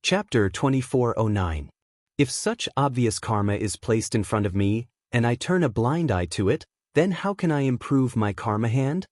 Chapter 2409. If such obvious karma is placed in front of me, and I turn a blind eye to it, then how can I improve my karma hand?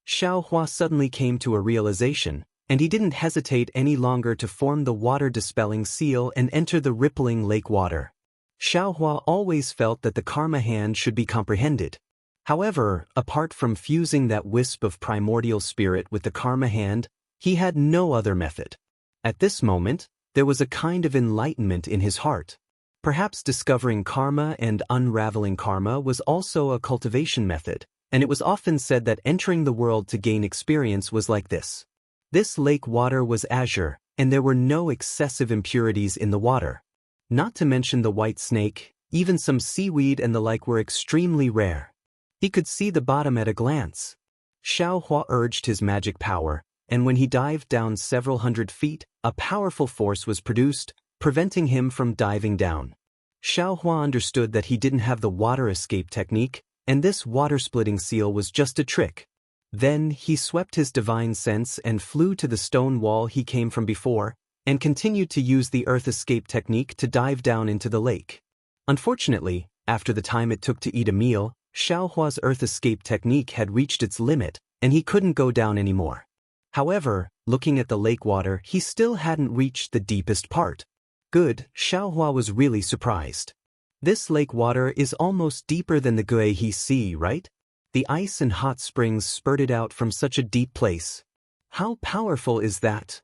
Xiao Hua suddenly came to a realization, and he didn't hesitate any longer to form the water-dispelling seal and enter the rippling lake water. Xiao Hua always felt that the karma hand should be comprehended. However, apart from fusing that wisp of primordial spirit with the karma hand, he had no other method. At this moment, there was a kind of enlightenment in his heart. Perhaps discovering karma and unraveling karma was also a cultivation method, and it was often said that entering the world to gain experience was like this. This lake water was azure, and there were no excessive impurities in the water. Not to mention the white snake, even some seaweed and the like were extremely rare. He could see the bottom at a glance. Xiao Hua urged his magic power, and when he dived down several hundred feet, a powerful force was produced, preventing him from diving down. Xiao Hua understood that he didn't have the water escape technique, and this water-splitting seal was just a trick. Then he swept his divine sense and flew to the stone wall he came from before, and continued to use the earth escape technique to dive down into the lake. Unfortunately, after the time it took to eat a meal, Xiao Hua's earth escape technique had reached its limit, and he couldn't go down anymore. However, looking at the lake water, he still hadn't reached the deepest part. Good, Xiao Hua was really surprised. This lake water is almost deeper than the Guihe Sea, right? The ice and hot springs spurted out from such a deep place. How powerful is that?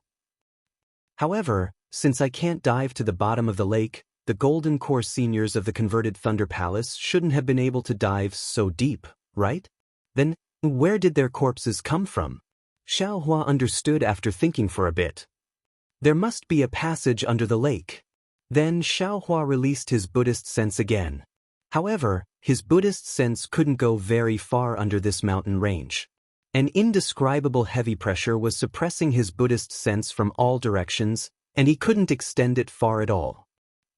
However, since I can't dive to the bottom of the lake, the Golden Core seniors of the converted Thunder Palace shouldn't have been able to dive so deep, right? Then, where did their corpses come from? Xiao Hua understood after thinking for a bit. There must be a passage under the lake. Then Xiao Hua released his Buddhist sense again. However, his Buddhist sense couldn't go very far under this mountain range. An indescribable heavy pressure was suppressing his Buddhist sense from all directions, and he couldn't extend it far at all.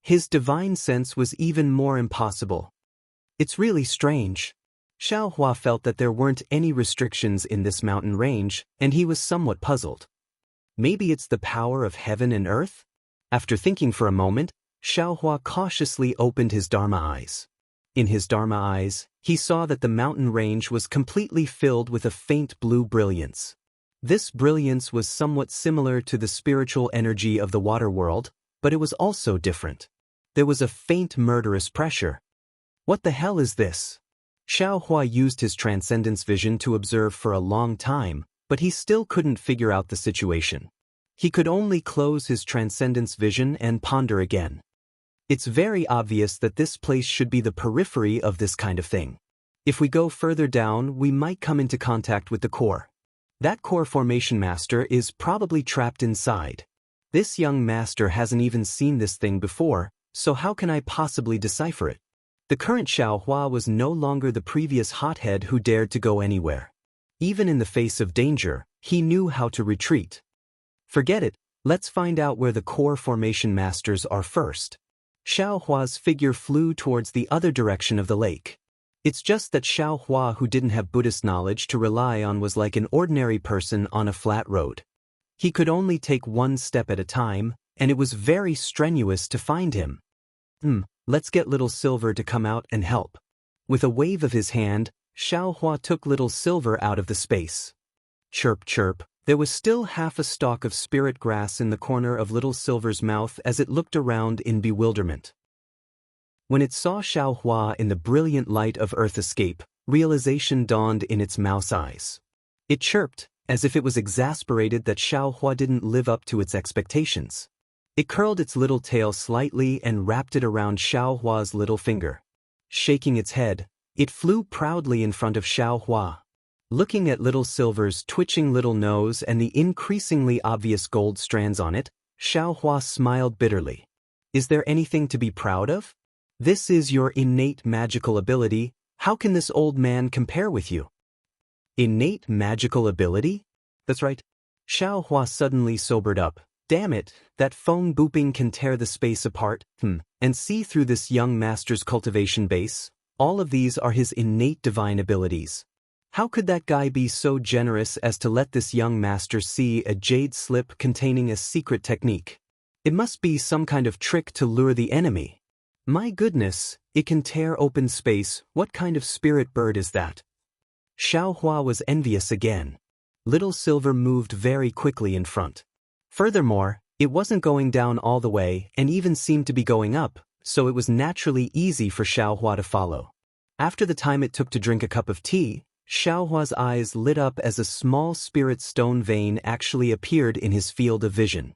His divine sense was even more impossible. It's really strange. Xiao Hua felt that there weren't any restrictions in this mountain range, and he was somewhat puzzled. Maybe it's the power of heaven and earth? After thinking for a moment, Xiao Hua cautiously opened his Dharma eyes. In his Dharma eyes, he saw that the mountain range was completely filled with a faint blue brilliance. This brilliance was somewhat similar to the spiritual energy of the water world, but it was also different. There was a faint murderous pressure. What the hell is this? Xiao Hua used his transcendence vision to observe for a long time, but he still couldn't figure out the situation. He could only close his transcendence vision and ponder again. It's very obvious that this place should be the periphery of this kind of thing. If we go further down, we might come into contact with the core. That core formation master is probably trapped inside. This young master hasn't even seen this thing before, so how can I possibly decipher it? The current Xiao Hua was no longer the previous hothead who dared to go anywhere. Even in the face of danger, he knew how to retreat. Forget it, let's find out where the core formation masters are first. Xiao Hua's figure flew towards the other direction of the lake. It's just that Xiao Hua, who didn't have Buddhist knowledge to rely on, was like an ordinary person on a flat road. He could only take one step at a time, and it was very strenuous to find him. Let's get Little Silver to come out and help. With a wave of his hand, Xiao Hua took Little Silver out of the space. Chirp chirp, there was still half a stalk of spirit grass in the corner of Little Silver's mouth as it looked around in bewilderment. When it saw Xiao Hua in the brilliant light of Earth Escape, realization dawned in its mouse eyes. It chirped, as if it was exasperated that Xiao Hua didn't live up to its expectations. It curled its little tail slightly and wrapped it around Xiao Hua's little finger. Shaking its head, it flew proudly in front of Xiao Hua. Looking at Little Silver's twitching little nose and the increasingly obvious gold strands on it, Xiao Hua smiled bitterly. Is there anything to be proud of? This is your innate magical ability. How can this old man compare with you? Innate magical ability? That's right. Xiao Hua suddenly sobered up. Damn it, that phone booping can tear the space apart, and see through this young master's cultivation base. All of these are his innate divine abilities. How could that guy be so generous as to let this young master see a jade slip containing a secret technique? It must be some kind of trick to lure the enemy. My goodness, it can tear open space. What kind of spirit bird is that? Xiaohua was envious again. Little Silver moved very quickly in front. Furthermore, it wasn't going down all the way and even seemed to be going up, so it was naturally easy for Xiaohua to follow. After the time it took to drink a cup of tea, Xiaohua's eyes lit up as a small spirit stone vein actually appeared in his field of vision.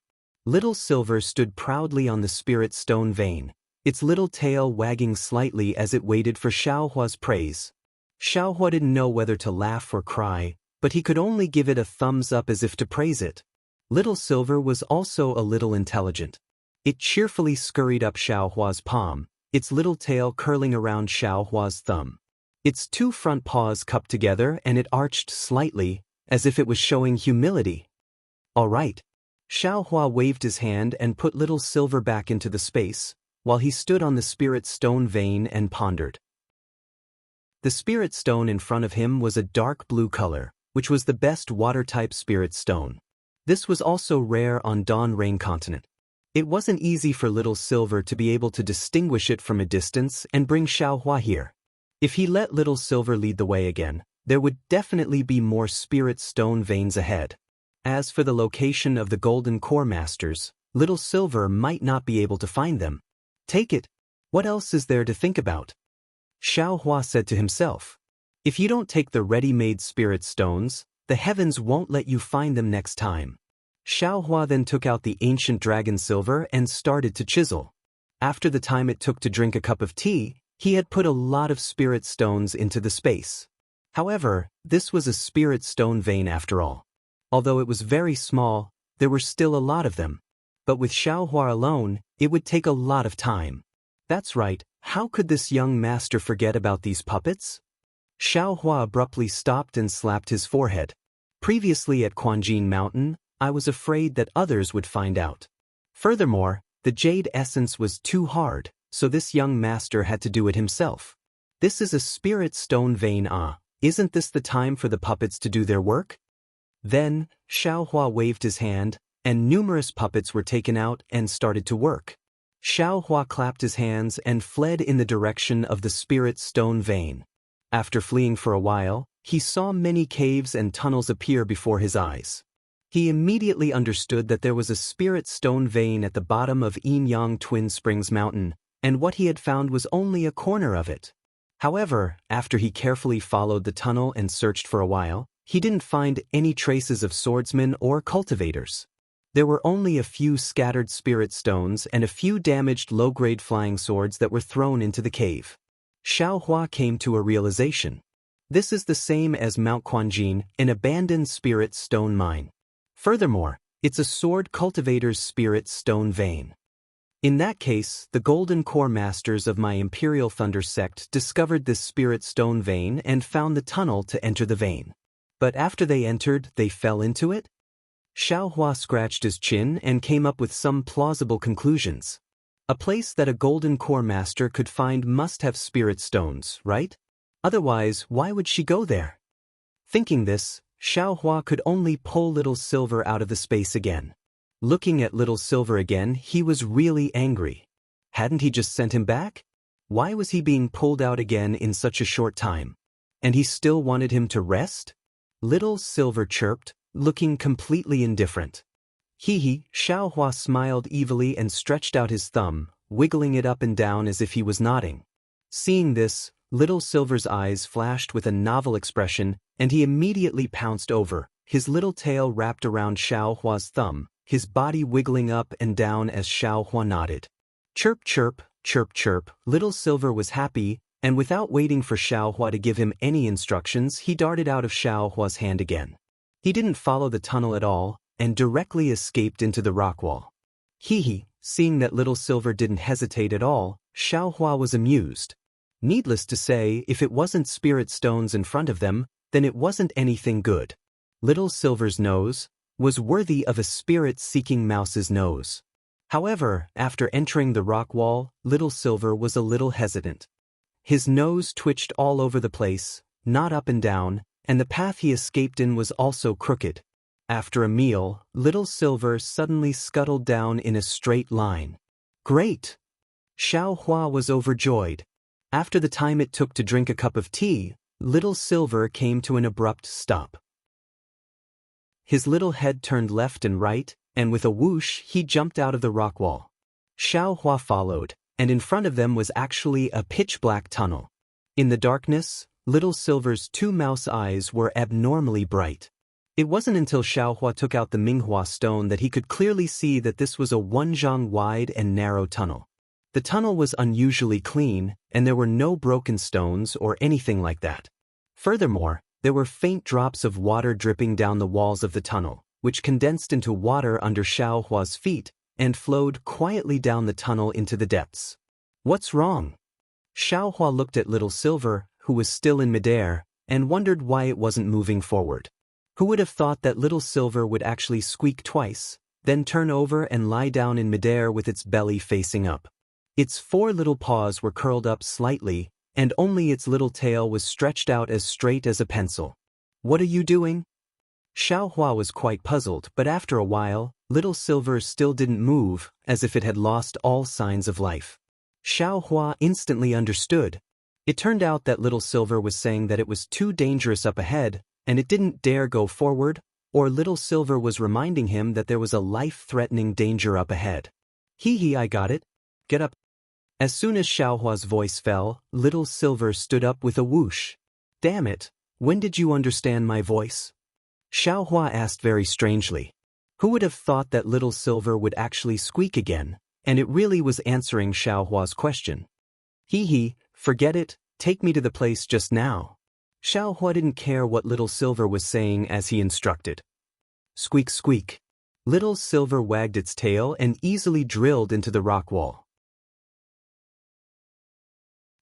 Little Silver stood proudly on the spirit stone vein, its little tail wagging slightly as it waited for Xiaohua's praise. Xiaohua didn't know whether to laugh or cry, but he could only give it a thumbs up as if to praise it. Little Silver was also a little intelligent. It cheerfully scurried up Xiaohua's palm, its little tail curling around Xiaohua's thumb. Its two front paws cupped together and it arched slightly, as if it was showing humility. All right. Xiaohua waved his hand and put Little Silver back into the space, while he stood on the spirit stone vein and pondered. The spirit stone in front of him was a dark blue color, which was the best water-type spirit stone. This was also rare on Dawn Rain Continent. It wasn't easy for Little Silver to be able to distinguish it from a distance and bring Xiaohua here. If he let Little Silver lead the way again, there would definitely be more spirit stone veins ahead. As for the location of the Golden Core Masters, Little Silver might not be able to find them. Take it. What else is there to think about? Xiaohua said to himself. If you don't take the ready-made spirit stones, the heavens won't let you find them next time. Xiaohua then took out the ancient dragon silver and started to chisel. After the time it took to drink a cup of tea, he had put a lot of spirit stones into the space. However, this was a spirit stone vein after all. Although it was very small, there were still a lot of them. But with Xiaohua alone, it would take a lot of time. That's right, how could this young master forget about these puppets? Xiaohua abruptly stopped and slapped his forehead. Previously at Quanjin Mountain, I was afraid that others would find out. Furthermore, the jade essence was too hard, so this young master had to do it himself. This is a spirit stone vein. Isn't this the time for the puppets to do their work? Then, Xiaohua waved his hand, and numerous puppets were taken out and started to work. Xiaohua clapped his hands and fled in the direction of the spirit stone vein. After fleeing for a while, he saw many caves and tunnels appear before his eyes. He immediately understood that there was a spirit stone vein at the bottom of Yin-Yang Twin Springs Mountain, and what he had found was only a corner of it. However, after he carefully followed the tunnel and searched for a while, he didn't find any traces of swordsmen or cultivators. There were only a few scattered spirit stones and a few damaged low-grade flying swords that were thrown into the cave. Xiaohua came to a realization. This is the same as Mount Quanjin, an abandoned spirit stone mine. Furthermore, it's a sword cultivator's spirit stone vein. In that case, the Golden Core Masters of my Imperial Thunder sect discovered this spirit stone vein and found the tunnel to enter the vein. But after they entered, they fell into it? Xiaohua scratched his chin and came up with some plausible conclusions. A place that a Golden Core Master could find must have spirit stones, right? Otherwise, why would she go there? Thinking this, Xiaohua could only pull Little Silver out of the space again. Looking at Little Silver again, he was really angry. Hadn't he just sent him back? Why was he being pulled out again in such a short time? And he still wanted him to rest? Little Silver chirped, looking completely indifferent. Hee, Xiaohua smiled evilly and stretched out his thumb, wiggling it up and down as if he was nodding. Seeing this, Little Silver's eyes flashed with a novel expression, and he immediately pounced over, his little tail wrapped around Xiaohua's thumb, his body wiggling up and down as Xiaohua nodded. Chirp, chirp, chirp, chirp, Little Silver was happy, and without waiting for Xiaohua to give him any instructions, he darted out of Xiaohua's hand again. He didn't follow the tunnel at all, and directly escaped into the rock wall. Hee, seeing that Little Silver didn't hesitate at all, Xiaohua was amused. Needless to say, if it wasn't spirit stones in front of them, then it wasn't anything good. Little Silver's nose was worthy of a spirit-seeking mouse's nose. However, after entering the rock wall, Little Silver was a little hesitant. His nose twitched all over the place, not up and down, and the path he escaped in was also crooked. After a meal, Little Silver suddenly scuttled down in a straight line. Great! Xiao Hua was overjoyed. After the time it took to drink a cup of tea, Little Silver came to an abrupt stop. His little head turned left and right, and with a whoosh he jumped out of the rock wall. Xiao Hua followed, and in front of them was actually a pitch-black tunnel. In the darkness, Little Silver's two mouse eyes were abnormally bright. It wasn't until Xiao Hua took out the Minghua stone that he could clearly see that this was a 1 zhang wide and narrow tunnel. The tunnel was unusually clean, and there were no broken stones or anything like that. Furthermore, there were faint drops of water dripping down the walls of the tunnel, which condensed into water under Xiao Hua's feet and flowed quietly down the tunnel into the depths. What's wrong? Xiao Hua looked at Little Silver, who was still in midair, and wondered why it wasn't moving forward. Who would have thought that Little Silver would actually squeak twice, then turn over and lie down in midair with its belly facing up? Its 4 little paws were curled up slightly, and only its little tail was stretched out as straight as a pencil. What are you doing? Xiao Hua was quite puzzled, but after a while, Little Silver still didn't move, as if it had lost all signs of life. Xiao Hua instantly understood. It turned out that Little Silver was saying that it was too dangerous up ahead, and it didn't dare go forward, or Little Silver was reminding him that there was a life-threatening danger up ahead. Hee, I got it. Get up. As soon as Xiao Hua's voice fell, Little Silver stood up with a whoosh. Damn it, when did you understand my voice? Xiao Hua asked very strangely. Who would have thought that Little Silver would actually squeak again, and it really was answering Xiao Hua's question. Hee, forget it, take me to the place just now. Xiao Hua didn't care what Little Silver was saying as he instructed. Squeak, squeak. Little Silver wagged its tail and easily drilled into the rock wall.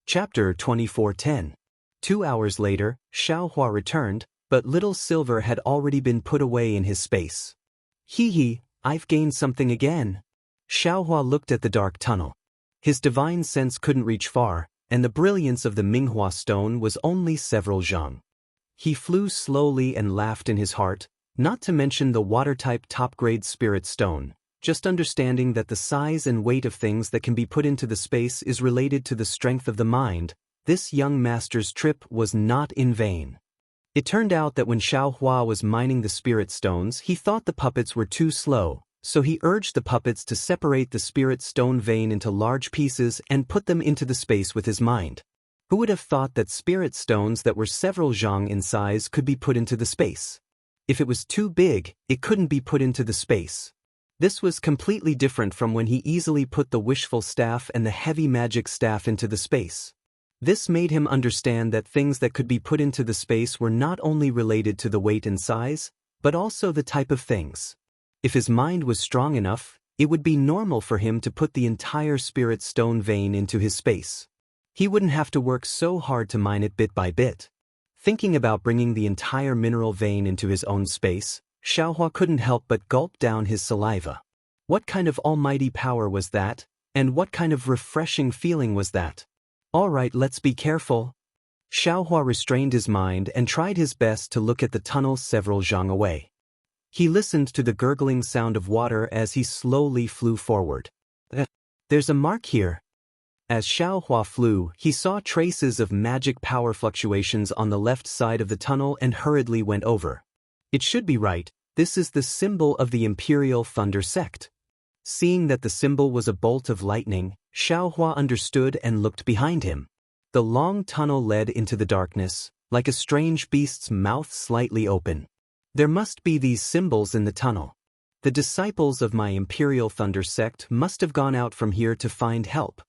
Chapter 24:10. 2 hours later, Xiao Hua returned, but Little Silver had already been put away in his space. Hee, I've gained something again. Xiao Hua looked at the dark tunnel. His divine sense couldn't reach far, and the brilliance of the Minghua stone was only several zhang. He flew slowly and laughed in his heart, not to mention the water-type top-grade spirit stone. Just understanding that the size and weight of things that can be put into the space is related to the strength of the mind, this young master's trip was not in vain. It turned out that when Xiao Hua was mining the spirit stones, he thought the puppets were too slow, so he urged the puppets to separate the spirit stone vein into large pieces and put them into the space with his mind. Who would have thought that spirit stones that were several zhang in size could be put into the space? If it was too big, it couldn't be put into the space. This was completely different from when he easily put the wishful staff and the heavy magic staff into the space. This made him understand that things that could be put into the space were not only related to the weight and size, but also the type of things. If his mind was strong enough, it would be normal for him to put the entire spirit stone vein into his space. He wouldn't have to work so hard to mine it bit by bit. Thinking about bringing the entire mineral vein into his own space, Xiao Hua couldn't help but gulp down his saliva. What kind of almighty power was that, and what kind of refreshing feeling was that? All right, let's be careful. Xiao Hua restrained his mind and tried his best to look at the tunnel several zhang away. He listened to the gurgling sound of water as he slowly flew forward. There's a mark here. As Xiao Hua flew, he saw traces of magic power fluctuations on the left side of the tunnel and hurriedly went over. It should be right, this is the symbol of the Imperial Thunder Sect. Seeing that the symbol was a bolt of lightning, Xiao Hua understood and looked behind him. The long tunnel led into the darkness, like a strange beast's mouth slightly open. There must be these symbols in the tunnel. The disciples of my Imperial Thunder Sect must have gone out from here to find help.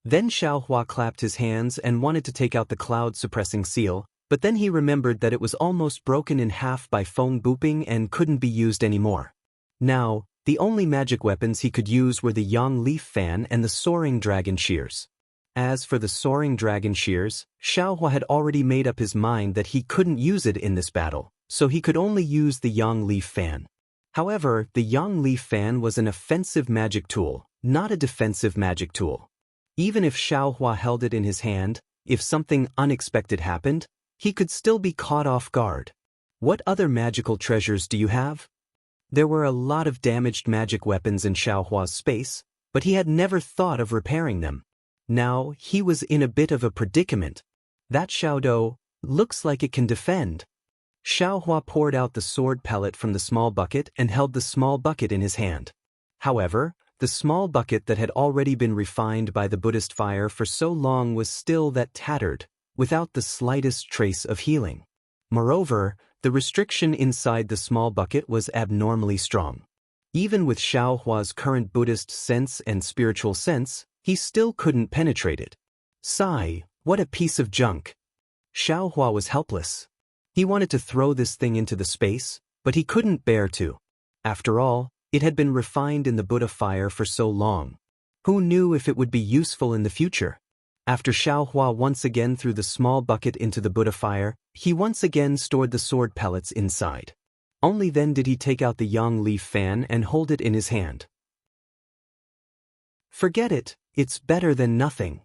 Then Xiao Hua clapped his hands and wanted to take out the cloud-suppressing seal, but then he remembered that it was almost broken in half by phone booping and couldn't be used anymore. Now, the only magic weapons he could use were the Yang Leaf Fan and the Soaring Dragon Shears. As for the Soaring Dragon Shears, Xiao Hua had already made up his mind that he couldn't use it in this battle, so he could only use the Yang Leaf Fan. However, the Yang Leaf Fan was an offensive magic tool, not a defensive magic tool. Even if Xiao Hua held it in his hand, if something unexpected happened, he could still be caught off guard. What other magical treasures do you have? There were a lot of damaged magic weapons in Xiaohua's space, but he had never thought of repairing them. Now, he was in a bit of a predicament. That Xiaodou looks like it can defend. Xiaohua poured out the sword pellet from the small bucket and held the small bucket in his hand. However, the small bucket that had already been refined by the Buddhist fire for so long was still that tattered, without the slightest trace of healing. Moreover, the restriction inside the small bucket was abnormally strong. Even with Xiaohua's current Buddhist sense and spiritual sense, he still couldn't penetrate it. Sigh, what a piece of junk. Xiaohua was helpless. He wanted to throw this thing into the space, but he couldn't bear to. After all, it had been refined in the Buddha fire for so long. Who knew if it would be useful in the future? After Xiaohua once again threw the small bucket into the Buddha fire, he once again stored the sword pellets inside. Only then did he take out the yang leaf fan and hold it in his hand. Forget it, it's better than nothing.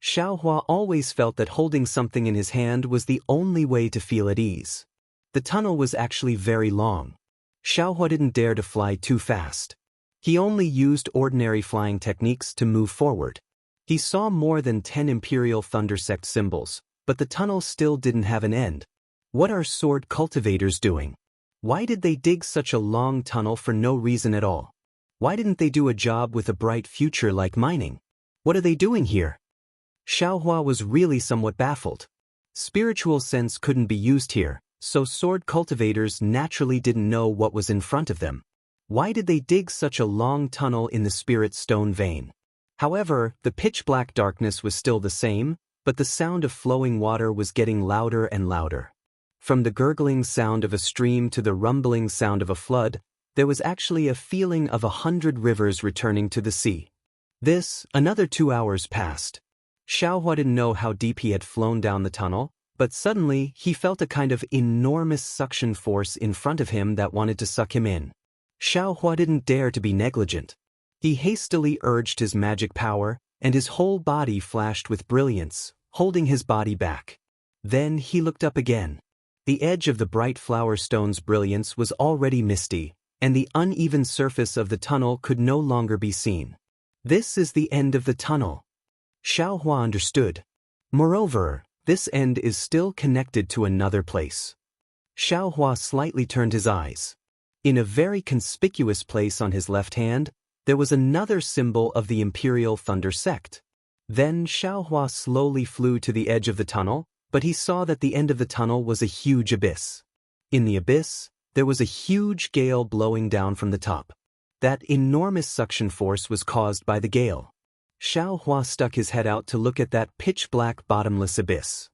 Xiaohua always felt that holding something in his hand was the only way to feel at ease. The tunnel was actually very long. Xiaohua didn't dare to fly too fast. He only used ordinary flying techniques to move forward. He saw more than 10 Imperial Thunder Sect symbols, but the tunnel still didn't have an end. What are sword cultivators doing? Why did they dig such a long tunnel for no reason at all? Why didn't they do a job with a bright future like mining? What are they doing here? Xiaohua was really somewhat baffled. Spiritual sense couldn't be used here, so sword cultivators naturally didn't know what was in front of them. Why did they dig such a long tunnel in the spirit stone vein? However, the pitch-black darkness was still the same, but the sound of flowing water was getting louder and louder. From the gurgling sound of a stream to the rumbling sound of a flood, there was actually a feeling of 100 rivers returning to the sea. Another 2 hours passed. Xiaohua didn't know how deep he had flown down the tunnel, but suddenly he felt a kind of enormous suction force in front of him that wanted to suck him in. Xiaohua didn't dare to be negligent. He hastily urged his magic power, and his whole body flashed with brilliance, holding his body back. Then he looked up again. The edge of the bright flower stone's brilliance was already misty, and the uneven surface of the tunnel could no longer be seen. This is the end of the tunnel. Xiaohua understood. Moreover, this end is still connected to another place. Xiaohua slightly turned his eyes. In a very conspicuous place on his left hand, there was another symbol of the Imperial Thunder Sect. Then Xiaohua slowly flew to the edge of the tunnel, but he saw that the end of the tunnel was a huge abyss. In the abyss, there was a huge gale blowing down from the top. That enormous suction force was caused by the gale. Xiaohua stuck his head out to look at that pitch-black bottomless abyss.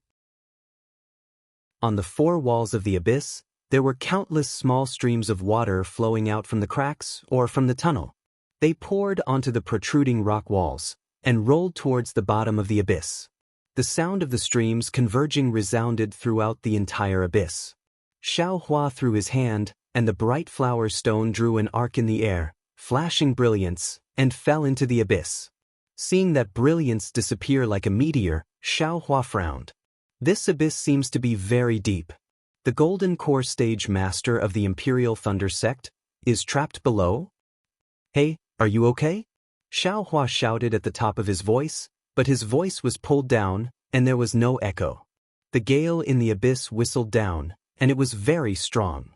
On the 4 walls of the abyss, there were countless small streams of water flowing out from the cracks or from the tunnel. They poured onto the protruding rock walls and rolled towards the bottom of the abyss. The sound of the streams converging resounded throughout the entire abyss. Xiaohua threw his hand, and the bright flower stone drew an arc in the air, flashing brilliance, and fell into the abyss. Seeing that brilliance disappear like a meteor, Xiaohua frowned. This abyss seems to be very deep. The Golden Core Stage Master of the Imperial Thunder Sect is trapped below? Hey, are you okay? Xiaohua shouted at the top of his voice, but his voice was pulled down, and there was no echo. The gale in the abyss whistled down, and it was very strong.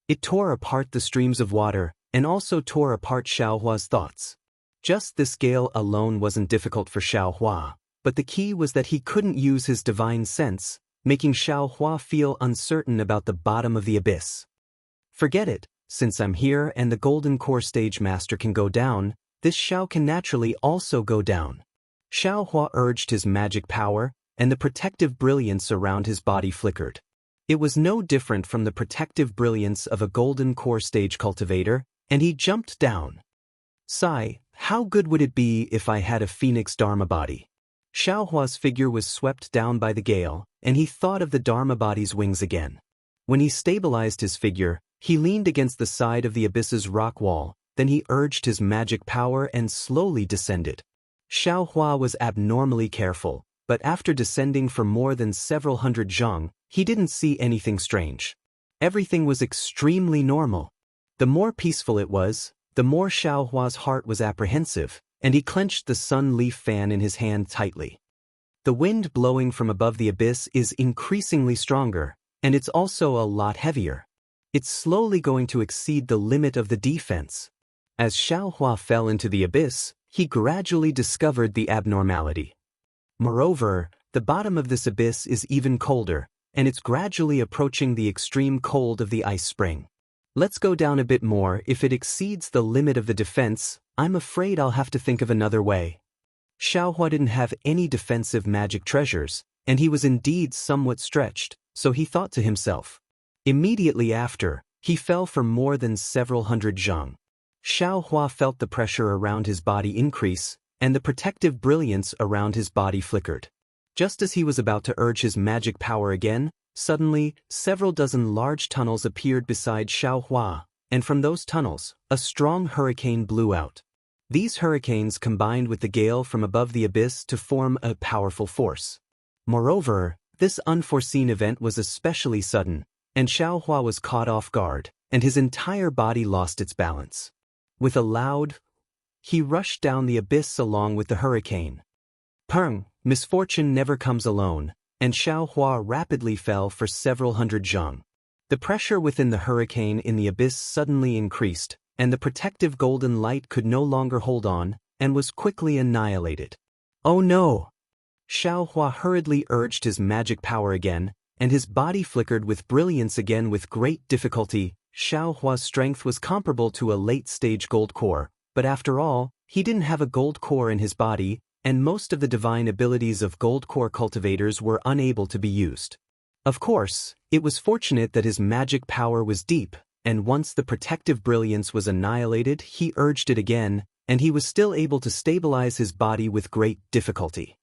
It tore apart the streams of water, and also tore apart Xiaohua's thoughts. Just this gale alone wasn't difficult for Xiaohua, but the key was that he couldn't use his divine sense, making Xiaohua feel uncertain about the bottom of the abyss. Forget it, since I'm here and the Golden Core Stage Master can go down, this Xiao can naturally also go down. Xiaohua urged his magic power, and the protective brilliance around his body flickered. It was no different from the protective brilliance of a Golden Core Stage cultivator, and he jumped down. Sigh, how good would it be if I had a Phoenix Dharma body? Xiaohua's figure was swept down by the gale, and he thought of the Dharma body's wings again. When he stabilized his figure, he leaned against the side of the abyss's rock wall, then he urged his magic power and slowly descended. Xiaohua was abnormally careful, but after descending for more than several hundred zhang, he didn't see anything strange. Everything was extremely normal. The more peaceful it was, the more Xiaohua's heart was apprehensive, and he clenched the sun leaf fan in his hand tightly. The wind blowing from above the abyss is increasingly stronger, and it's also a lot heavier. It's slowly going to exceed the limit of the defense. As Xiaohua fell into the abyss, he gradually discovered the abnormality. Moreover, the bottom of this abyss is even colder, and it's gradually approaching the extreme cold of the ice spring. Let's go down a bit more. If it exceeds the limit of the defense, I'm afraid I'll have to think of another way. Xiaohua didn't have any defensive magic treasures, and he was indeed somewhat stretched, so he thought to himself. Immediately after, he fell for more than several hundred zhang. Xiaohua felt the pressure around his body increase, and the protective brilliance around his body flickered. Just as he was about to urge his magic power again, suddenly, several dozen large tunnels appeared beside Xiaohua, and from those tunnels, a strong hurricane blew out. These hurricanes combined with the gale from above the abyss to form a powerful force. Moreover, this unforeseen event was especially sudden, and Xiaohua was caught off guard, and his entire body lost its balance. With a loud, he rushed down the abyss along with the hurricane. Peng, misfortune never comes alone, and Xiaohua rapidly fell for several hundred zhang. The pressure within the hurricane in the abyss suddenly increased, and the protective golden light could no longer hold on, and was quickly annihilated. Oh no! Xiaohua hurriedly urged his magic power again, and his body flickered with brilliance again with great difficulty. Xiaohua's strength was comparable to a late-stage gold core, but after all, he didn't have a gold core in his body, and most of the divine abilities of gold core cultivators were unable to be used. Of course, it was fortunate that his magic power was deep, and once the protective brilliance was annihilated, he urged it again, and he was still able to stabilize his body with great difficulty.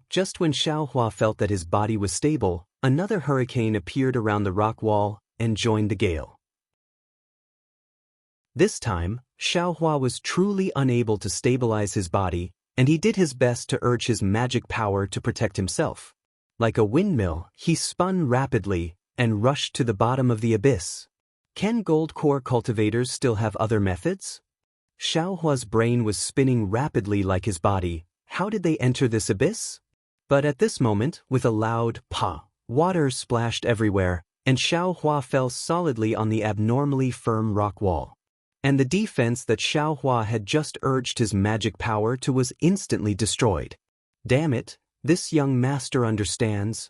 Just when Xiaohua felt that his body was stable, another hurricane appeared around the rock wall and joined the gale. This time, Xiaohua was truly unable to stabilize his body, and he did his best to urge his magic power to protect himself. Like a windmill, he spun rapidly and rushed to the bottom of the abyss. Can gold core cultivators still have other methods? Xiaohua's brain was spinning rapidly like his body. How did they enter this abyss? But at this moment, with a loud pa, water splashed everywhere, and Xiaohua fell solidly on the abnormally firm rock wall. And the defense that Xiaohua had just urged his magic power to was instantly destroyed. Damn it, this young master understands.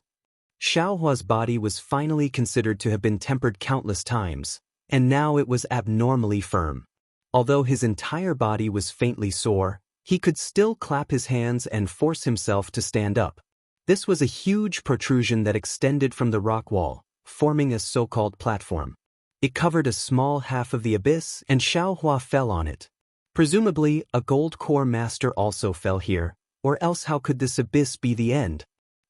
Xiaohua's body was finally considered to have been tempered countless times, and now it was abnormally firm. Although his entire body was faintly sore, he could still clap his hands and force himself to stand up. This was a huge protrusion that extended from the rock wall, forming a so-called platform. It covered a small half of the abyss, and Xiaohua fell on it. Presumably, a gold core master also fell here, or else how could this abyss be the end?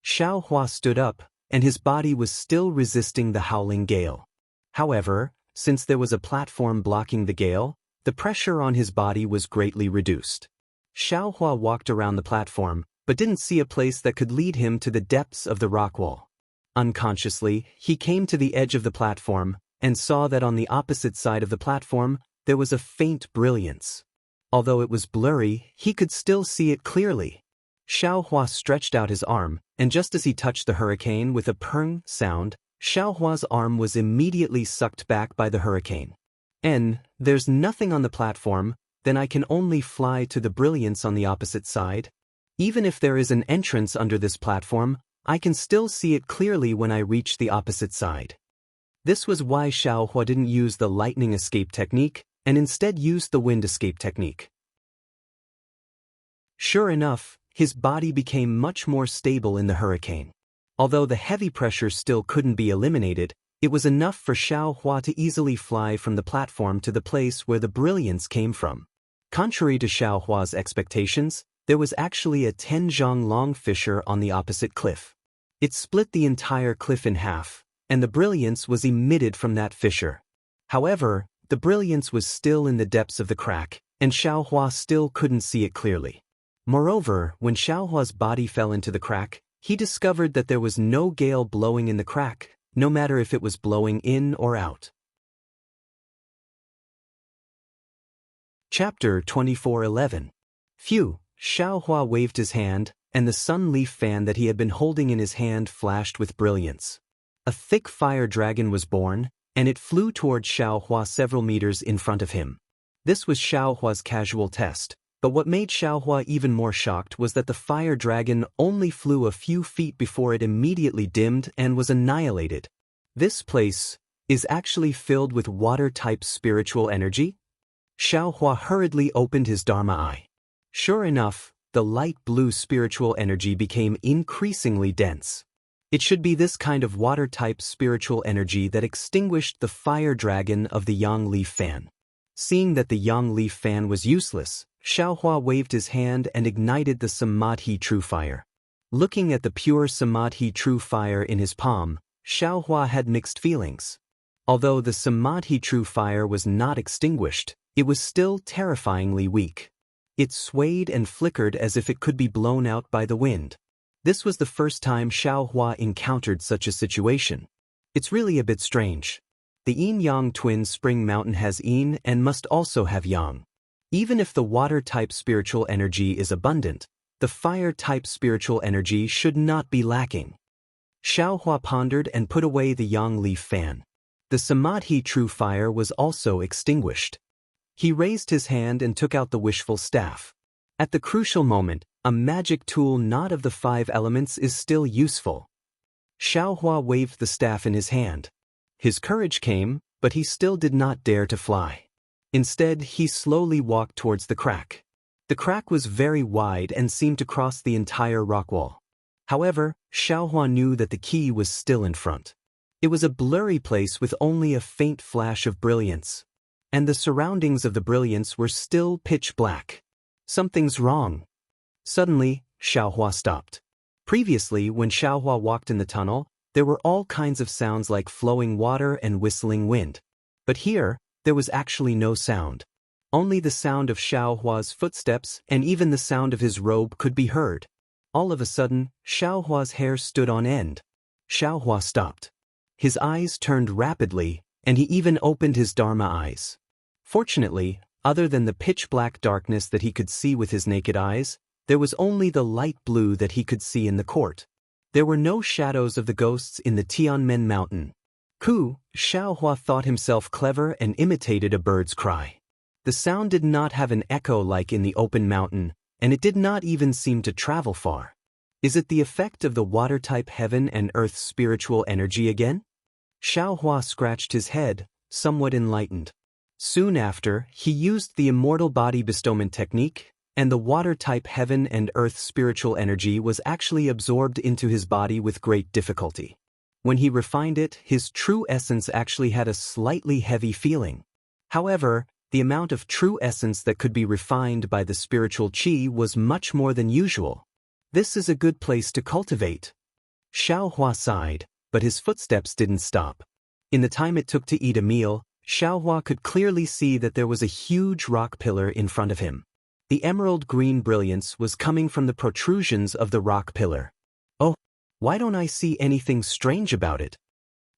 Xiaohua stood up, and his body was still resisting the howling gale. However, since there was a platform blocking the gale, the pressure on his body was greatly reduced. Xiaohua walked around the platform, but didn't see a place that could lead him to the depths of the rock wall. Unconsciously, he came to the edge of the platform, and saw that on the opposite side of the platform, there was a faint brilliance. Although it was blurry, he could still see it clearly. Xiaohua stretched out his arm, and just as he touched the hurricane with a peng sound, Xiaohua's arm was immediately sucked back by the hurricane. There's nothing on the platform, then I can only fly to the brilliance on the opposite side. Even if there is an entrance under this platform, I can still see it clearly when I reach the opposite side. This was why Xiaohua didn't use the lightning escape technique, and instead used the wind escape technique. Sure enough, his body became much more stable in the hurricane. Although the heavy pressure still couldn't be eliminated, it was enough for Xiaohua to easily fly from the platform to the place where the brilliance came from. Contrary to Xiaohua's expectations, there was actually a 10 zhang long fissure on the opposite cliff. It split the entire cliff in half, and the brilliance was emitted from that fissure. However, the brilliance was still in the depths of the crack, and Xiaohua still couldn't see it clearly. Moreover, when Xiaohua's body fell into the crack, he discovered that there was no gale blowing in the crack, no matter if it was blowing in or out. Chapter 24:11. Phew, Xiaohua waved his hand, and the sun leaf fan that he had been holding in his hand flashed with brilliance. A thick fire dragon was born, and it flew toward Xiaohua several meters in front of him. This was Xiaohua's casual test, but what made Xiaohua even more shocked was that the fire dragon only flew a few feet before it immediately dimmed and was annihilated. This place is actually filled with water-type spiritual energy? Xiaohua hurriedly opened his Dharma eye. Sure enough, the light blue spiritual energy became increasingly dense. It should be this kind of water-type spiritual energy that extinguished the fire dragon of the yang leaf fan. Seeing that the yang leaf fan was useless, Xiaohua waved his hand and ignited the Samadhi true fire. Looking at the pure Samadhi true fire in his palm, Xiaohua had mixed feelings. Although the Samadhi true fire was not extinguished, it was still terrifyingly weak. It swayed and flickered as if it could be blown out by the wind. This was the first time Xiaohua encountered such a situation. It's really a bit strange. The yin-yang twin spring mountain has yin and must also have yang. Even if the water-type spiritual energy is abundant, the fire-type spiritual energy should not be lacking. Xiaohua pondered and put away the yang leaf fan. The Samadhi true fire was also extinguished. He raised his hand and took out the wishful staff. At the crucial moment, a magic tool not of the 5 elements is still useful. Xiaohua waved the staff in his hand. His courage came, but he still did not dare to fly. Instead, he slowly walked towards the crack. The crack was very wide and seemed to cross the entire rock wall. However, Xiaohua knew that the key was still in front. It was a blurry place with only a faint flash of brilliance. And the surroundings of the brilliance were still pitch black. Something's wrong. Suddenly, Xiaohua stopped. Previously, when Xiaohua walked in the tunnel, there were all kinds of sounds like flowing water and whistling wind. But here, there was actually no sound. Only the sound of Xiaohua's footsteps and even the sound of his robe could be heard. All of a sudden, Xiaohua's hair stood on end. Xiaohua stopped. His eyes turned rapidly, and he even opened his Dharma eyes. Fortunately, other than the pitch-black darkness that he could see with his naked eyes, there was only the light blue that he could see in the court. There were no shadows of the ghosts in the Tianmen mountain. Xiaohua thought himself clever and imitated a bird's cry. The sound did not have an echo like in the open mountain, and it did not even seem to travel far. Is it the effect of the water-type heaven and earth's spiritual energy again? Xiaohua scratched his head, somewhat enlightened. Soon after, he used the immortal body bestowment technique, and the water-type heaven and earth spiritual energy was actually absorbed into his body with great difficulty. When he refined it, his true essence actually had a slightly heavy feeling. However, the amount of true essence that could be refined by the spiritual qi was much more than usual. This is a good place to cultivate. Xiaohua sighed, but his footsteps didn't stop. In the time it took to eat a meal, Xiaohua could clearly see that there was a huge rock pillar in front of him. The emerald green brilliance was coming from the protrusions of the rock pillar. Oh, why don't I see anything strange about it?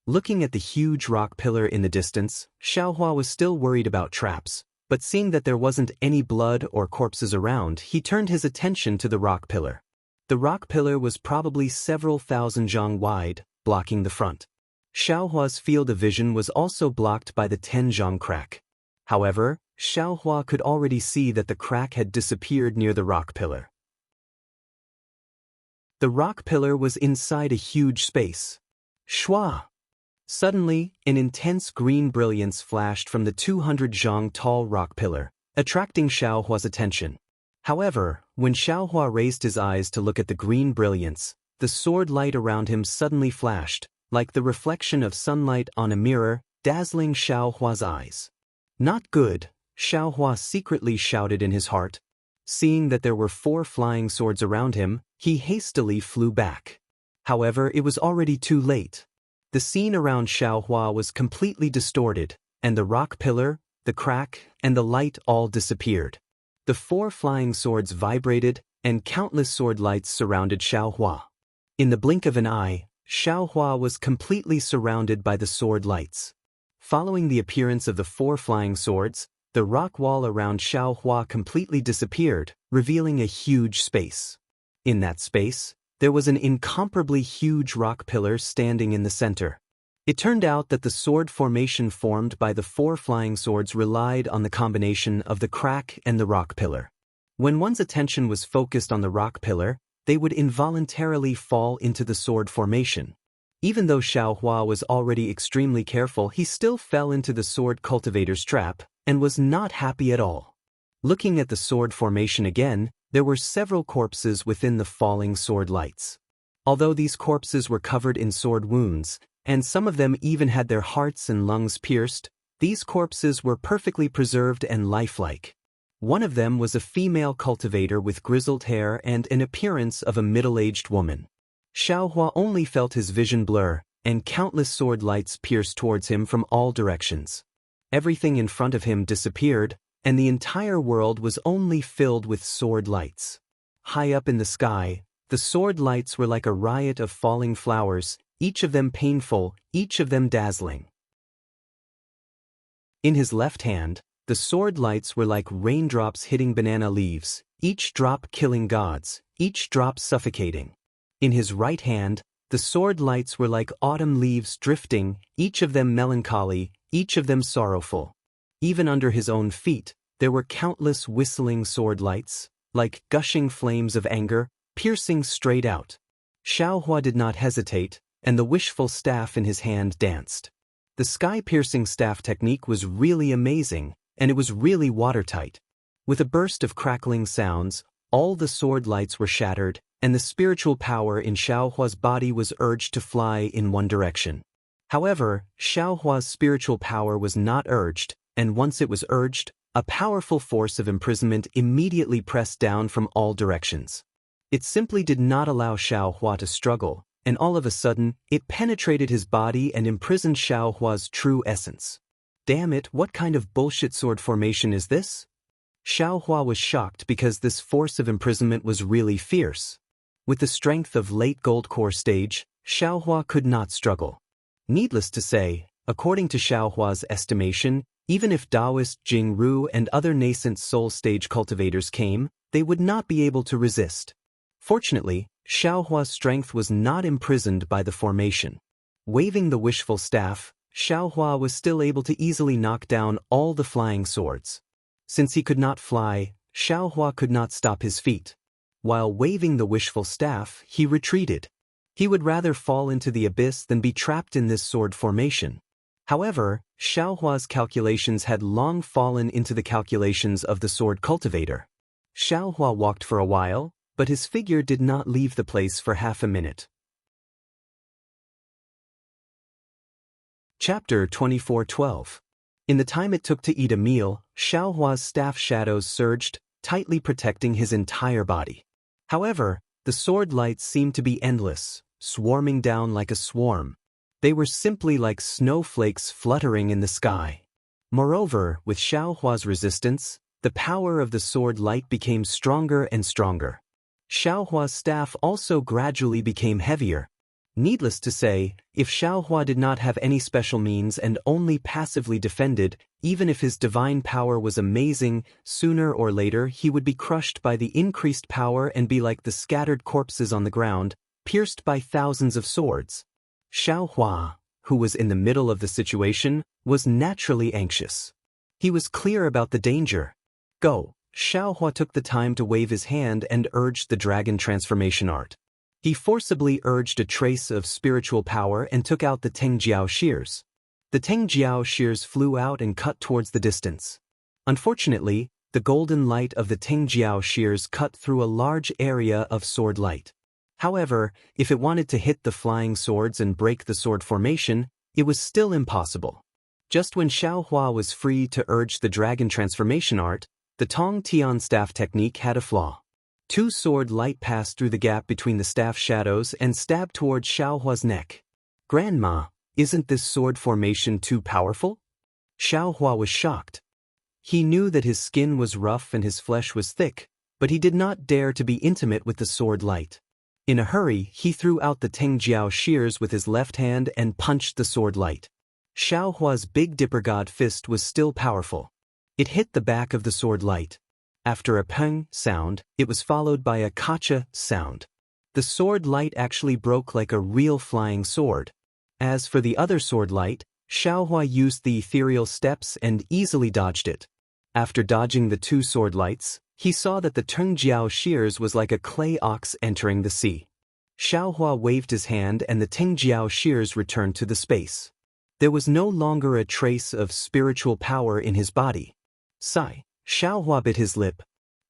Looking at the huge rock pillar in the distance, Xiaohua was still worried about traps, but seeing that there wasn't any blood or corpses around, he turned his attention to the rock pillar. The rock pillar was probably several thousand zhang wide, blocking the front. Xiaohua's field of vision was also blocked by the 10 zhang crack. However, Xiaohua could already see that the crack had disappeared near the rock pillar. The rock pillar was inside a huge space. Shua! Suddenly, an intense green brilliance flashed from the 200 zhang tall rock pillar, attracting Xiaohua's attention. However, when Xiaohua raised his eyes to look at the green brilliance, the sword light around him suddenly flashed, like the reflection of sunlight on a mirror, dazzling Xiaohua's eyes. Not good, Xiaohua secretly shouted in his heart. Seeing that there were 4 flying swords around him, he hastily flew back. However, it was already too late. The scene around Xiaohua was completely distorted, and the rock pillar, the crack, and the light all disappeared. The 4 flying swords vibrated, and countless sword lights surrounded Xiaohua. In the blink of an eye, Xiaohua was completely surrounded by the sword lights. Following the appearance of the 4 flying swords, the rock wall around Xiaohua completely disappeared, revealing a huge space. In that space, there was an incomparably huge rock pillar standing in the center. It turned out that the sword formation formed by the 4 flying swords relied on the combination of the crack and the rock pillar. When one's attention was focused on the rock pillar, they would involuntarily fall into the sword formation. Even though Xiaohua was already extremely careful, he still fell into the sword cultivator's trap and was not happy at all. Looking at the sword formation again, there were several corpses within the falling sword lights. Although these corpses were covered in sword wounds, and some of them even had their hearts and lungs pierced, these corpses were perfectly preserved and lifelike. One of them was a female cultivator with grizzled hair and an appearance of a middle-aged woman. Xiaohua only felt his vision blur, and countless sword lights pierced towards him from all directions. Everything in front of him disappeared, and the entire world was only filled with sword lights. High up in the sky, the sword lights were like a riot of falling flowers, each of them painful, each of them dazzling. In his left hand, the sword lights were like raindrops hitting banana leaves, each drop killing gods, each drop suffocating. In his right hand, the sword lights were like autumn leaves drifting, each of them melancholy, each of them sorrowful. Even under his own feet, there were countless whistling sword lights, like gushing flames of anger, piercing straight out. Xiaohua did not hesitate, and the wishful staff in his hand danced. The sky-piercing staff technique was really amazing, and it was really watertight. With a burst of crackling sounds, all the sword lights were shattered, and the spiritual power in Xiaohua's body was urged to fly in one direction. However, Xiaohua's spiritual power was not urged, and once it was urged, a powerful force of imprisonment immediately pressed down from all directions. It simply did not allow Xiaohua to struggle, and all of a sudden, it penetrated his body and imprisoned Xiaohua's true essence. Damn it, what kind of bullshit sword formation is this? Xiaohua was shocked because this force of imprisonment was really fierce. With the strength of late gold core stage, Xiaohua could not struggle. Needless to say, according to Xiaohua's estimation, even if Taoist Jianghu and other nascent soul stage cultivators came, they would not be able to resist. Fortunately, Xiaohua's strength was not imprisoned by the formation. Waving the wishful staff, Xiaohua was still able to easily knock down all the flying swords. Since he could not fly, Xiaohua could not stop his feet. While waving the wishful staff, he retreated. He would rather fall into the abyss than be trapped in this sword formation. However, Xiaohua's calculations had long fallen into the calculations of the sword cultivator. Xiaohua walked for a while, but his figure did not leave the place for half a minute. Chapter 24:12. In the time it took to eat a meal, Xiaohua's staff shadows surged, tightly protecting his entire body. However, the sword lights seemed to be endless, swarming down like a swarm. They were simply like snowflakes fluttering in the sky. Moreover, with Xiaohua's resistance, the power of the sword light became stronger and stronger. Xiaohua's staff also gradually became heavier. Needless to say, if Xiaohua did not have any special means and only passively defended, even if his divine power was amazing, sooner or later he would be crushed by the increased power and be like the scattered corpses on the ground, pierced by thousands of swords. Xiaohua, who was in the middle of the situation, was naturally anxious. He was clear about the danger. Go! Xiaohua took the time to wave his hand and urged the dragon transformation art. He forcibly urged a trace of spiritual power and took out the Tengjiao shears. The Tengjiao shears flew out and cut towards the distance. Unfortunately, the golden light of the Tengjiao shears cut through a large area of sword light. However, if it wanted to hit the flying swords and break the sword formation, it was still impossible. Just when Xiaohua was free to urge the dragon transformation art, the Tong Tian staff technique had a flaw. Two sword light passed through the gap between the staff shadows and stabbed towards Xiaohua's neck. Grandma, isn't this sword formation too powerful? Xiaohua was shocked. He knew that his skin was rough and his flesh was thick, but he did not dare to be intimate with the sword light. In a hurry, he threw out the Tengjiao shears with his left hand and punched the sword light. Xiaohua's Big Dipper God fist was still powerful. It hit the back of the sword light. After a peng sound, it was followed by a kacha sound. The sword light actually broke like a real flying sword. As for the other sword light, Xiaohua used the ethereal steps and easily dodged it. After dodging the two sword lights, he saw that the Tengjiao shears was like a clay ox entering the sea. Xiaohua waved his hand and the Tengjiao shears returned to the space. There was no longer a trace of spiritual power in his body. Sigh. Xiaohua bit his lip.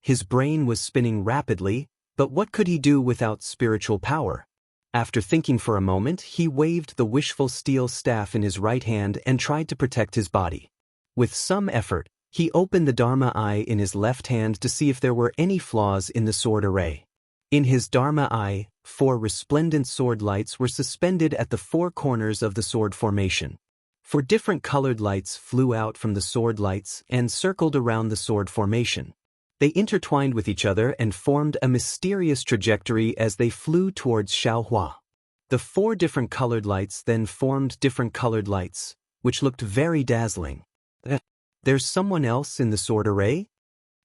His brain was spinning rapidly, but what could he do without spiritual power? After thinking for a moment, he waved the wishful steel staff in his right hand and tried to protect his body. With some effort, he opened the Dharma eye in his left hand to see if there were any flaws in the sword array. In his Dharma eye, 4 resplendent sword lights were suspended at the 4 corners of the sword formation. 4 different colored lights flew out from the sword lights and circled around the sword formation. They intertwined with each other and formed a mysterious trajectory as they flew towards Xiaohua. The 4 different colored lights then formed different colored lights, which looked very dazzling. There's someone else in the sword array?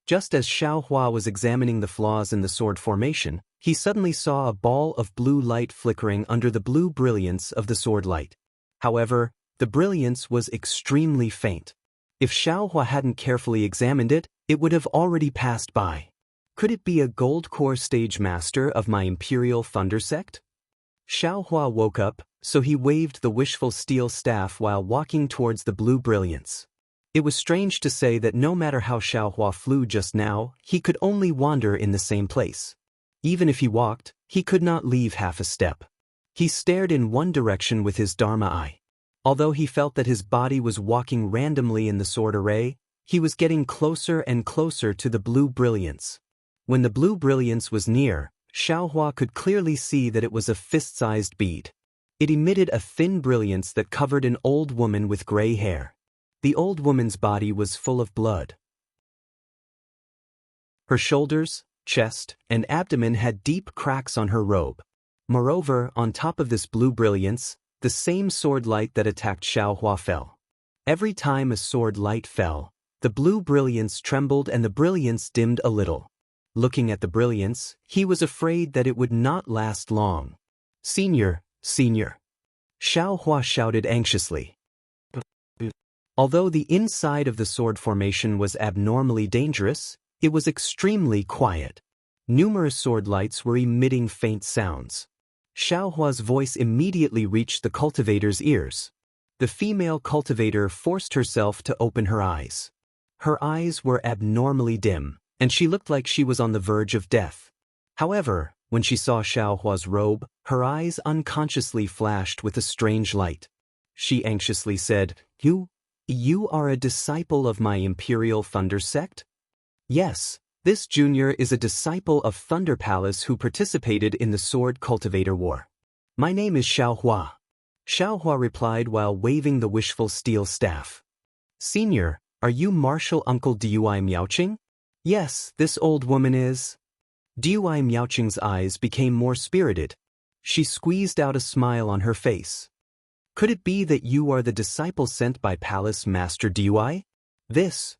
Just as Xiaohua was examining the flaws in the sword formation, he suddenly saw a ball of blue light flickering under the blue brilliance of the sword light. However, the brilliance was extremely faint. If Xiaohua hadn't carefully examined it, it would have already passed by. Could it be a gold core stage master of my Imperial Thunder Sect? Xiaohua woke up, so he waved the wishful steel staff while walking towards the blue brilliance. It was strange to say that no matter how Xiaohua flew just now, he could only wander in the same place. Even if he walked, he could not leave half a step. He stared in one direction with his Dharma eye. Although he felt that his body was walking randomly in the sword array, he was getting closer and closer to the blue brilliance. When the blue brilliance was near, Xiaohua could clearly see that it was a fist-sized bead. It emitted a thin brilliance that covered an old woman with gray hair. The old woman's body was full of blood. Her shoulders, chest, and abdomen had deep cracks on her robe. Moreover, on top of this blue brilliance, the same sword light that attacked Xiaohua fell. Every time a sword light fell, the blue brilliance trembled and the brilliance dimmed a little. Looking at the brilliance, he was afraid that it would not last long. Senior, Senior. Xiaohua shouted anxiously. Although the inside of the sword formation was abnormally dangerous, it was extremely quiet. Numerous sword lights were emitting faint sounds. Xiaohua's voice immediately reached the cultivator's ears. The female cultivator forced herself to open her eyes. Her eyes were abnormally dim, and she looked like she was on the verge of death. However, when she saw Xiaohua's robe, her eyes unconsciously flashed with a strange light. She anxiously said, You are a disciple of my Imperial Thunder Sect? Yes, this junior is a disciple of Thunder Palace who participated in the Sword Cultivator War. My name is Xiaohua. Xiaohua replied while waving the wishful steel staff. Senior, are you Martial Uncle Dui Miaoqing? Yes, this old woman is. Dui Miaoqing's eyes became more spirited. She squeezed out a smile on her face. Could it be that you are the disciple sent by Palace Master Dui? This.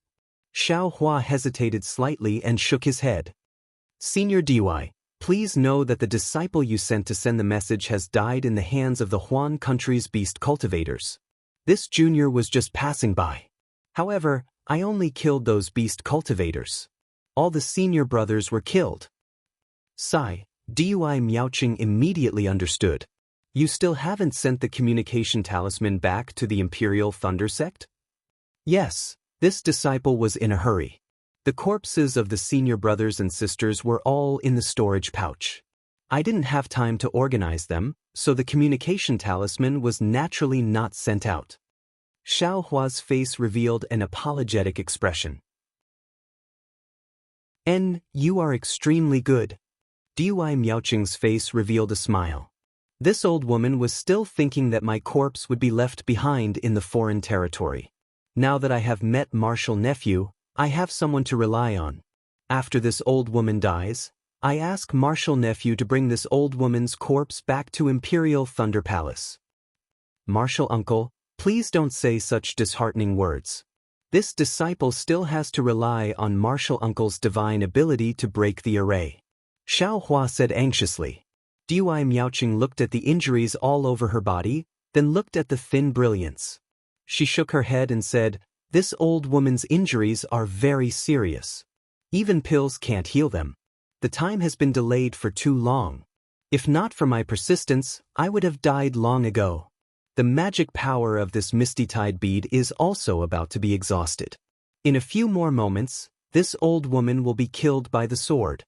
Xiaohua hesitated slightly and shook his head. Senior Dui, please know that the disciple you sent to send the message has died in the hands of the Huan country's beast cultivators. This junior was just passing by. However, I only killed those beast cultivators. All the senior brothers were killed. Sigh. Dui Miaoqing immediately understood. You still haven't sent the communication talisman back to the Imperial Thunder Sect? Yes, this disciple was in a hurry. The corpses of the senior brothers and sisters were all in the storage pouch. I didn't have time to organize them, so the communication talisman was naturally not sent out. Xiaohua's face revealed an apologetic expression. You are extremely good. Dui Miaoqing's face revealed a smile. This old woman was still thinking that my corpse would be left behind in the foreign territory. Now that I have met Martial Nephew, I have someone to rely on. After this old woman dies, I ask Martial Nephew to bring this old woman's corpse back to Imperial Thunder Palace. Martial Uncle, please don't say such disheartening words. This disciple still has to rely on Martial Uncle's divine ability to break the array. Xiao Hua said anxiously. Dui Miaoqing looked at the injuries all over her body, then looked at the thin brilliance. She shook her head and said, "This old woman's injuries are very serious. Even pills can't heal them. The time has been delayed for too long. If not for my persistence, I would have died long ago. The magic power of this misty tide bead is also about to be exhausted. In a few more moments, this old woman will be killed by the sword."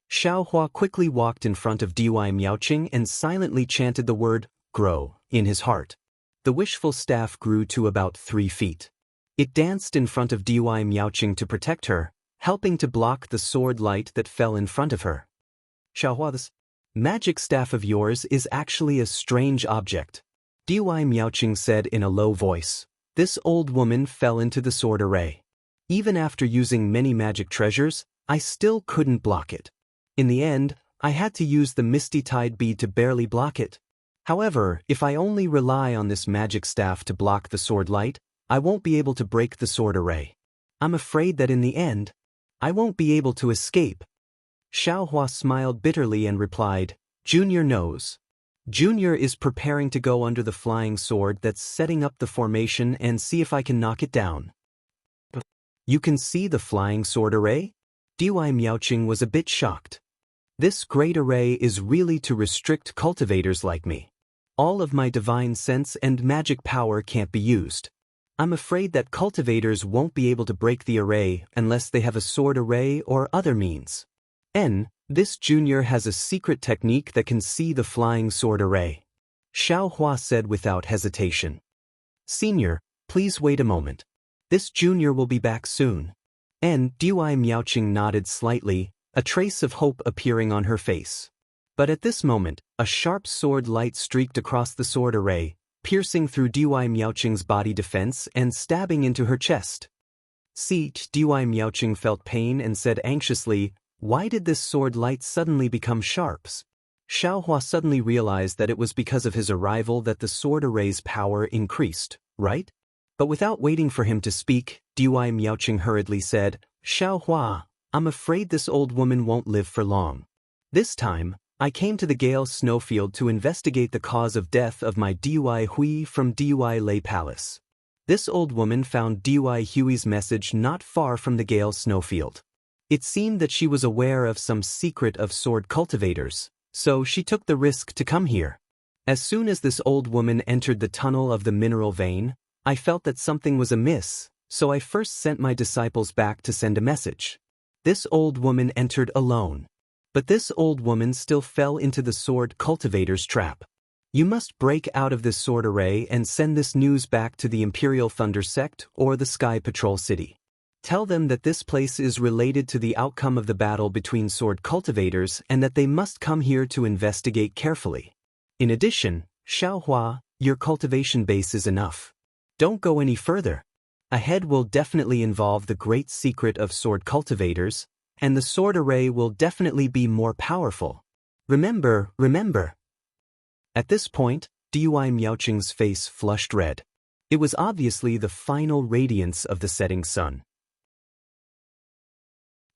Xiao Hua quickly walked in front of Dui Miaoqing and silently chanted the word, "Grow," in his heart. The wishful staff grew to about 3 feet. It danced in front of Dui Miaoqing to protect her, helping to block the sword light that fell in front of her. "Xiao Hua, this magic staff of yours is actually a strange object," Dui Miaoqing said in a low voice. "This old woman fell into the sword array. Even after using many magic treasures, I still couldn't block it. In the end, I had to use the misty tide bead to barely block it. However, if I only rely on this magic staff to block the sword light, I won't be able to break the sword array. I'm afraid that in the end, I won't be able to escape." Xiao Hua smiled bitterly and replied, "Junior knows. Junior is preparing to go under the flying sword that's setting up the formation and see if I can knock it down." "You can see the flying sword array?" Dui Miaoqing was a bit shocked. "This great array is really to restrict cultivators like me. All of my divine sense and magic power can't be used. I'm afraid that cultivators won't be able to break the array unless they have a sword array or other means. This junior has a secret technique that can see the flying sword array," Xiao Hua said without hesitation. "Senior, please wait a moment. This junior will be back soon." And Dui Miaoqing nodded slightly, a trace of hope appearing on her face. But at this moment, a sharp sword light streaked across the sword array, piercing through Dui Miaoqing's body defense and stabbing into her chest. Dui Miaoqing felt pain and said anxiously, "Why did this sword light suddenly become sharp?" Xiao Hua suddenly realized that it was because of his arrival that the sword array's power increased, right? But without waiting for him to speak, Dui Miaoqing hurriedly said, "Xiao Hua, I'm afraid this old woman won't live for long. This time, I came to the Gale Snowfield to investigate the cause of death of my Dui Hui from Dui Lei Palace. This old woman found Dui Hui's message not far from the Gale Snowfield. It seemed that she was aware of some secret of sword cultivators, so she took the risk to come here. As soon as this old woman entered the tunnel of the mineral vein, I felt that something was amiss, so I first sent my disciples back to send a message. This old woman entered alone. But this old woman still fell into the sword cultivator's trap. You must break out of this sword array and send this news back to the Imperial Thunder Sect or the Sky Patrol City. Tell them that this place is related to the outcome of the battle between sword cultivators and that they must come here to investigate carefully. In addition, Xiao Hua, your cultivation base is enough. Don't go any further. Ahead will definitely involve the great secret of sword cultivators, and the sword array will definitely be more powerful. Remember. At this point, Dui Miaoqing's face flushed red. It was obviously the final radiance of the setting sun.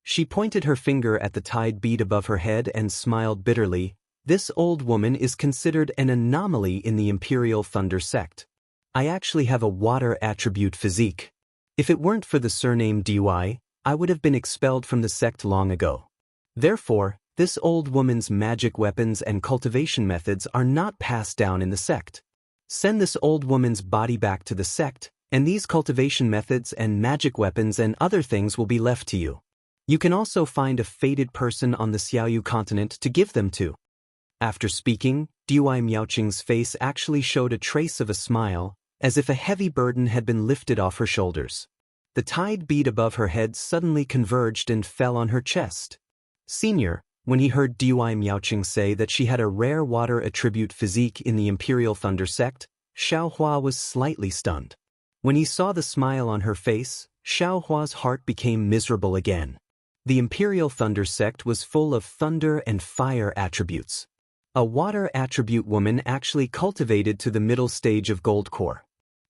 She pointed her finger at the tide bead above her head and smiled bitterly. "This old woman is considered an anomaly in the Imperial Thunder Sect. I actually have a water attribute physique. If it weren't for the surname Dui, I would have been expelled from the sect long ago. Therefore, this old woman's magic weapons and cultivation methods are not passed down in the sect. Send this old woman's body back to the sect, and these cultivation methods and magic weapons and other things will be left to you. You can also find a fated person on the Xiaoyu continent to give them to." After speaking, Dui Miaoqing's face actually showed a trace of a smile, as if a heavy burden had been lifted off her shoulders. The tide bead above her head suddenly converged and fell on her chest. Senior, when he heard Dui Miaoqing say that she had a rare water attribute physique in the Imperial Thunder Sect, Xiao Hua was slightly stunned. When he saw the smile on her face, Xiao Hua's heart became miserable again. The Imperial Thunder sect was full of thunder and fire attributes. A water attribute woman actually cultivated to the middle stage of gold core.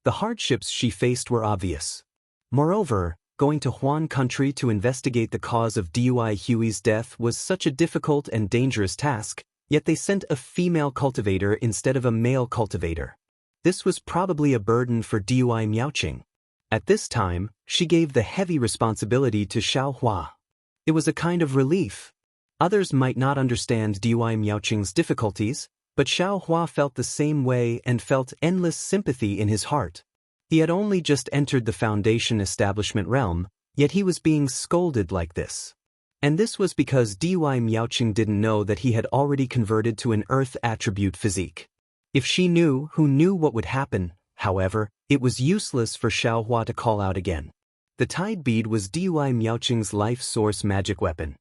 The hardships she faced were obvious. Moreover, going to Huan country to investigate the cause of Dui Hui's death was such a difficult and dangerous task, yet they sent a female cultivator instead of a male cultivator. This was probably a burden for Dui Miaoqing. At this time, she gave the heavy responsibility to Xiaohua. It was a kind of relief. Others might not understand Dui Miaoqing's difficulties, but Xiaohua felt the same way and felt endless sympathy in his heart. He had only just entered the Foundation establishment realm, yet he was being scolded like this. And this was because Dui Miaoqing didn't know that he had already converted to an earth attribute physique. If she knew who knew what would happen, however, it was useless for Xiaohua to call out again. The Tide Bead was Dui Miaoqing's life source magic weapon.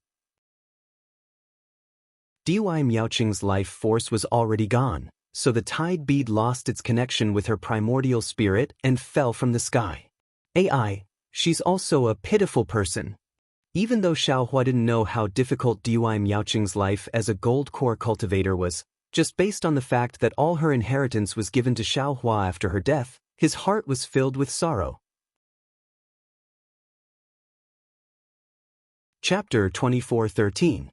Dui Miaoqing's life force was already gone, so the Tide Bead lost its connection with her primordial spirit and fell from the sky. AI, she's also a pitiful person. Even though Xiaohua didn't know how difficult Dui Miaoqing's life as a gold core cultivator was, just based on the fact that all her inheritance was given to Xiaohua after her death, his heart was filled with sorrow. Chapter 24:13.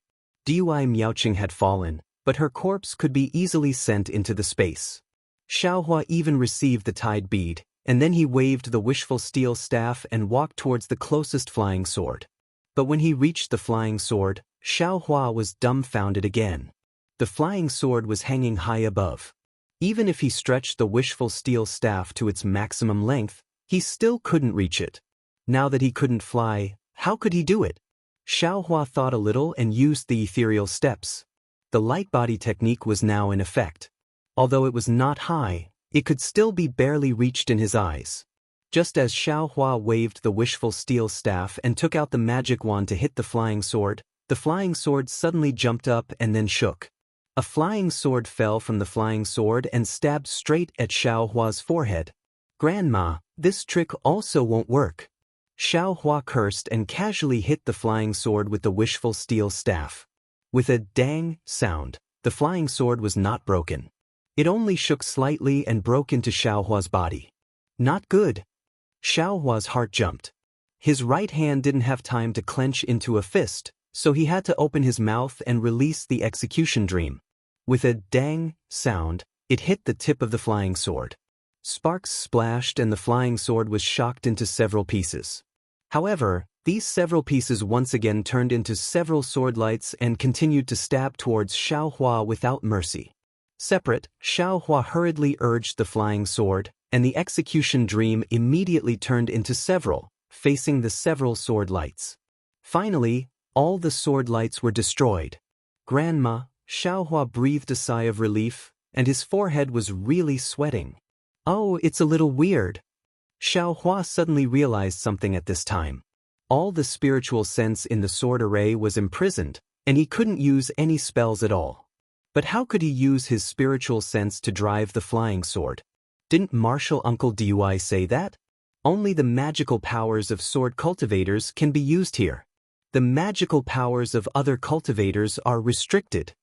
Dui Miaoqing had fallen, but her corpse could be easily sent into the space. Xiaohua even received the Tide Bead, and then he waved the wishful steel staff and walked towards the closest flying sword. But when he reached the flying sword, Xiaohua was dumbfounded again. The flying sword was hanging high above. Even if he stretched the wishful steel staff to its maximum length, he still couldn't reach it. Now that he couldn't fly, how could he do it? Xiaohua thought a little and used the ethereal steps. The light body technique was now in effect. Although it was not high, it could still be barely reached in his eyes. Just as Xiaohua waved the wishful steel staff and took out the magic wand to hit the flying sword suddenly jumped up and then shook. A flying sword fell from the flying sword and stabbed straight at Xiaohua's forehead. "Grandma, this trick also won't work." Xiaohua cursed and casually hit the flying sword with the wishful steel staff. With a dang sound, the flying sword was not broken. It only shook slightly and broke into Xiaohua's body. Not good. Xiaohua's heart jumped. His right hand didn't have time to clench into a fist, so he had to open his mouth and release the execution dream. With a dang sound, it hit the tip of the flying sword. Sparks splashed and the flying sword was shocked into several pieces. However, these several pieces once again turned into several sword lights and continued to stab towards Xiaohua without mercy. Separate, Xiaohua hurriedly urged the flying sword, and the execution dream immediately turned into several, facing the several sword lights. Finally, all the sword lights were destroyed. "Grandma," Xiaohua breathed a sigh of relief, and his forehead was really sweating. "Oh, it's a little weird." Xiaohua suddenly realized something at this time. All the spiritual sense in the sword array was imprisoned, and he couldn't use any spells at all. But how could he use his spiritual sense to drive the flying sword? Didn't Martial Uncle Dui say that? Only the magical powers of sword cultivators can be used here. The magical powers of other cultivators are restricted.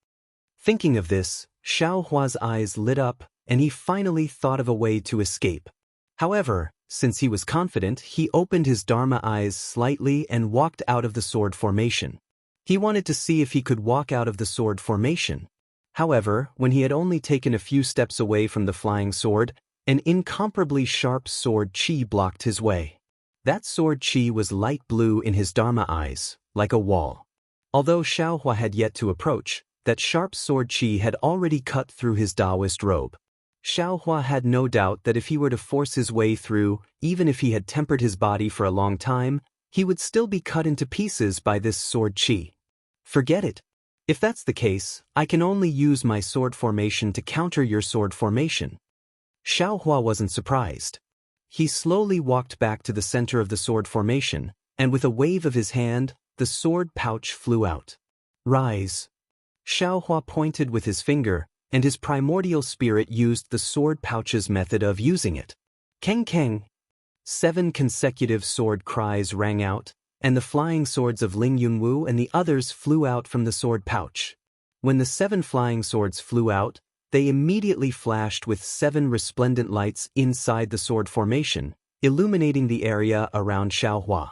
Thinking of this, Xiaohua's eyes lit up, and he finally thought of a way to escape. However, since he was confident, he opened his Dharma eyes slightly and walked out of the sword formation. He wanted to see if he could walk out of the sword formation. However, when he had only taken a few steps away from the flying sword, an incomparably sharp sword chi blocked his way. That sword chi was light blue in his Dharma eyes, like a wall. Although Xiaohua had yet to approach, that sharp sword chi had already cut through his Taoist robe. Xiaohua had no doubt that if he were to force his way through, even if he had tempered his body for a long time, he would still be cut into pieces by this sword chi. Forget it. If that's the case, I can only use my sword formation to counter your sword formation. Xiaohua wasn't surprised. He slowly walked back to the center of the sword formation, and with a wave of his hand, the sword pouch flew out. "Rise." Xiaohua pointed with his finger, and his primordial spirit used the sword pouch's method of using it. Keng keng. 7 consecutive sword cries rang out, and the flying swords of Ling Yunwu and the others flew out from the sword pouch. When the 7 flying swords flew out, they immediately flashed with 7 resplendent lights inside the sword formation, illuminating the area around Xiaohua.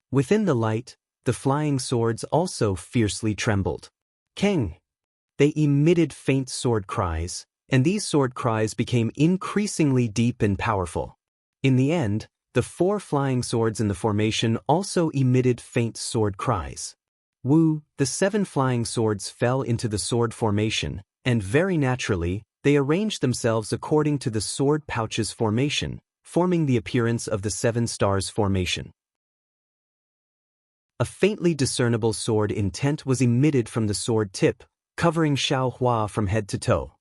Within the light, the flying swords also fiercely trembled. Keng! They emitted faint sword cries, and these sword cries became increasingly deep and powerful. In the end, the 4 flying swords in the formation also emitted faint sword cries. Wu, the 7 flying swords fell into the sword formation, and very naturally, they arranged themselves according to the sword pouch's formation, forming the appearance of the 7 stars formation. A faintly discernible sword intent was emitted from the sword tip, covering Xiaohua from head to toe.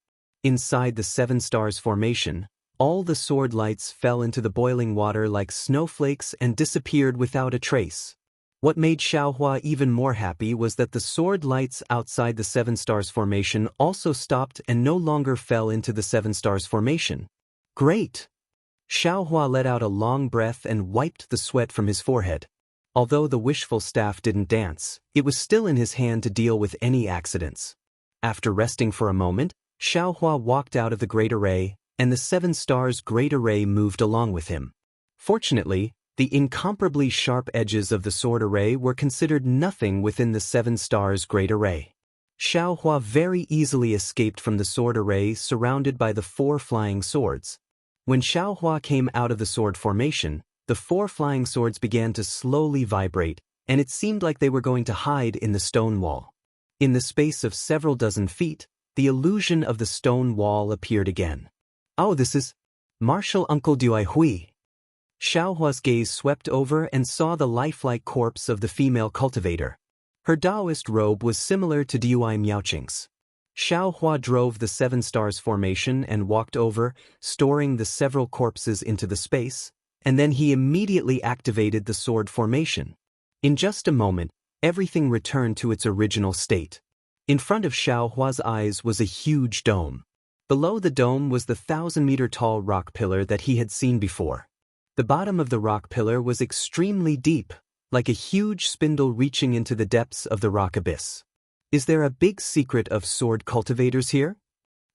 Inside the 7 stars formation, all the sword lights fell into the boiling water like snowflakes and disappeared without a trace. What made Xiaohua even more happy was that the sword lights outside the 7 stars formation also stopped and no longer fell into the 7 stars formation. Great! Xiaohua let out a long breath and wiped the sweat from his forehead. Although the wishful staff didn't dance, it was still in his hand to deal with any accidents. After resting for a moment, Xiaohua walked out of the Great Array, and the 7 stars Great Array moved along with him. Fortunately, the incomparably sharp edges of the sword array were considered nothing within the 7 stars Great Array. Xiaohua very easily escaped from the sword array surrounded by the 4 flying swords. When Xiaohua came out of the sword formation, the 4 flying swords began to slowly vibrate, and it seemed like they were going to hide in the stone wall. In the space of several dozen feet, the illusion of the stone wall appeared again. Oh, this is Martial Uncle Dui Hui. Xiaohua's gaze swept over and saw the lifelike corpse of the female cultivator. Her Taoist robe was similar to Dui Miaoqing's. Xiaohua drove the 7 stars formation and walked over, storing the several corpses into the space, and then he immediately activated the sword formation. In just a moment, everything returned to its original state. In front of Xiaohua's eyes was a huge dome. Below the dome was the 1,000-meter-tall rock pillar that he had seen before. The bottom of the rock pillar was extremely deep, like a huge spindle reaching into the depths of the rock abyss. Is there a big secret of sword cultivators here?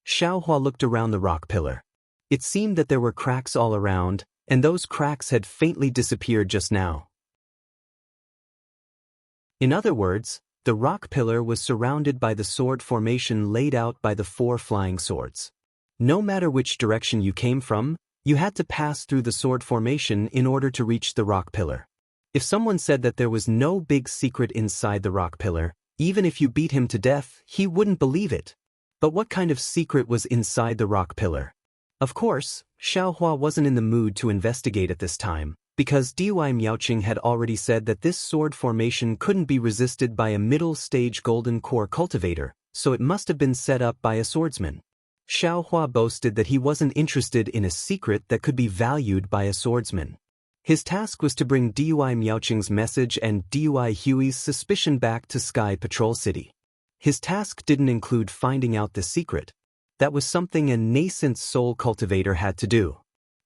Xiaohua looked around the rock pillar. It seemed that there were cracks all around, and those cracks had faintly disappeared just now. In other words, the rock pillar was surrounded by the sword formation laid out by the 4 flying swords. No matter which direction you came from, you had to pass through the sword formation in order to reach the rock pillar. If someone said that there was no big secret inside the rock pillar, even if you beat him to death, he wouldn't believe it. But what kind of secret was inside the rock pillar? Of course, Xiaohua wasn't in the mood to investigate at this time, because Dui Miaoqing had already said that this sword formation couldn't be resisted by a middle-stage golden core cultivator, so it must have been set up by a swordsman. Xiaohua boasted that he wasn't interested in a secret that could be valued by a swordsman. His task was to bring Dui Miaoqing's message and Dui Hui's suspicion back to Sky Patrol City. His task didn't include finding out the secret. That was something a nascent soul cultivator had to do.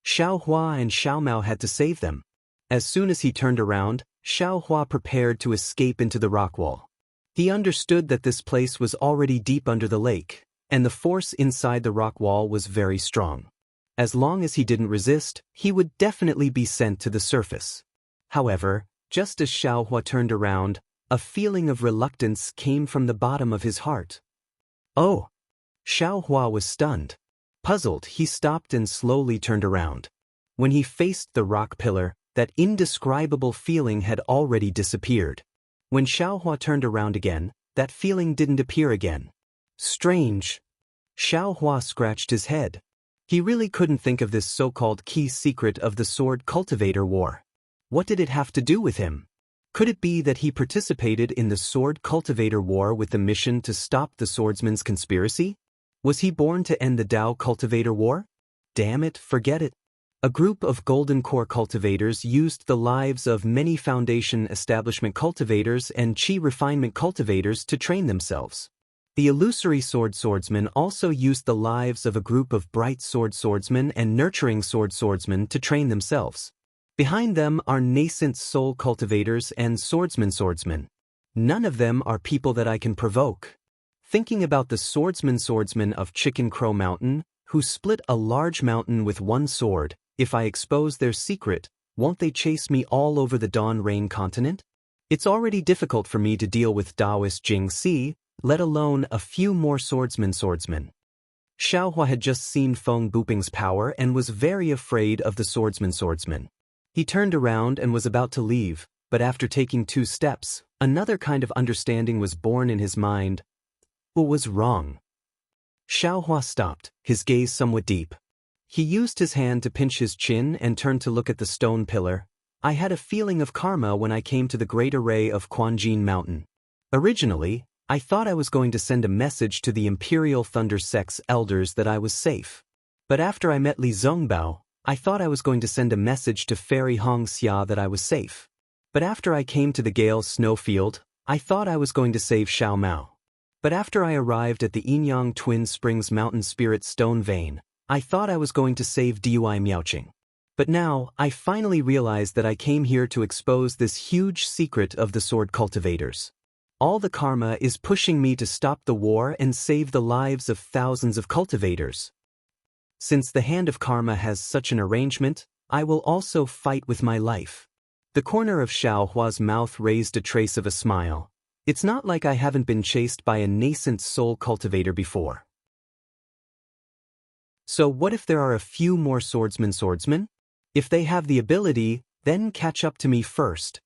Xiaohua and Xiaomao had to save them. As soon as he turned around, Xiaohua prepared to escape into the rock wall. He understood that this place was already deep under the lake, and the force inside the rock wall was very strong. As long as he didn't resist, he would definitely be sent to the surface. However, just as Xiaohua turned around, a feeling of reluctance came from the bottom of his heart. Oh! Xiaohua was stunned. Puzzled, he stopped and slowly turned around. When he faced the rock pillar, that indescribable feeling had already disappeared. When Xiaohua turned around again, that feeling didn't appear again. Strange. Xiaohua scratched his head. He really couldn't think of this so-called key secret of the sword cultivator war. What did it have to do with him? Could it be that he participated in the sword cultivator war with the mission to stop the swordsman's conspiracy? Was he born to end the Dao cultivator war? Damn it, forget it. A group of golden core cultivators used the lives of many foundation establishment cultivators and qi refinement cultivators to train themselves. The illusory sword swordsmen also used the lives of a group of bright sword swordsmen and nurturing sword swordsmen to train themselves. Behind them are nascent soul cultivators and swordsmen. None of them are people that I can provoke. Thinking about the swordsmen of Chicken Crow Mountain, who split a large mountain with one sword, if I expose their secret, won't they chase me all over the Dawn Rain continent? It's already difficult for me to deal with Taoist Jingxi, let alone a few more swordsmen. Xiaohua had just seen Feng Buping's power and was very afraid of the swordsman. He turned around and was about to leave, but after taking 2 steps, another kind of understanding was born in his mind. What was wrong? Xiaohua stopped, his gaze somewhat deep. He used his hand to pinch his chin and turned to look at the stone pillar. I had a feeling of karma when I came to the great array of Quanjin Mountain. Originally, I thought I was going to send a message to the Imperial Thunder Sect's elders that I was safe. But after I met Li Zongbao, I thought I was going to send a message to Fairy Hong Xia that I was safe. But after I came to the Gale Snowfield, I thought I was going to save Xiao Mao. But after I arrived at the Yinyang Twin Springs Mountain Spirit Stone Vein, I thought I was going to save Dui Miaoqing. But now, I finally realized that I came here to expose this huge secret of the sword cultivators. All the karma is pushing me to stop the war and save the lives of thousands of cultivators. Since the hand of karma has such an arrangement, I will also fight with my life. The corner of Xiaohua's mouth raised a trace of a smile. It's not like I haven't been chased by a nascent soul cultivator before. So what if there are a few more swordsmen? If they have the ability, then catch up to me first.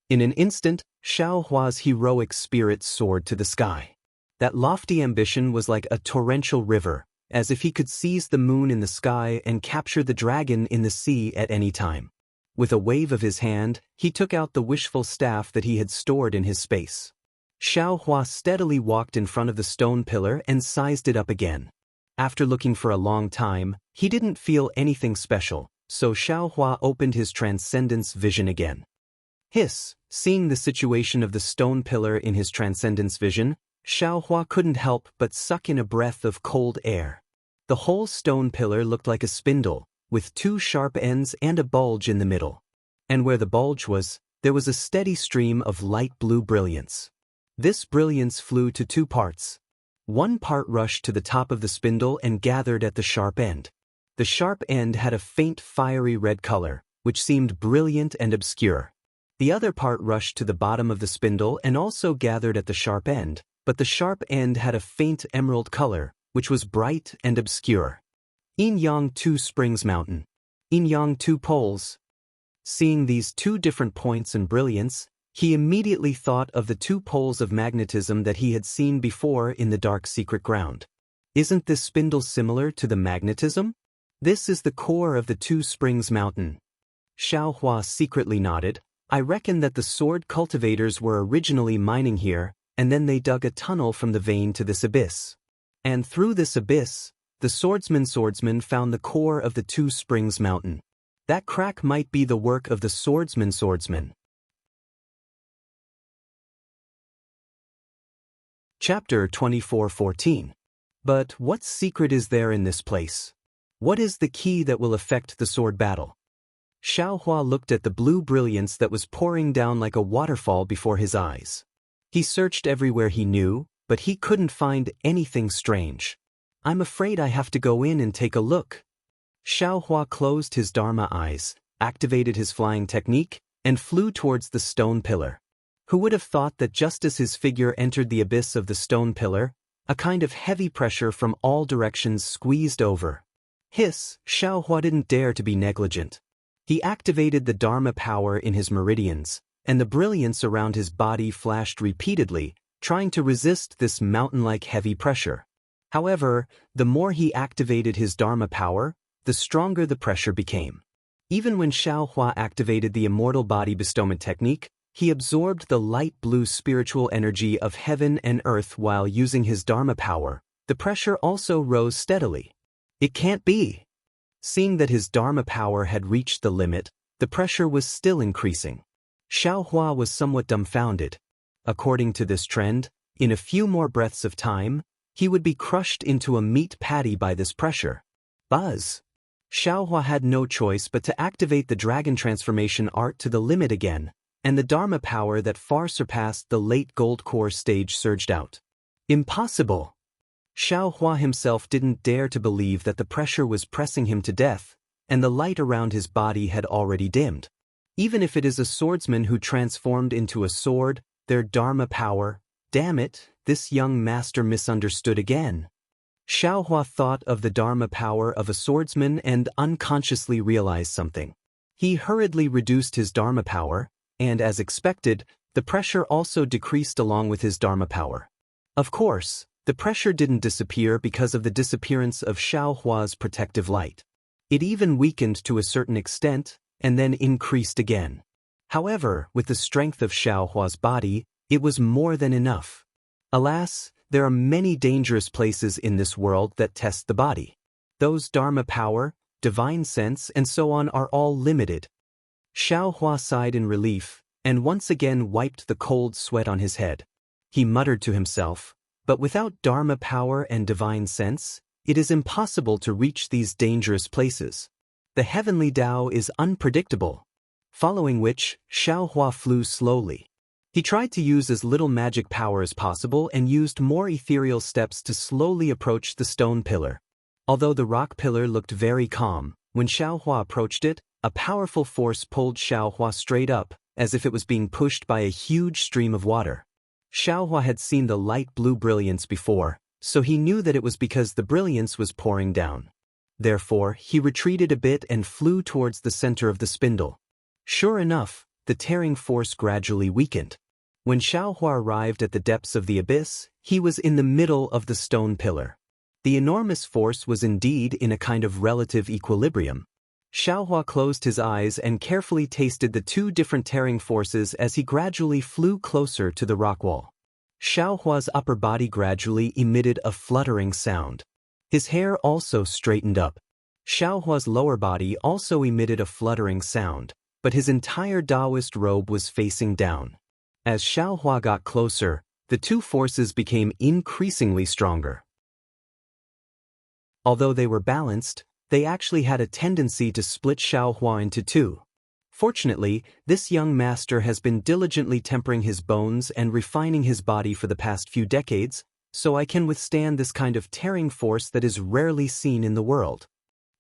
In an instant, Xiaohua's heroic spirit soared to the sky. That lofty ambition was like a torrential river, as if he could seize the moon in the sky and capture the dragon in the sea at any time. With a wave of his hand, he took out the wishful staff that he had stored in his space. Xiaohua steadily walked in front of the stone pillar and sized it up again. After looking for a long time, he didn't feel anything special, so Xiaohua opened his transcendence vision again. Hiss! Seeing the situation of the stone pillar in his transcendence vision, Xiaohua couldn't help but suck in a breath of cold air. The whole stone pillar looked like a spindle, with 2 sharp ends and a bulge in the middle. And where the bulge was, there was a steady stream of light blue brilliance. This brilliance flew to 2 parts. One part rushed to the top of the spindle and gathered at the sharp end. The sharp end had a faint fiery red color, which seemed brilliant and obscure. The other part rushed to the bottom of the spindle and also gathered at the sharp end, but the sharp end had a faint emerald color, which was bright and obscure. Yinyang 2 Springs Mountain. Yinyang 2 Poles. Seeing these 2 different points and brilliance, he immediately thought of the 2 poles of magnetism that he had seen before in the dark secret ground. Isn't this spindle similar to the magnetism? This is the core of the 2 Springs Mountain. Xiaohua secretly nodded. I reckon that the sword cultivators were originally mining here, and then they dug a tunnel from the vein to this abyss. And through this abyss, the swordsman found the core of the 2 Springs Mountain. That crack might be the work of the swordsman. Chapter 24:14. But what secret is there in this place? What is the key that will affect the sword battle? Xiaohua looked at the blue brilliance that was pouring down like a waterfall before his eyes. He searched everywhere he knew, but he couldn't find anything strange. I'm afraid I have to go in and take a look. Xiaohua closed his Dharma eyes, activated his flying technique, and flew towards the stone pillar. Who would have thought that just as his figure entered the abyss of the stone pillar, a kind of heavy pressure from all directions squeezed over. Hiss! Xiaohua didn't dare to be negligent. He activated the Dharma power in his meridians, and the brilliance around his body flashed repeatedly, trying to resist this mountain-like heavy pressure. However, the more he activated his Dharma power, the stronger the pressure became. Even when Xiaohua activated the Immortal Body Bestowment Technique, he absorbed the light blue spiritual energy of heaven and earth while using his Dharma power. The pressure also rose steadily. It can't be! Seeing that his Dharma power had reached the limit, the pressure was still increasing. Xiaohua was somewhat dumbfounded. According to this trend, in a few more breaths of time, he would be crushed into a meat patty by this pressure. Buzz! Xiaohua had no choice but to activate the dragon transformation art to the limit again, and the Dharma power that far surpassed the late gold core stage surged out. Impossible! Xiaohua himself didn't dare to believe that the pressure was pressing him to death, and the light around his body had already dimmed. Even if it is a swordsman who transformed into a sword, their Dharma power, damn it, this young master misunderstood again. Xiaohua thought of the Dharma power of a swordsman and unconsciously realized something. He hurriedly reduced his Dharma power, and as expected, the pressure also decreased along with his Dharma power. Of course, the pressure didn't disappear because of the disappearance of Xiaohua's protective light. It even weakened to a certain extent, and then increased again. However, with the strength of Xiaohua's body, it was more than enough. Alas, there are many dangerous places in this world that test the body. Those Dharma power, divine sense, and so on are all limited. Xiaohua sighed in relief, and once again wiped the cold sweat on his head. He muttered to himself, but without Dharma power and divine sense, it is impossible to reach these dangerous places. The heavenly Tao is unpredictable. Following which, Xiaohua flew slowly. He tried to use as little magic power as possible and used more ethereal steps to slowly approach the stone pillar. Although the rock pillar looked very calm, when Xiaohua approached it, a powerful force pulled Xiaohua straight up, as if it was being pushed by a huge stream of water. Xiaohua had seen the light blue brilliance before, so he knew that it was because the brilliance was pouring down. Therefore, he retreated a bit and flew towards the center of the spindle. Sure enough, the tearing force gradually weakened. When Xiaohua arrived at the depths of the abyss, he was in the middle of the stone pillar. The enormous force was indeed in a kind of relative equilibrium. Xiaohua closed his eyes and carefully tasted the two different tearing forces as he gradually flew closer to the rock wall. Xiaohua's upper body gradually emitted a fluttering sound. His hair also straightened up. Xiaohua's lower body also emitted a fluttering sound, but his entire Taoist robe was facing down. As Xiaohua got closer, the two forces became increasingly stronger. Although they were balanced, they actually had a tendency to split Xiaohua into two. Fortunately, this young master has been diligently tempering his bones and refining his body for the past few decades, so I can withstand this kind of tearing force that is rarely seen in the world.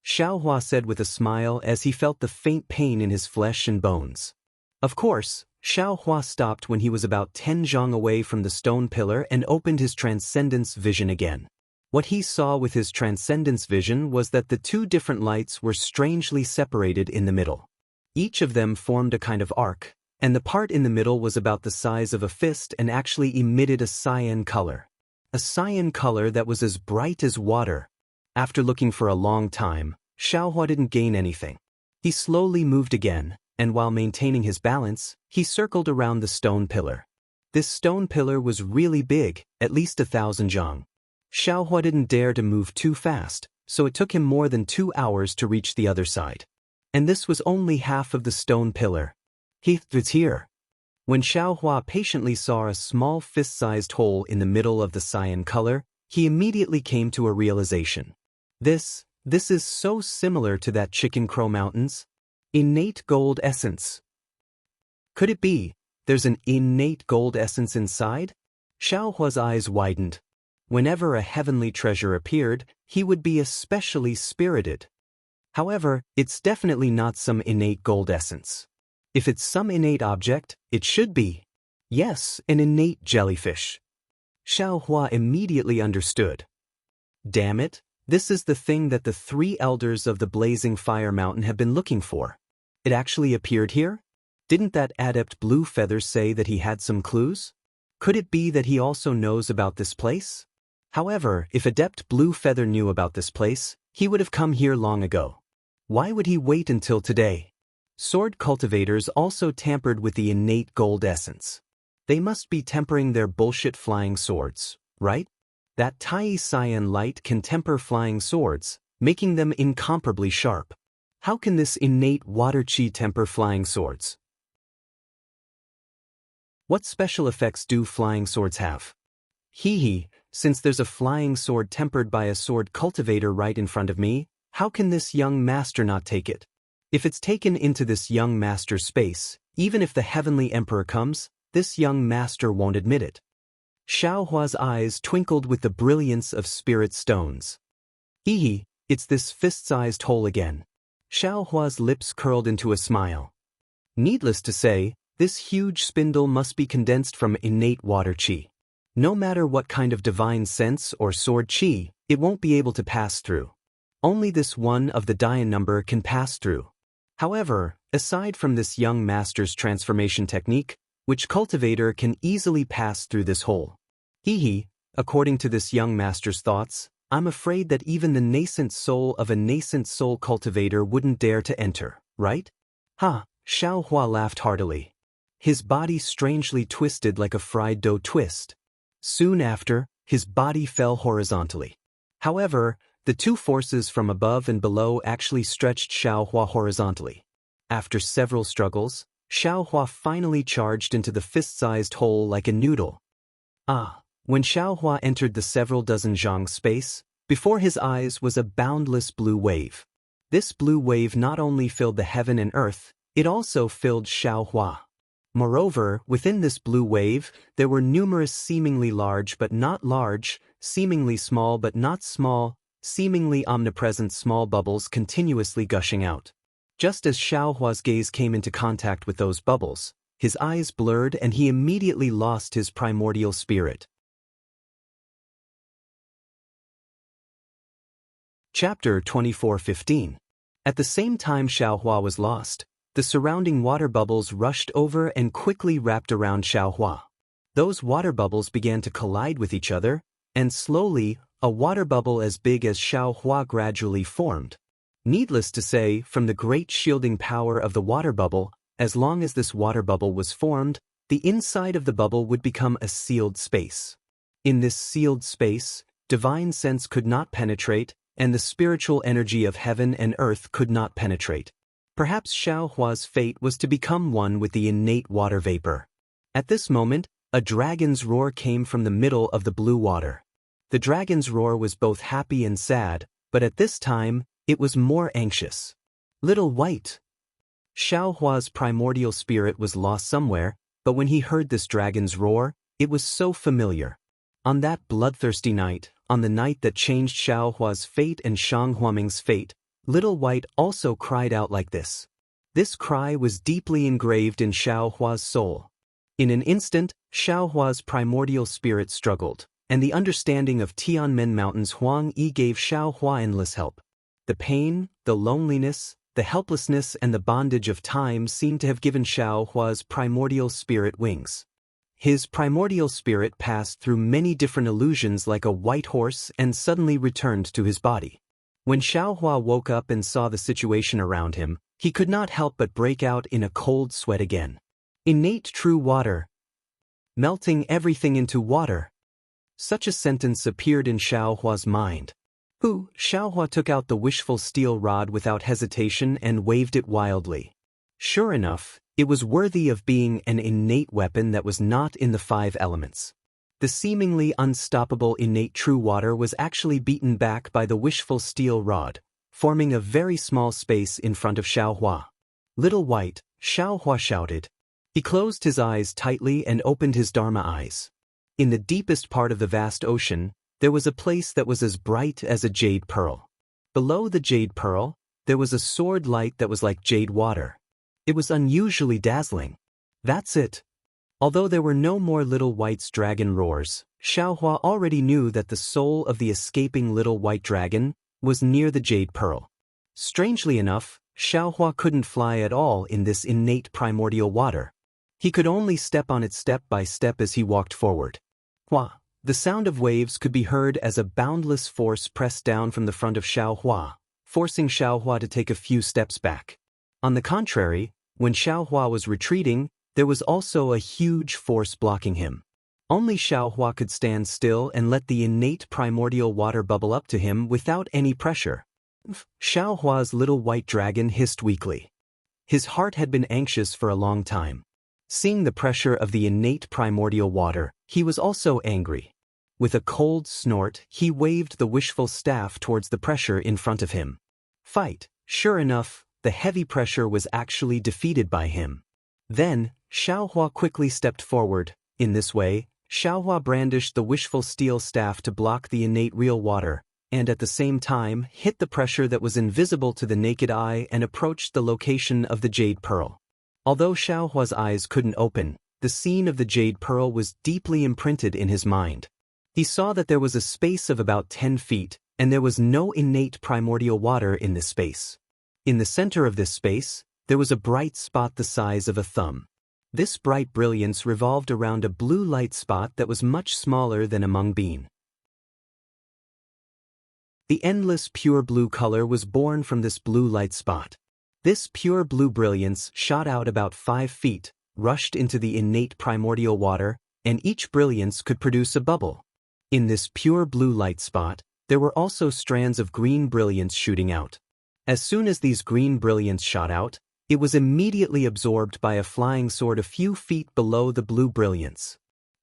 Xiaohua said with a smile as he felt the faint pain in his flesh and bones. Of course, Xiaohua stopped when he was about 10 zhang away from the stone pillar and opened his transcendence vision again. What he saw with his transcendence vision was that the two different lights were strangely separated in the middle. Each of them formed a kind of arc, and the part in the middle was about the size of a fist and actually emitted a cyan color. A cyan color that was as bright as water. After looking for a long time, Xiaohua didn't gain anything. He slowly moved again, and while maintaining his balance, he circled around the stone pillar. This stone pillar was really big, at least 1,000 zhang. Xiaohua didn't dare to move too fast, so it took him more than 2 hours to reach the other side. And this was only half of the stone pillar. It's here. When Xiaohua patiently saw a small fist-sized hole in the middle of the cyan color, he immediately came to a realization. This is so similar to that Chicken Crow Mountains. Innate gold essence. Could it be, there's an innate gold essence inside? Xiaohua's eyes widened. Whenever a heavenly treasure appeared, he would be especially spirited. However, it's definitely not some innate gold essence. If it's some innate object, it should be. Yes, an innate jellyfish. Xiaohua immediately understood. Damn it, this is the thing that the 3 elders of the Blazing Fire Mountain have been looking for. It actually appeared here? Didn't that adept Blue Feather say that he had some clues? Could it be that he also knows about this place? However, if Adept Blue Feather knew about this place, he would have come here long ago. Why would he wait until today? Sword cultivators also tampered with the innate gold essence. They must be tempering their bullshit flying swords, right? That Tai Cyan light can temper flying swords, making them incomparably sharp. How can this innate water chi temper flying swords? What special effects do flying swords have? Since there's a flying sword tempered by a sword cultivator right in front of me, How can this young master not take it? If it's taken into this young master's space, even if the heavenly emperor comes, this young master won't admit it. Xiaohua's eyes twinkled with the brilliance of spirit stones. Hee, it's this fist-sized hole again. Xiaohua's lips curled into a smile. Needless to say, this huge spindle must be condensed from innate water qi. No matter what kind of divine sense or sword qi, it won't be able to pass through. Only this one of the Dian number can pass through. However, aside from this young master's transformation technique, which cultivator can easily pass through this hole? According to this young master's thoughts, I'm afraid that even the nascent soul of a nascent soul cultivator wouldn't dare to enter, right? Xiaohua laughed heartily. His body strangely twisted like a fried dough twist. Soon after, his body fell horizontally. However, the two forces from above and below actually stretched Xiaohua horizontally. After several struggles, Xiaohua finally charged into the fist-sized hole like a noodle. When Xiaohua entered the several dozen zhang space, before his eyes was a boundless blue wave. This blue wave not only filled the heaven and earth, it also filled Xiaohua. Moreover, within this blue wave, there were numerous seemingly large but not large, seemingly small but not small, seemingly omnipresent small bubbles continuously gushing out. Just as Xiaohua's gaze came into contact with those bubbles, his eyes blurred and he immediately lost his primordial spirit. Chapter 24:15. At the same time Xiaohua was lost, the surrounding water bubbles rushed over and quickly wrapped around Xiaohua. Those water bubbles began to collide with each other, and slowly, a water bubble as big as Xiaohua gradually formed. Needless to say, from the great shielding power of the water bubble, as long as this water bubble was formed, the inside of the bubble would become a sealed space. In this sealed space, divine sense could not penetrate, and the spiritual energy of heaven and earth could not penetrate. Perhaps Xiaohua's fate was to become one with the innate water vapor. At this moment, a dragon's roar came from the middle of the blue water. The dragon's roar was both happy and sad, but at this time, it was more anxious. Little White. Xiaohua's primordial spirit was lost somewhere, but when he heard this dragon's roar, it was so familiar. On that bloodthirsty night, on the night that changed Xiaohua's fate and Shang Huaming's fate, Little White also cried out like this. This cry was deeply engraved in Xiaohua's soul. In an instant, Xiaohua's primordial spirit struggled, and the understanding of Tianmen Mountain's Huang Yi gave Xiaohua endless help. The pain, the loneliness, the helplessness and the bondage of time seemed to have given Xiaohua's primordial spirit wings. His primordial spirit passed through many different illusions like a white horse and suddenly returned to his body. When Xiaohua woke up and saw the situation around him, he could not help but break out in a cold sweat again. Innate true water. Melting everything into water. Such a sentence appeared in Xiaohua's mind. Xiaohua took out the wishful steel rod without hesitation and waved it wildly. Sure enough, it was worthy of being an innate weapon that was not in the 5 elements. The seemingly unstoppable innate true water was actually beaten back by the wishful steel rod, forming a very small space in front of Xiaohua. Little White, Xiaohua shouted. He closed his eyes tightly and opened his Dharma eyes. In the deepest part of the vast ocean, there was a place that was as bright as a jade pearl. Below the jade pearl, there was a sword light that was like jade water. It was unusually dazzling. That's it. Although there were no more Little White's dragon roars, Xiaohua already knew that the soul of the escaping Little White dragon was near the jade pearl. Strangely enough, Xiaohua couldn't fly at all in this innate primordial water. He could only step on it step by step as he walked forward. The sound of waves could be heard as a boundless force pressed down from the front of Xiaohua, forcing Xiaohua to take a few steps back. On the contrary, when Xiaohua was retreating, there was also a huge force blocking him. Only Xiaohua could stand still and let the innate primordial water bubble up to him without any pressure. Xiaohua's Little White dragon hissed weakly. His heart had been anxious for a long time. Seeing the pressure of the innate primordial water, he was also angry. With a cold snort, he waved the wishful staff towards the pressure in front of him. Fight. Sure enough, the heavy pressure was actually defeated by him. Then, Xiaohua quickly stepped forward. In this way, Xiaohua brandished the wishful steel staff to block the innate real water, and at the same time hit the pressure that was invisible to the naked eye and approached the location of the jade pearl. Although Xiaohua's eyes couldn't open, the scene of the jade pearl was deeply imprinted in his mind. He saw that there was a space of about 10 feet, and there was no innate primordial water in this space. In the center of this space, there was a bright spot the size of a thumb. This bright brilliance revolved around a blue light spot that was much smaller than a mung bean. The endless pure blue color was born from this blue light spot. This pure blue brilliance shot out about 5 feet, rushed into the innate primordial water, and each brilliance could produce a bubble. In this pure blue light spot, there were also strands of green brilliance shooting out. As soon as these green brilliance shot out, it was immediately absorbed by a flying sword a few feet below the blue brilliance.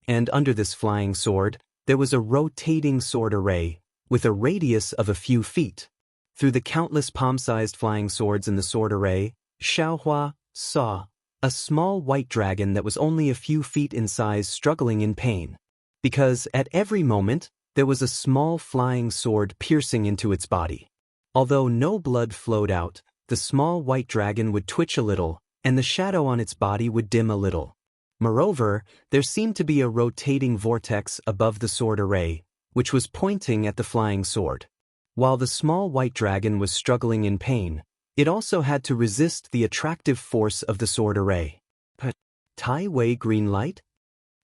And under this flying sword, there was a rotating sword array, with a radius of a few feet. Through the countless palm-sized flying swords in the sword array, Xiaohua saw a small white dragon that was only a few feet in size struggling in pain. Because at every moment, there was a small flying sword piercing into its body. Although no blood flowed out, the small white dragon would twitch a little, and the shadow on its body would dim a little. Moreover, there seemed to be a rotating vortex above the sword array, which was pointing at the flying sword. While the small white dragon was struggling in pain, it also had to resist the attractive force of the sword array. But Tai Wei green light?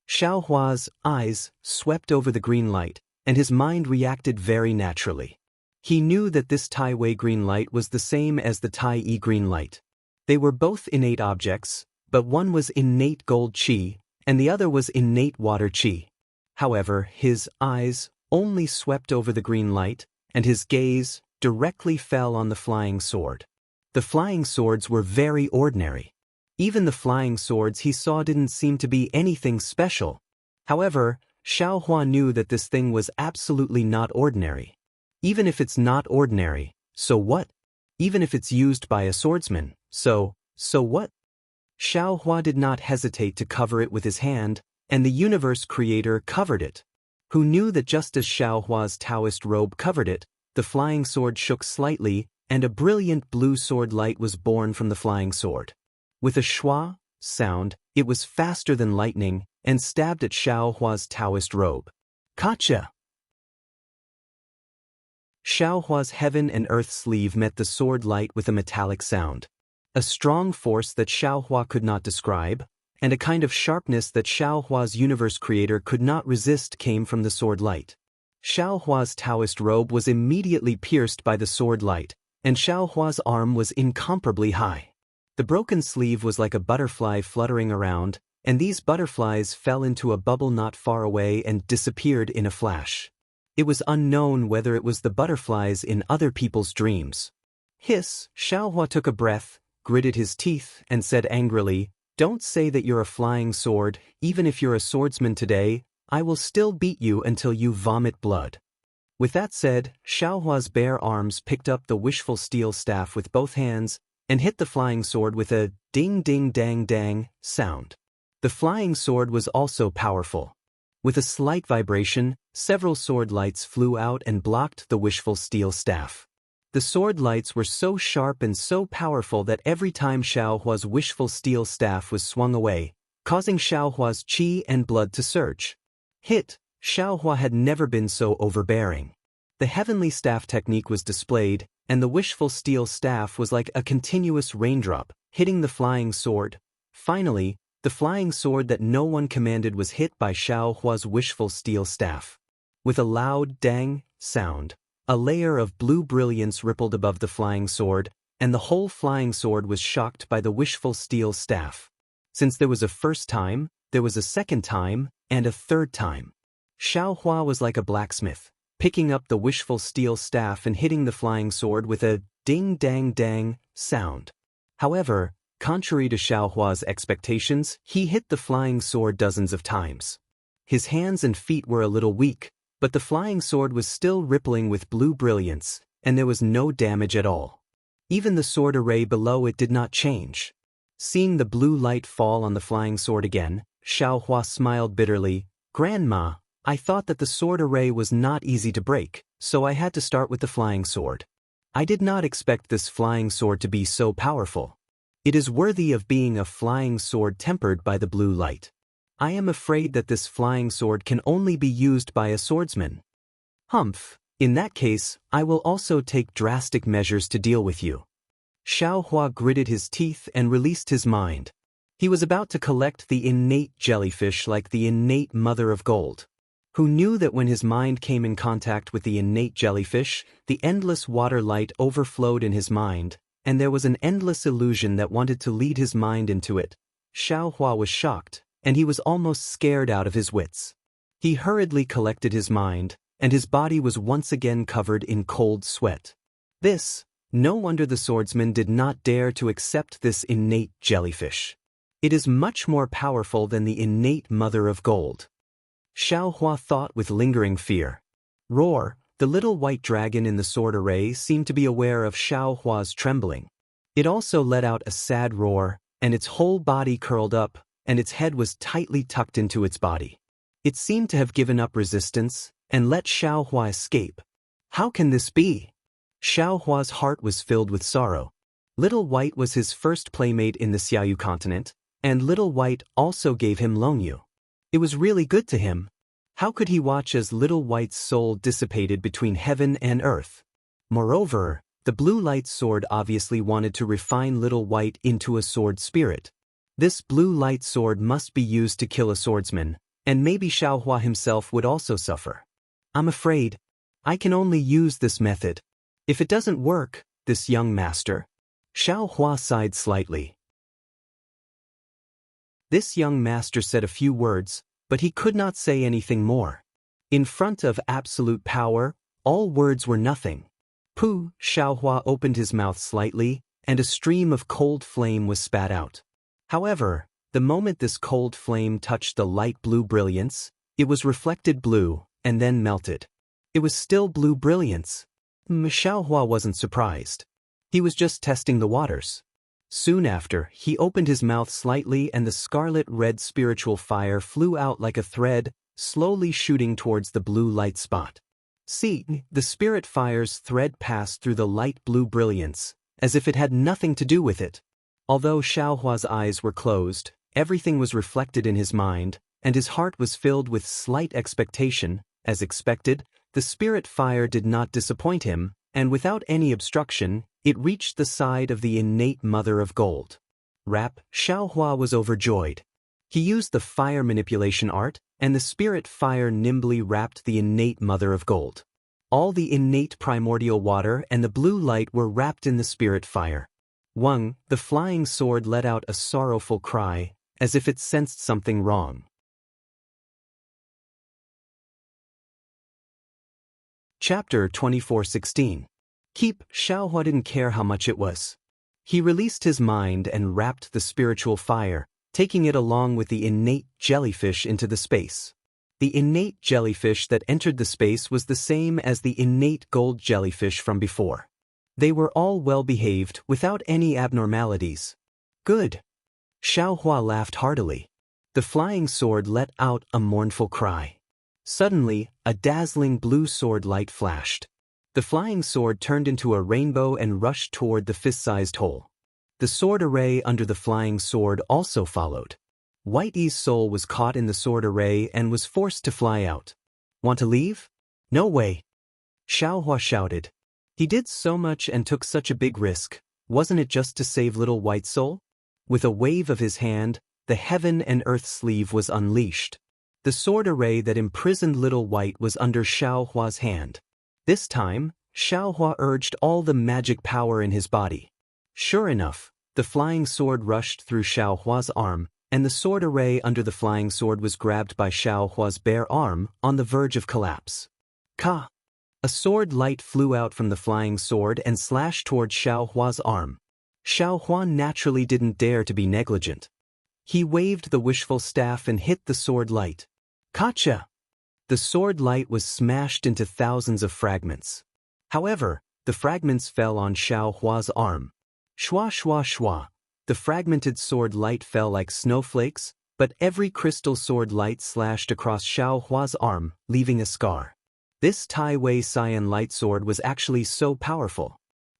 Xiaohua's eyes swept over the green light, and his mind reacted very naturally. He knew that this Tai Wei green light was the same as the Tai Yi green light. They were both innate objects, but one was innate gold qi, and the other was innate water qi. However, his eyes only swept over the green light, and his gaze directly fell on the flying sword. The flying swords were very ordinary. Even the flying swords he saw didn't seem to be anything special. However, Xiaohua knew that this thing was absolutely not ordinary. Even if it's not ordinary, so what? Even if it's used by a swordsman, so what? Xiaohua did not hesitate to cover it with his hand, and the universe creator covered it. Who knew that just as Xiaohua's Taoist robe covered it, the flying sword shook slightly, and a brilliant blue sword light was born from the flying sword. With a schwa sound, it was faster than lightning, and stabbed at Xiaohua's Taoist robe. Gotcha! Xiaohua's heaven and earth sleeve met the sword light with a metallic sound. A strong force that Xiaohua could not describe, and a kind of sharpness that Xiaohua's universe creator could not resist came from the sword light. Xiaohua's Taoist robe was immediately pierced by the sword light, and Xiaohua's arm was incomparably high. The broken sleeve was like a butterfly fluttering around, and these butterflies fell into a bubble not far away and disappeared in a flash. It was unknown whether it was the butterflies in other people's dreams. Hiss, Xiaohua took a breath, gritted his teeth, and said angrily, "Don't say that you're a flying sword. Even if you're a swordsman today, I will still beat you until you vomit blood." With that said, Xiaohua's bare arms picked up the wishful steel staff with both hands and hit the flying sword with a ding-ding-dang-dang sound. The flying sword was also powerful. With a slight vibration, several sword lights flew out and blocked the wishful steel staff. The sword lights were so sharp and so powerful that every time Xiaohua's wishful steel staff was swung away, causing Xiaohua's qi and blood to surge. Hit! Xiaohua had never been so overbearing. The heavenly staff technique was displayed, and the wishful steel staff was like a continuous raindrop, hitting the flying sword. Finally, the flying sword that no one commanded was hit by Xiaohua's wishful steel staff. With a loud dang sound, a layer of blue brilliance rippled above the flying sword, and the whole flying sword was shocked by the wishful steel staff. Since there was a first time, there was a second time, and a third time. Xiaohua was like a blacksmith, picking up the wishful steel staff and hitting the flying sword with a ding-dang-dang sound. However, contrary to Xiaohua's expectations, he hit the flying sword dozens of times. His hands and feet were a little weak, but the flying sword was still rippling with blue brilliance, and there was no damage at all. Even the sword array below it did not change. Seeing the blue light fall on the flying sword again, Xiaohua smiled bitterly. Grandma, I thought that the sword array was not easy to break, so I had to start with the flying sword. I did not expect this flying sword to be so powerful. It is worthy of being a flying sword tempered by the blue light. I am afraid that this flying sword can only be used by a swordsman. Humph, in that case, I will also take drastic measures to deal with you. Xiaohua gritted his teeth and released his mind. He was about to collect the innate jellyfish like the innate mother of gold. Who knew that when his mind came in contact with the innate jellyfish, the endless water light overflowed in his mind, and there was an endless illusion that wanted to lead his mind into it. Xiaohua was shocked, and he was almost scared out of his wits. He hurriedly collected his mind, and his body was once again covered in cold sweat. No wonder the swordsman did not dare to accept this innate jellyfish. It is much more powerful than the innate mother of gold. Xiaohua thought with lingering fear. Roar, the little white dragon in the sword array seemed to be aware of Xiaohua's trembling. It also let out a sad roar, and its whole body curled up, and its head was tightly tucked into its body. It seemed to have given up resistance, and let Xiaohua escape. How can this be? Xiaohua's heart was filled with sorrow. Little White was his first playmate in the Xiaoyu continent, and Little White also gave him Longyu. It was really good to him. How could he watch as Little White's soul dissipated between heaven and earth? Moreover, the blue light sword obviously wanted to refine Little White into a sword spirit. This blue light sword must be used to kill a swordsman, and maybe Xiaohua himself would also suffer. I'm afraid I can only use this method. If it doesn't work, this young master. Xiaohua sighed slightly. This young master said a few words, but he could not say anything more. In front of absolute power, all words were nothing. Pooh! Xiaohua opened his mouth slightly, and a stream of cold flame was spat out. However, the moment this cold flame touched the light blue brilliance, it was reflected blue, and then melted. It was still blue brilliance. Xiaohua wasn't surprised. He was just testing the waters. Soon after, he opened his mouth slightly and the scarlet-red spiritual fire flew out like a thread, slowly shooting towards the blue light spot. See, the spirit fire's thread passed through the light blue brilliance, as if it had nothing to do with it. Although Xiaohua's eyes were closed, everything was reflected in his mind, and his heart was filled with slight expectation. As expected, the spirit fire did not disappoint him, and without any obstruction, it reached the side of the innate mother of gold. Xiaohua was overjoyed. He used the fire manipulation art, and the spirit fire nimbly wrapped the innate mother of gold. All the innate primordial water and the blue light were wrapped in the spirit fire. Wang, the flying sword, let out a sorrowful cry, as if it sensed something wrong. Chapter 24:16. Keep. Xiaohua didn't care how much it was. He released his mind and wrapped the spiritual fire, taking it along with the innate jellyfish into the space. The innate jellyfish that entered the space was the same as the innate gold jellyfish from before. They were all well-behaved, without any abnormalities. Good. Xiaohua laughed heartily. The flying sword let out a mournful cry. Suddenly, a dazzling blue sword light flashed. The flying sword turned into a rainbow and rushed toward the fist-sized hole. The sword array under the flying sword also followed. White Yi's soul was caught in the sword array and was forced to fly out. Want to leave? No way. Xiaohua shouted. He did so much and took such a big risk. Wasn't it just to save little White Soul? With a wave of his hand, the heaven and earth sleeve was unleashed. The sword array that imprisoned Little White was under Xiaohua's hand. This time, Xiaohua urged all the magic power in his body. Sure enough, the flying sword rushed through Xiaohua's arm, and the sword array under the flying sword was grabbed by Xiaohua's bare arm, on the verge of collapse. Ka! A sword light flew out from the flying sword and slashed toward Xiaohua's arm. Xiaohua naturally didn't dare to be negligent. He waved the wishful staff and hit the sword light. Gotcha! The sword light was smashed into thousands of fragments. However, the fragments fell on Xiao Hua's arm. Shwa shwa shwa. The fragmented sword light fell like snowflakes, but every crystal sword light slashed across Xiao Hua's arm, leaving a scar. This Tai Wei Cyan light sword was actually so powerful.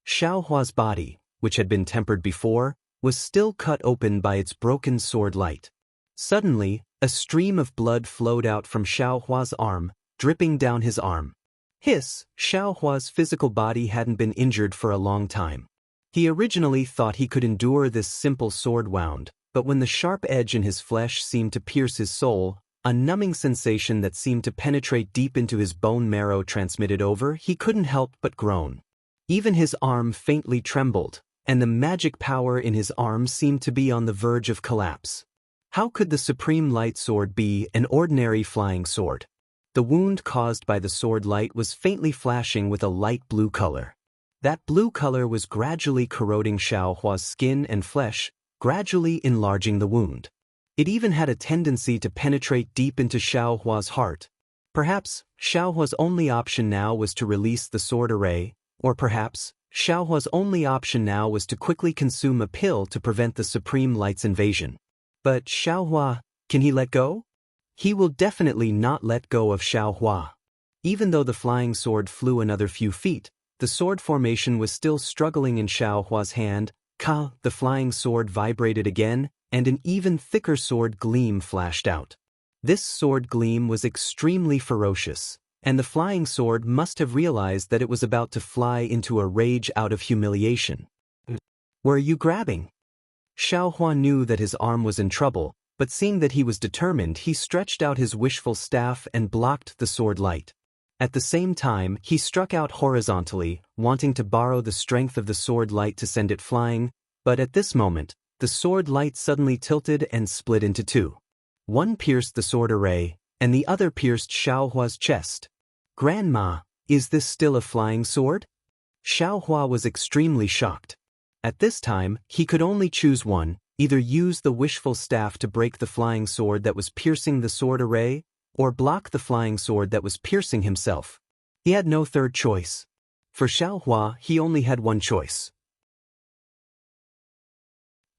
Xiao Hua's body, which had been tempered before, was still cut open by its broken sword light. Suddenly, a stream of blood flowed out from Xiao Hua's arm, dripping down his arm. Hiss, Xiao Hua's physical body hadn't been injured for a long time. He originally thought he could endure this simple sword wound, but when the sharp edge in his flesh seemed to pierce his soul, a numbing sensation that seemed to penetrate deep into his bone marrow transmitted over, he couldn't help but groan. Even his arm faintly trembled, and the magic power in his arm seemed to be on the verge of collapse. How could the Supreme Light Sword be an ordinary flying sword? The wound caused by the sword light was faintly flashing with a light blue color. That blue color was gradually corroding Xiao Hua's skin and flesh, gradually enlarging the wound. It even had a tendency to penetrate deep into Xiao Hua's heart. Perhaps, Xiao Hua's only option now was to release the sword array, or perhaps, Xiao Hua's only option now was to quickly consume a pill to prevent the Supreme Light's invasion. But Xiao Hua, can he let go? He will definitely not let go of Xiao Hua. Even though the flying sword flew another few feet, the sword formation was still struggling in Xiao Hua's hand. The flying sword vibrated again, and an even thicker sword gleam flashed out. This sword gleam was extremely ferocious, and the flying sword must have realized that it was about to fly into a rage out of humiliation. "Where are you grabbing?" Xiao Hua knew that his arm was in trouble, but seeing that he was determined, he stretched out his wishful staff and blocked the sword light. At the same time, he struck out horizontally, wanting to borrow the strength of the sword light to send it flying, but at this moment, the sword light suddenly tilted and split into two. One pierced the sword array, and the other pierced Xiao Hua's chest. "Grandma, is this still a flying sword?" Xiao Hua was extremely shocked. At this time, he could only choose one, either use the wishful staff to break the flying sword that was piercing the sword array, or block the flying sword that was piercing himself. He had no third choice. For Xiao Hua, he only had one choice.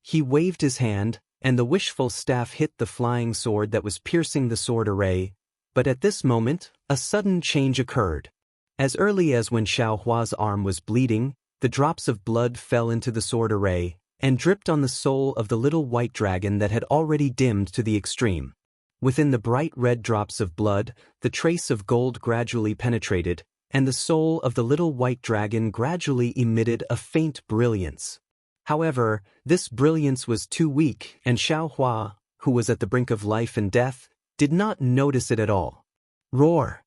He waved his hand, and the wishful staff hit the flying sword that was piercing the sword array, but at this moment, a sudden change occurred. As early as when Xiao Hua's arm was bleeding, the drops of blood fell into the sword array, and dripped on the soul of the little white dragon that had already dimmed to the extreme. Within the bright red drops of blood, the trace of gold gradually penetrated, and the soul of the little white dragon gradually emitted a faint brilliance. However, this brilliance was too weak, and Xiao Hua, who was at the brink of life and death, did not notice it at all. Roar!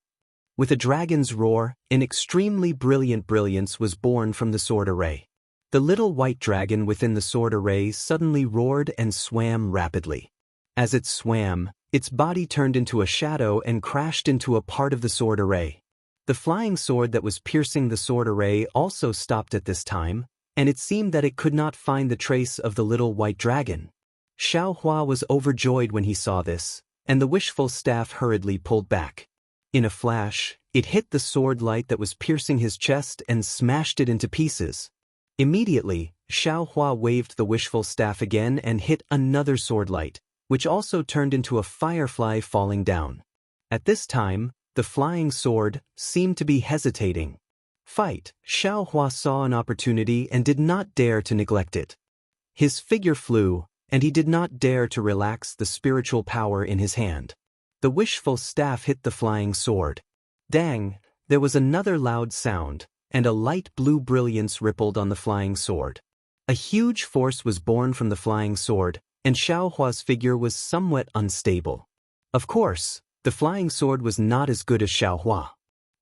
With a dragon's roar, an extremely brilliant brilliance was born from the sword array. The little white dragon within the sword array suddenly roared and swam rapidly. As it swam, its body turned into a shadow and crashed into a part of the sword array. The flying sword that was piercing the sword array also stopped at this time, and it seemed that it could not find the trace of the little white dragon. Xiao Hua was overjoyed when he saw this, and the wishful staff hurriedly pulled back. In a flash, it hit the sword light that was piercing his chest and smashed it into pieces. Immediately, Xiao Hua waved the wishful staff again and hit another sword light, which also turned into a firefly falling down. At this time, the flying sword seemed to be hesitating. Fight! Xiao Hua saw an opportunity and did not dare to neglect it. His figure flew, and he did not dare to relax the spiritual power in his hand. The wishful staff hit the flying sword. Dang! There was another loud sound, and a light blue brilliance rippled on the flying sword. A huge force was born from the flying sword, and Xiao Hua's figure was somewhat unstable. Of course, the flying sword was not as good as Xiao Hua.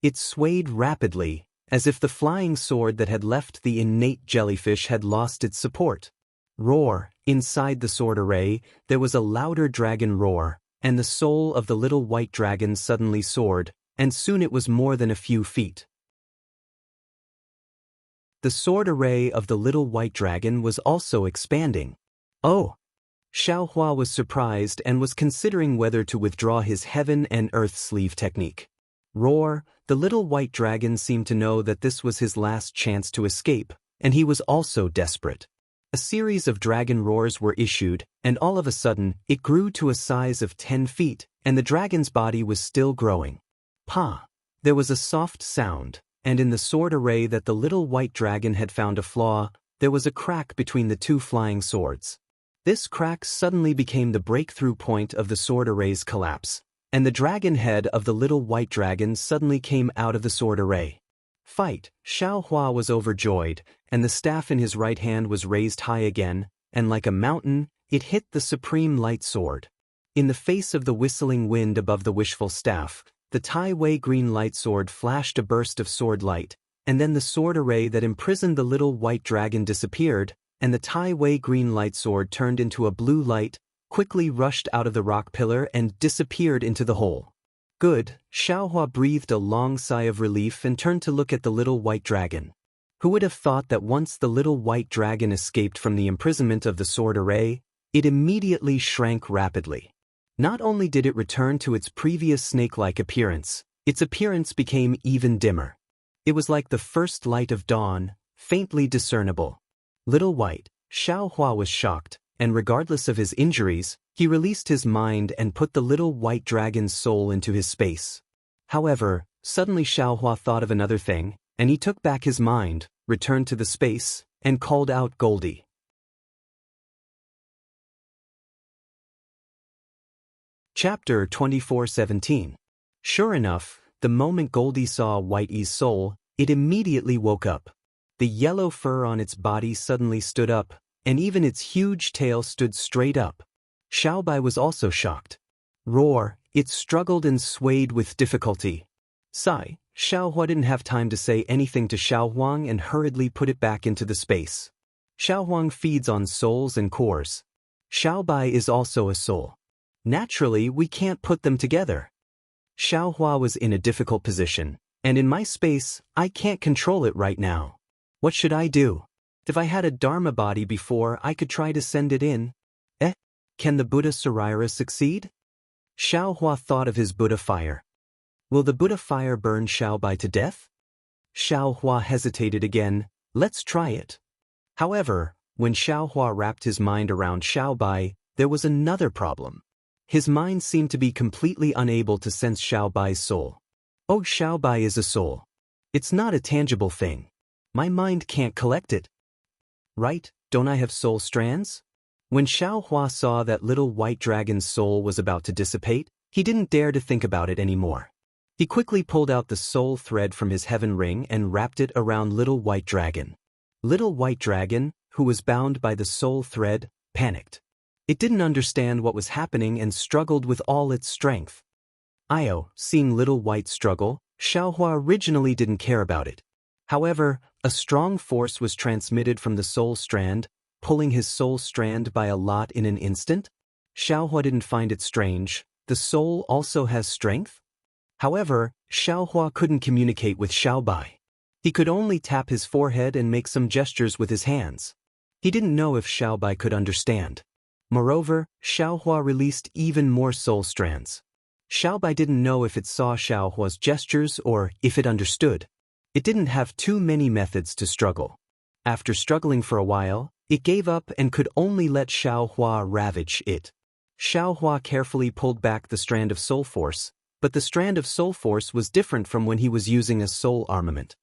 It swayed rapidly, as if the flying sword that had left the innate jellyfish had lost its support. Roar! Inside the sword array, there was a louder dragon roar, and the soul of the little white dragon suddenly soared, and soon it was more than a few feet. The sword array of the little white dragon was also expanding. Oh! Xiao Hua was surprised and was considering whether to withdraw his heaven and earth sleeve technique. Roar, the little white dragon seemed to know that this was his last chance to escape, and he was also desperate. A series of dragon roars were issued, and all of a sudden, it grew to a size of 10 feet, and the dragon's body was still growing. Pa! There was a soft sound, and in the sword array that the little white dragon had found a flaw, there was a crack between the two flying swords. This crack suddenly became the breakthrough point of the sword array's collapse, and the dragon head of the little white dragon suddenly came out of the sword array. Fight! Xiaohua was overjoyed, and the staff in his right hand was raised high again, and like a mountain, it hit the supreme light sword. In the face of the whistling wind above the wishful staff, the Tai Wei green light sword flashed a burst of sword light, and then the sword array that imprisoned the little white dragon disappeared, and the Tai Wei green light sword turned into a blue light, quickly rushed out of the rock pillar and disappeared into the hole. Good, Xiaohua breathed a long sigh of relief and turned to look at the little white dragon. Who would have thought that once the little white dragon escaped from the imprisonment of the sword array, it immediately shrank rapidly. Not only did it return to its previous snake-like appearance, its appearance became even dimmer. It was like the first light of dawn, faintly discernible. Little White, Xiaohua was shocked, and regardless of his injuries, he released his mind and put the little white dragon's soul into his space. However, suddenly Xiaohua thought of another thing, and he took back his mind, returned to the space, and called out Goldie. Chapter 24:17. Sure enough, the moment Goldie saw Whitey's soul, it immediately woke up. The yellow fur on its body suddenly stood up, and even its huge tail stood straight up. Xiaobai was also shocked. Roar, it struggled and swayed with difficulty. Sigh, Xiaohua didn't have time to say anything to Xiaohuang and hurriedly put it back into the space. Xiaohuang feeds on souls and cores. Xiaobai is also a soul. Naturally, we can't put them together. Xiaohua was in a difficult position, and in my space, I can't control it right now. What should I do? If I had a Dharma body before, I could try to send it in. Can the Buddha Sarira succeed? Xiaohua thought of his Buddha fire. Will the Buddha fire burn Xiaobai to death? Xiaohua hesitated again. Let's try it. However, when Xiaohua wrapped his mind around Xiaobai, there was another problem. His mind seemed to be completely unable to sense Xiaobai's soul. Oh, Xiaobai is a soul. It's not a tangible thing. My mind can't collect it. Right, don't I have soul strands? When Xiaohua saw that little white dragon's soul was about to dissipate, he didn't dare to think about it anymore. He quickly pulled out the soul thread from his heaven ring and wrapped it around little white dragon. Little white dragon, who was bound by the soul thread, panicked. It didn't understand what was happening and struggled with all its strength. Seeing little white struggle, Xiaohua originally didn't care about it. However, a strong force was transmitted from the soul strand, pulling his soul strand by a lot in an instant. Xiaohua didn't find it strange. The soul also has strength? However, Xiaohua couldn't communicate with Xiaobai. He could only tap his forehead and make some gestures with his hands. He didn't know if Xiaobai could understand. Moreover, Xiaohua released even more soul strands. Xiaobai didn't know if it saw Xiaohua's gestures or if it understood. It didn't have too many methods to struggle. After struggling for a while, it gave up and could only let Xiaohua ravage it. Xiaohua carefully pulled back the strand of soul force, but the strand of soul force was different from when he was using a soul armament.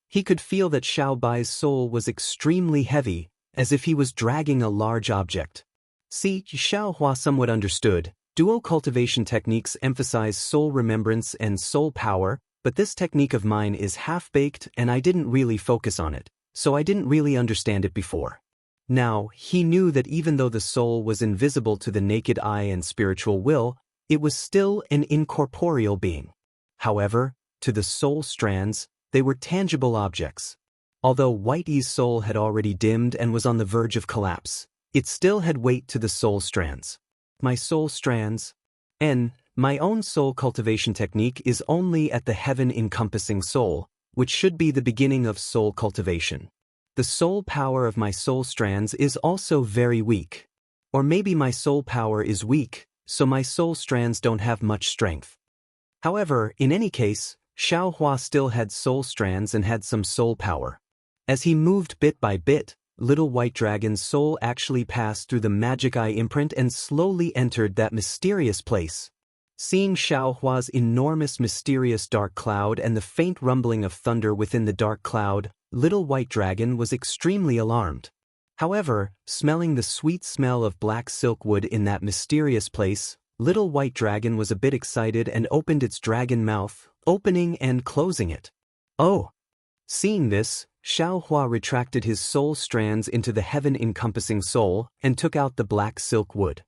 He could feel that Xiaobai's soul was extremely heavy, as if he was dragging a large object. See, Xiaohua somewhat understood. Dual cultivation techniques emphasize soul remembrance and soul power, but this technique of mine is half-baked and I didn't really focus on it, so I didn't really understand it before. Now, he knew that even though the soul was invisible to the naked eye and spiritual will, it was still an incorporeal being. However, to the soul strands, they were tangible objects. Although Whitey's soul had already dimmed and was on the verge of collapse, it still had weight to the soul strands. My soul strands. My own soul cultivation technique is only at the heaven-encompassing soul, which should be the beginning of soul cultivation. The soul power of my soul strands is also very weak. Or maybe my soul power is weak, so my soul strands don't have much strength. However, in any case, Xiaohua still had soul strands and had some soul power. As he moved bit by bit, little white dragon's soul actually passed through the magic eye imprint and slowly entered that mysterious place. Seeing Xiaohua's enormous mysterious dark cloud and the faint rumbling of thunder within the dark cloud, little white dragon was extremely alarmed. However, smelling the sweet smell of black silk wood in that mysterious place, little white dragon was a bit excited and opened its dragon mouth, opening and closing it. Oh! Seeing this, Xiaohua retracted his soul strands into the heaven-encompassing soul and took out the black silk wood.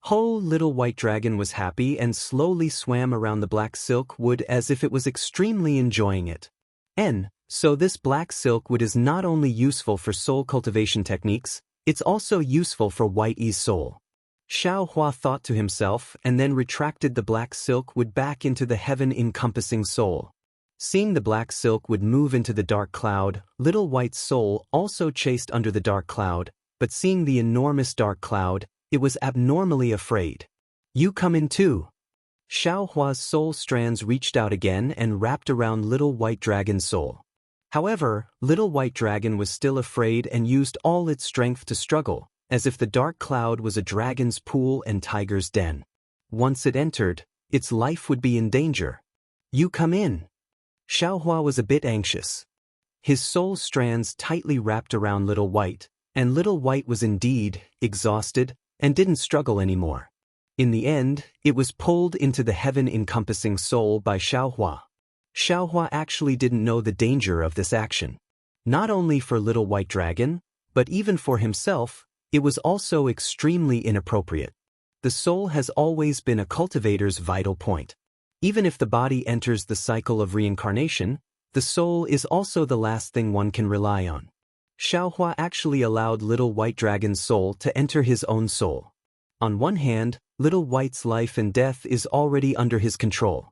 Ho! Little white dragon was happy and slowly swam around the black silk wood as if it was extremely enjoying it. So this black silk wood is not only useful for soul cultivation techniques, it's also useful for White Yi's soul. Xiaohua thought to himself and then retracted the black silk wood back into the heaven-encompassing soul. Seeing the black silk would move into the dark cloud, little white's soul also chased under the dark cloud, but seeing the enormous dark cloud, it was abnormally afraid. You come in too. Xiaohua's soul strands reached out again and wrapped around little white dragon's soul. However, little white dragon was still afraid and used all its strength to struggle, as if the dark cloud was a dragon's pool and tiger's den. Once it entered, its life would be in danger. You come in. Xiaohua was a bit anxious. His soul strands tightly wrapped around little white, and little white was indeed exhausted and didn't struggle anymore. In the end, it was pulled into the heaven-encompassing soul by Xiaohua. Xiaohua actually didn't know the danger of this action. Not only for little white dragon, but even for himself, it was also extremely inappropriate. The soul has always been a cultivator's vital point. Even if the body enters the cycle of reincarnation, the soul is also the last thing one can rely on. Xiaohua actually allowed little white dragon's soul to enter his own soul. On one hand, little white's life and death is already under his control.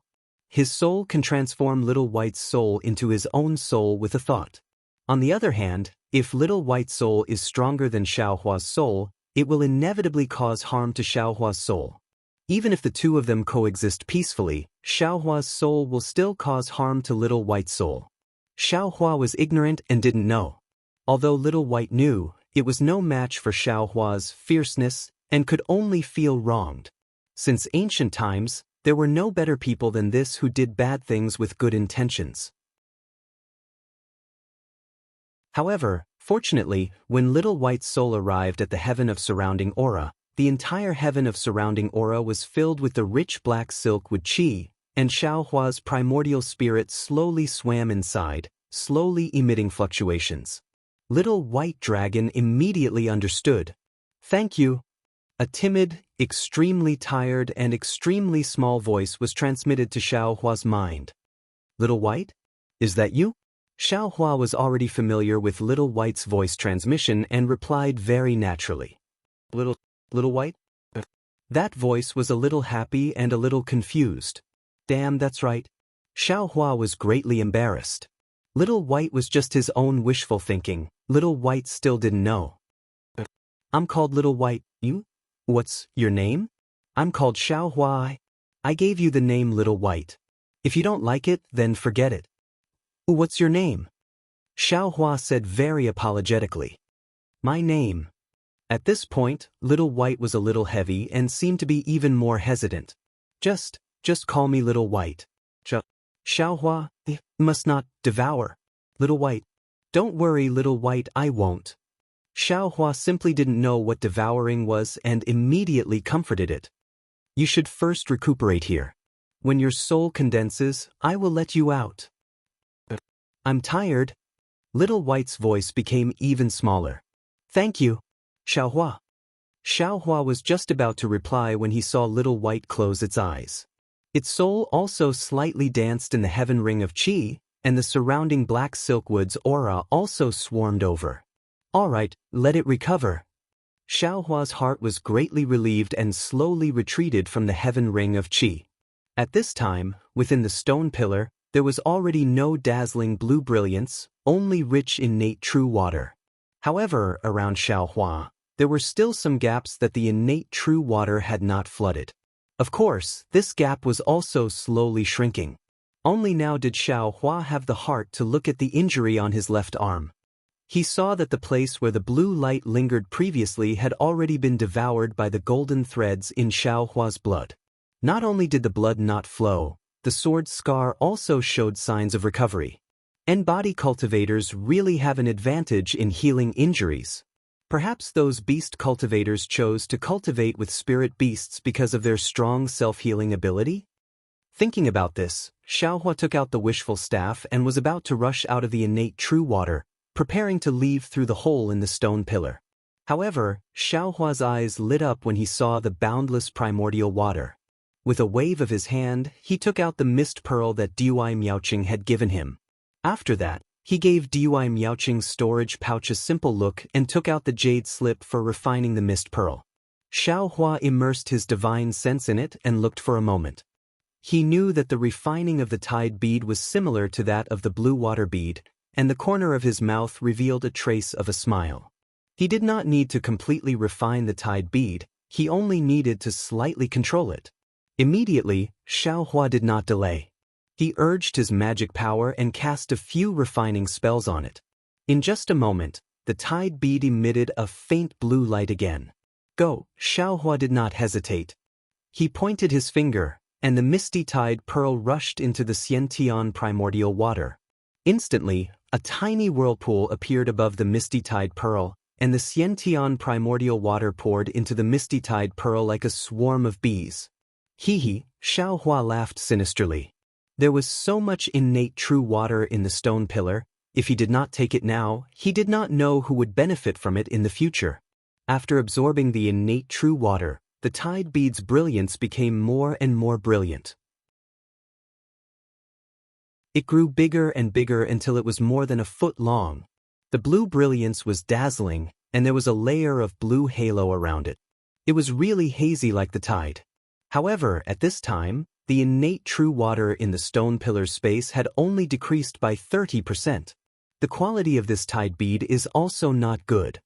His soul can transform little white's soul into his own soul with a thought. On the other hand, if little white's soul is stronger than Xiaohua's soul, it will inevitably cause harm to Xiaohua's soul. Even if the two of them coexist peacefully, Xiaohua's soul will still cause harm to little white's soul. Xiaohua was ignorant and didn't know. Although little white knew, it was no match for Xiaohua's fierceness and could only feel wronged. Since ancient times, there were no better people than this who did bad things with good intentions. However, fortunately, when little white's soul arrived at the heaven of surrounding aura, the entire heaven of surrounding aura was filled with the rich black silk with qi, and Xiaohua's primordial spirit slowly swam inside, slowly emitting fluctuations. Little white dragon immediately understood. Thank you. A timid, extremely tired and extremely small voice was transmitted to Xiaohua's mind. Little white? Is that you? Xiaohua was already familiar with little white's voice transmission and replied very naturally. Little white? That voice was a little happy and a little confused. Damn, that's right. Xiaohua was greatly embarrassed. Little white was just his own wishful thinking. Little white still didn't know. I'm called Little White. You? What's your name? I'm called Xiaohua. I gave you the name Little White. If you don't like it, then forget it. What's your name? Xiaohua said very apologetically. My name. At this point, Little White was a little heavy and seemed to be even more hesitant. Just call me Little White. Xiaohua, must not devour. Little White. Don't worry, Little White, I won't. Xiaohua simply didn't know what devouring was and immediately comforted it. You should first recuperate here. When your soul condenses, I will let you out. I'm tired. Little White's voice became even smaller. Thank you, Xiaohua. Xiaohua was just about to reply when he saw Little White close its eyes. Its soul also slightly danced in the heaven ring of qi, and the surrounding black silkwood's aura also swarmed over. All right, let it recover. Xiaohua's heart was greatly relieved and slowly retreated from the heaven ring of qi. At this time, within the stone pillar, there was already no dazzling blue brilliance, only rich innate true water. However, around Xiaohua, there were still some gaps that the innate true water had not flooded. Of course, this gap was also slowly shrinking. Only now did Xiao Hua have the heart to look at the injury on his left arm. He saw that the place where the blue light lingered previously had already been devoured by the golden threads in Xiao Hua's blood. Not only did the blood not flow, the sword scar also showed signs of recovery. And body cultivators really have an advantage in healing injuries. Perhaps those beast cultivators chose to cultivate with spirit beasts because of their strong self-healing ability? Thinking about this, Xiaohua took out the wishful staff and was about to rush out of the innate true water, preparing to leave through the hole in the stone pillar. However, Xiaohua's eyes lit up when he saw the boundless primordial water. With a wave of his hand, he took out the mist pearl that Dui Miaoqing had given him. After that, he gave Dui Miaoqing's storage pouch a simple look and took out the jade slip for refining the mist pearl. Xiaohua immersed his divine sense in it and looked for a moment. He knew that the refining of the tide bead was similar to that of the blue water bead, and the corner of his mouth revealed a trace of a smile. He did not need to completely refine the tide bead, he only needed to slightly control it. Immediately, Xiaohua did not delay. He urged his magic power and cast a few refining spells on it. In just a moment, the tide bead emitted a faint blue light again. Go, Xiaohua did not hesitate. He pointed his finger, and the misty tide pearl rushed into the Xiantian primordial water. Instantly, a tiny whirlpool appeared above the misty tide pearl, and the Xiantian primordial water poured into the misty tide pearl like a swarm of bees. Hee, Xiaohua laughed sinisterly. There was so much innate true water in the stone pillar, if he did not take it now, he did not know who would benefit from it in the future. After absorbing the innate true water, the tide bead's brilliance became more and more brilliant. It grew bigger and bigger until it was more than a foot long. The blue brilliance was dazzling, and there was a layer of blue halo around it. It was really hazy like the tide. However, at this time, the innate true water in the stone pillar's space had only decreased by 30%. The quality of this tide bead is also not good.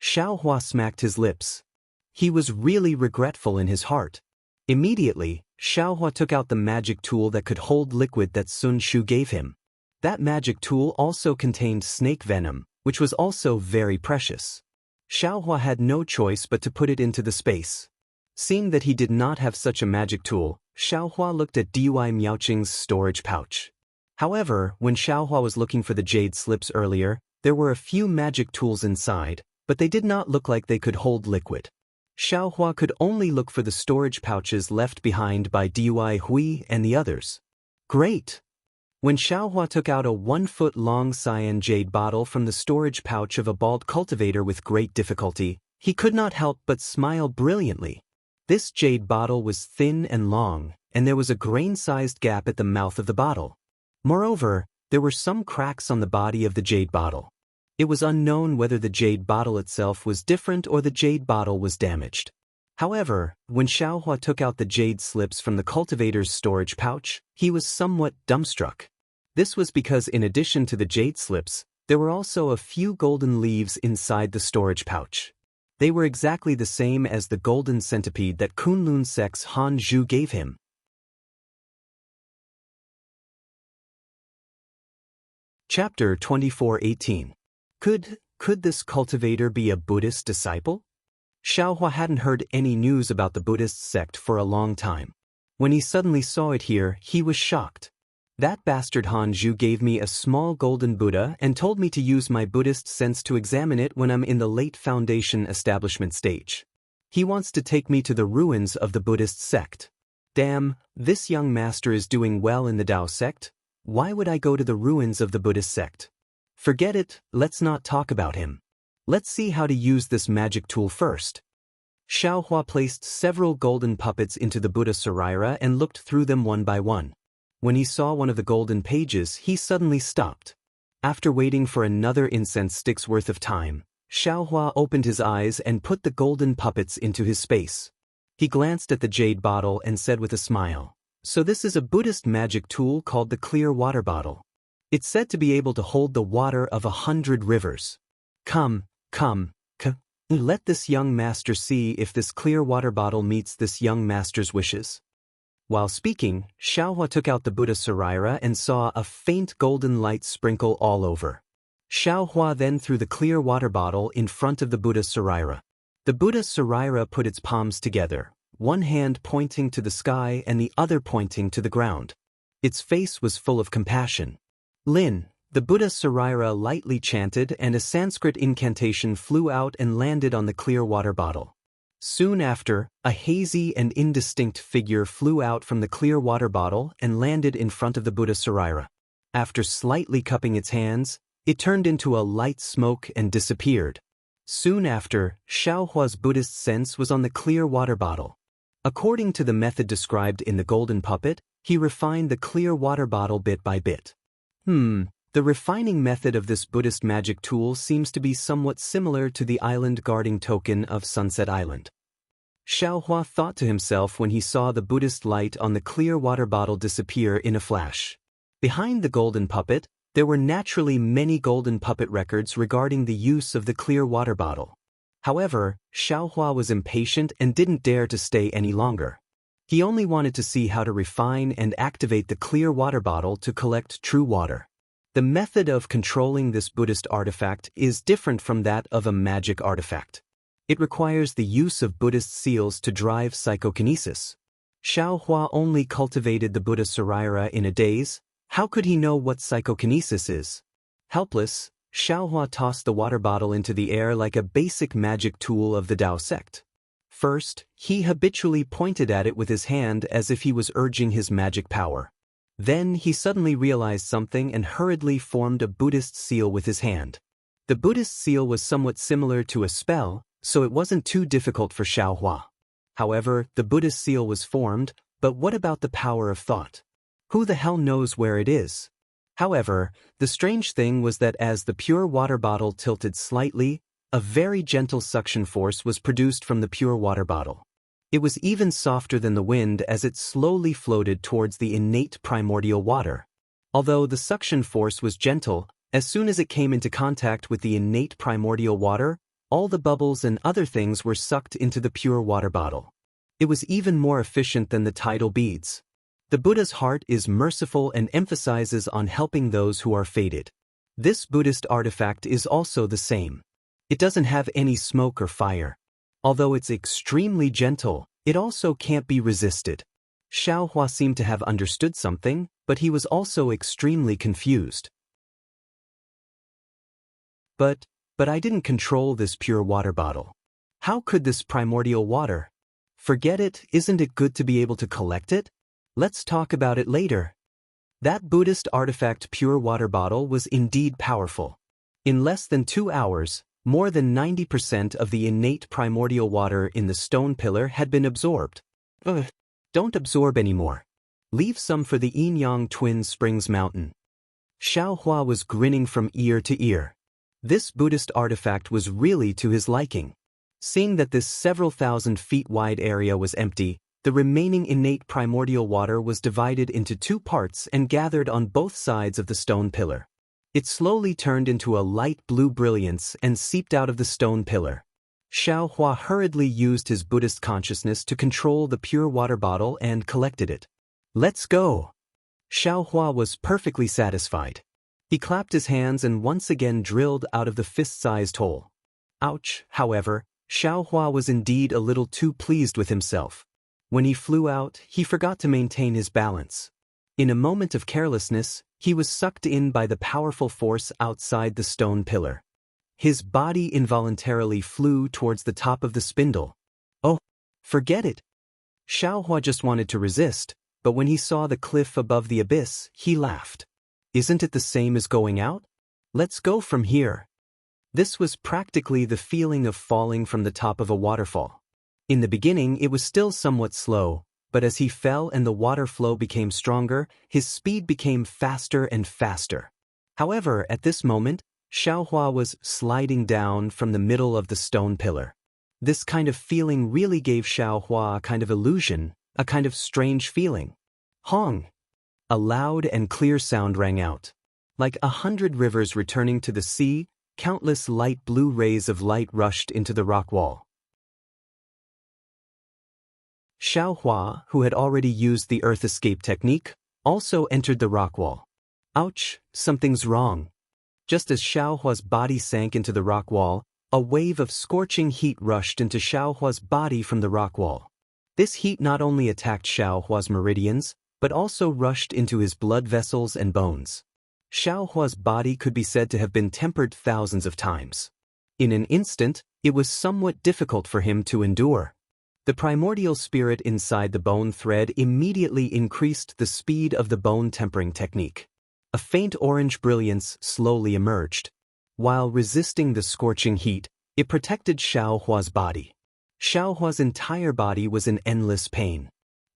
Xiaohua smacked his lips. He was really regretful in his heart. Immediately, Xiaohua took out the magic tool that could hold liquid that Sun Shu gave him. That magic tool also contained snake venom, which was also very precious. Xiaohua had no choice but to put it into the space. Seeing that he did not have such a magic tool, Xiaohua looked at Dui Miaoqing's storage pouch. However, when Xiaohua was looking for the jade slips earlier, there were a few magic tools inside, but they did not look like they could hold liquid. Xiaohua could only look for the storage pouches left behind by Dui Hui and the others. Great! When Xiaohua took out a 1-foot-long cyan jade bottle from the storage pouch of a bald cultivator with great difficulty, he could not help but smile brilliantly. This jade bottle was thin and long, and there was a grain-sized gap at the mouth of the bottle. Moreover, there were some cracks on the body of the jade bottle. It was unknown whether the jade bottle itself was different or the jade bottle was damaged. However, when Xiaohua took out the jade slips from the cultivator's storage pouch, he was somewhat dumbstruck. This was because in addition to the jade slips, there were also a few golden leaves inside the storage pouch. They were exactly the same as the golden centipede that Kunlun Sek's Han Zhu gave him. Chapter 24:18. Could this cultivator be a Buddhist disciple? Xiaohua hadn't heard any news about the Buddhist sect for a long time. When he suddenly saw it here, he was shocked. That bastard Han Zhu gave me a small golden Buddha and told me to use my Buddhist sense to examine it when I'm in the late foundation establishment stage. He wants to take me to the ruins of the Buddhist sect. Damn, this young master is doing well in the Tao sect. Why would I go to the ruins of the Buddhist sect? Forget it, let's not talk about him. Let's see how to use this magic tool first. Xiaohua placed several golden puppets into the Buddha Saraira and looked through them one by one. When he saw one of the golden pages, he suddenly stopped. After waiting for another incense stick's worth of time, Xiaohua opened his eyes and put the golden puppets into his space. He glanced at the jade bottle and said with a smile, "So this is a Buddhist magic tool called the clear water bottle. It's said to be able to hold the water of 100 rivers. Come, Let this young master see if this clear water bottle meets this young master's wishes. While speaking, Xiaohua took out the Buddha Saraira and saw a faint golden light sprinkle all over. Xiaohua then threw the clear water bottle in front of the Buddha Saraira. The Buddha Saraira put its palms together, one hand pointing to the sky and the other pointing to the ground. Its face was full of compassion. Lin, the Buddha Saraira lightly chanted and a Sanskrit incantation flew out and landed on the clear water bottle. Soon after, a hazy and indistinct figure flew out from the clear water bottle and landed in front of the Buddha Saraira. After slightly cupping its hands, it turned into a light smoke and disappeared. Soon after, Xiaohua's Buddhist sense was on the clear water bottle. According to the method described in the golden puppet, he refined the clear water bottle bit by bit. The refining method of this Buddhist magic tool seems to be somewhat similar to the island guarding token of Sunset Island. Xiaohua thought to himself when he saw the Buddhist light on the clear water bottle disappear in a flash. Behind the golden puppet, there were naturally many golden puppet records regarding the use of the clear water bottle. However, Xiaohua was impatient and didn't dare to stay any longer. He only wanted to see how to refine and activate the clear water bottle to collect true water. The method of controlling this Buddhist artifact is different from that of a magic artifact. It requires the use of Buddhist seals to drive psychokinesis. Xiaohua only cultivated the Buddha Saraira in a daze. How could he know what psychokinesis is? Helpless, Xiaohua tossed the water bottle into the air like a basic magic tool of the Dao sect. First, he habitually pointed at it with his hand as if he was urging his magic power. Then he suddenly realized something and hurriedly formed a Buddhist seal with his hand. The Buddhist seal was somewhat similar to a spell, so it wasn't too difficult for Xiaohua. However, the Buddhist seal was formed, but what about the power of thought? Who the hell knows where it is? However, the strange thing was that as the pure water bottle tilted slightly, a very gentle suction force was produced from the pure water bottle. It was even softer than the wind as it slowly floated towards the innate primordial water. Although the suction force was gentle, as soon as it came into contact with the innate primordial water, all the bubbles and other things were sucked into the pure water bottle. It was even more efficient than the tidal beads. The Buddha's heart is merciful and emphasizes on helping those who are fated. This Buddhist artifact is also the same. It doesn't have any smoke or fire. Although it's extremely gentle, it also can't be resisted. Xiaohua seemed to have understood something, but he was also extremely confused. But I didn't control this pure water bottle. How could this primordial water? Forget it, isn't it good to be able to collect it? Let's talk about it later. That Buddhist artifact pure water bottle was indeed powerful. In less than 2 hours, more than 90% of the innate primordial water in the stone pillar had been absorbed. Don't absorb anymore. Leave some for the yin-yang twin springs mountain. Xiaohua was grinning from ear to ear. This Buddhist artifact was really to his liking. Seeing that this several thousand feet wide area was empty, the remaining innate primordial water was divided into 2 parts and gathered on both sides of the stone pillar. It slowly turned into a light blue brilliance and seeped out of the stone pillar. Xiaohua hurriedly used his Buddhist consciousness to control the pure water bottle and collected it. Let's go! Xiaohua was perfectly satisfied. He clapped his hands and once again drilled out of the fist-sized hole. Ouch, however, Xiaohua was indeed a little too pleased with himself. When he flew out, he forgot to maintain his balance. In a moment of carelessness, he was sucked in by the powerful force outside the stone pillar. His body involuntarily flew towards the top of the spindle. Oh, forget it! Xiaohua just wanted to resist, but when he saw the cliff above the abyss, he laughed. Isn't it the same as going out? Let's go from here. This was practically the feeling of falling from the top of a waterfall. In the beginning, it was still somewhat slow, but as he fell and the water flow became stronger, his speed became faster and faster. However, at this moment, Xiaohua was sliding down from the middle of the stone pillar. This kind of feeling really gave Xiaohua a kind of illusion, a kind of strange feeling. Hong! A loud and clear sound rang out. Like 100 rivers returning to the sea, countless light blue rays of light rushed into the rock wall. Xiaohua, who had already used the earth escape technique, also entered the rock wall. Ouch, something's wrong. Just as Xiaohua's body sank into the rock wall, a wave of scorching heat rushed into Xiaohua's body from the rock wall. This heat not only attacked Xiaohua's meridians, but also rushed into his blood vessels and bones. Xiaohua's body could be said to have been tempered thousands of times. In an instant, it was somewhat difficult for him to endure. The primordial spirit inside the bone thread immediately increased the speed of the bone tempering technique. A faint orange brilliance slowly emerged. While resisting the scorching heat, it protected Xiaohua's body. Xiaohua's entire body was in endless pain.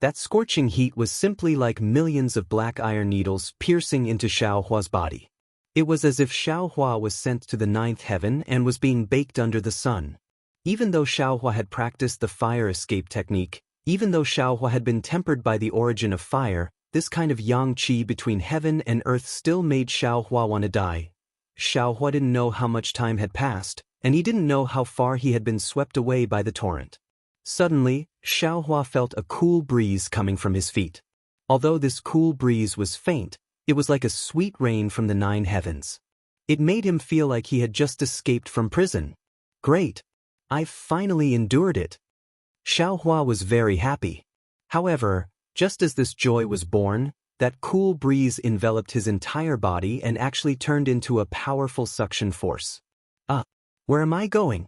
That scorching heat was simply like millions of black iron needles piercing into Xiaohua's body. It was as if Xiaohua was sent to the ninth heaven and was being baked under the sun. Even though Xiaohua had practiced the fire escape technique, even though Xiaohua had been tempered by the origin of fire, this kind of yang qi between heaven and earth still made Xiaohua want to die. Xiaohua didn't know how much time had passed, and he didn't know how far he had been swept away by the torrent. Suddenly, Xiaohua felt a cool breeze coming from his feet. Although this cool breeze was faint, it was like a sweet rain from the nine heavens. It made him feel like he had just escaped from prison. Great! I've finally endured it. Xiaohua was very happy. However, just as this joy was born, that cool breeze enveloped his entire body and actually turned into a powerful suction force. Where am I going?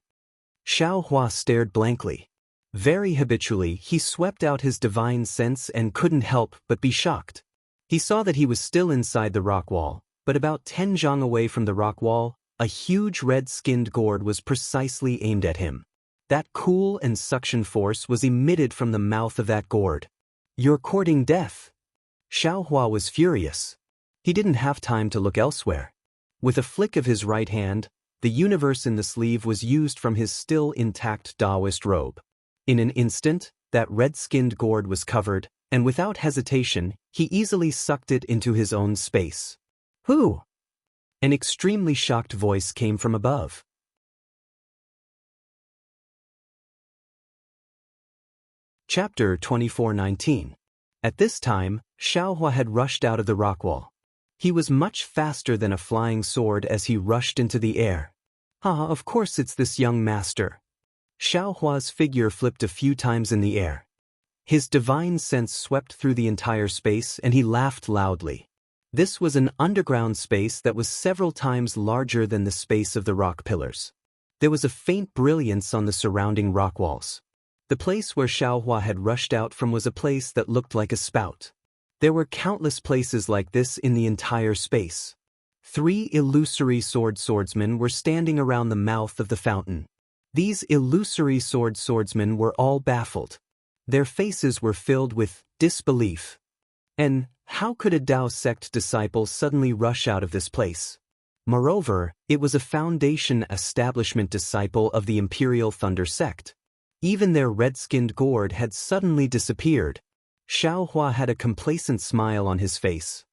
Xiaohua stared blankly. Very habitually, he swept out his divine sense and couldn't help but be shocked. He saw that he was still inside the rock wall, but about 10 zhang away from the rock wall, a huge red-skinned gourd was precisely aimed at him. That cool and suction force was emitted from the mouth of that gourd. You're courting death. Xiaohua was furious. He didn't have time to look elsewhere. With a flick of his right hand, the universe in the sleeve was used from his still intact Taoist robe. In an instant, that red-skinned gourd was covered, and without hesitation, he easily sucked it into his own space. Who? An extremely shocked voice came from above. Chapter 24:19. At this time, Xiaohua had rushed out of the rock wall. He was much faster than a flying sword as he rushed into the air. Of course it's this young master. Xiaohua's figure flipped a few times in the air. His divine sense swept through the entire space and he laughed loudly. This was an underground space that was several times larger than the space of the rock pillars. There was a faint brilliance on the surrounding rock walls. The place where Xiaohua had rushed out from was a place that looked like a spout. There were countless places like this in the entire space. 3 illusory swordsmen were standing around the mouth of the fountain. These illusory swordsmen were all baffled. Their faces were filled with disbelief. And how could a Tao sect disciple suddenly rush out of this place? Moreover, it was a foundation establishment disciple of the Imperial Thunder sect. Even their red-skinned gourd had suddenly disappeared. Xiaohua had a complacent smile on his face.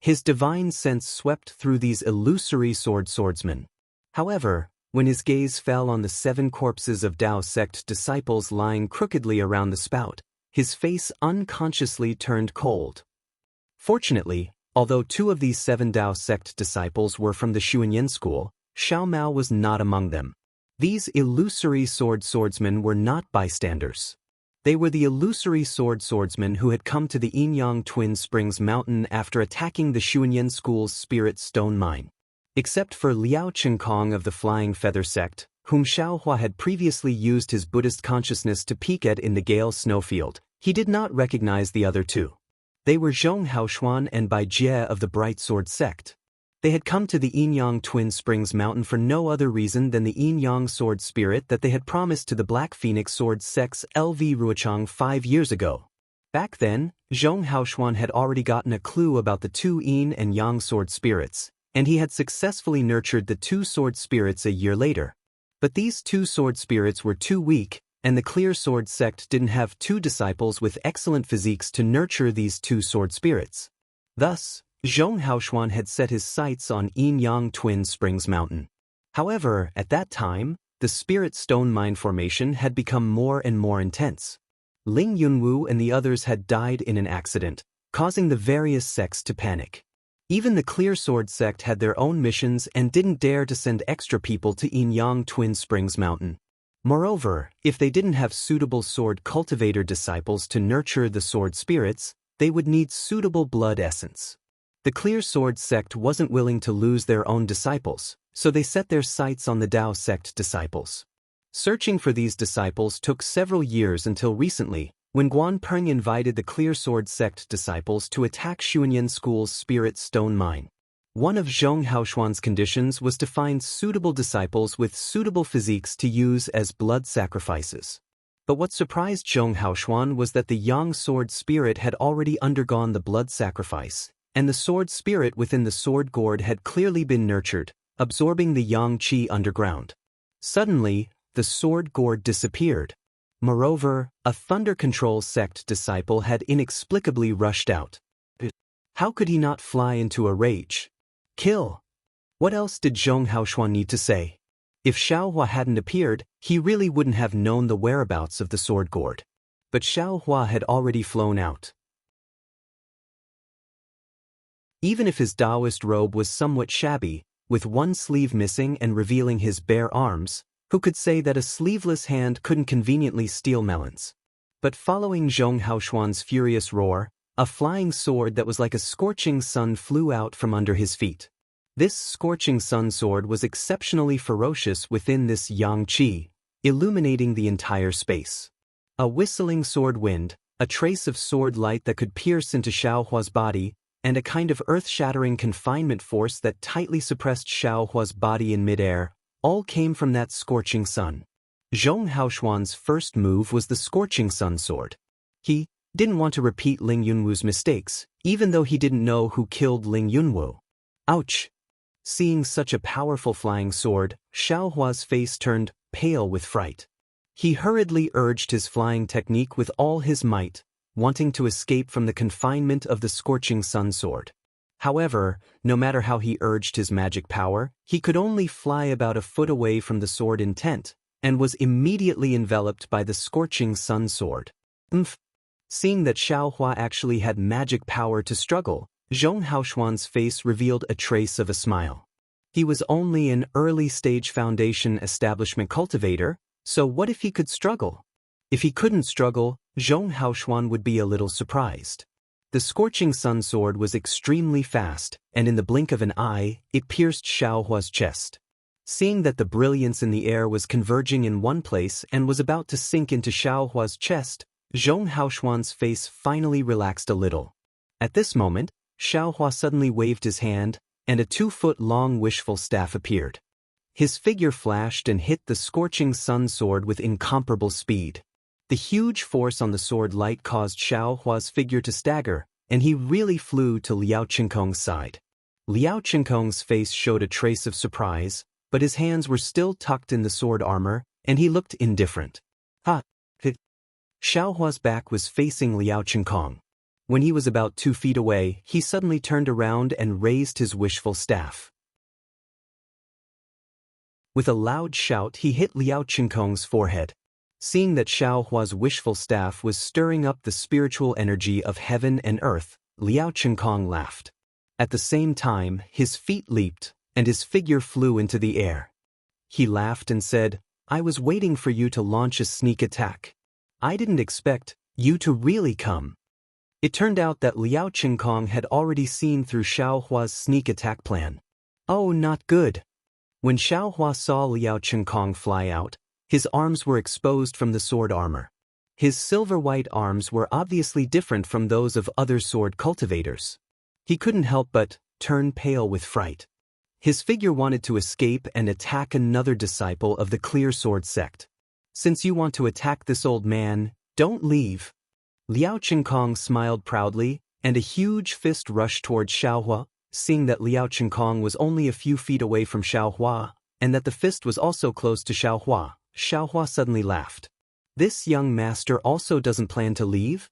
His divine sense swept through these illusory swordsmen. However, when his gaze fell on the 7 corpses of Tao sect disciples lying crookedly around the spout, his face unconsciously turned cold. Fortunately, although 2 of these 7 Tao sect disciples were from the Xuanyan school, Xiao Mao was not among them. These illusory swordsmen were not bystanders. They were the illusory swordsmen who had come to the Yinyang Twin Springs Mountain after attacking the Xuanyan school's spirit stone mine. Except for Liao Qinkong of the Flying Feather sect, whom Xiaohua had previously used his Buddhist consciousness to peek at in the Gale snowfield, he did not recognize the other 2. They were Zhong Haoshuan and Bai Jie of the Bright Sword sect. They had come to the Yinyang Twin Springs Mountain for no other reason than the Yinyang sword spirit that they had promised to the Black Phoenix sword sect's LV Ruochang 5 years ago. Back then, Zhong Haoshuan had already gotten a clue about the 2 Yin and Yang sword spirits, and he had successfully nurtured the 2 sword spirits a year later. But these 2 sword spirits were too weak, and the Clear Sword sect didn't have 2 disciples with excellent physiques to nurture these 2 sword spirits. Thus, Zhong Haoshuan had set his sights on Yinyang Twin Springs Mountain. However, at that time, the spirit stone mine formation had become more and more intense. Ling Yunwu and the others had died in an accident, causing the various sects to panic. Even the Clear Sword sect had their own missions and didn't dare to send extra people to Yinyang Twin Springs Mountain. Moreover, if they didn't have suitable sword cultivator disciples to nurture the sword spirits, they would need suitable blood essence. The Clear Sword sect wasn't willing to lose their own disciples, so they set their sights on the Dao sect disciples. Searching for these disciples took several years until recently, when Guan Peng invited the Clear Sword sect disciples to attack Xuanyan School's spirit stone mine. One of Zhong Haoshuan's conditions was to find suitable disciples with suitable physiques to use as blood sacrifices. But what surprised Zhong Haoshuan was that the Yang sword spirit had already undergone the blood sacrifice, and the sword spirit within the sword gourd had clearly been nurtured, absorbing the Yang qi underground. Suddenly, the sword gourd disappeared. Moreover, a Thunder Control sect disciple had inexplicably rushed out. How could he not fly into a rage? Kill! What else did Zhong Haoshuan need to say? If Xiaohua hadn't appeared, he really wouldn't have known the whereabouts of the sword gourd. But Xiaohua had already flown out. Even if his Taoist robe was somewhat shabby, with one sleeve missing and revealing his bare arms, who could say that a sleeveless hand couldn't conveniently steal melons? But following Zhong Haoshuan's furious roar, a flying sword that was like a scorching sun flew out from under his feet. This scorching sun sword was exceptionally ferocious within this yang qi, illuminating the entire space. A whistling sword wind, a trace of sword light that could pierce into Xiaohua's body, and a kind of earth-shattering confinement force that tightly suppressed Xiaohua's body in midair, all came from that scorching sun. Zhong Haoshuan's first move was the scorching sun sword. He didn't want to repeat Ling Yunwu's mistakes, even though he didn't know who killed Ling Yunwu. Ouch! Seeing such a powerful flying sword, Xiaohua's face turned pale with fright. He hurriedly urged his flying technique with all his might, wanting to escape from the confinement of the scorching sun sword. However, no matter how he urged his magic power, he could only fly about a foot away from the sword intent, and was immediately enveloped by the scorching sun sword. Seeing that Xiaohua actually had magic power to struggle, Zhong Haoshuan's face revealed a trace of a smile. He was only an early-stage foundation establishment cultivator, so what if he could struggle? If he couldn't struggle, Zhong Haoshuan would be a little surprised. The scorching sun sword was extremely fast, and in the blink of an eye, it pierced Xiaohua's chest. Seeing that the brilliance in the air was converging in one place and was about to sink into Xiaohua's chest, Zhong Haoshuan's face finally relaxed a little. At this moment, Xiaohua suddenly waved his hand, and a 2-foot-long wishful staff appeared. His figure flashed and hit the scorching sun sword with incomparable speed. The huge force on the sword light caused Xiaohua's figure to stagger, and he really flew to Liao Qinkong's side. Liao Qinkong's face showed a trace of surprise, but his hands were still tucked in the sword armor, and he looked indifferent. Xiaohua's back was facing Liao Qinkong. When he was about 2 feet away, he suddenly turned around and raised his wishful staff. With a loud shout, he hit Liao Qinkong's forehead. Seeing that Xiaohua's wishful staff was stirring up the spiritual energy of heaven and earth, Liao Qinkong laughed. At the same time, his feet leaped, and his figure flew into the air. He laughed and said, "I was waiting for you to launch a sneak attack. I didn't expect you to really come." It turned out that Liao Qinkong had already seen through Xiaohua's sneak attack plan. Oh, not good. When Xiaohua saw Liao Qinkong fly out, his arms were exposed from the sword armor. His silver-white arms were obviously different from those of other sword cultivators. He couldn't help but turn pale with fright. His figure wanted to escape and attack another disciple of the Clear Sword sect. "Since you want to attack this old man, don't leave." Liao Qinkong smiled proudly, and a huge fist rushed towards Xiaohua. Seeing that Liao Qinkong was only a few feet away from Xiaohua, and that the fist was also close to Xiaohua, Xiaohua suddenly laughed. This young master also doesn't plan to leave?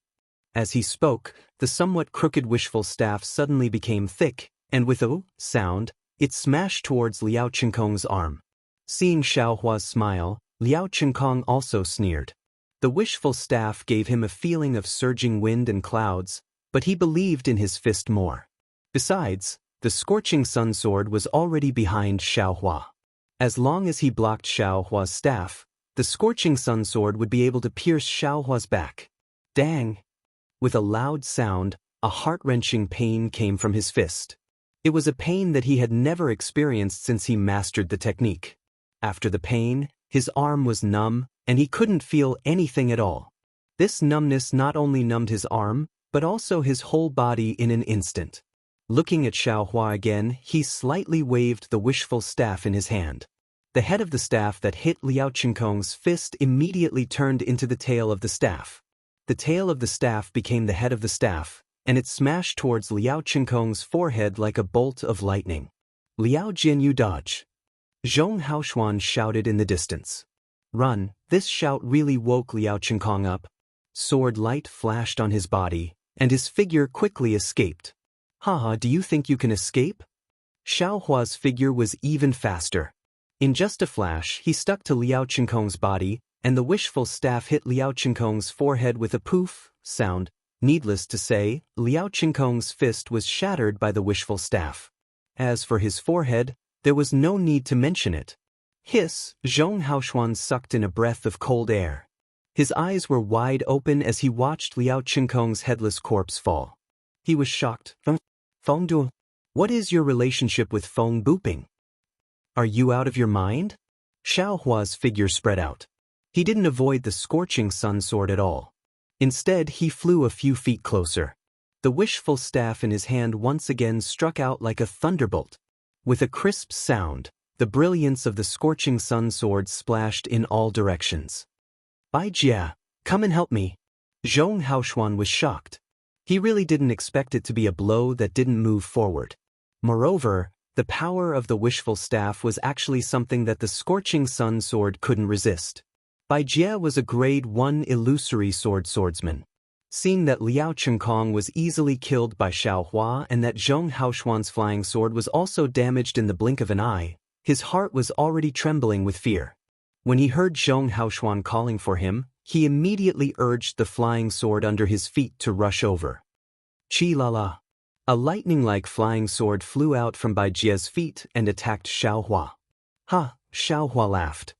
As he spoke, the somewhat crooked wishful staff suddenly became thick, and with a sound, it smashed towards Liao Qinkong's arm. Seeing Xiaohua's smile, Liao Qinkong also sneered. The wishful staff gave him a feeling of surging wind and clouds, but he believed in his fist more. Besides, the scorching sun sword was already behind Xiaohua. As long as he blocked Xiaohua's staff, the scorching sun sword would be able to pierce Xiaohua's back. Dang! With a loud sound, a heart-wrenching pain came from his fist. It was a pain that he had never experienced since he mastered the technique. After the pain, his arm was numb, and he couldn't feel anything at all. This numbness not only numbed his arm, but also his whole body in an instant. Looking at Xiaohua again, he slightly waved the wishful staff in his hand. The head of the staff that hit Liao Qinkong's fist immediately turned into the tail of the staff. The tail of the staff became the head of the staff, and it smashed towards Liao Qinkong's forehead like a bolt of lightning. Liao Jianyu dodge! Zhong Haoshuan shouted in the distance. Run! This shout really woke Liao Qinkong up. Sword light flashed on his body, and his figure quickly escaped. Haha, do you think you can escape? Xiaohua's figure was even faster. In just a flash, he stuck to Liao Qinkong's body, and the wishful staff hit Liao Qinkong's forehead with a poof sound. Needless to say, Liao Qinkong's fist was shattered by the wishful staff. As for his forehead, there was no need to mention it. Hiss! Zhong Haoshuan sucked in a breath of cold air. His eyes were wide open as he watched Liao Qinkong's headless corpse fall. He was shocked. Feng Du, what is your relationship with Feng Buping? Are you out of your mind? Xiaohua's figure spread out. He didn't avoid the scorching sun sword at all. Instead, he flew a few feet closer. The wishful staff in his hand once again struck out like a thunderbolt. With a crisp sound, the brilliance of the scorching sun sword splashed in all directions. Bai Jia, come and help me. Zhong Haoshuan was shocked. He really didn't expect it to be a blow that didn't move forward. Moreover, the power of the wishful staff was actually something that the scorching sun sword couldn't resist. Bai Jia was a grade 1 illusory swordsman. Seeing that Liao Qinkong was easily killed by Xiaohua and that Zhong Haoshuan's flying sword was also damaged in the blink of an eye, his heart was already trembling with fear. When he heard Zhong Haoshuan calling for him, he immediately urged the flying sword under his feet to rush over. Chi-la-la! A lightning-like flying sword flew out from Bai Jia's feet and attacked Xiaohua. Ha! Xiaohua laughed.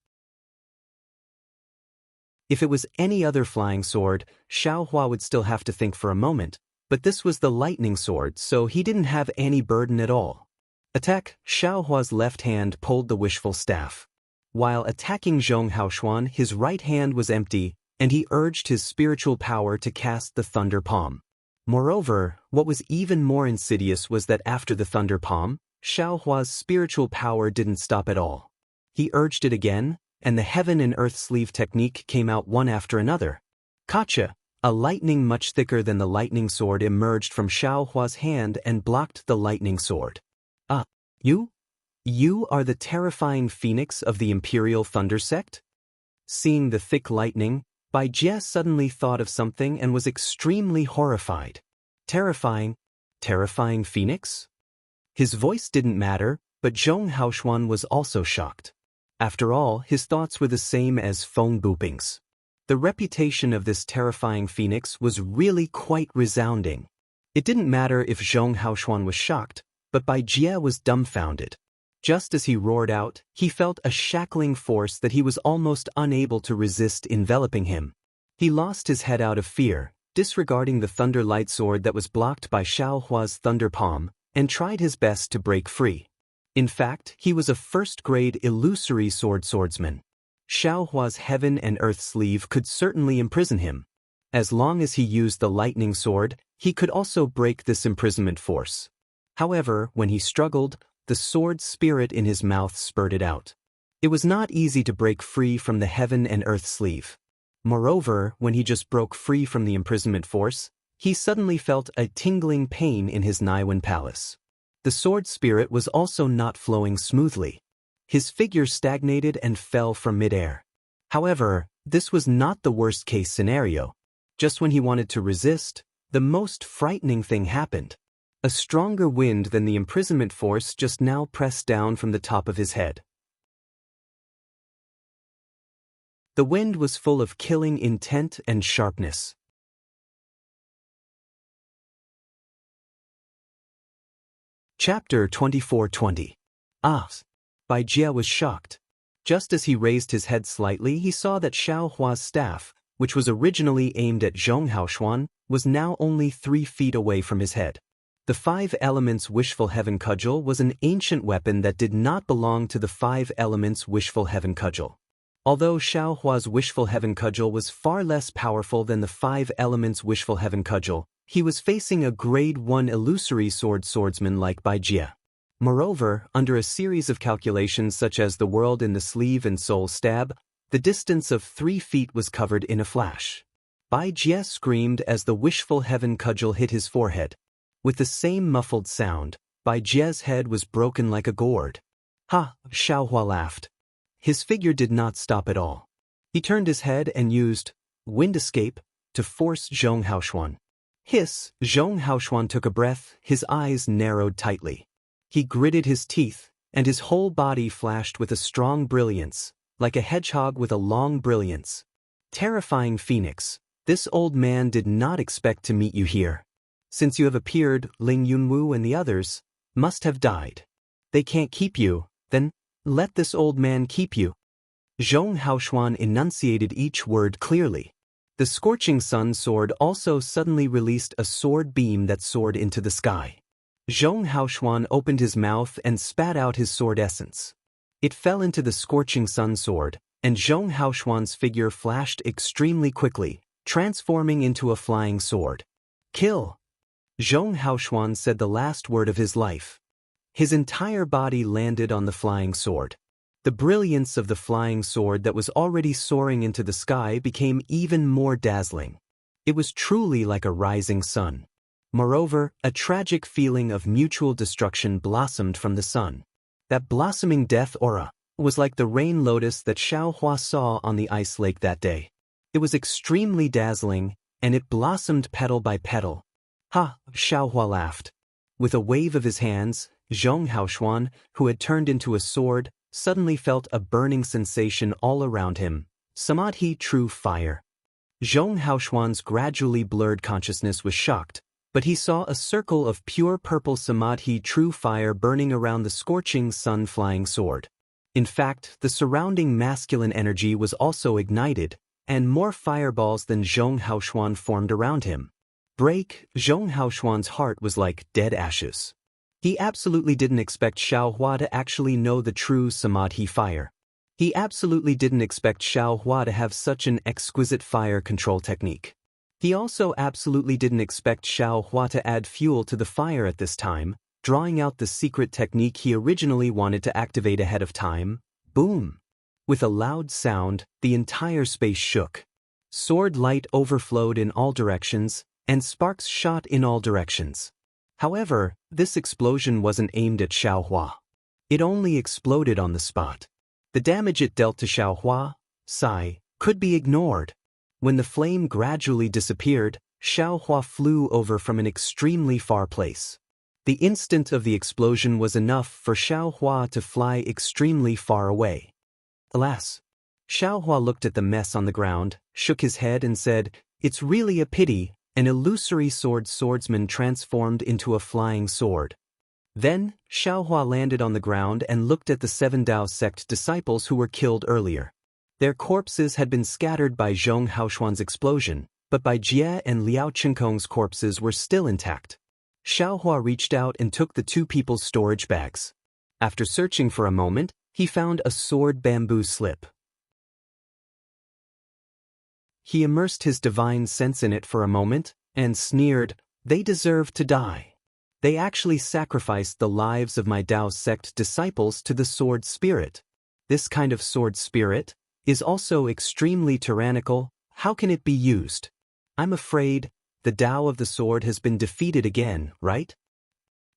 If it was any other flying sword, Xiaohua would still have to think for a moment, but this was the lightning sword, so he didn't have any burden at all. Attack! Xiaohua's left hand pulled the wishful staff. While attacking Zhong Haoshuan, his right hand was empty, and he urged his spiritual power to cast the thunder palm. Moreover, what was even more insidious was that after the thunder palm, Xiaohua's spiritual power didn't stop at all. He urged it again, and the heaven and earth sleeve technique came out one after another. Kacha! A lightning much thicker than the lightning sword emerged from Xiaohua's hand and blocked the lightning sword. Ah, you? You are the terrifying phoenix of the Imperial Thunder Sect? Seeing the thick lightning, Bai Jia suddenly thought of something and was extremely horrified. Terrifying? Terrifying phoenix? His voice didn't matter, but Zhong Haoshuan was also shocked. After all, his thoughts were the same as Feng Buping's. The reputation of this terrifying phoenix was really quite resounding. It didn't matter if Zhong Haoshuan was shocked, but Bai Jia was dumbfounded. Just as he roared out, he felt a shackling force that he was almost unable to resist enveloping him. He lost his head out of fear, disregarding the thunder light sword that was blocked by Xiaohua's thunder palm, and tried his best to break free. In fact, he was a first-grade illusory swordsman. Xiaohua's heaven and earth sleeve could certainly imprison him. As long as he used the lightning sword, he could also break this imprisonment force. However, when he struggled, the sword spirit in his mouth spurted out. It was not easy to break free from the heaven and earth sleeve. Moreover, when he just broke free from the imprisonment force, he suddenly felt a tingling pain in his Naiwen palace. The sword spirit was also not flowing smoothly. His figure stagnated and fell from midair. However, this was not the worst-case scenario. Just when he wanted to resist, the most frightening thing happened. A stronger wind than the imprisonment force just now pressed down from the top of his head. The wind was full of killing intent and sharpness. Chapter 24:20. Ah! Bai Jie was shocked. Just as he raised his head slightly, he saw that Xiao Hua's staff, which was originally aimed at Zhong Haoshuan, was now only 3 feet away from his head. The 5 Elements Wishful Heaven Cudgel was an ancient weapon that did not belong to the 5 Elements Wishful Heaven Cudgel. Although Xiao Hua's Wishful Heaven Cudgel was far less powerful than the 5 Elements Wishful Heaven Cudgel, he was facing a Grade 1 illusory swordsman like Bai Jie. Moreover, under a series of calculations such as the world in the sleeve and soul stab, the distance of 3 feet was covered in a flash. Bai Jie screamed as the Wishful Heaven Cudgel hit his forehead. With the same muffled sound, Bai Jie's head was broken like a gourd. Ha! Xiao Hua laughed. His figure did not stop at all. He turned his head and used Wind Escape to force Zhong Haoshuan. Hiss! Zhong Haoshuan took a breath, his eyes narrowed tightly. He gritted his teeth, and his whole body flashed with a strong brilliance, like a hedgehog with a long brilliance. Terrifying Phoenix, this old man did not expect to meet you here. Since you have appeared, Ling Yunwu and the others must have died. They can't keep you, then let this old man keep you. Zhong Haoshuan enunciated each word clearly. The Scorching Sun sword also suddenly released a sword beam that soared into the sky. Zhong Haoshuan opened his mouth and spat out his sword essence. It fell into the Scorching Sun sword, and Zhong Haoshuan's figure flashed extremely quickly, transforming into a flying sword. Kill! Zhong Haoshuan said the last word of his life. His entire body landed on the flying sword. The brilliance of the flying sword that was already soaring into the sky became even more dazzling. It was truly like a rising sun. Moreover, a tragic feeling of mutual destruction blossomed from the sun. That blossoming death aura was like the rain lotus that Xiao Hua saw on the ice lake that day. It was extremely dazzling, and it blossomed petal by petal. Ha! Xiao Hua laughed. With a wave of his hands, Zhong Haoshuan, who had turned into a sword, suddenly felt a burning sensation all around him. Samadhi True Fire. Zhong Haoshuan's gradually blurred consciousness was shocked, but he saw a circle of pure purple Samadhi True Fire burning around the Scorching Sun flying sword. In fact, the surrounding masculine energy was also ignited, and more fireballs than Zhong Haoshuan formed around him. Break! Zhong Haoshuan's heart was like dead ashes. He absolutely didn't expect Xiao Hua to actually know the true Samadhi fire. He absolutely didn't expect Xiao Hua to have such an exquisite fire control technique. He also absolutely didn't expect Xiao Hua to add fuel to the fire at this time, drawing out the secret technique he originally wanted to activate ahead of time. Boom! With a loud sound, the entire space shook. Sword light overflowed in all directions, and sparks shot in all directions. However, this explosion wasn't aimed at Xiao Hua. It only exploded on the spot. The damage it dealt to Xiao Hua, could be ignored. When the flame gradually disappeared, Xiao Hua flew over from an extremely far place. The instant of the explosion was enough for Xiao Hua to fly extremely far away. Alas! Xiao Hua looked at the mess on the ground, shook his head and said, "It's really a pity. An illusory swordsman transformed into a flying sword." Then, Xiao Hua landed on the ground and looked at the 7 Dao sect disciples who were killed earlier. Their corpses had been scattered by Zhong Haoshuan's explosion, but Bai Jie and Liao Qinkong's corpses were still intact. Xiao Hua reached out and took the 2 people's storage bags. After searching for a moment, he found a sword bamboo slip. He immersed his divine sense in it for a moment, and sneered, "They deserve to die. They actually sacrificed the lives of my Dao sect disciples to the sword spirit. This kind of sword spirit is also extremely tyrannical. How can it be used? I'm afraid the Dao of the sword has been defeated again, right?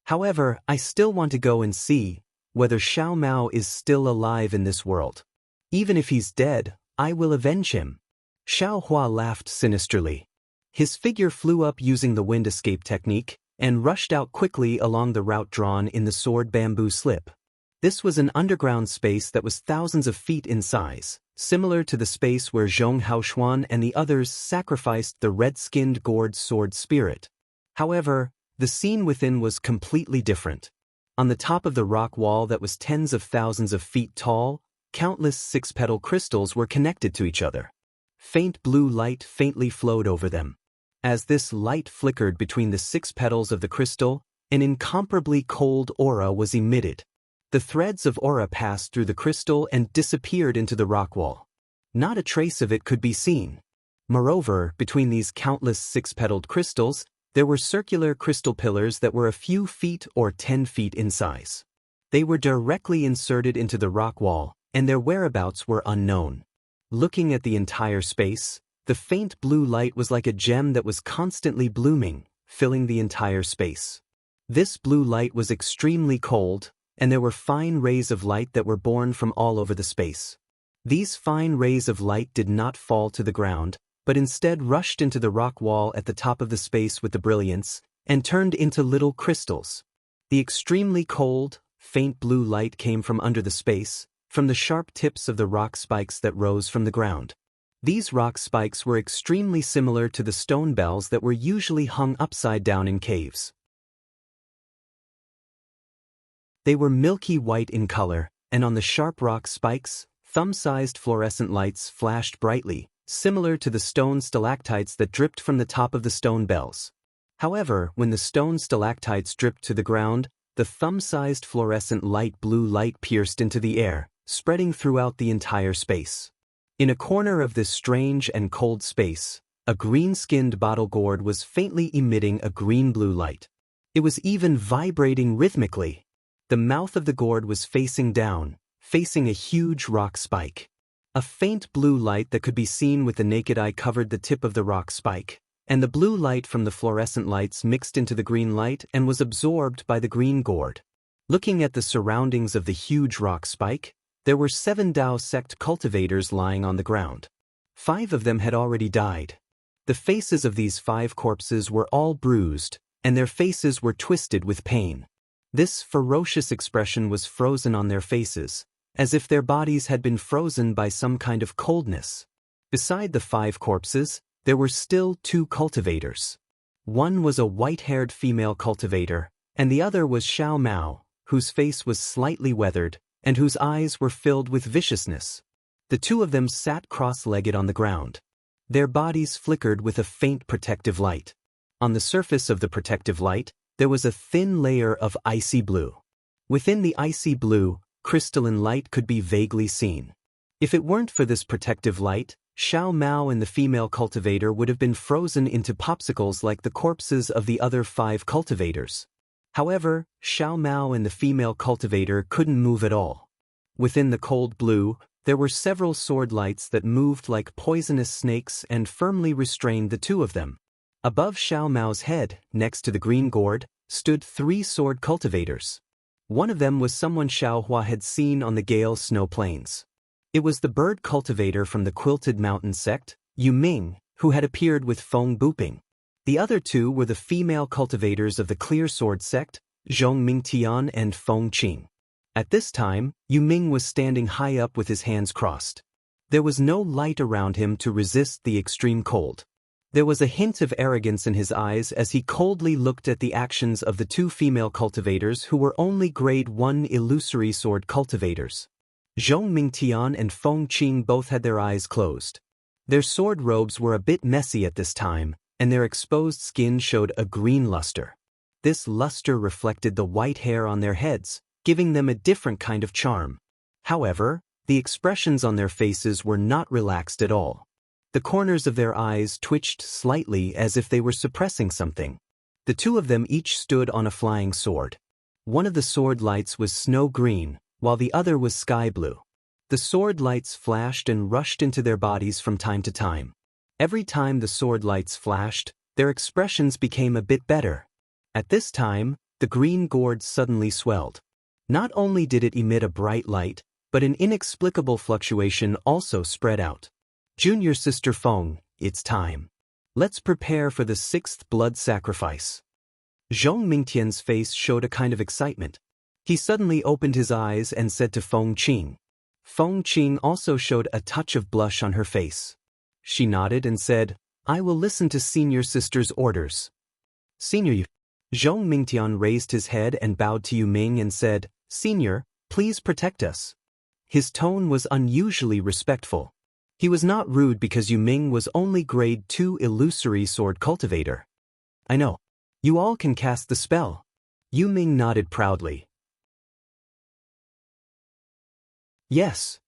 However, I still want to go and see whether Xiao Mao is still alive in this world. Even if he's dead, I will avenge him." Xiao Hua laughed sinisterly. His figure flew up using the wind escape technique, and rushed out quickly along the route drawn in the sword bamboo slip. This was an underground space that was thousands of feet in size, similar to the space where Zhong Haoshuan and the others sacrificed the red-skinned gourd sword spirit. However, the scene within was completely different. On the top of the rock wall that was tens of thousands of feet tall, countless six-petal crystals were connected to each other. Faint blue light faintly flowed over them. As this light flickered between the 6 petals of the crystal, an incomparably cold aura was emitted. The threads of aura passed through the crystal and disappeared into the rock wall. Not a trace of it could be seen. Moreover, between these countless 6-petaled crystals, there were circular crystal pillars that were a few feet or 10 feet in size. They were directly inserted into the rock wall, and their whereabouts were unknown. Looking at the entire space, the faint blue light was like a gem that was constantly blooming, filling the entire space. This blue light was extremely cold, and there were fine rays of light that were born from all over the space. These fine rays of light did not fall to the ground, but instead rushed into the rock wall at the top of the space with the brilliance, and turned into little crystals. The extremely cold, faint blue light came from under the space, from the sharp tips of the rock spikes that rose from the ground. These rock spikes were extremely similar to the stone bells that were usually hung upside down in caves. They were milky white in color, and on the sharp rock spikes, thumb-sized fluorescent lights flashed brightly, similar to the stone stalactites that dripped from the top of the stone bells. However, when the stone stalactites dripped to the ground, the thumb-sized fluorescent light blue light pierced into the air, spreading throughout the entire space. In a corner of this strange and cold space, a green-skinned bottle gourd was faintly emitting a green-blue light. It was even vibrating rhythmically. The mouth of the gourd was facing down, facing a huge rock spike. A faint blue light that could be seen with the naked eye covered the tip of the rock spike, and the blue light from the fluorescent lights mixed into the green light and was absorbed by the green gourd. Looking at the surroundings of the huge rock spike, there were 7 Dao sect cultivators lying on the ground. 5 of them had already died. The faces of these 5 corpses were all bruised, and their faces were twisted with pain. This ferocious expression was frozen on their faces, as if their bodies had been frozen by some kind of coldness. Beside the 5 corpses, there were still 2 cultivators. One was a white-haired female cultivator, and the other was Xiao Mao, whose face was slightly weathered, and whose eyes were filled with viciousness. The 2 of them sat cross-legged on the ground. Their bodies flickered with a faint protective light. On the surface of the protective light, there was a thin layer of icy blue. Within the icy blue, crystalline light could be vaguely seen. If it weren't for this protective light, Xiao Mao and the female cultivator would have been frozen into popsicles like the corpses of the other 5 cultivators. However, Xiao Mao and the female cultivator couldn't move at all. Within the cold blue, there were several sword lights that moved like poisonous snakes and firmly restrained the 2 of them. Above Xiao Mao's head, next to the green gourd, stood 3 sword cultivators. One of them was someone Xiao Hua had seen on the Gale Snow Plains. It was the bird cultivator from the Quilted Mountain sect, Yu Ming, who had appeared with Feng Buping. The other 2 were the female cultivators of the Clear Sword sect, Zhong Mingtian and Feng Qing. At this time, Yu Ming was standing high up with his hands crossed. There was no light around him to resist the extreme cold. There was a hint of arrogance in his eyes as he coldly looked at the actions of the 2 female cultivators who were only grade 1 illusory sword cultivators. Zhong Mingtian and Feng Qing both had their eyes closed. Their sword robes were a bit messy at this time, and their exposed skin showed a green luster. This luster reflected the white hair on their heads, giving them a different kind of charm. However, the expressions on their faces were not relaxed at all. The corners of their eyes twitched slightly as if they were suppressing something. The 2 of them each stood on a flying sword. One of the sword lights was snow green, while the other was sky blue. The sword lights flashed and rushed into their bodies from time to time. Every time the sword lights flashed, their expressions became a bit better. At this time, the green gourd suddenly swelled. Not only did it emit a bright light, but an inexplicable fluctuation also spread out. Junior Sister Feng, it's time. Let's prepare for the 6th blood sacrifice. Zhong Mingtian's face showed a kind of excitement. He suddenly opened his eyes and said to Feng Qing. Feng Qing also showed a touch of blush on her face. She nodded and said, I will listen to senior sister's orders. Senior Yu. Zhong Mingtian raised his head and bowed to Yu Ming and said, Senior, please protect us. His tone was unusually respectful. He was not rude because Yu Ming was only grade 2 illusory sword cultivator. I know. You all can cast the spell. Yu Ming nodded proudly. Yes.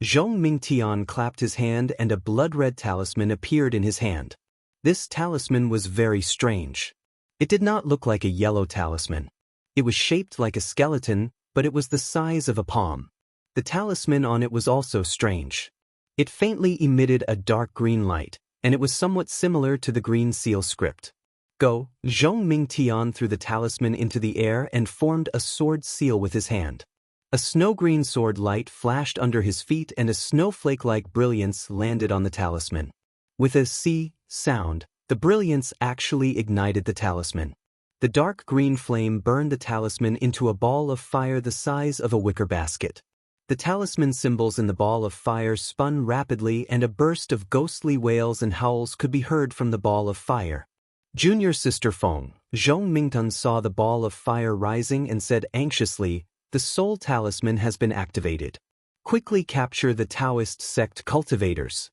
Zhong Mingtian clapped his hand and a blood-red talisman appeared in his hand. This talisman was very strange. It did not look like a yellow talisman. It was shaped like a skeleton, but it was the size of a palm. The talisman on it was also strange. It faintly emitted a dark green light, and it was somewhat similar to the green seal script. Go, Zhong Mingtian threw the talisman into the air and formed a sword seal with his hand. A snow-green sword light flashed under his feet and a snowflake-like brilliance landed on the talisman. With a "C" sound, the brilliance actually ignited the talisman. The dark green flame burned the talisman into a ball of fire the size of a wicker basket. The talisman symbols in the ball of fire spun rapidly and a burst of ghostly wails and howls could be heard from the ball of fire. Junior sister Feng, Zhong Mingtian saw the ball of fire rising and said anxiously, the soul talisman has been activated. Quickly capture the Taoist sect cultivators.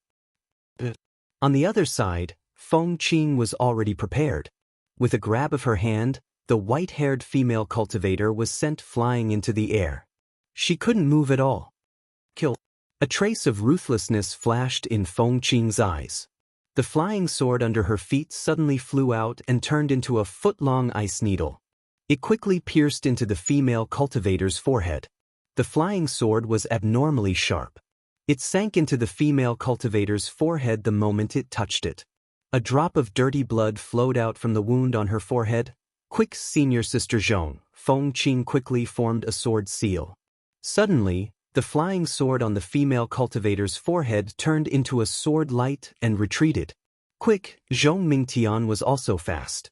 On the other side, Feng Qing was already prepared. With a grab of her hand, the white-haired female cultivator was sent flying into the air. She couldn't move at all. Kill. A trace of ruthlessness flashed in Feng Qing's eyes. The flying sword under her feet suddenly flew out and turned into a foot-long ice needle. It quickly pierced into the female cultivator's forehead. The flying sword was abnormally sharp. It sank into the female cultivator's forehead the moment it touched it. A drop of dirty blood flowed out from the wound on her forehead. Quick, senior sister Zhong, Feng Qing quickly formed a sword seal. Suddenly, the flying sword on the female cultivator's forehead turned into a sword light and retreated. Quick, Zhong Mingtian was also fast.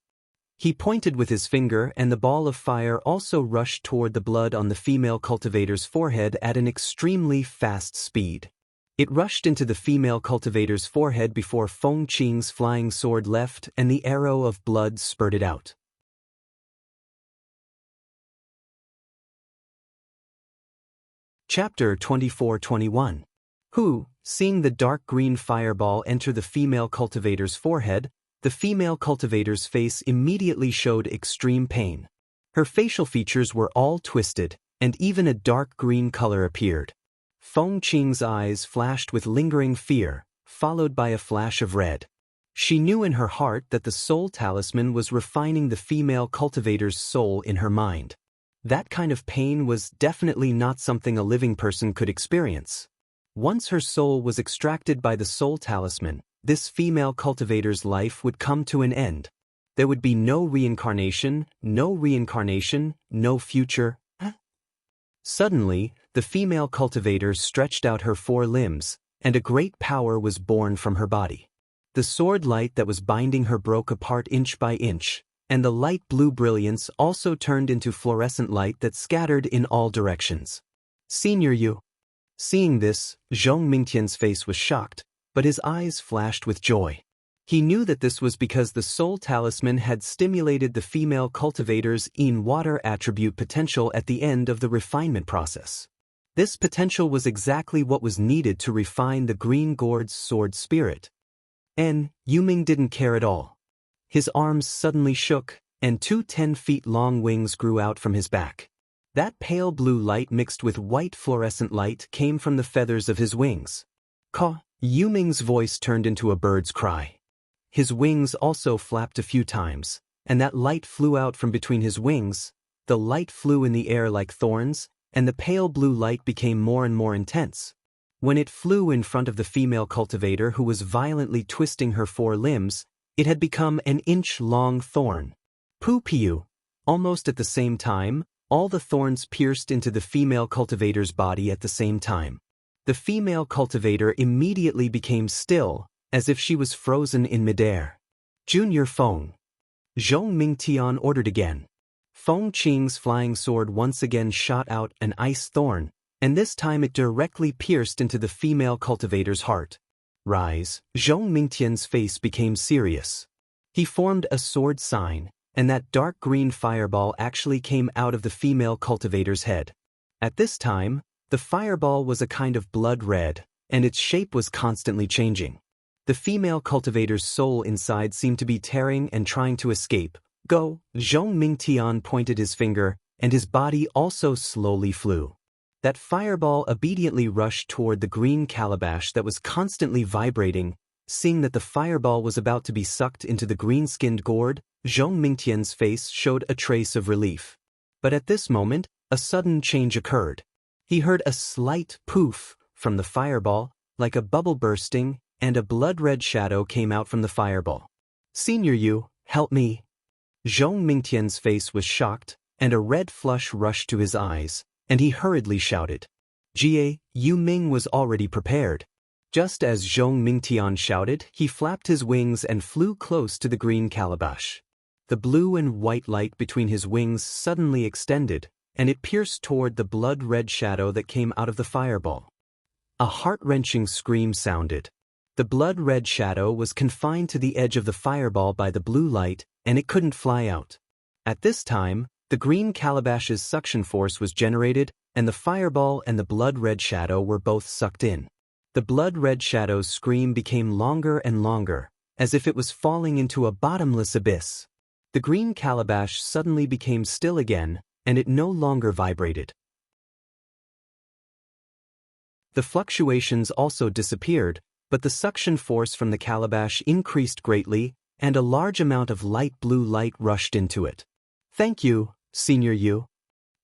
He pointed with his finger and the ball of fire also rushed toward the blood on the female cultivator's forehead at an extremely fast speed. It rushed into the female cultivator's forehead before Feng Qing's flying sword left and the arrow of blood spurted out. Chapter 24-21. Hu, seeing the dark green fireball enter the female cultivator's forehead, the female cultivator's face immediately showed extreme pain. Her facial features were all twisted, and even a dark green color appeared. Feng Qing's eyes flashed with lingering fear, followed by a flash of red. She knew in her heart that the soul talisman was refining the female cultivator's soul in her mind. That kind of pain was definitely not something a living person could experience. Once her soul was extracted by the soul talisman, this female cultivator's life would come to an end. There would be no reincarnation, no future. Suddenly, the female cultivator stretched out her 4 limbs, and a great power was born from her body. The sword light that was binding her broke apart inch by inch, and the light blue brilliance also turned into fluorescent light that scattered in all directions. Senior Yu. Seeing this, Zhong Mingtian's face was shocked, but his eyes flashed with joy. He knew that this was because the soul talisman had stimulated the female cultivator's in-water attribute potential at the end of the refinement process. This potential was exactly what was needed to refine the green gourd's sword spirit. Yu Ming didn't care at all. His arms suddenly shook, and 2 10-feet-long wings grew out from his back. That pale blue light mixed with white fluorescent light came from the feathers of his wings. Caw! Yu Ming's voice turned into a bird's cry. His wings also flapped a few times, and that light flew out from between his wings. The light flew in the air like thorns, and the pale blue light became more and more intense. When it flew in front of the female cultivator who was violently twisting her 4 limbs, it had become an inch-long thorn. Poo-pew! Almost at the same time, all the thorns pierced into the female cultivator's body at the same time. The female cultivator immediately became still, as if she was frozen in midair. Junior Feng. Zhong Mingtian ordered again. Feng Qing's flying sword once again shot out an ice thorn, and this time it directly pierced into the female cultivator's heart. Rise, Zhong Mingtian's face became serious. He formed a sword sign, and that dark green fireball actually came out of the female cultivator's head. At this time, the fireball was a kind of blood red, and its shape was constantly changing. The female cultivator's soul inside seemed to be tearing and trying to escape. Go, Zhong Mingtian pointed his finger, and his body also slowly flew. That fireball obediently rushed toward the green calabash that was constantly vibrating. Seeing that the fireball was about to be sucked into the green-skinned gourd, Zhong Mingtian's face showed a trace of relief. But at this moment, a sudden change occurred. He heard a slight poof from the fireball, like a bubble bursting, and a blood-red shadow came out from the fireball. Senior Yu, help me. Zhong Mingtian's face was shocked, and a red flush rushed to his eyes, and he hurriedly shouted. Jie, Yu Ming was already prepared. Just as Zhong Mingtian shouted, he flapped his wings and flew close to the green calabash. The blue and white light between his wings suddenly extended, and it pierced toward the blood-red shadow that came out of the fireball. A heart-wrenching scream sounded. The blood-red shadow was confined to the edge of the fireball by the blue light, and it couldn't fly out. At this time, the green calabash's suction force was generated, and the fireball and the blood-red shadow were both sucked in. The blood-red shadow's scream became longer and longer, as if it was falling into a bottomless abyss. The green calabash suddenly became still again, and it no longer vibrated. The fluctuations also disappeared, but the suction force from the calabash increased greatly, and a large amount of light blue light rushed into it. Thank you, Senior Yu.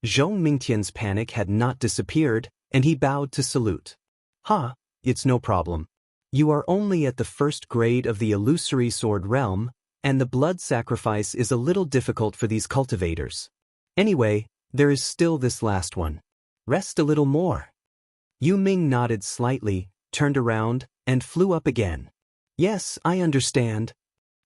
Zhong Mingtian's panic had not disappeared, and he bowed to salute. Ha! It's no problem. You are only at the first grade of the illusory sword realm, and the blood sacrifice is a little difficult for these cultivators. Anyway, there is still this last one. Rest a little more. Yu Ming nodded slightly, turned around, and flew up again. Yes, I understand.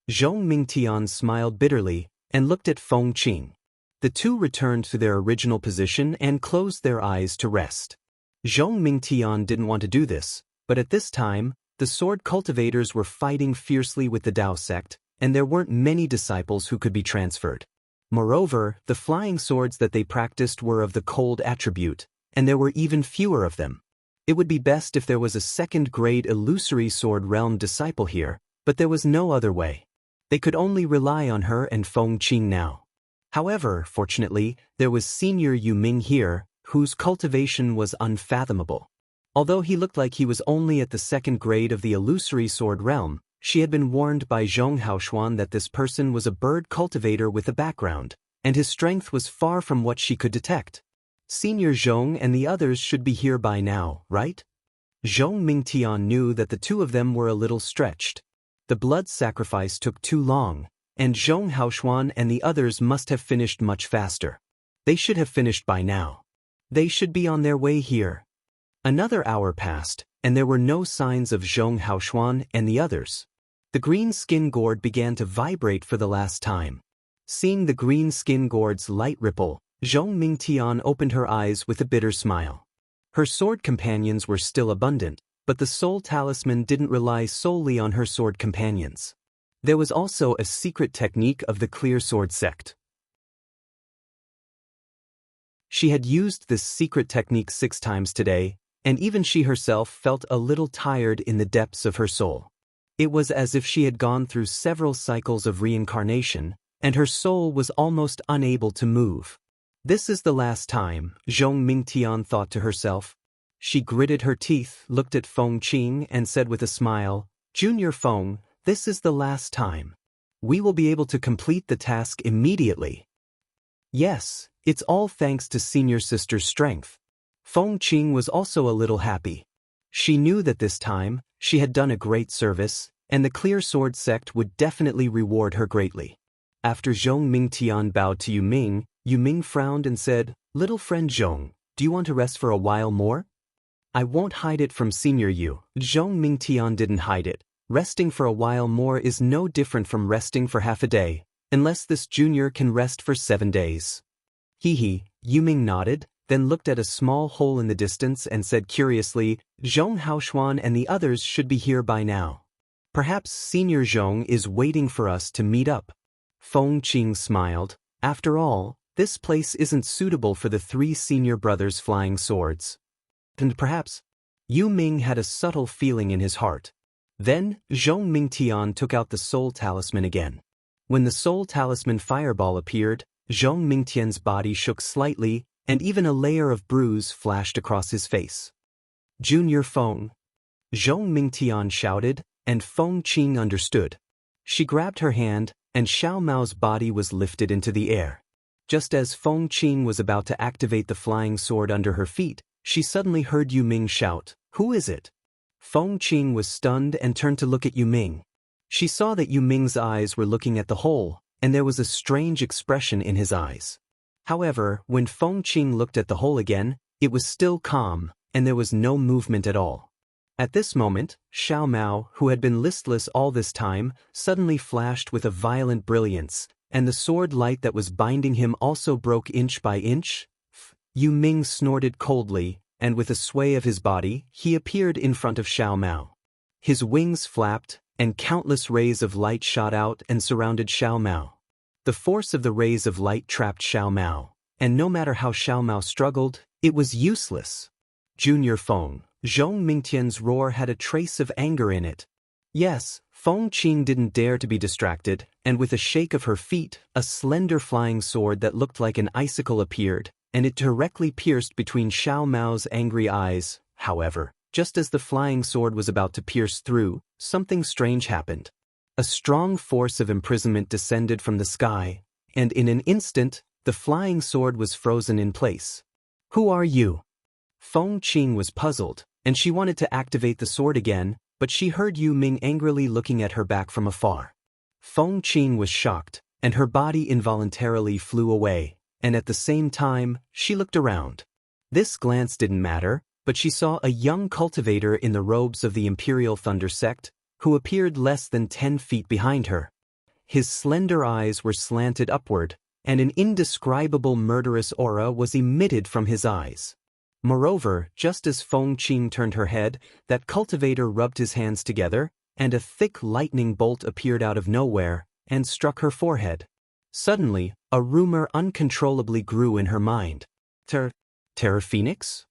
Zhong Mingtian smiled bitterly, and looked at Feng Qing. The two returned to their original position and closed their eyes to rest. Zhong Mingtian didn't want to do this, but at this time, the sword cultivators were fighting fiercely with the Dao sect, and there weren't many disciples who could be transferred. Moreover, the flying swords that they practiced were of the cold attribute, and there were even fewer of them. It would be best if there was a second-grade illusory sword realm disciple here, but there was no other way. They could only rely on her and Feng Qing now. However, fortunately, there was Senior Yu Ming here, whose cultivation was unfathomable. Although he looked like he was only at the second grade of the illusory sword realm, she had been warned by Zhong Haoshuan that this person was a bird cultivator with a background, and his strength was far from what she could detect. Senior Zhong and the others should be here by now, right? Zhong Mingtian knew that the two of them were a little stretched. The blood sacrifice took too long, and Zhong Haoshuan and the others must have finished much faster. They should have finished by now. They should be on their way here. Another hour passed, and there were no signs of Zhong Haoshuan and the others. The green skin gourd began to vibrate for the last time. Seeing the green skin gourd's light ripple, Zhong Mingtian opened her eyes with a bitter smile. Her sword companions were still abundant, but the soul talisman didn't rely solely on her sword companions. There was also a secret technique of the clear sword sect. She had used this secret technique 6 times today, and even she herself felt a little tired in the depths of her soul. It was as if she had gone through several cycles of reincarnation, and her soul was almost unable to move. This is the last time, Zhong Mingtian thought to herself. She gritted her teeth, looked at Feng Qing, and said with a smile, Junior Feng, this is the last time. We will be able to complete the task immediately. Yes, it's all thanks to Senior Sister's strength. Feng Qing was also a little happy. She knew that this time, she had done a great service, and the Clear Sword sect would definitely reward her greatly. After Zhong Mingtian bowed to Yu Ming frowned and said, Little friend Zhong, do you want to rest for a while more? I won't hide it from Senior Yu. Zhong Mingtian didn't hide it. Resting for a while more is no different from resting for half a day, unless this junior can rest for 7 days. Yuming nodded, then looked at a small hole in the distance and said curiously, Zhong Haoshuan and the others should be here by now. Perhaps Senior Zhong is waiting for us to meet up. Feng Qing smiled. After all, this place isn't suitable for the 3 senior brothers flying swords. And perhaps Yu Ming had a subtle feeling in his heart. Then, Zhong Mingtian took out the soul talisman again. When the soul talisman fireball appeared, Zhong Mingtian's body shook slightly, and even a layer of bruise flashed across his face. Junior Feng. Zhong Mingtian shouted, and Feng Qing understood. She grabbed her hand, and Xiao Mao's body was lifted into the air. Just as Feng Qing was about to activate the flying sword under her feet, she suddenly heard Yu Ming shout, "Who is it?" Feng Qing was stunned and turned to look at Yu Ming. She saw that Yu Ming's eyes were looking at the hole, and there was a strange expression in his eyes. However, when Feng Qing looked at the hole again, it was still calm, and there was no movement at all. At this moment, Xiao Mao, who had been listless all this time, suddenly flashed with a violent brilliance, and the sword light that was binding him also broke inch by inch. Yu Ming snorted coldly, and with a sway of his body, he appeared in front of Xiao Mao. His wings flapped, and countless rays of light shot out and surrounded Xiao Mao. The force of the rays of light trapped Xiao Mao, and no matter how Xiao Mao struggled, it was useless. Junior Feng. Zhong Mingtian's roar had a trace of anger in it. Yes, Feng Qing didn't dare to be distracted, and with a shake of her feet, a slender flying sword that looked like an icicle appeared, and it directly pierced between Xiao Mao's angry eyes. However, just as the flying sword was about to pierce through, something strange happened. A strong force of imprisonment descended from the sky, and in an instant, the flying sword was frozen in place. "Who are you?" Feng Qing was puzzled, and she wanted to activate the sword again, but she heard Yu Ming angrily looking at her back from afar. Feng Qing was shocked, and her body involuntarily flew away, and at the same time, she looked around. This glance didn't matter, but she saw a young cultivator in the robes of the Imperial Thunder sect, who appeared less than 10 feet behind her. His slender eyes were slanted upward, and an indescribable murderous aura was emitted from his eyes. Moreover, just as Feng Qing turned her head, that cultivator rubbed his hands together, and a thick lightning bolt appeared out of nowhere, and struck her forehead. Suddenly, a rumor uncontrollably grew in her mind. Terror Phoenix?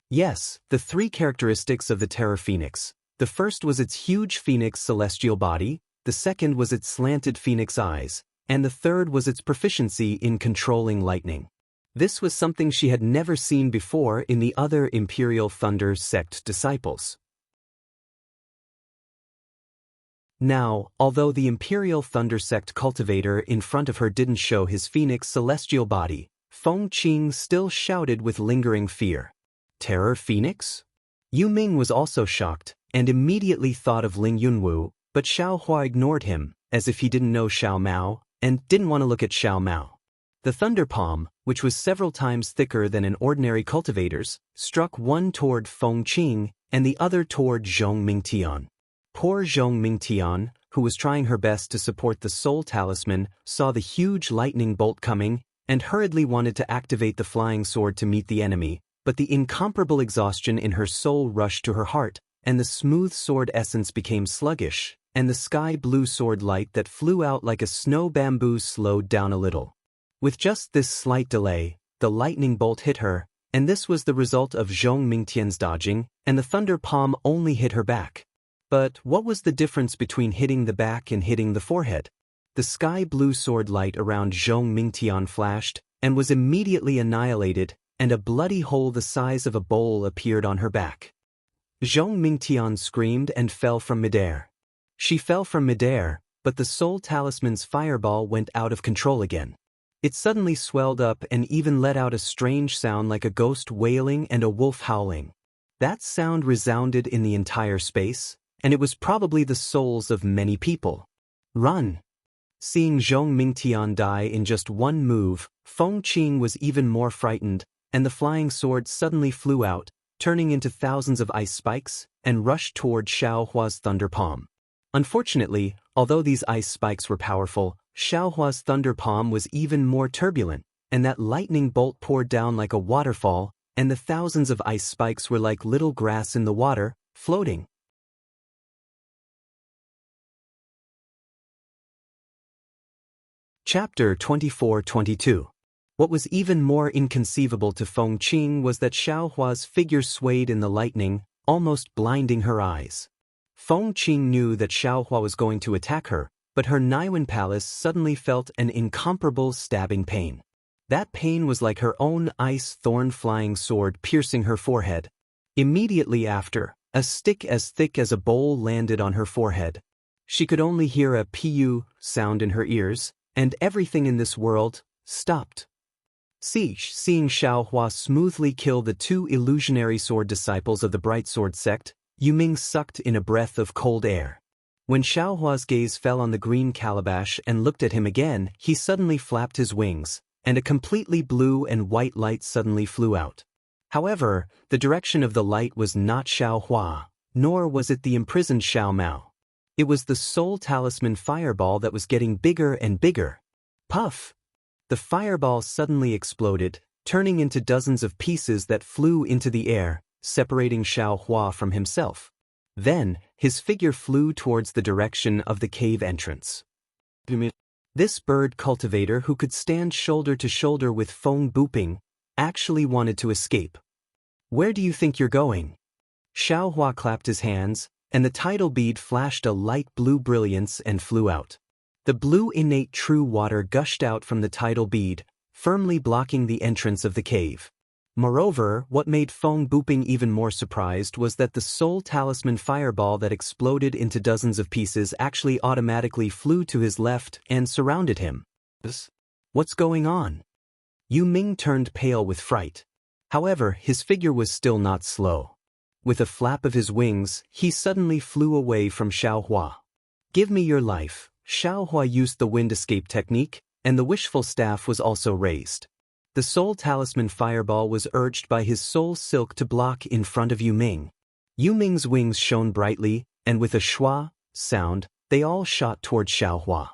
Yes, the 3 characteristics of the Terror Phoenix. The first was its huge phoenix celestial body, the second was its slanted phoenix eyes, and the third was its proficiency in controlling lightning. This was something she had never seen before in the other Imperial Thunder sect disciples. Now, although the Imperial Thunder sect cultivator in front of her didn't show his phoenix celestial body, Feng Qing still shouted with lingering fear. Terror Phoenix? Yu Ming was also shocked, and immediately thought of Ling Yunwu, but Xiao Hua ignored him, as if he didn't know Xiao Mao, and didn't want to look at Xiao Mao. The thunder palm, which was several times thicker than an ordinary cultivator's, struck one toward Feng Qing and the other toward Zhong Mingtian. Poor Zhong Mingtian, who was trying her best to support the soul talisman, saw the huge lightning bolt coming and hurriedly wanted to activate the flying sword to meet the enemy, but the incomparable exhaustion in her soul rushed to her heart, and the smooth sword essence became sluggish, and the sky-blue sword light that flew out like a snow bamboo slowed down a little. With just this slight delay, the lightning bolt hit her, and this was the result of Zhong Mingtian's dodging, and the thunder palm only hit her back. But what was the difference between hitting the back and hitting the forehead? The sky-blue sword light around Zhong Mingtian flashed, and was immediately annihilated, and a bloody hole the size of a bowl appeared on her back. Zhong Mingtian screamed and fell from midair. She fell from midair, but the soul talisman's fireball went out of control again. It suddenly swelled up and even let out a strange sound like a ghost wailing and a wolf howling. That sound resounded in the entire space, and it was probably the souls of many people. Run! Seeing Zhong Mingtian die in just one move, Feng Qing was even more frightened, and the flying sword suddenly flew out, turning into thousands of ice spikes, and rushed toward Xiao Hua's thunder palm. Unfortunately, although these ice spikes were powerful, Xiao Hua's thunder palm was even more turbulent, and that lightning bolt poured down like a waterfall, and the thousands of ice spikes were like little grass in the water, floating. Chapter 24-22. What was even more inconceivable to Feng Qing was that Xiaohua's figure swayed in the lightning, almost blinding her eyes. Feng Qing knew that Xiaohua was going to attack her, but her Niwen palace suddenly felt an incomparable stabbing pain. That pain was like her own ice thorn flying sword piercing her forehead. Immediately after, a stick as thick as a bowl landed on her forehead. She could only hear a pu sound in her ears, and everything in this world stopped. Seeing Xiaohua smoothly kill the two illusionary sword disciples of the Bright Sword sect, Yuming sucked in a breath of cold air. When Xiaohua's gaze fell on the green calabash and looked at him again, he suddenly flapped his wings, and a completely blue and white light suddenly flew out. However, the direction of the light was not Xiaohua, nor was it the imprisoned Xiao Mao. It was the soul talisman fireball that was getting bigger and bigger. Puff! The fireball suddenly exploded, turning into dozens of pieces that flew into the air, separating Xiaohua from himself. Then, his figure flew towards the direction of the cave entrance. This bird cultivator who could stand shoulder to shoulder with Feng Buping actually wanted to escape. Where do you think you're going? Xiaohua clapped his hands, and the tidal bead flashed a light blue brilliance and flew out. The blue innate true water gushed out from the tidal bead, firmly blocking the entrance of the cave. Moreover, what made Feng Buping even more surprised was that the soul talisman fireball that exploded into dozens of pieces actually automatically flew to his left and surrounded him. What's going on? Yu Ming turned pale with fright. However, his figure was still not slow. With a flap of his wings, he suddenly flew away from Xiaohua. Give me your life. Xiaohua used the wind escape technique, and the wishful staff was also raised. The soul talisman fireball was urged by his soul silk to block in front of Yu Ming. Yu Ming's wings shone brightly, and with a schwa sound, they all shot toward Xiaohua.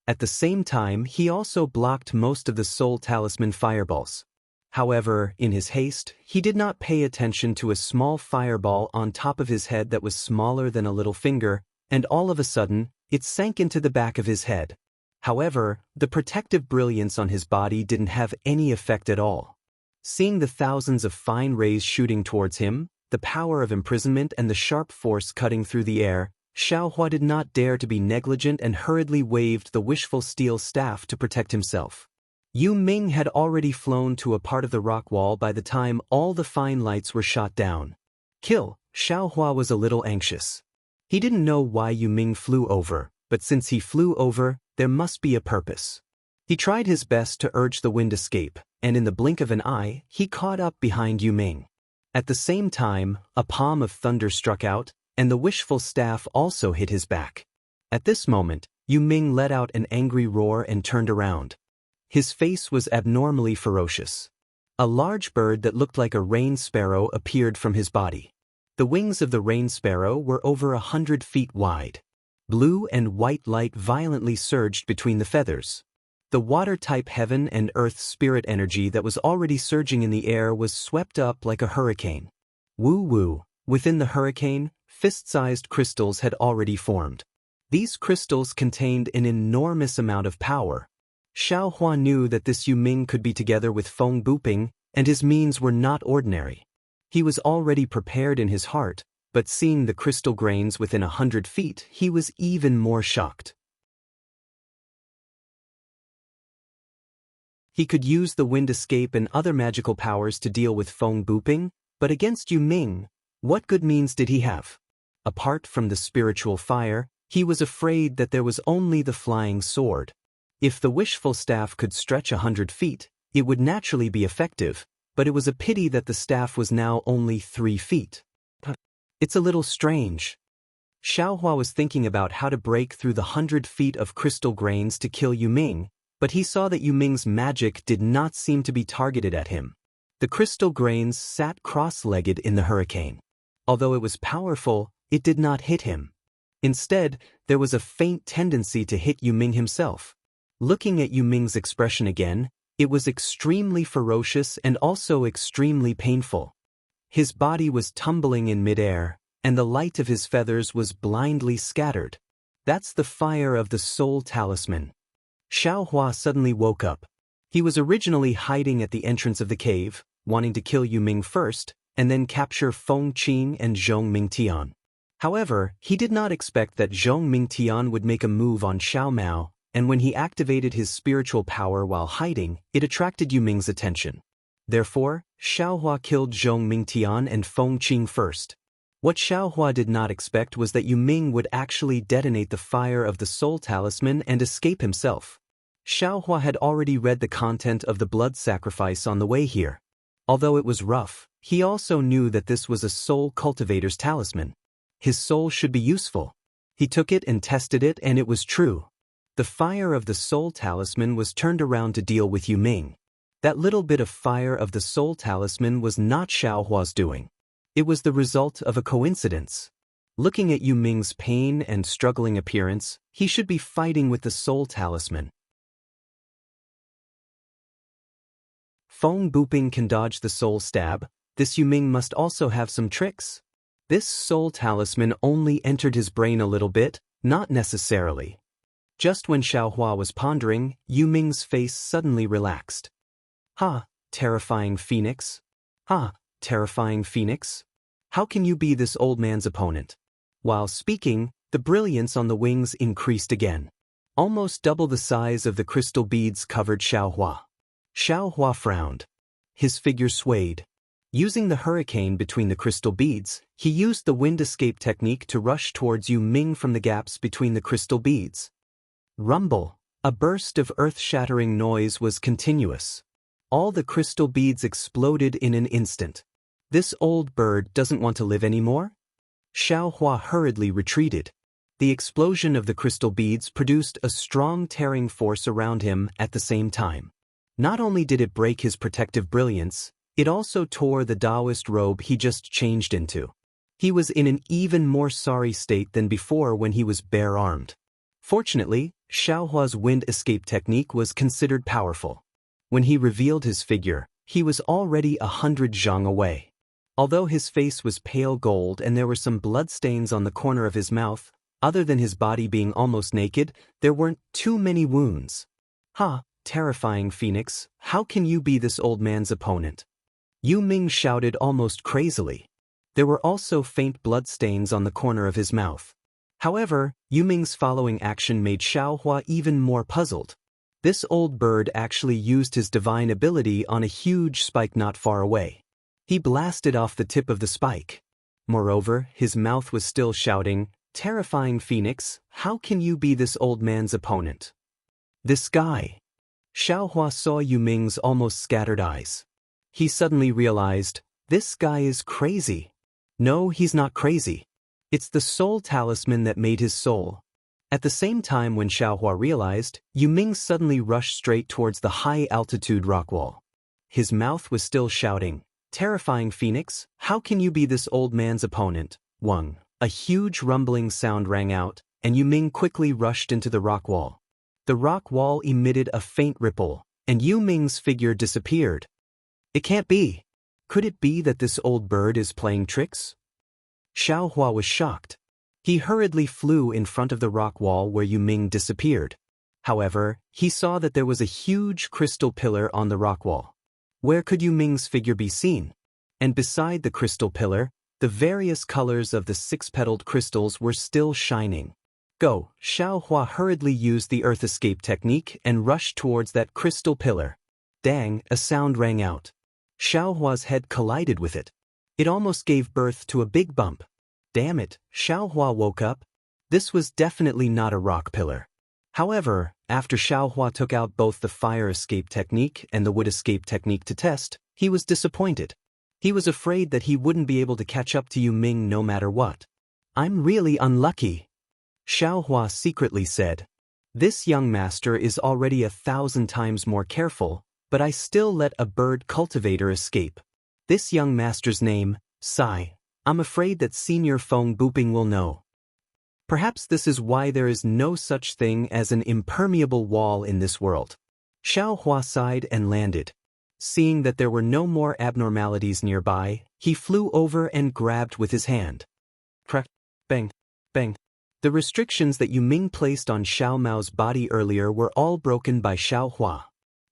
At the same time, he also blocked most of the soul talisman fireballs. However, in his haste, he did not pay attention to a small fireball on top of his head that was smaller than a little finger, and all of a sudden, it sank into the back of his head. However, the protective brilliance on his body didn't have any effect at all. Seeing the thousands of fine rays shooting towards him, the power of imprisonment and the sharp force cutting through the air, Xiaohua did not dare to be negligent and hurriedly waved the wishful steel staff to protect himself. Yu Ming had already flown to a part of the rock wall by the time all the fine lights were shot down. Kill! Xiaohua was a little anxious. He didn't know why Yu Ming flew over, but since he flew over, there must be a purpose. He tried his best to urge the wind escape, and in the blink of an eye, he caught up behind Yu Ming. At the same time, a palm of thunder struck out, and the wishful staff also hit his back. At this moment, Yu Ming let out an angry roar and turned around. His face was abnormally ferocious. A large bird that looked like a rain sparrow appeared from his body. The wings of the rain sparrow were over 100 feet wide. Blue and white light violently surged between the feathers. The water-type heaven and earth spirit energy that was already surging in the air was swept up like a hurricane. Woo-woo! Within the hurricane, fist-sized crystals had already formed. These crystals contained an enormous amount of power. Xiaohua knew that this Yu Ming could be together with Feng Buping, and his means were not ordinary. He was already prepared in his heart, but seeing the crystal grains within 100 feet, he was even more shocked. He could use the wind escape and other magical powers to deal with Feng Buping, but against Yu Ming, what good means did he have? Apart from the spiritual fire, he was afraid that there was only the flying sword. If the wishful staff could stretch 100 feet, it would naturally be effective, but it was a pity that the staff was now only 3 feet. It's a little strange. Xiaohua was thinking about how to break through the 100 feet of crystal grains to kill Yu Ming, but he saw that Yu Ming's magic did not seem to be targeted at him. The crystal grains sat cross-legged in the hurricane. Although it was powerful, it did not hit him. Instead, there was a faint tendency to hit Yu Ming himself. Looking at Yu Ming's expression again, It was extremely ferocious and also extremely painful. His body was tumbling in midair, and the light of his feathers was blindly scattered. That's the fire of the soul talisman. Xiaohua suddenly woke up. He was originally hiding at the entrance of the cave, wanting to kill Yu Ming first, and then capture Feng Qing and Zhong Mingtian. However, he did not expect that Zhong Mingtian would make a move on Xiao Mao, and when he activated his spiritual power while hiding, it attracted Yu Ming's attention. Therefore, Xiaohua killed Zhong Mingtian and Feng Qing first. What Xiaohua did not expect was that Yu Ming would actually detonate the fire of the soul talisman and escape himself. Xiaohua had already read the content of the blood sacrifice on the way here. Although it was rough, he also knew that this was a soul cultivator's talisman. His soul should be useful. He took it and tested it, and it was true. The fire of the soul talisman was turned around to deal with Yu Ming. That little bit of fire of the soul talisman was not Xiaohua's doing. It was the result of a coincidence. Looking at Yu Ming's pain and struggling appearance, he should be fighting with the soul talisman. Feng Buping can dodge the soul stab. This Yu Ming must also have some tricks. This soul talisman only entered his brain a little bit, not necessarily. Just when Xiaohua was pondering, Yu Ming's face suddenly relaxed. "Ha, terrifying phoenix. Ha, terrifying phoenix. How can you be this old man's opponent?" While speaking, the brilliance on the wings increased again. Almost double the size of the crystal beads covered Xiaohua. Xiaohua frowned. His figure swayed. Using the hurricane between the crystal beads, he used the wind escape technique to rush towards Yu Ming from the gaps between the crystal beads. Rumble! A burst of earth-shattering noise was continuous. All the crystal beads exploded in an instant. This old bird doesn't want to live anymore? Xiaohua hurriedly retreated. The explosion of the crystal beads produced a strong tearing force around him at the same time. Not only did it break his protective brilliance, it also tore the Taoist robe he just changed into. He was in an even more sorry state than before when he was bare-armed. Fortunately, Xiaohua's wind escape technique was considered powerful. When he revealed his figure, he was already 100 zhang away. Although his face was pale gold and there were some bloodstains on the corner of his mouth, other than his body being almost naked, there weren't too many wounds. "Ha, terrifying phoenix, how can you be this old man's opponent?" Yu Ming shouted almost crazily. There were also faint bloodstains on the corner of his mouth. However, Yu Ming's following action made Xiaohua even more puzzled. This old bird actually used his divine ability on a huge spike not far away. He blasted off the tip of the spike. Moreover, his mouth was still shouting, "Terrifying phoenix, how can you be this old man's opponent?" This guy. Xiaohua saw Yu Ming's almost scattered eyes. He suddenly realized, this guy is crazy. No, he's not crazy. It's the soul talisman that made his soul. At the same time when Xiaohua realized, Yu Ming suddenly rushed straight towards the high-altitude rock wall. His mouth was still shouting, "Terrifying phoenix, how can you be this old man's opponent?" Wang. A huge rumbling sound rang out, and Yu Ming quickly rushed into the rock wall. The rock wall emitted a faint ripple, and Yu Ming's figure disappeared. It can't be. Could it be that this old bird is playing tricks? Xiaohua was shocked. He hurriedly flew in front of the rock wall where Yu Ming disappeared. However, he saw that there was a huge crystal pillar on the rock wall. Where could Yu Ming's figure be seen? And beside the crystal pillar, the various colors of the six-petaled crystals were still shining. Go! Xiaohua hurriedly used the earth escape technique and rushed towards that crystal pillar. Dang! A sound rang out. Xiaohua's head collided with it. It almost gave birth to a big bump. Damn it! Xiaohua woke up. This was definitely not a rock pillar. However, after Xiaohua took out both the fire escape technique and the wood escape technique to test, he was disappointed. He was afraid that he wouldn't be able to catch up to Yu Ming no matter what. "I'm really unlucky," Xiaohua secretly said. "This young master is already 1,000 times more careful, but I still let a bird cultivator escape. This young master's name, Sai. I'm afraid that Senior Feng Buping will know. Perhaps this is why there is no such thing as an impermeable wall in this world." Xiao Hua sighed and landed. Seeing that there were no more abnormalities nearby, he flew over and grabbed with his hand. Crack, bang, bang. The restrictions that Yu Ming placed on Xiao Mao's body earlier were all broken by Xiao Hua.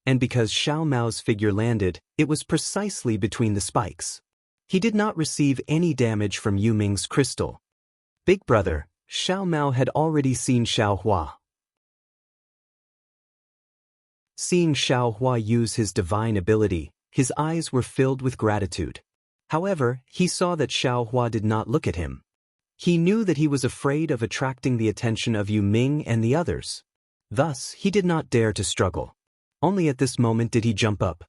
And because Xiao Mao's figure landed, it was precisely between the spikes. He did not receive any damage from Yu Ming's crystal. Big brother, Xiao Mao had already seen Xiao Hua. Seeing Xiao Hua use his divine ability, his eyes were filled with gratitude. However, he saw that Xiao Hua did not look at him. He knew that he was afraid of attracting the attention of Yu Ming and the others. Thus, he did not dare to struggle. Only at this moment did he jump up.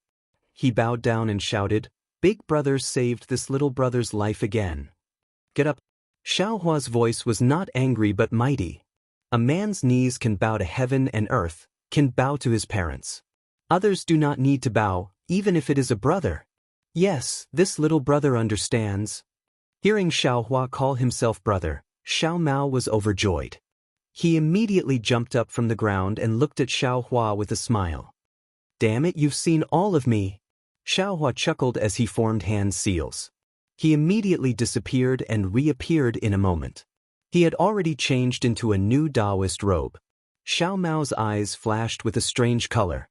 He bowed down and shouted, "Big brother saved this little brother's life again. Get up." Xiao Hua's voice was not angry but mighty. A man's knees can bow to heaven and earth, can bow to his parents. Others do not need to bow, even if it is a brother. Yes, this little brother understands. Hearing Xiao Hua call himself brother, Xiao Mao was overjoyed. He immediately jumped up from the ground and looked at Xiao Hua with a smile. "Damn it, you've seen all of me." Xiao Hua chuckled as he formed hand seals. He immediately disappeared and reappeared in a moment. He had already changed into a new Taoist robe. Xiao Mao's eyes flashed with a strange color.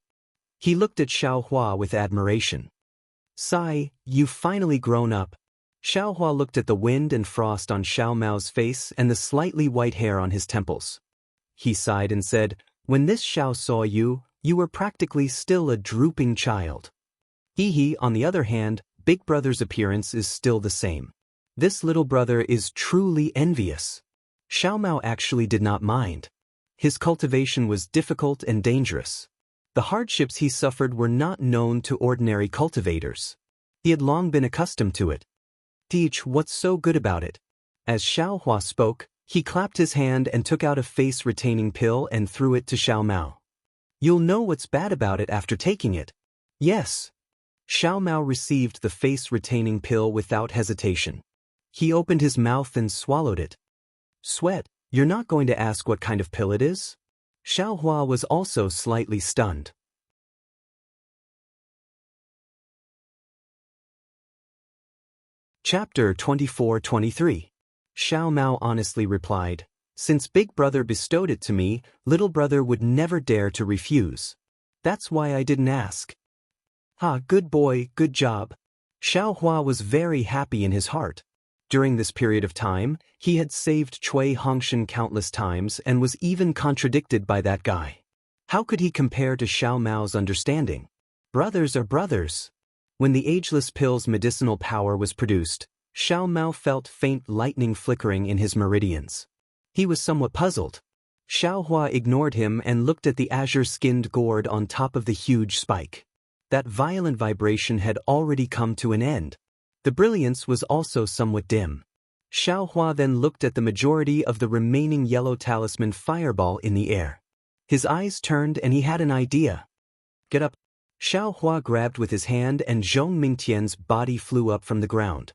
He looked at Xiao Hua with admiration. "Sai, you've finally grown up." Xiao Hua looked at the wind and frost on Xiao Mao's face and the slightly white hair on his temples. He sighed and said, "When this Xiao saw you, you were practically still a drooping child." He, on the other hand, Big brother's appearance is still the same. This little brother is truly envious. Xiao Mao actually did not mind. His cultivation was difficult and dangerous. The hardships he suffered were not known to ordinary cultivators. He had long been accustomed to it. "Teach, what's so good about it?" As Xiao Hua spoke, he clapped his hand and took out a face-retaining pill and threw it to Xiao Mao. "You'll know what's bad about it after taking it." "Yes." Xiao Mao received the face-retaining pill without hesitation. He opened his mouth and swallowed it. "Sweat, you're not going to ask what kind of pill it is?" Xiao Hua was also slightly stunned. Chapter 24-23. Xiao Mao honestly replied, "Since Big Brother bestowed it to me, Little Brother would never dare to refuse. That's why I didn't ask." "Ha, good boy, good job." Xiao Hua was very happy in his heart. During this period of time, he had saved Cui Hongshan countless times and was even contradicted by that guy. How could he compare to Xiao Mao's understanding? Brothers are brothers. When the ageless pill's medicinal power was produced, Xiao Mao felt faint lightning flickering in his meridians. He was somewhat puzzled. Xiao Hua ignored him and looked at the azure-skinned gourd on top of the huge spike. That violent vibration had already come to an end. The brilliance was also somewhat dim. Xiao Hua then looked at the majority of the remaining yellow talisman fireball in the air. His eyes turned and he had an idea. "Get up." Xiao Hua grabbed with his hand and Zhong Mingtian's body flew up from the ground.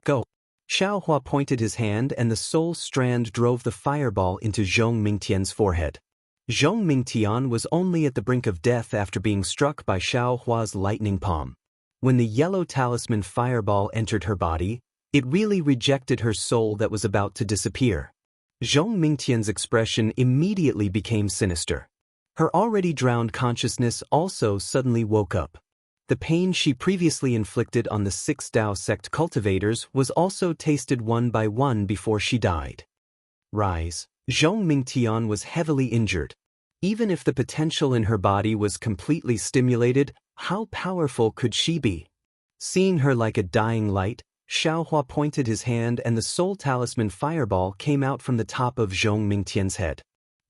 "Go." Xiao Hua pointed his hand and the soul strand drove the fireball into Zhong Mingtian's forehead. Zhong Mingtian was only at the brink of death after being struck by Xiao Hua's lightning palm. When the yellow talisman fireball entered her body, it really rejected her soul that was about to disappear. Zhong Mingtian's expression immediately became sinister. Her already drowned consciousness also suddenly woke up. The pain she previously inflicted on the 6 Dao sect cultivators was also tasted one by one before she died. Rise. Zhong Mingtian was heavily injured. Even if the potential in her body was completely stimulated, how powerful could she be? Seeing her like a dying light, Xiao Hua pointed his hand and the soul talisman fireball came out from the top of Zhong Mingtian's head.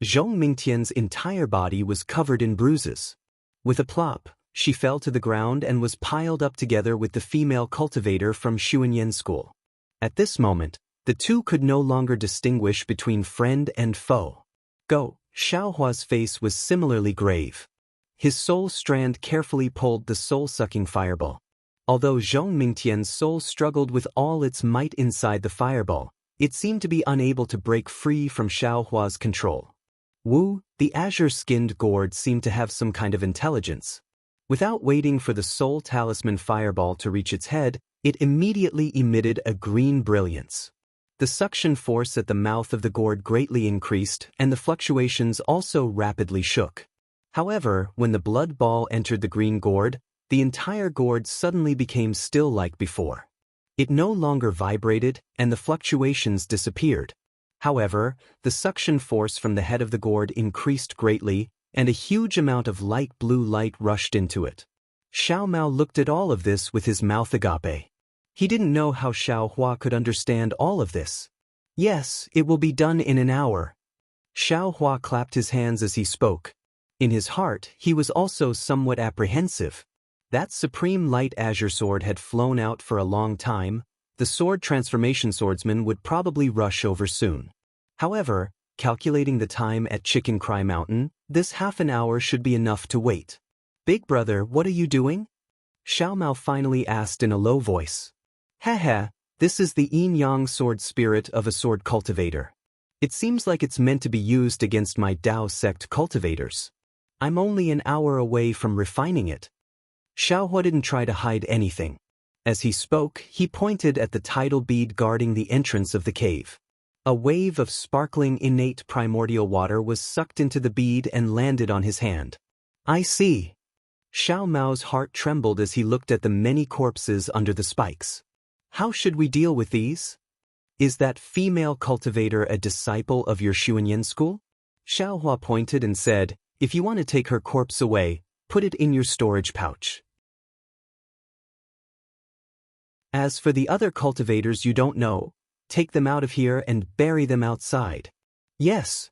Zhong Mingtian's entire body was covered in bruises. With a plop, she fell to the ground and was piled up together with the female cultivator from Xuanyan school. At this moment, the two could no longer distinguish between friend and foe. "Go." Xiao Hua's face was similarly grave. His soul strand carefully pulled the soul-sucking fireball. Although Zhong Mingtian's soul struggled with all its might inside the fireball, it seemed to be unable to break free from Xiao Hua's control. Wu, the azure-skinned gourd, seemed to have some kind of intelligence. Without waiting for the soul talisman fireball to reach its head, it immediately emitted a green brilliance. The suction force at the mouth of the gourd greatly increased, and the fluctuations also rapidly shook. However, when the blood ball entered the green gourd, the entire gourd suddenly became still like before. It no longer vibrated, and the fluctuations disappeared. However, the suction force from the head of the gourd increased greatly, and a huge amount of light blue light rushed into it. Xiao Mao looked at all of this with his mouth agape. He didn't know how Xiao Hua could understand all of this. Yes, it will be done in an hour. Xiao Hua clapped his hands as he spoke. In his heart, he was also somewhat apprehensive. That supreme light azure sword had flown out for a long time. The sword transformation swordsman would probably rush over soon. However, calculating the time at Chicken Cry Mountain, this half an hour should be enough to wait. Big brother, what are you doing? Xiao Mao finally asked in a low voice. Haha, this is the yin-yang sword spirit of a sword cultivator. It seems like it's meant to be used against my Dao sect cultivators. I'm only an hour away from refining it. Xiao Hua didn't try to hide anything. As he spoke, he pointed at the tidal bead guarding the entrance of the cave. A wave of sparkling innate primordial water was sucked into the bead and landed on his hand. I see. Xiao Mao's heart trembled as he looked at the many corpses under the spikes. How should we deal with these? Is that female cultivator a disciple of your Xuanyan school? Xiao Hua pointed and said, if you want to take her corpse away, put it in your storage pouch. As for the other cultivators you don't know, take them out of here and bury them outside. Yes.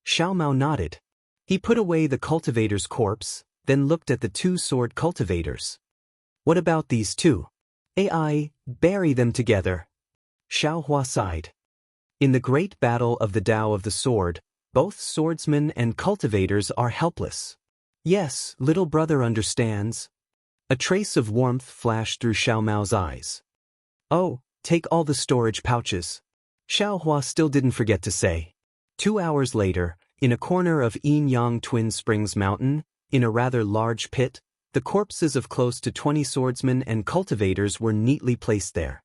Xiao Mao nodded. He put away the cultivator's corpse, then looked at the two sword cultivators. What about these two? AI, bury them together. Xiao Hua sighed. In the great battle of the Tao of the sword, both swordsmen and cultivators are helpless. Yes, little brother understands. A trace of warmth flashed through Xiao Mao's eyes. Oh, take all the storage pouches. Xiao Hua still didn't forget to say. 2 hours later, in a corner of Yin-Yang Twin Springs Mountain, in a rather large pit, the corpses of close to 20 swordsmen and cultivators were neatly placed there.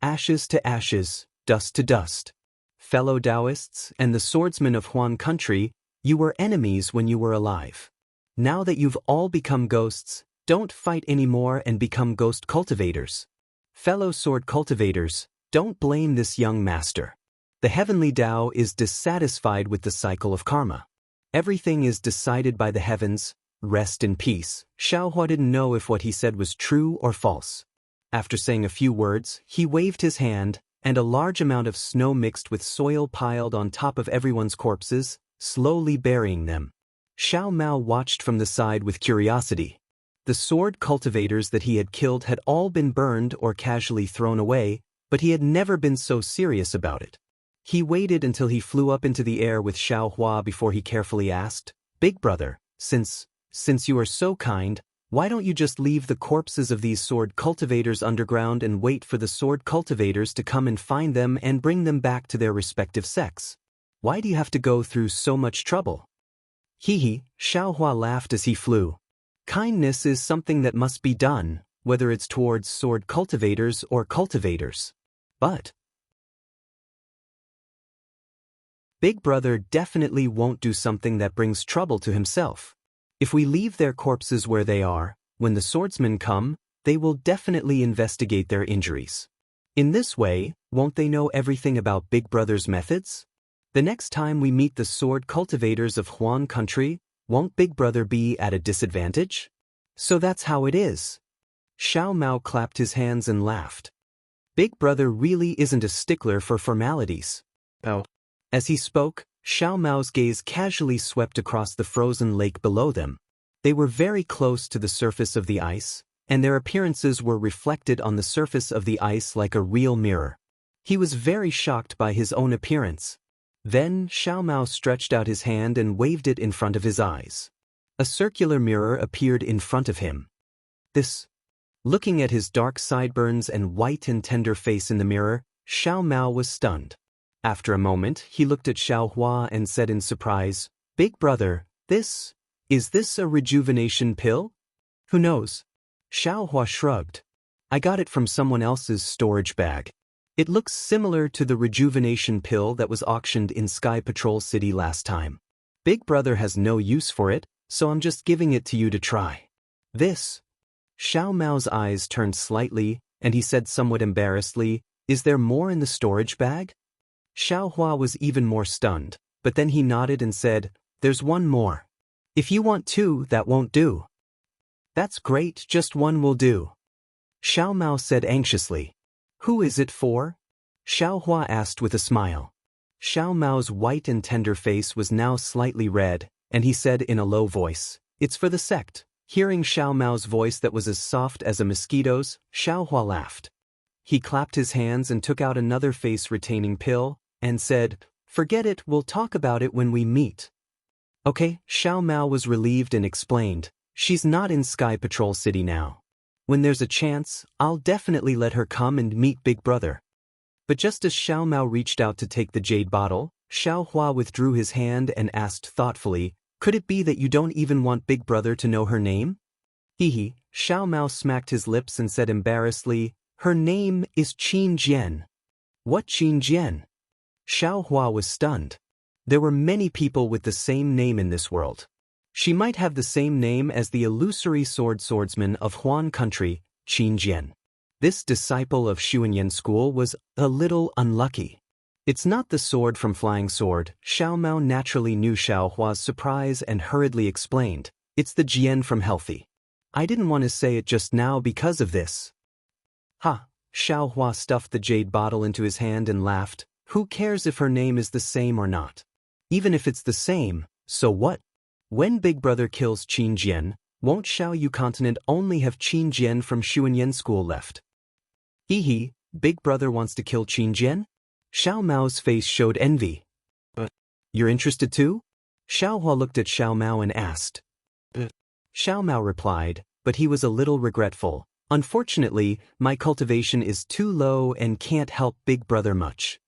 Ashes to ashes, dust to dust. Fellow Taoists and the swordsmen of Huan country, you were enemies when you were alive. Now that you've all become ghosts, don't fight anymore and become ghost cultivators. Fellow sword cultivators, don't blame this young master. The heavenly Tao is dissatisfied with the cycle of karma. Everything is decided by the heavens. Rest in peace. Xiao Hua didn't know if what he said was true or false. After saying a few words, he waved his hand, and a large amount of snow mixed with soil piled on top of everyone's corpses, slowly burying them. Xiao Mao watched from the side with curiosity. The sword cultivators that he had killed had all been burned or casually thrown away, but he had never been so serious about it. He waited until he flew up into the air with Xiao Hua before he carefully asked, Big brother, since you are so kind, why don't you just leave the corpses of these sword cultivators underground and wait for the sword cultivators to come and find them and bring them back to their respective sects? Why do you have to go through so much trouble? Hee, Xiao Hua laughed as he flew. Kindness is something that must be done, whether it's towards sword cultivators or cultivators. But Big brother definitely won't do something that brings trouble to himself. If we leave their corpses where they are, when the swordsmen come, they will definitely investigate their injuries. In this way, won't they know everything about Big brother's methods? The next time we meet the sword cultivators of Huan country, won't Big brother be at a disadvantage? So that's how it is. Xiao Mao clapped his hands and laughed. Big brother really isn't a stickler for formalities. Oh. As he spoke, Xiao Mao's gaze casually swept across the frozen lake below them. They were very close to the surface of the ice, and their appearances were reflected on the surface of the ice like a real mirror. He was very shocked by his own appearance. Then Xiao Mao stretched out his hand and waved it in front of his eyes. A circular mirror appeared in front of him. Looking at his dark sideburns and white and tender face in the mirror, Xiao Mao was stunned. After a moment, he looked at Xiao Hua and said in surprise, Big brother, is this a rejuvenation pill? Who knows? Xiaohua shrugged. I got it from someone else's storage bag. It looks similar to the rejuvenation pill that was auctioned in Sky Patrol City last time. Big brother has no use for it, so I'm just giving it to you to try. This? Xiao Mao's eyes turned slightly, and he said somewhat embarrassedly, is there more in the storage bag? Xiaohua was even more stunned, but then he nodded and said, there's one more. If you want two, that won't do. That's great, just one will do. Xiao Mao said anxiously. Who is it for? Xiaohua asked with a smile. Xiao Mao's white and tender face was now slightly red, and he said in a low voice, it's for the sect. Hearing Xiao Mao's voice that was as soft as a mosquito's, Xiaohua laughed. He clapped his hands and took out another face-retaining pill, and said, forget it, we'll talk about it when we meet. Okay, Xiao Mao was relieved and explained, she's not in Sky Patrol City now. When there's a chance, I'll definitely let her come and meet Big Brother. But just as Xiao Mao reached out to take the jade bottle, Xiaohua withdrew his hand and asked thoughtfully, could it be that you don't even want Big Brother to know her name? Hehe, Xiao Mao smacked his lips and said embarrassedly, her name is Qin Jian. What Qin Jian? Xiaohua was stunned. There were many people with the same name in this world. She might have the same name as the illusory swordsman of Huan country, Qin Jian. This disciple of Xuanyan school was a little unlucky. It's not the sword from Flying Sword. Xiao Mao naturally knew Xiaohua's surprise and hurriedly explained, it's the Jian from Healthy. I didn't want to say it just now because of this. Ha! Xiaohua stuffed the jade bottle into his hand and laughed, who cares if her name is the same or not? Even if it's the same, so what? When Big Brother kills Qin Jian, won't Xiaoyu continent only have Qin Jian from Xuanyan school left? Hehe, Big Brother wants to kill Qin Jian? Xiao Mao's face showed envy. You're interested too? Xiaohua looked at Xiao Mao and asked. Xiao Mao replied, but he was a little regretful. Unfortunately, my cultivation is too low and can't help Big Brother much.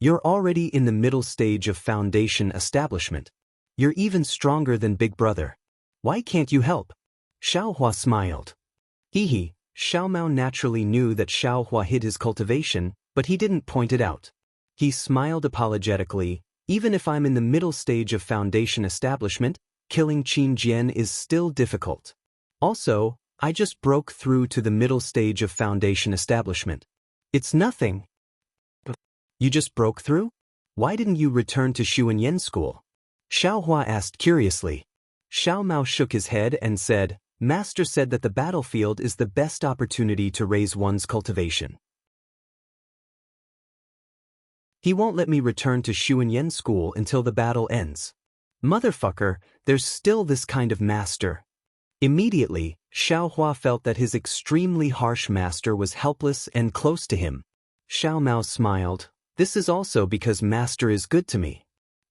You're already in the middle stage of foundation establishment. You're even stronger than Big Brother. Why can't you help? Xiaohua smiled. Hehe, Xiao Mao naturally knew that Xiaohua hid his cultivation, but he didn't point it out. He smiled apologetically, even if I'm in the middle stage of foundation establishment, killing Qin Jian is still difficult. Also, I just broke through to the middle stage of foundation establishment. It's nothing. You just broke through? Why didn't you return to Xuanyan school? Xiaohua asked curiously. Xiao Mao shook his head and said, Master said that the battlefield is the best opportunity to raise one's cultivation. He won't let me return to Xuanyan school until the battle ends. Motherfucker, there's still this kind of master. Immediately, Xiaohua felt that his extremely harsh master was helpless and close to him. Xiao Mao smiled. This is also because master is good to me.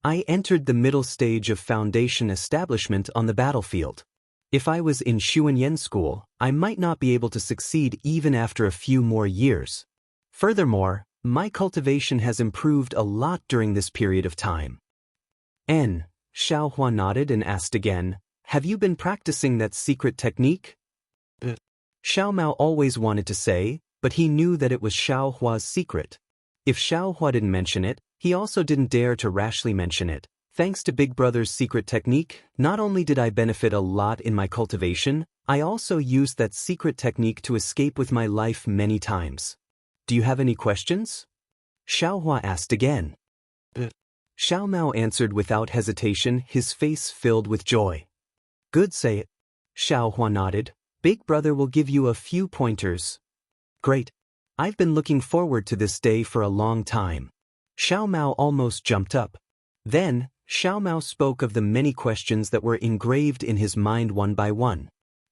I entered the middle stage of foundation establishment on the battlefield. If I was in Xuanyan school, I might not be able to succeed even after a few more years. Furthermore, my cultivation has improved a lot during this period of time. Xiaohua nodded and asked again, have you been practicing that secret technique? Xiao Mao always wanted to say, but he knew that it was Xiaohua's secret. If Xiaohua didn't mention it, he also didn't dare to rashly mention it. Thanks to Big Brother's secret technique, not only did I benefit a lot in my cultivation, I also used that secret technique to escape with my life many times. Do you have any questions? Xiaohua asked again. Xiao Mao answered without hesitation, his face filled with joy. Good, say it. Xiaohua nodded. Big Brother will give you a few pointers. Great. I've been looking forward to this day for a long time. Xiao Mao almost jumped up. Then, Xiao Mao spoke of the many questions that were engraved in his mind one by one.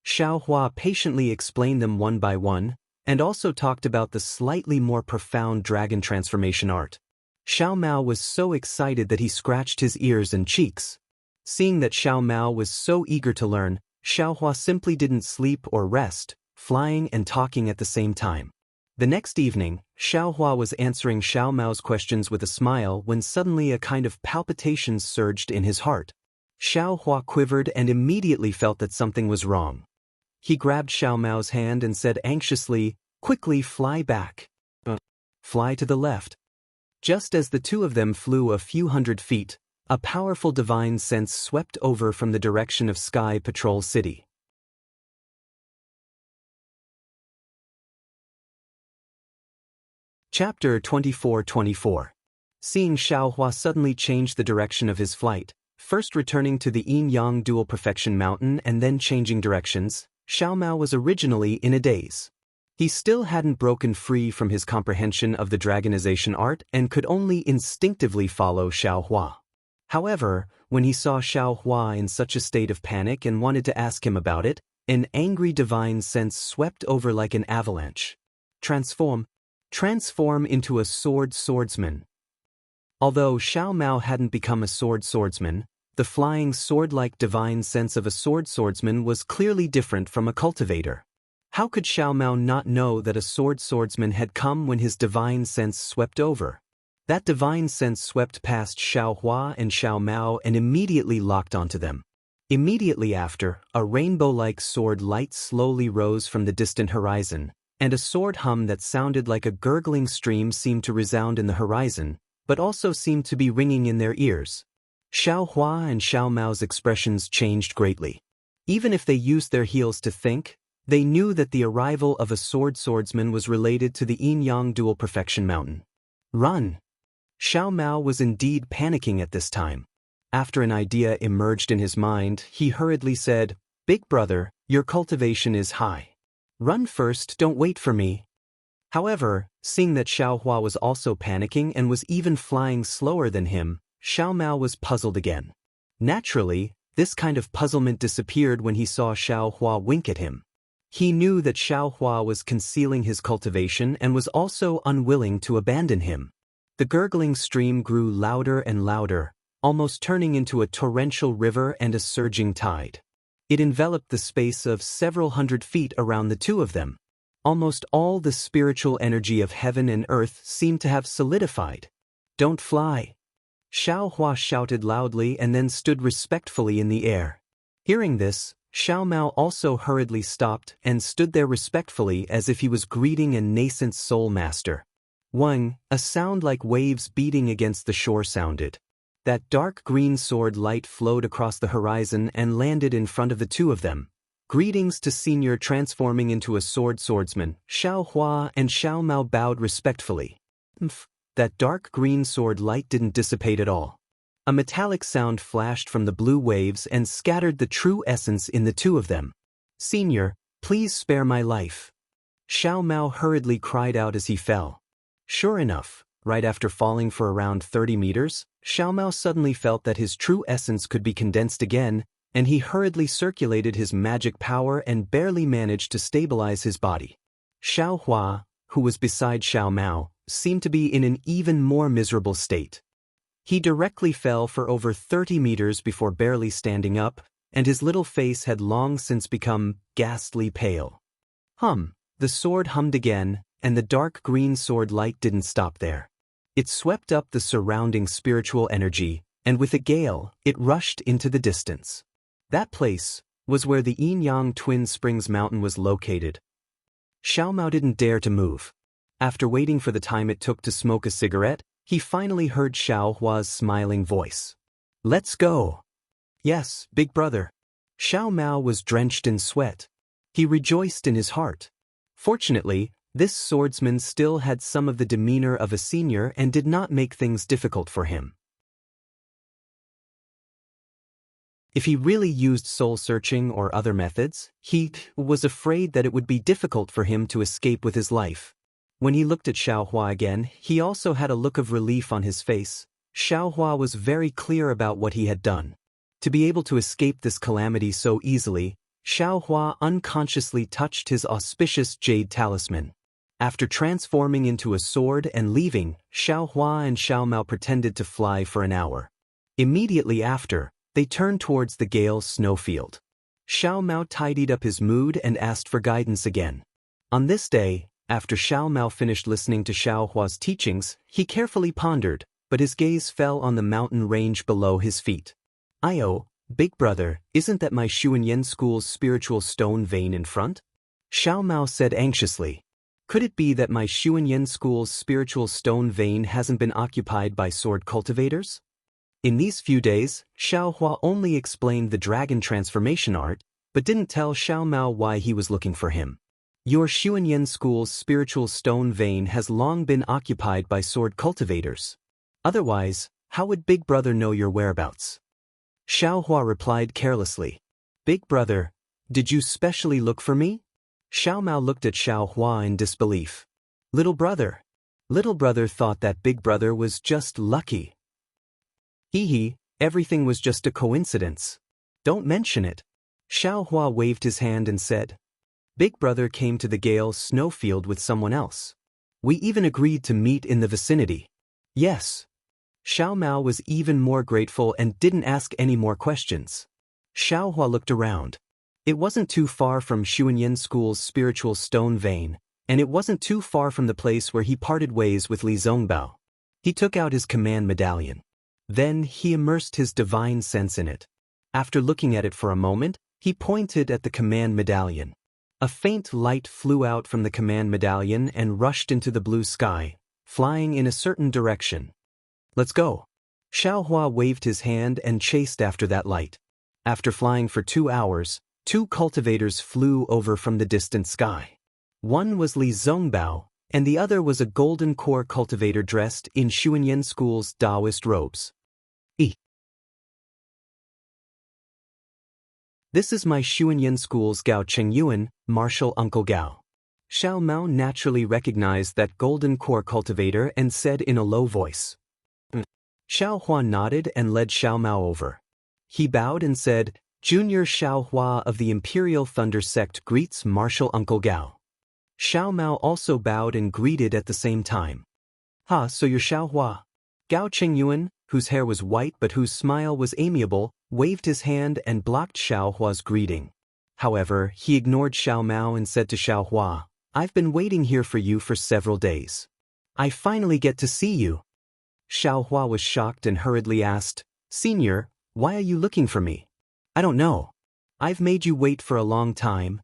Xiaohua patiently explained them one by one, and also talked about the slightly more profound dragon transformation art. Xiao Mao was so excited that he scratched his ears and cheeks. Seeing that Xiao Mao was so eager to learn, Xiaohua simply didn't sleep or rest, flying and talking at the same time. The next evening, Xiaohua was answering Xiao Mao's questions with a smile when suddenly a kind of palpitations surged in his heart. Xiao Hua quivered and immediately felt that something was wrong. He grabbed Xiao Mao's hand and said anxiously, "Quickly fly back. Fly to the left." Just as the two of them flew a few hundred feet, a powerful divine sense swept over from the direction of Sky Patrol City. Chapter 24-24. Seeing Xiao Hua suddenly change the direction of his flight, first returning to the Yin-Yang Dual Perfection Mountain and then changing directions, Xiao Mao was originally in a daze. He still hadn't broken free from his comprehension of the dragonization art and could only instinctively follow Xiao Hua. However, when he saw Xiao Hua in such a state of panic and wanted to ask him about it, an angry divine sense swept over like an avalanche. Transform into a swordsman. Although Xiao Mao hadn't become a swordsman, the flying sword-like divine sense of a swordsman was clearly different from a cultivator. How could Xiao Mao not know that a swordsman had come when his divine sense swept over? That divine sense swept past Xiao Hua and Xiao Mao and immediately locked onto them. Immediately after, a rainbow-like sword light slowly rose from the distant horizon, and a sword hum that sounded like a gurgling stream seemed to resound in the horizon, but also seemed to be ringing in their ears. Xiao Hua and Xiao Mao's expressions changed greatly. Even if they used their heels to think, they knew that the arrival of a swordsman was related to the Yin-Yang Dual Perfection Mountain. Run! Xiao Mao was indeed panicking at this time. After an idea emerged in his mind, he hurriedly said, "Big brother, your cultivation is high. Run first, don't wait for me." However, seeing that Xiao Hua was also panicking and was even flying slower than him, Xiao Mao was puzzled again. Naturally, this kind of puzzlement disappeared when he saw Xiao Hua wink at him. He knew that Xiao Hua was concealing his cultivation and was also unwilling to abandon him. The gurgling stream grew louder and louder, almost turning into a torrential river and a surging tide. It enveloped the space of several hundred feet around the two of them. Almost all the spiritual energy of heaven and earth seemed to have solidified. "Don't fly!" Xiao Hua shouted loudly and then stood respectfully in the air. Hearing this, Xiao Mao also hurriedly stopped and stood there respectfully as if he was greeting a nascent soul master. Wang, a sound like waves beating against the shore sounded. That dark green sword light flowed across the horizon and landed in front of the two of them. "Greetings to Senior," transforming into a swordsman. Xiao Hua and Xiao Mao bowed respectfully. That dark green sword light didn't dissipate at all. A metallic sound flashed from the blue waves and scattered the true essence in the two of them. "Senior, please spare my life." Xiao Mao hurriedly cried out as he fell. Sure enough, right after falling for around 30 meters, Xiao Mao suddenly felt that his true essence could be condensed again, and he hurriedly circulated his magic power and barely managed to stabilize his body. Xiao Hua, who was beside Xiao Mao, seemed to be in an even more miserable state. He directly fell for over 30 meters before barely standing up, and his little face had long since become ghastly pale. The sword hummed again, and the dark green sword light didn't stop there. It swept up the surrounding spiritual energy, and with a gale, it rushed into the distance. That place was where the Yin-Yang Twin Springs Mountain was located. Xiao Mao didn't dare to move. After waiting for the time it took to smoke a cigarette, he finally heard Xiao Hua's smiling voice. "Let's go." "Yes, big brother." Xiao Mao was drenched in sweat. He rejoiced in his heart. Fortunately, this swordsman still had some of the demeanor of a senior and did not make things difficult for him. If he really used soul-searching or other methods, he was afraid that it would be difficult for him to escape with his life. When he looked at Xiao Hua again, he also had a look of relief on his face. Xiao Hua was very clear about what he had done. To be able to escape this calamity so easily, Xiao Hua unconsciously touched his auspicious jade talisman. After transforming into a sword and leaving, Xiao Hua and Xiao Mao pretended to fly for an hour. Immediately after, they turned towards the Gale snowfield. Xiao Mao tidied up his mood and asked for guidance again. On this day, after Xiao Mao finished listening to Xiao Hua's teachings, he carefully pondered, but his gaze fell on the mountain range below his feet. Big brother, isn't that my Xuanyan school's spiritual stone vein in front? Xiao Mao said anxiously. Could it be that my Xuanyan school's spiritual stone vein hasn't been occupied by sword cultivators? In these few days, Xiao Hua only explained the dragon transformation art, but didn't tell Xiao Mao why he was looking for him. Your Xuanyan school's spiritual stone vein has long been occupied by sword cultivators. Otherwise, how would Big Brother know your whereabouts? Xiao Hua replied carelessly. Big Brother, did you specially look for me? Xiao Mao looked at Xiao Hua in disbelief. Little brother. Little brother thought that Big Brother was just lucky. Hee, everything was just a coincidence. Don't mention it. Xiao Hua waved his hand and said. Big Brother came to the Gale snowfield with someone else. We even agreed to meet in the vicinity. Yes. Xiao Mao was even more grateful and didn't ask any more questions. Xiao Hua looked around. It wasn't too far from Xuanyan School's spiritual stone vein, and it wasn't too far from the place where he parted ways with Li Zongbao. He took out his command medallion. Then he immersed his divine sense in it. After looking at it for a moment, he pointed at the command medallion. A faint light flew out from the command medallion and rushed into the blue sky, flying in a certain direction. Let's go. Xiao Hua waved his hand and chased after that light. After flying for 2 hours, 2 cultivators flew over from the distant sky. One was Li Zongbao, and the other was a golden core cultivator dressed in Xuanyan School's Taoist robes. This is my Xuanyan School's Gao Chengyuan, martial uncle Gao. Xiao Mao naturally recognized that golden core cultivator and said in a low voice. Xiao Hua nodded and led Xiao Mao over. He bowed and said, Junior Xiao Hua of the Imperial Thunder Sect greets martial uncle Gao. Xiao Mao also bowed and greeted at the same time. Ha, so you're Xiao Hua. Gao Chengyuan, whose hair was white but whose smile was amiable, waved his hand and blocked Xiao Hua's greeting. However, he ignored Xiao Mao and said to Xiao Hua, I've been waiting here for you for several days. I finally get to see you. Xiao Hua was shocked and hurriedly asked, Senior, why are you looking for me? I don't know. I've made you wait for a long time.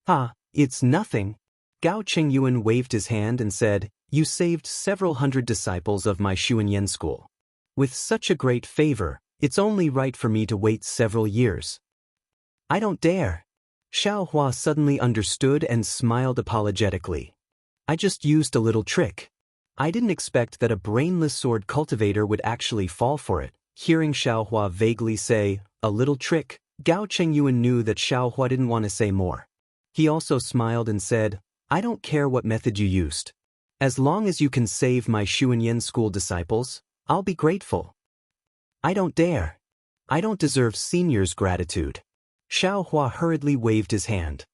Ha, it's nothing. Gao Chengyuan waved his hand and said, You saved several hundred disciples of my Xuanyan school. With such a great favor, it's only right for me to wait several years. I don't dare. Xiao Hua suddenly understood and smiled apologetically. I just used a little trick. I didn't expect that a brainless sword cultivator would actually fall for it. Hearing Xiao Hua vaguely say, a little trick, Gao Chengyuan knew that Xiao Hua didn't want to say more. He also smiled and said, I don't care what method you used. As long as you can save my Xuanyan school disciples, I'll be grateful. I don't dare. I don't deserve senior's gratitude. Xiao Hua hurriedly waved his hand.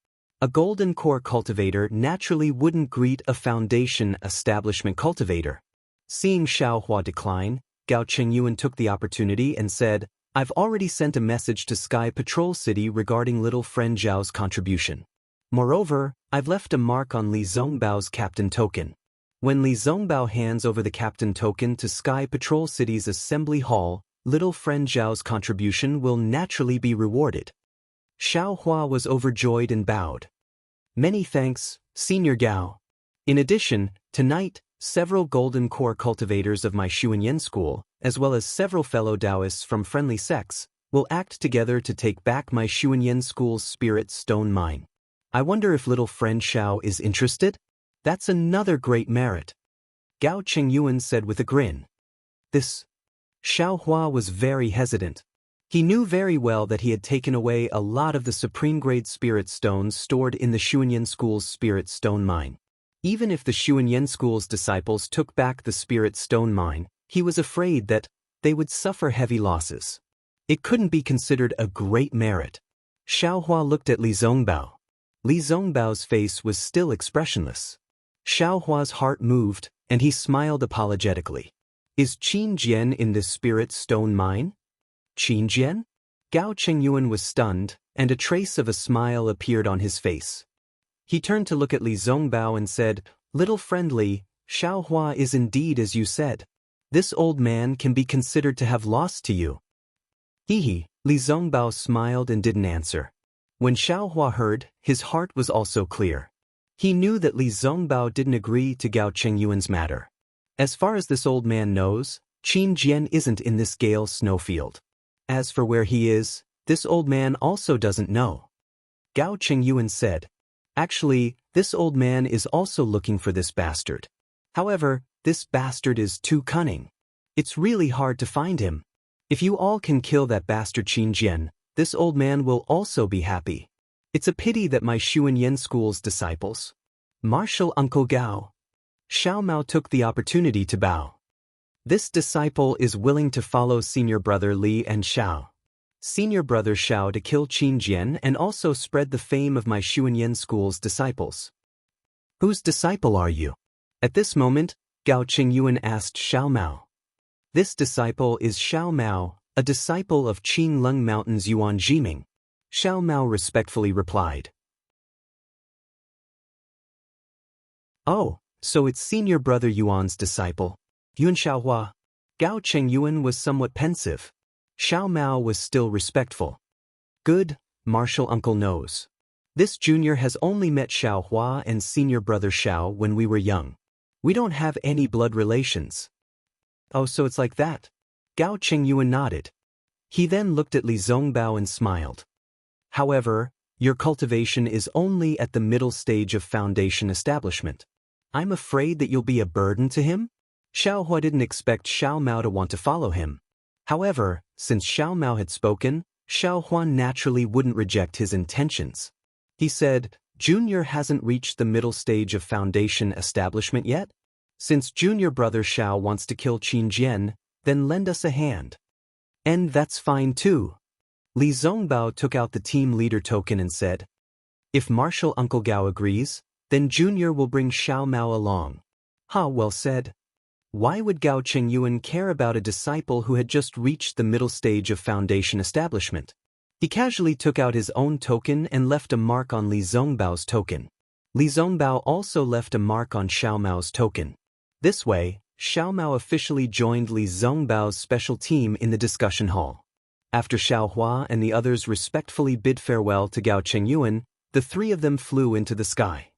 A golden core cultivator naturally wouldn't greet a foundation establishment cultivator. Seeing Xiao Hua decline, Gao Chengyuan took the opportunity and said, I've already sent a message to Sky Patrol City regarding little friend Zhao's contribution. Moreover, I've left a mark on Li Zongbao's captain token. When Li Zongbao hands over the captain token to Sky Patrol City's assembly hall, little friend Zhao's contribution will naturally be rewarded. Xiao Hua was overjoyed and bowed. Many thanks, Senior Gao. In addition, tonight, several golden core cultivators of my Xuanyan school, as well as several fellow Taoists from friendly sects, will act together to take back my Xuanyan school's spirit stone mine. I wonder if little friend Xiao is interested? That's another great merit. Gao Chengyuan said with a grin. Xiao Hua was very hesitant. He knew very well that he had taken away a lot of the supreme-grade spirit stones stored in the Xuanyan School's spirit stone mine. Even if the Xuanyan School's disciples took back the spirit stone mine, he was afraid that they would suffer heavy losses. It couldn't be considered a great merit. Xiao Hua looked at Li Zongbao. Li Zongbao's face was still expressionless. Xiao Hua's heart moved, and he smiled apologetically. Is Qin Jian in this spirit stone mine? Qin Jian? Gao Chengyuan was stunned, and a trace of a smile appeared on his face. He turned to look at Li Zongbao and said, Little friend Li, Xiao Hua is indeed as you said. This old man can be considered to have lost to you. Hee. Li Zongbao smiled and didn't answer. When Xiaohua heard, his heart was also clear. He knew that Li Zongbao didn't agree to Gao Chengyuan's matter. As far as this old man knows, Qin Jian isn't in this Gale snowfield. As for where he is, this old man also doesn't know. Gao Chengyuan said, "Actually, this old man is also looking for this bastard. However, this bastard is too cunning. It's really hard to find him. If you all can kill that bastard Qin Jian, this old man will also be happy. It's a pity that my Xuanyan school's disciples." "Martial Uncle Gao." Xiao Mao took the opportunity to bow. "This disciple is willing to follow senior brother Li and Xiao. Senior brother Xiao to kill Qin Jian and also spread the fame of my Xuanyan school's disciples." "Whose disciple are you?" At this moment, Gao Chengyuan asked Xiao Mao. "This disciple is Xiao Mao, a disciple of Qingleng Mountain's Yuan Jiming." Xiao Mao respectfully replied. "Oh, so it's senior brother Yuan's disciple, Yun Xiaohua." Gao Chengyuan was somewhat pensive. Xiao Mao was still respectful. "Good, martial uncle knows. This junior has only met Xiaohua and senior brother Xiao when we were young. We don't have any blood relations." "Oh, so it's like that?" Gao Chengyuan nodded. He then looked at Li Zongbao and smiled. "However, your cultivation is only at the middle stage of foundation establishment. I'm afraid that you'll be a burden to him?" Xiaohua didn't expect Xiao Mao to want to follow him. However, since Xiao Mao had spoken, Xiaohua naturally wouldn't reject his intentions. He said, "Junior hasn't reached the middle stage of foundation establishment yet? Since junior brother Xiao wants to kill Qin Jian, then lend us a hand." "And that's fine too." Li Zongbao took out the team leader token and said, "If martial Uncle Gao agrees, then junior will bring Xiao Mao along." "Ha, well said." Why would Gao Chengyuan care about a disciple who had just reached the middle stage of foundation establishment? He casually took out his own token and left a mark on Li Zongbao's token. Li Zongbao also left a mark on Xiao Mao's token. This way, Xiao Mao officially joined Li Zongbao's special team in the discussion hall. After Xiaohua and the others respectfully bid farewell to Gao Chengyuan, the three of them flew into the sky.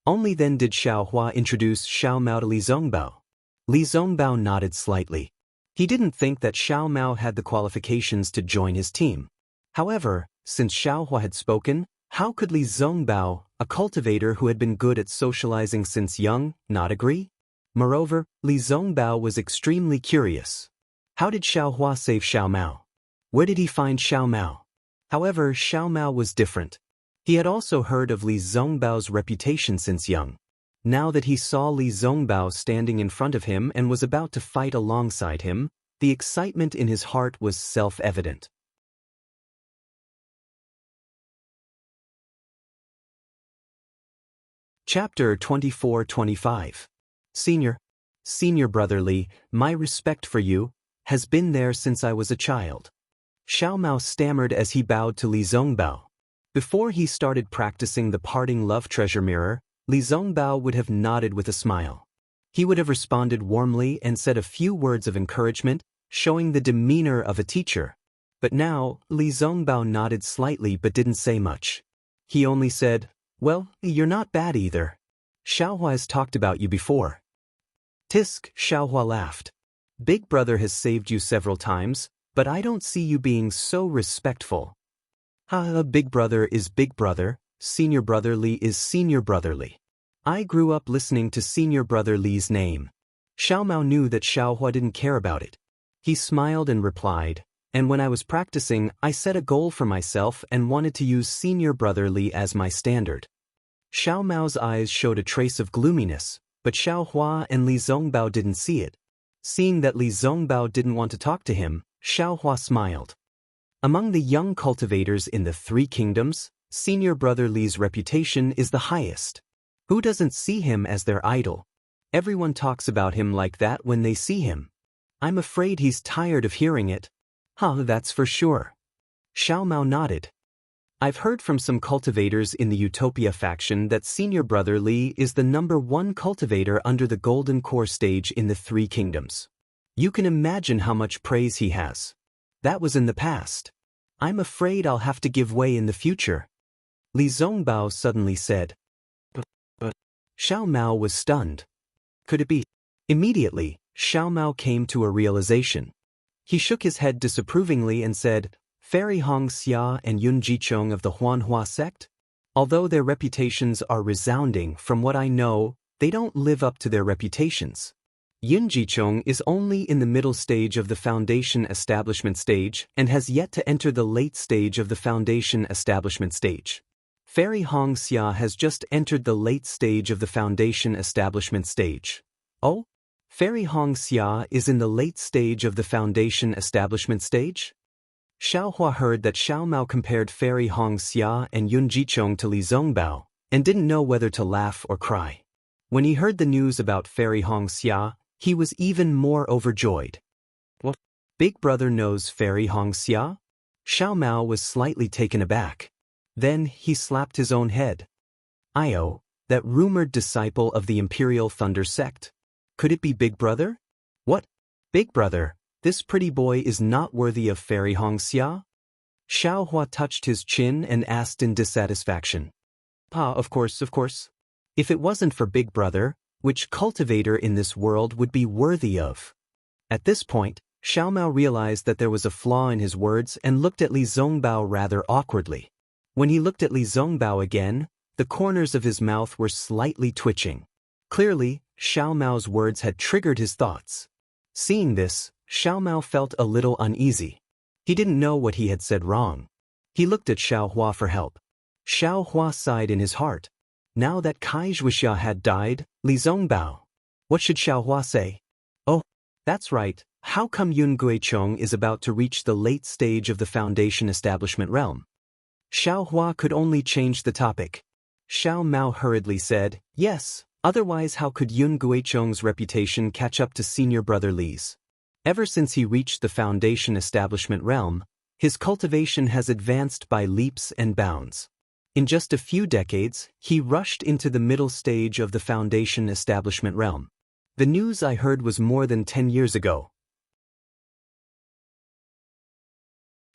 Only then did Xiaohua introduce Xiao Mao to Li Zongbao. Li Zongbao nodded slightly. He didn't think that Xiao Mao had the qualifications to join his team. However, since Xiaohua had spoken, how could Li Zongbao, a cultivator who had been good at socializing since young, not agree? Moreover, Li Zongbao was extremely curious. How did Xiaohua save Xiao Mao? Where did he find Xiao Mao? However, Xiao Mao was different. He had also heard of Li Zongbao's reputation since young. Now that he saw Li Zongbao standing in front of him and was about to fight alongside him, the excitement in his heart was self-evident. Chapter 24-25. Senior brother Li, my respect for you has been there since I was a child. Xiao Mao stammered as he bowed to Li Zongbao. Before he started practicing the parting love treasure mirror, Li Zongbao would have nodded with a smile. He would have responded warmly and said a few words of encouragement, showing the demeanor of a teacher. But now, Li Zongbao nodded slightly but didn't say much. He only said, "Well, you're not bad either. Xiaohua has talked about you before." "Tisk," Xiaohua laughed. "Big brother has saved you several times, but I don't see you being so respectful." Big brother is big brother, senior brother Li is senior brother Li. I grew up listening to senior brother Li's name. Xiao Mao knew that Xiaohua didn't care about it. He smiled and replied, "And when I was practicing, I set a goal for myself and wanted to use senior brother Li as my standard." Xiao Mao's eyes showed a trace of gloominess, but Xiaohua and Li Zongbao didn't see it. Seeing that Li Zongbao didn't want to talk to him, Xiaohua smiled. Among the young cultivators in the Three Kingdoms, senior brother Li's reputation is the highest. Who doesn't see him as their idol? Everyone talks about him like that when they see him. I'm afraid he's tired of hearing it. That's for sure. Xiao Mao nodded. I've heard from some cultivators in the Utopia faction that senior brother Li is the #1 cultivator under the Golden Core stage in the Three Kingdoms. You can imagine how much praise he has. That was in the past. I'm afraid I'll have to give way in the future, Li Zongbao suddenly said. But Xiao Mao was stunned. Could it be? Immediately, Xiao Mao came to a realization. He shook his head disapprovingly and said, Fairy Hong Xia and Yun Jichong of the Huanhua sect? Although their reputations are resounding, from what I know, they don't live up to their reputations. Yun Jichong is only in the middle stage of the foundation establishment stage and has yet to enter the late stage of the foundation establishment stage. Fairy Hong Xia has just entered the late stage of the foundation establishment stage. Oh? Fairy Hong Xia is in the late stage of the foundation establishment stage? Xiao Hua heard that Xiao Mao compared Fairy Hong Xia and Yun Jichong to Li Zongbao, and didn't know whether to laugh or cry. When he heard the news about Fairy Hong Xia, he was even more overjoyed. What? Big brother knows Fairy Hong Xia? Xiao Mao was slightly taken aback. Then he slapped his own head. Io, that rumored disciple of the Imperial Thunder sect. Could it be Big Brother? What? Big Brother, this pretty boy is not worthy of Fairy Hong Xia? Xiao Hua touched his chin and asked in dissatisfaction. Of course. If it wasn't for Big Brother, which cultivator in this world would be worthy of? At this point, Xiao Mao realized that there was a flaw in his words and looked at Li Zongbao rather awkwardly. When he looked at Li Zongbao again, the corners of his mouth were slightly twitching. Clearly, Xiao Mao's words had triggered his thoughts. Seeing this, Xiao Mao felt a little uneasy. He didn't know what he had said wrong. He looked at Xiao Hua for help. Xiao Hua sighed in his heart. Now that Wuxia had died, Li Zongbao. What should Xiao Hua say? Oh, that's right. How come Yun Guichong is about to reach the late stage of the foundation establishment realm? Xiao Hua could only change the topic. Xiao Mao hurriedly said, yes, otherwise how could Yun Guichong's reputation catch up to senior brother Li's? Ever since he reached the foundation establishment realm, his cultivation has advanced by leaps and bounds. In just a few decades, he rushed into the middle stage of the foundation establishment realm. The news I heard was more than 10 years ago.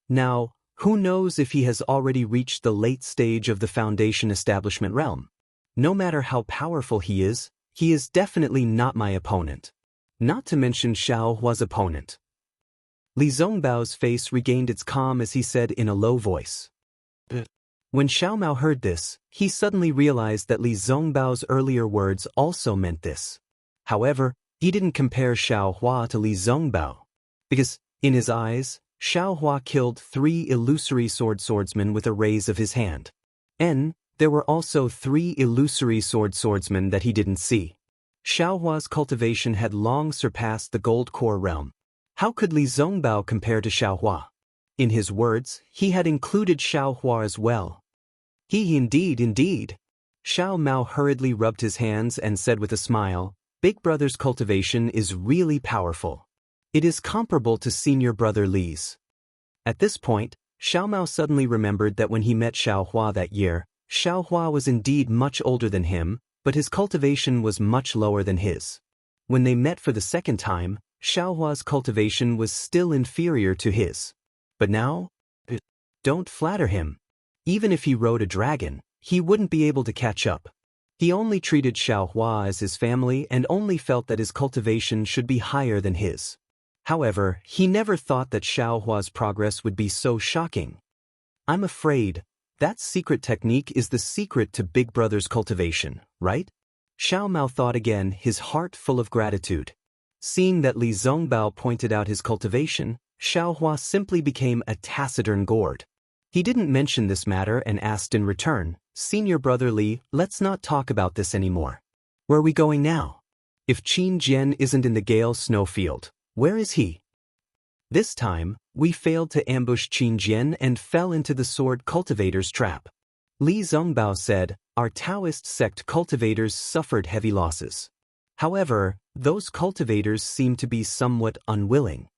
Now, who knows if he has already reached the late stage of the foundation establishment realm? No matter how powerful he is definitely not my opponent. Not to mention Xiao Hua's opponent. Li Zongbao's face regained its calm as he said in a low voice. When Xiao Mao heard this, he suddenly realized that Li Zongbao's earlier words also meant this. However, he didn't compare Xiao Hua to Li Zongbao. Because, in his eyes, Xiao Hua killed 3 illusory swordsmen with a raise of his hand. And there were also 3 illusory swordsmen that he didn't see. Xiao Hua's cultivation had long surpassed the gold core realm. How could Li Zongbao compare to Xiao Hua? In his words, he had included Xiao Hua as well. Indeed. Xiao Mao hurriedly rubbed his hands and said with a smile, Big Brother's cultivation is really powerful. It is comparable to senior brother Li's. At this point, Xiao Mao suddenly remembered that when he met Xiao Hua that year, Xiao Hua was indeed much older than him, but his cultivation was much lower than his. When they met for the second time, Xiao Hua's cultivation was still inferior to his. But now? Don't flatter him. Even if he rode a dragon, he wouldn't be able to catch up. He only treated Xiao Hua as his family and only felt that his cultivation should be higher than his. However, he never thought that Xiao Hua's progress would be so shocking. I'm afraid that secret technique is the secret to Big Brother's cultivation, right? Xiao Mao thought again, his heart full of gratitude. Seeing that Li Zongbao pointed out his cultivation, Xiao Hua simply became a taciturn gourd. He didn't mention this matter and asked in return, Senior brother Li, let's not talk about this anymore. Where are we going now? If Qin Jian isn't in the Gale snowfield, where is he? This time, we failed to ambush Qin Jian and fell into the sword cultivator's trap. Li Zongbao said, our Taoist sect cultivators suffered heavy losses. However, those cultivators seem to be somewhat unwilling.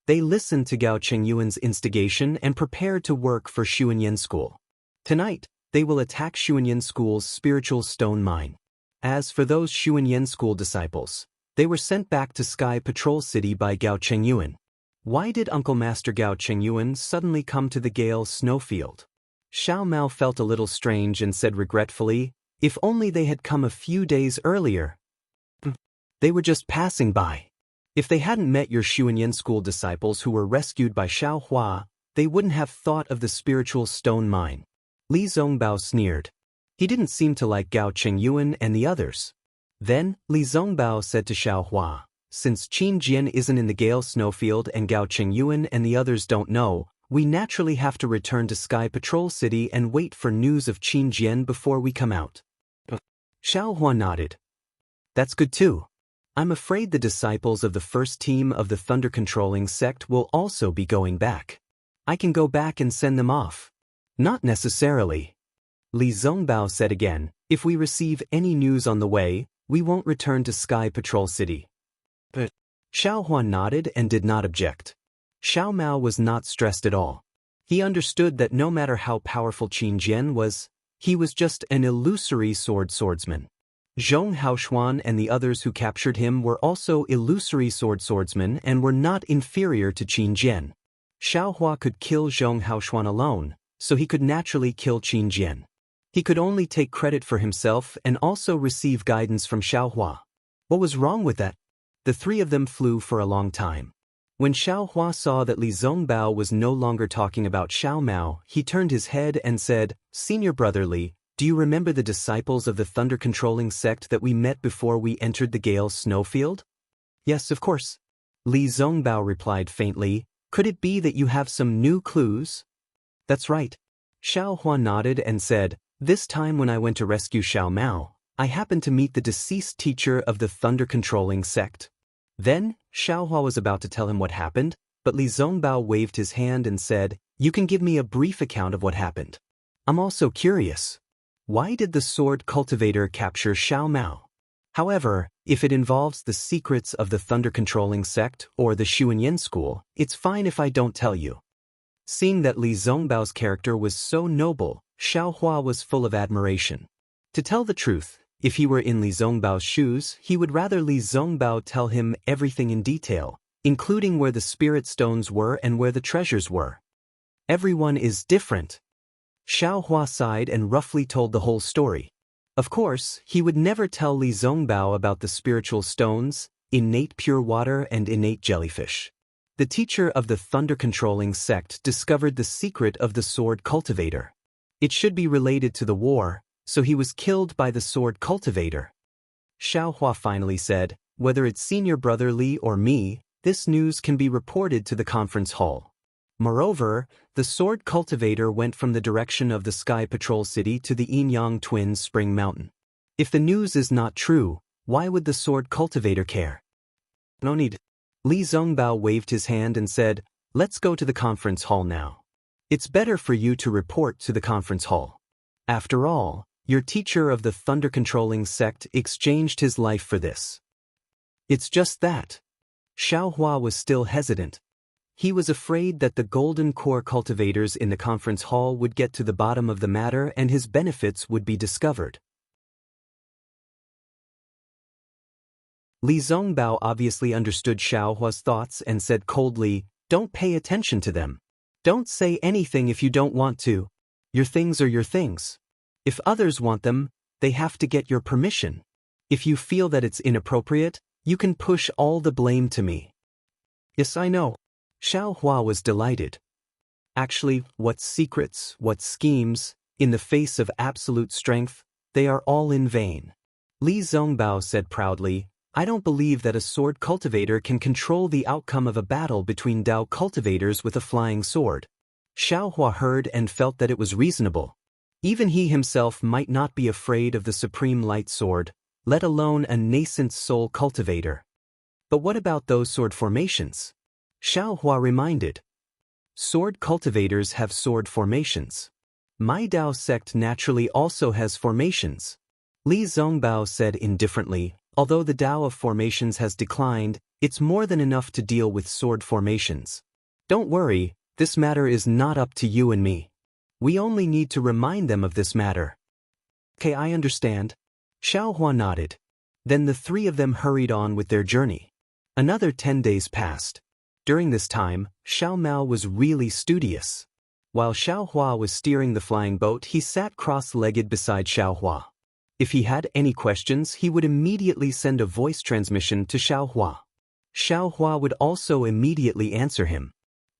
They listened to Gao Chengyuan's instigation and prepared to work for Xuanyan School. Tonight, they will attack Xuanyan School's spiritual stone mine. As for those Xuanyan School disciples, they were sent back to Sky Patrol City by Gao Chengyuan. Why did Uncle Master Gao Chengyuan suddenly come to the Gale snowfield? Xiao Mao felt a little strange and said regretfully, if only they had come a few days earlier. They were just passing by. If they hadn't met your Xuanyan school disciples who were rescued by Xiao Hua, they wouldn't have thought of the spiritual stone mine. Li Zongbao sneered. He didn't seem to like Gao Chengyuan and the others. Then, Li Zongbao said to Xiao Hua, since Qin Jian isn't in the Gale snowfield and Gao Chengyuan and the others don't know, we naturally have to return to Sky Patrol City and wait for news of Qin Jian before we come out. Xiao Hua nodded. That's good too. I'm afraid the disciples of the first team of the Thunder Controlling sect will also be going back. I can go back and send them off. Not necessarily. Li Zongbao said again, if we receive any news on the way, we won't return to Sky Patrol City. But Xiao Hua nodded and did not object. Xiao Mao was not stressed at all. He understood that no matter how powerful Qin Jian was, he was just an illusory swordsman. Zhong Haoshuan and the others who captured him were also illusory swordsmen and were not inferior to Qin Jian. Xiao Hua could kill Zhong Haoshuan alone, so he could naturally kill Qin Jian. He could only take credit for himself and also receive guidance from Xiao Hua. What was wrong with that? The three of them flew for a long time. When Xiao Hua saw that Li Zongbao was no longer talking about Xiao Mao, he turned his head and said, Senior Brother Li, do you remember the disciples of the Thunder Controlling sect that we met before we entered the Gale snowfield? Yes, of course. Li Zongbao replied faintly, could it be that you have some new clues? That's right. Xiao Hua nodded and said, this time when I went to rescue Xiao Mao, I happened to meet the deceased teacher of the Thunder Controlling sect. Then, Xiao Hua was about to tell him what happened, but Li Zongbao waved his hand and said, you can give me a brief account of what happened. I'm also curious. Why did the sword cultivator capture Xiao Mao? However, if it involves the secrets of the Thunder Controlling sect or the Xuanyan school, it's fine if I don't tell you. Seeing that Li Zongbao's character was so noble, Xiao Hua was full of admiration. To tell the truth, if he were in Li Zongbao's shoes, he would rather Li Zongbao tell him everything in detail, including where the spirit stones were and where the treasures were. Everyone is different. Xiao Hua sighed and roughly told the whole story. Of course, he would never tell Li Zongbao about the spiritual stones, innate pure water and innate jellyfish. The teacher of the Thunder Controlling sect discovered the secret of the sword cultivator. It should be related to the war, so he was killed by the sword cultivator. Xiao Hua finally said, whether it's Senior Brother Li or me, this news can be reported to the conference hall. Moreover, the sword cultivator went from the direction of the Sky Patrol City to the Yin-Yang Twins' Spring Mountain. If the news is not true, why would the sword cultivator care? No need. Li Zongbao waved his hand and said, let's go to the conference hall now. It's better for you to report to the conference hall. After all, your teacher of the Thunder Controlling sect exchanged his life for this. It's just that. Xiao Hua was still hesitant. He was afraid that the golden core cultivators in the conference hall would get to the bottom of the matter and his benefits would be discovered. Li Zongbao obviously understood Xiao Hua's thoughts and said coldly, don't pay attention to them. Don't say anything if you don't want to. Your things are your things. If others want them, they have to get your permission. If you feel that it's inappropriate, you can push all the blame to me. Yes, I know. Xiao Hua was delighted. Actually, what secrets, what schemes, in the face of absolute strength, they are all in vain. Li Zongbao said proudly, I don't believe that a sword cultivator can control the outcome of a battle between Dao cultivators with a flying sword. Xiao Hua heard and felt that it was reasonable. Even he himself might not be afraid of the supreme light sword, let alone a nascent soul cultivator. But what about those sword formations? Xiao Hua reminded. Sword cultivators have sword formations. My Dao sect naturally also has formations. Li Zongbao said indifferently, although the Dao of formations has declined, it's more than enough to deal with sword formations. Don't worry, this matter is not up to you and me. We only need to remind them of this matter. Okay, I understand. Xiao Hua nodded. Then the three of them hurried on with their journey. Another 10 days passed. During this time, Xiao Mao was really studious. While Xiao Hua was steering the flying boat, he sat cross-legged beside Xiao Hua. If he had any questions, he would immediately send a voice transmission to Xiao Hua. Xiao Hua would also immediately answer him.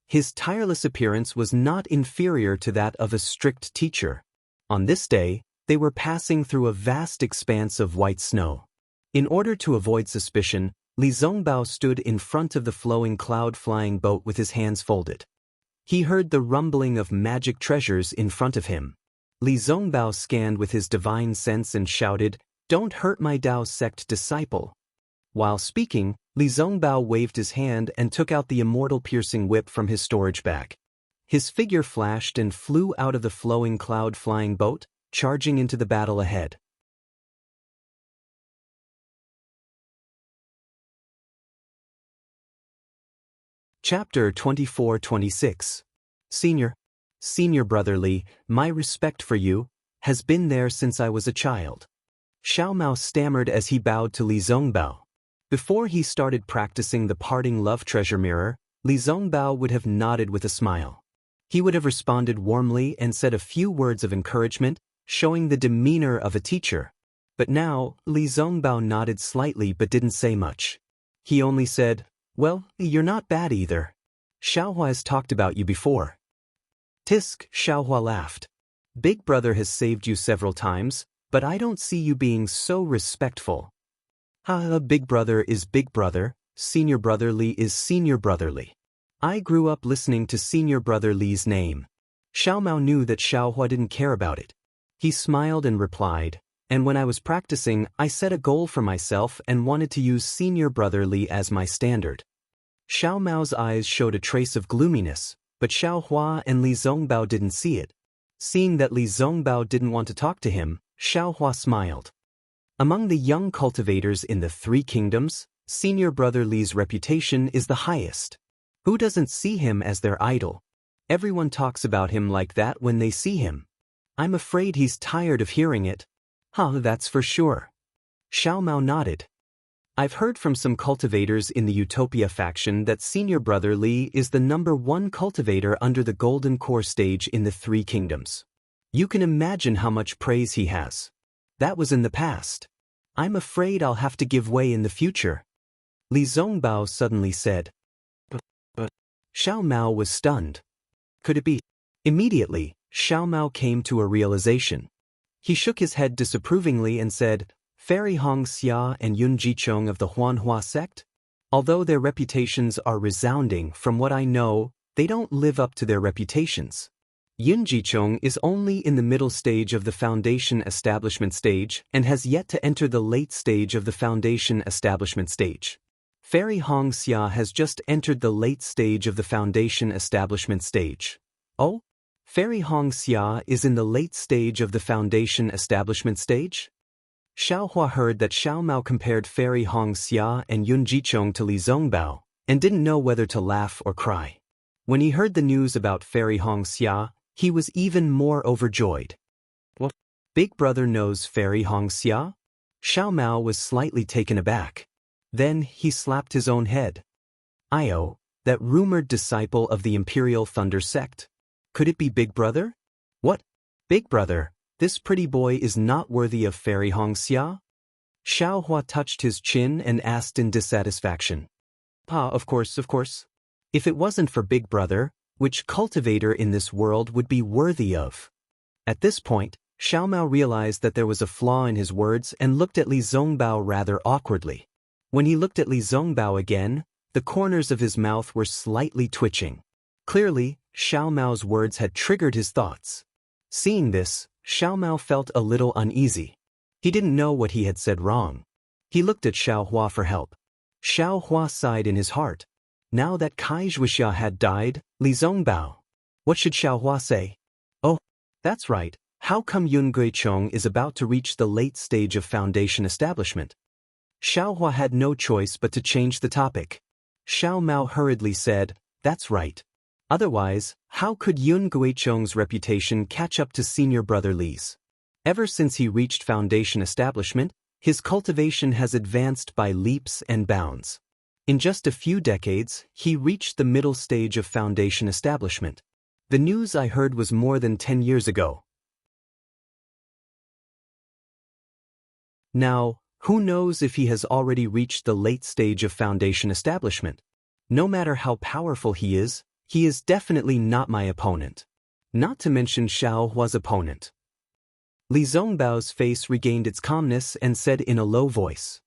His tireless appearance was not inferior to that of a strict teacher. On this day, they were passing through a vast expanse of white snow. In order to avoid suspicion, Li Zongbao stood in front of the flowing cloud-flying boat with his hands folded. He heard the rumbling of magic treasures in front of him. Li Zongbao scanned with his divine sense and shouted, "Don't hurt my Dao sect disciple." While speaking, Li Zongbao waved his hand and took out the Immortal piercing whip from his storage bag. His figure flashed and flew out of the flowing cloud-flying boat, charging into the battle ahead. Chapter 24-26. Senior Brother Li, my respect for you has been there since I was a child. Xiao Mao stammered as he bowed to Li Zongbao. Before he started practicing the parting love treasure mirror, Li Zongbao would have nodded with a smile. He would have responded warmly and said a few words of encouragement, showing the demeanor of a teacher. But now, Li Zongbao nodded slightly but didn't say much. He only said, "Well, you're not bad either. Xiaohua has talked about you before." Tisk, Xiaohua laughed. "Big brother has saved you several times, but I don't see you being so respectful." Big brother is big brother, senior brother Li is senior brother Li. I grew up listening to senior brother Li's name. Xiao Mao knew that Xiaohua didn't care about it. He smiled and replied, "And when I was practicing, I set a goal for myself and wanted to use senior brother Li as my standard." Xiao Mao's eyes showed a trace of gloominess, but Xiao Hua and Li Zongbao didn't see it. Seeing that Li Zongbao didn't want to talk to him, Xiao Hua smiled. Among the young cultivators in the Three Kingdoms, senior brother Li's reputation is the highest. Who doesn't see him as their idol? Everyone talks about him like that when they see him. I'm afraid he's tired of hearing it. That's for sure. Xiao Mao nodded. I've heard from some cultivators in the Utopia faction that senior brother Li is the #1 cultivator under the Golden Core stage in the Three Kingdoms. You can imagine how much praise he has. That was in the past. I'm afraid I'll have to give way in the future. Li Zongbao suddenly said. But Xiao Mao was stunned. Could it be? Immediately, Xiao Mao came to a realization. He shook his head disapprovingly and said, "Fairy Hong Xia and Yun Jichong of the Huanhua sect? Although their reputations are resounding, from what I know, they don't live up to their reputations. Yun Jichong is only in the middle stage of the Foundation Establishment stage and has yet to enter the late stage of the Foundation Establishment stage. Fairy Hong Xia has just entered the late stage of the Foundation Establishment stage." Oh? Fairy Hong Xia is in the late stage of the Foundation Establishment stage? Xiao Hua heard that Xiao Mao compared Fairy Hong Xia and Yun Jichong to Li Zongbao, and didn't know whether to laugh or cry. When he heard the news about Fairy Hong Xia, he was even more overjoyed. What? Big brother knows Fairy Hong Xia? Xiao Mao was slightly taken aback. Then he slapped his own head. Io, that rumored disciple of the Imperial Thunder sect. Could it be Big brother? What? Big brother, this pretty boy is not worthy of Fairy Hong Xia? Xiao Hua touched his chin and asked in dissatisfaction. Of course. If it wasn't for Big brother, which cultivator in this world would be worthy of? At this point, Xiao Mao realized that there was a flaw in his words and looked at Li Zongbao rather awkwardly. When he looked at Li Zongbao again, the corners of his mouth were slightly twitching. Clearly, Xiao Mao's words had triggered his thoughts. Seeing this, Xiao Mao felt a little uneasy. He didn't know what he had said wrong. He looked at Xiao Hua for help. Xiao Hua sighed in his heart. Now that Wuxia had died, Li Zongbao. What should Xiao Hua say? Oh, that's right. How come Yun Guichong is about to reach the late stage of Foundation establishment? Xiao Hua had no choice but to change the topic. Xiao Mao hurriedly said, "That's right. Otherwise, how could Yun Guichong's reputation catch up to senior brother Li's? Ever since he reached Foundation establishment, his cultivation has advanced by leaps and bounds. In just a few decades, he reached the middle stage of foundation establishment. The news I heard was more than 10 years ago. Now, who knows if he has already reached the late stage of foundation establishment? No matter how powerful he is definitely not my opponent. Not to mention Xiao Hua's opponent. Li Zongbao's face regained its calmness and said in a low voice.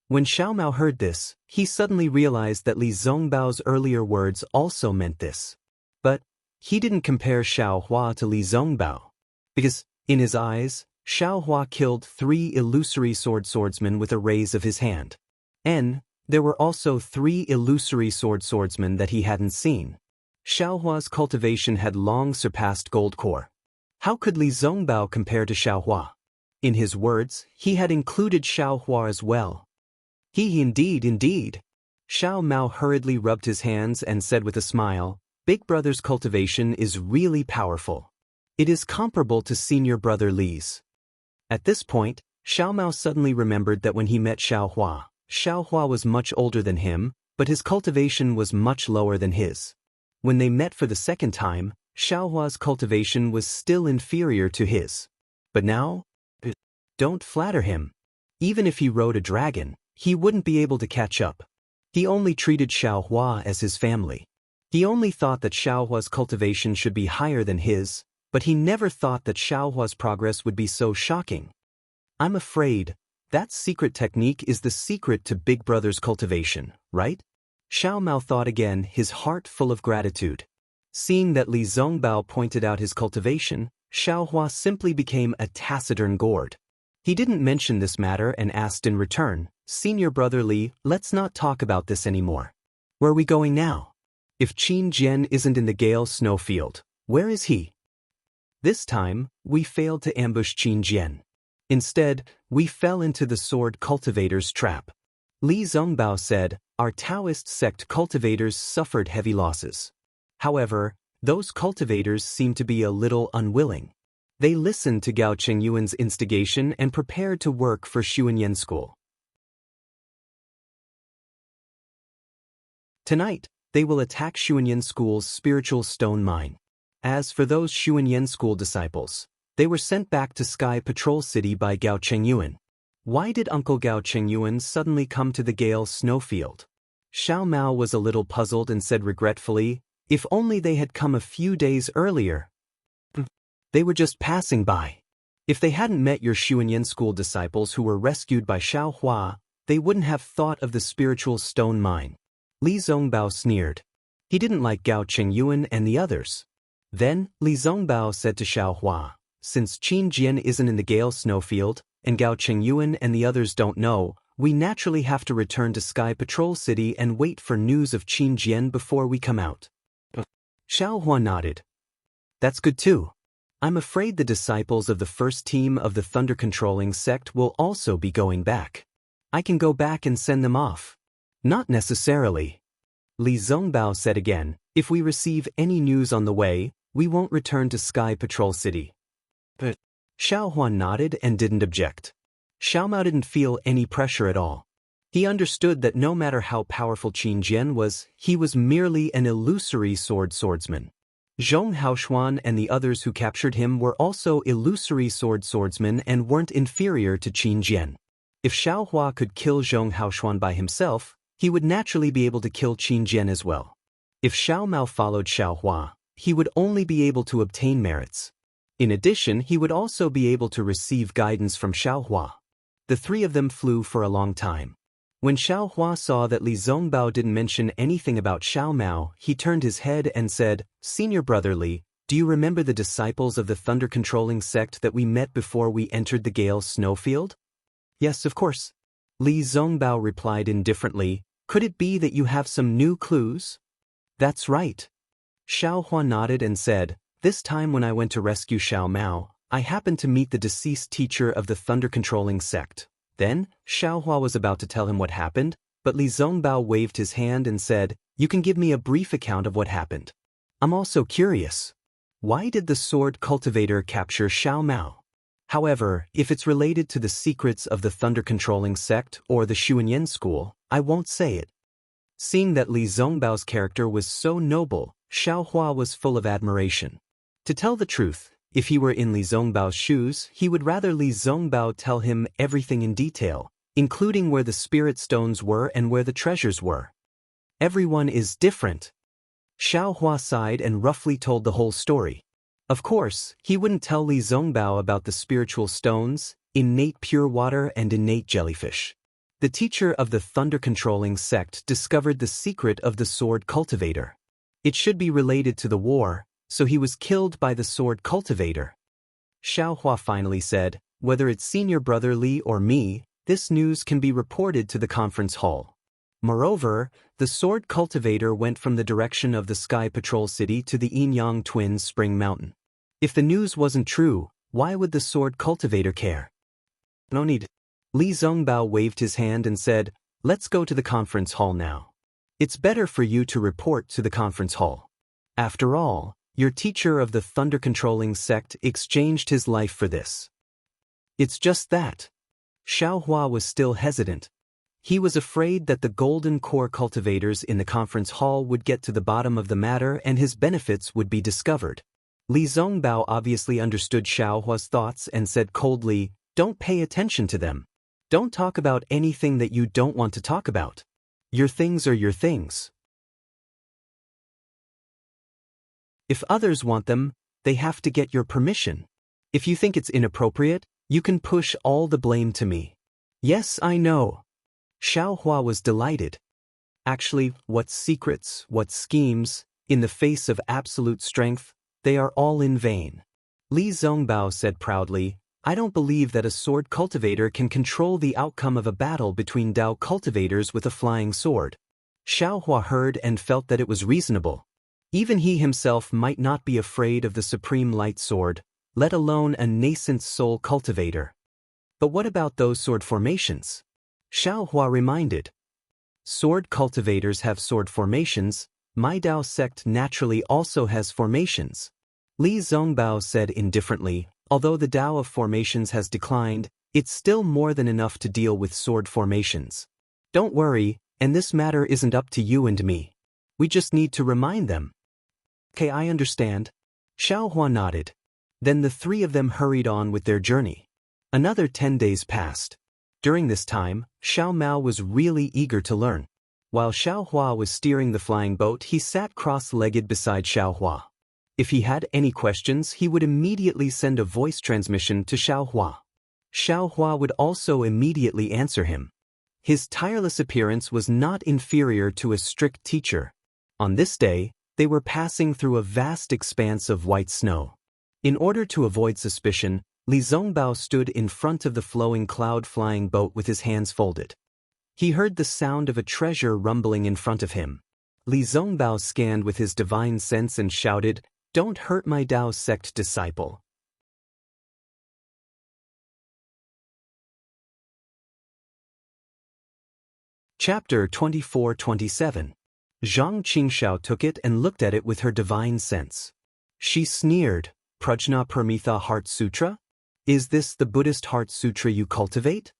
When Xiao Mao heard this, he suddenly realized that Li Zongbao's earlier words also meant this. But he didn't compare Xiao Hua to Li Zongbao. Because, in his eyes, Xiao Hua killed 3 illusory swordsmen with a raise of his hand. And there were also 3 illusory swordsmen that he hadn't seen. Xiao Hua's cultivation had long surpassed gold core. How could Li Zongbao compare to Xiao Hua? In his words, he had included Xiao Hua as well. Indeed. Xiao Mao hurriedly rubbed his hands and said with a smile, Big Brother's cultivation is really powerful. It is comparable to senior brother Li's. At this point, Xiao Mao suddenly remembered that when he met Xiao Hua was much older than him, but his cultivation was much lower than his. When they met for the second time, Xiao Hua's cultivation was still inferior to his. But now? Don't flatter him. Even if he rode a dragon, he wouldn't be able to catch up. He only treated Xiao Hua as his family. He only thought that Xiao Hua's cultivation should be higher than his, but he never thought that Xiao Hua's progress would be so shocking. I'm afraid that secret technique is the secret to Big Brother's cultivation, right? Xiao Mao thought again, his heart full of gratitude. Seeing that Li Zongbao pointed out his cultivation, Xiao Hua simply became a taciturn gourd. He didn't mention this matter and asked in return, Senior brother Li, let's not talk about this anymore. Where are we going now? If Qin Jian isn't in the Gale snowfield, where is he? This time, we failed to ambush Qin Jian. Instead, we fell into the sword cultivator's trap. Li Zongbao said, our Taoist sect cultivators suffered heavy losses. However, those cultivators seemed to be a little unwilling. They listened to Gao Chengyuan's instigation and prepared to work for Xuanyan School. Tonight, they will attack Xuanyan School's spiritual stone mine. As for those Xuanyan School disciples, they were sent back to Sky Patrol City by Gao Chengyuan. Why did Uncle Gao Chengyuan suddenly come to the Gale snowfield? Xiao Mao was a little puzzled and said regretfully, if only they had come a few days earlier. They were just passing by. If they hadn't met your Xuanyan School disciples who were rescued by Xiao Hua, they wouldn't have thought of the spiritual stone mine. Li Zongbao sneered. He didn't like Gao Chengyuan and the others. Then, Li Zongbao said to Xiao Hua, since Qin Jian isn't in the Gale snowfield, and Gao Chengyuan and the others don't know, we naturally have to return to Sky Patrol City and wait for news of Qin Jian before we come out. Xiao Hua nodded. That's good too. I'm afraid the disciples of the first team of the thunder-controlling sect will also be going back. I can go back and send them off. Not necessarily. Li Zongbao said again, if we receive any news on the way, we won't return to Sky Patrol City. But Xiao Hua nodded and didn't object. Xiao Mao didn't feel any pressure at all. He understood that no matter how powerful Qin Jian was, he was merely an illusory swordsman. Zhong Haoshuan and the others who captured him were also illusory swordsmen and weren't inferior to Qin Jian. If Xiao Hua could kill Zhong Haoshuan by himself, he would naturally be able to kill Qin Jian as well. If Xiao Mao followed Xiao Hua, he would only be able to obtain merits. In addition, he would also be able to receive guidance from Xiao Hua. The three of them flew for a long time. When Xiao Hua saw that Li Zongbao didn't mention anything about Xiao Mao, he turned his head and said, Senior brother Li, do you remember the disciples of the thunder-controlling sect that we met before we entered the Gale snowfield? Yes, of course. Li Zongbao replied indifferently, could it be that you have some new clues? That's right. Xiao Hua nodded and said, this time when I went to rescue Xiao Mao, I happened to meet the deceased teacher of the thunder-controlling sect. Then, Xiao Hua was about to tell him what happened, but Li Zongbao waved his hand and said, you can give me a brief account of what happened. I'm also curious. Why did the sword cultivator capture Xiao Mao? However, if it's related to the secrets of the thunder-controlling sect or the Xuanyan School, I won't say it. Seeing that Li Zongbao's character was so noble, Xiaohua was full of admiration. To tell the truth, if he were in Li Zongbao's shoes, he would rather Li Zongbao tell him everything in detail, including where the spirit stones were and where the treasures were. Everyone is different. Xiaohua sighed and roughly told the whole story. Of course, he wouldn't tell Li Zongbao about the spiritual stones, innate pure water and innate jellyfish. The teacher of the thunder-controlling sect discovered the secret of the sword cultivator. It should be related to the war, so he was killed by the sword cultivator. Xiaohua finally said, whether it's senior brother Li or me, this news can be reported to the conference hall. Moreover, the sword cultivator went from the direction of the Sky Patrol City to the Yinyang Twins Spring Mountain. If the news wasn't true, why would the sword cultivator care? No need. Li Zongbao waved his hand and said, let's go to the conference hall now. It's better for you to report to the conference hall. After all, your teacher of the thunder-controlling sect exchanged his life for this. It's just that. Xiaohua was still hesitant. He was afraid that the golden core cultivators in the conference hall would get to the bottom of the matter and his benefits would be discovered. Li Zongbao obviously understood Xiaohua's thoughts and said coldly, don't pay attention to them. Don't talk about anything that you don't want to talk about. Your things are your things. If others want them, they have to get your permission. If you think it's inappropriate, you can push all the blame to me. Yes, I know. Xiaohua was delighted. Actually, what secrets, what schemes, in the face of absolute strength, they are all in vain. Li Zongbao said proudly, I don't believe that a sword cultivator can control the outcome of a battle between Dao cultivators with a flying sword. Xiaohua heard and felt that it was reasonable. Even he himself might not be afraid of the supreme light sword, let alone a nascent soul cultivator. But what about those sword formations? Xiaohua reminded. Sword cultivators have sword formations, my Dao sect naturally also has formations. Li Zongbao said indifferently, although the Dao of formations has declined, it's still more than enough to deal with sword formations. Don't worry, and this matter isn't up to you and me. We just need to remind them. Okay, I understand. Xiaohua nodded. Then the three of them hurried on with their journey. Another 10 days passed. During this time, Xiao Mao was really eager to learn. While Xiaohua was steering the flying boat, he sat cross-legged beside Xiaohua. If he had any questions, he would immediately send a voice transmission to Xiaohua. Xiaohua would also immediately answer him. His tireless appearance was not inferior to a strict teacher. On this day, they were passing through a vast expanse of white snow. In order to avoid suspicion, Li Zongbao stood in front of the flowing cloud-flying boat with his hands folded. He heard the sound of a treasure rumbling in front of him. Li Zongbao scanned with his divine sense and shouted, "Don't hurt my Dao sect disciple." Chapter 24-27. Zhang Qingxiao took it and looked at it with her divine sense. She sneered, "Prajna Parmitha Heart Sutra? Is this the Buddhist Heart Sutra you cultivate?"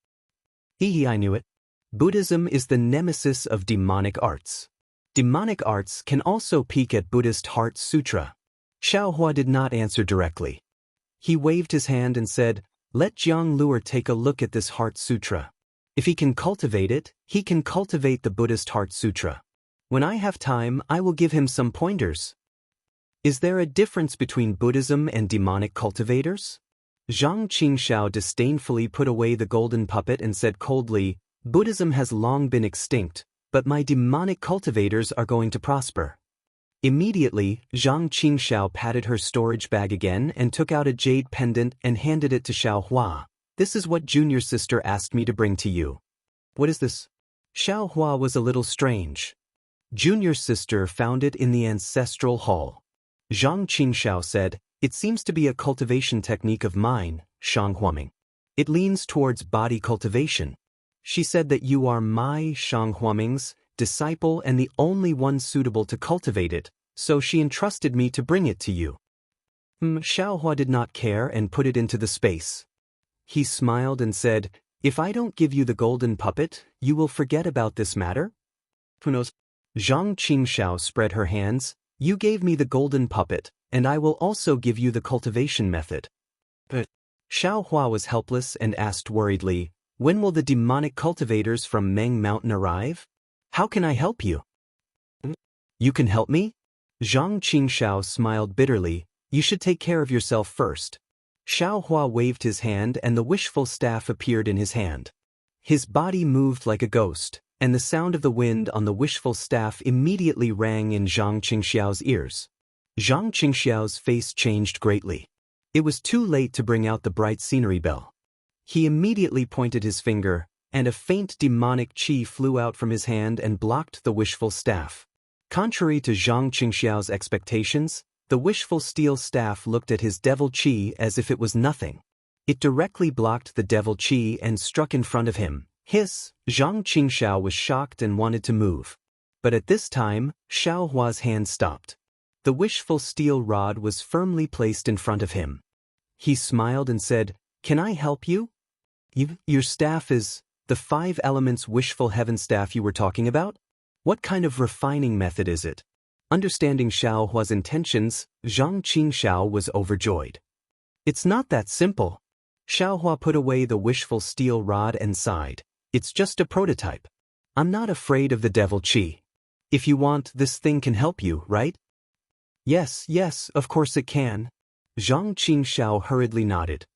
Hee, I knew it. Buddhism is the nemesis of demonic arts. Demonic arts can also peek at Buddhist Heart Sutra. Xiaohua did not answer directly. He waved his hand and said, "Let Jianghu take a look at this Heart Sutra. If he can cultivate it, he can cultivate the Buddhist Heart Sutra. When I have time, I will give him some pointers." Is there a difference between Buddhism and demonic cultivators? Zhang Qingxiao disdainfully put away the golden puppet and said coldly, "Buddhism has long been extinct, but my demonic cultivators are going to prosper." Immediately, Zhang Qingxiao patted her storage bag again and took out a jade pendant and handed it to Xiaohua. "This is what junior sister asked me to bring to you." "What is this?" Xiaohua was a little strange. Junior sister found it in the ancestral hall. Zhang Qingxiao said, "It seems to be a cultivation technique of mine, Shanghuaming. It leans towards body cultivation. She said that you are my Shanghuaming's disciple and the only one suitable to cultivate it, so she entrusted me to bring it to you." Xiaohua did not care and put it into the space. He smiled and said, If I don't give you the golden puppet, you will forget about this matter? Who knows? Zhang Qingxiao spread her hands. You gave me the golden puppet, and I will also give you the cultivation method. But Xiaohua was helpless and asked worriedly, when will the demonic cultivators from Meng Mountain arrive? How can I help you? You can help me? Zhang Qingxiao smiled bitterly. You should take care of yourself first. Xiaohua waved his hand and the wishful staff appeared in his hand. His body moved like a ghost, and the sound of the wind on the wishful staff immediately rang in Zhang Qingxiao's ears. Zhang Qingxiao's face changed greatly. It was too late to bring out the bright scenery bell. He immediately pointed his finger, and a faint demonic qi flew out from his hand and blocked the wishful staff. Contrary to Zhang Qingxiao's expectations, the wishful steel staff looked at his devil qi as if it was nothing. It directly blocked the devil qi and struck in front of him. Hiss! Zhang Qingxiao was shocked and wanted to move. But at this time, Xiaohua's hand stopped. The wishful steel rod was firmly placed in front of him. He smiled and said, "Can I help you? Your staff is the 5 elements wishful heaven staff you were talking about? What kind of refining method is it?" Understanding Xiaohua's intentions, Zhang Qingxiao was overjoyed. "It's not that simple." Xiaohua put away the wishful steel rod and sighed. "It's just a prototype. I'm not afraid of the devil qi. If you want, this thing can help you, right?" Yes, of course it can." Zhang Qingxiao hurriedly nodded.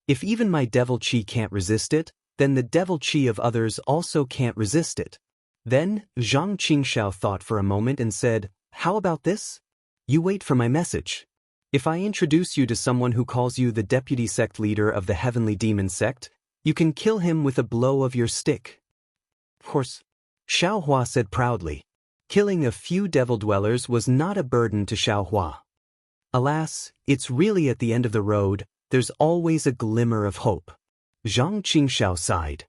"If even my devil qi can't resist it, then the devil qi of others also can't resist it." Then, Zhang Qingxiao thought for a moment and said, "How about this? You wait for my message. If I introduce you to someone who calls you the deputy sect leader of the heavenly demon sect, you can kill him with a blow of your stick." "Of course," Xiaohua said proudly. Killing a few devil dwellers was not a burden to Xiaohua. Alas, it's really at the end of the road, there's always a glimmer of hope. Zhang Qingxiao sighed.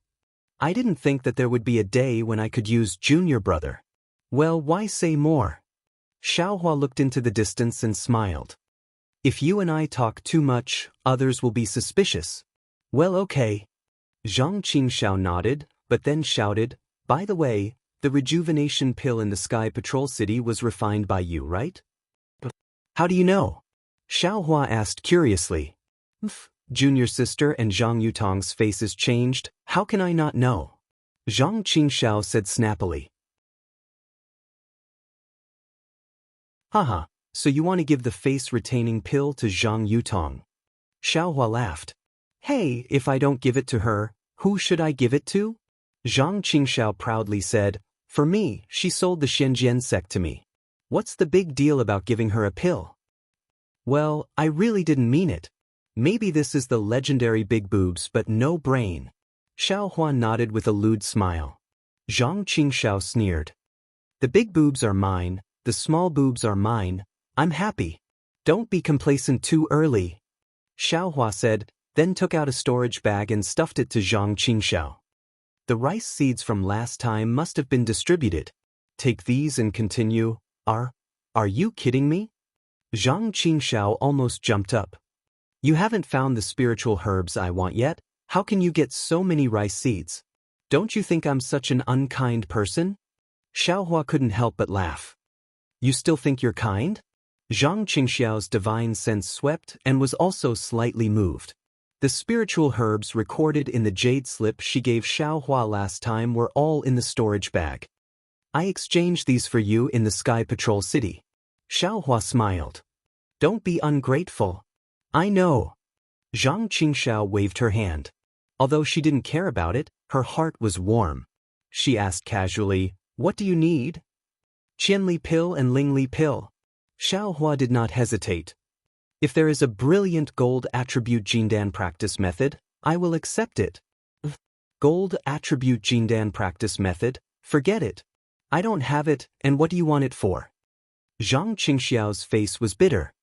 "I didn't think that there would be a day when I could use junior brother." "Well, why say more?" Xiaohua looked into the distance and smiled. "If you and I talk too much, others will be suspicious." "Well, okay." Zhang Qingxiao nodded, but then shouted, "By the way, the rejuvenation pill in the Sky Patrol City was refined by you, right?" "How do you know?" Xiaohua asked curiously. Junior sister and Zhang Yutong's faces changed. "How can I not know?" Zhang Qingxiao said snappily. "Haha, so you want to give the face-retaining pill to Zhang Yutong?" Xiaohua laughed. "Hey, if I don't give it to her, who should I give it to?" Zhang Qingxiao proudly said, "For me, she sold the Shenzhen sect to me. What's the big deal about giving her a pill?" "Well, I really didn't mean it. Maybe this is the legendary big boobs but no brain." Xiaohua nodded with a lewd smile. Zhang Qingxiao sneered. "The big boobs are mine, the small boobs are mine. I'm happy. Don't be complacent too early." Xiaohua said, then took out a storage bag and stuffed it to Zhang Qingxiao. "The rice seeds from last time must have been distributed. Take these and continue." Are you kidding me?" Zhang Qingxiao almost jumped up. "You haven't found the spiritual herbs I want yet? How can you get so many rice seeds? Don't you think I'm such an unkind person?" Xiaohua couldn't help but laugh. "You still think you're kind?" Zhang Qingxiao's divine sense swept and was also slightly moved. The spiritual herbs recorded in the jade slip she gave Xiaohua last time were all in the storage bag. "I exchanged these for you in the Sky Patrol City." Xiaohua smiled. "Don't be ungrateful." "I know." Zhang Qingxiao waved her hand. Although she didn't care about it, her heart was warm. She asked casually, "What do you need?" "Qianli pill and Lingli pill." Xiaohua did not hesitate. "If there is a brilliant gold attribute Jindan practice method, I will accept it." "Gold attribute Jindan practice method? Forget it. I don't have it, and what do you want it for?" Zhang Qingxiao's face was bitter.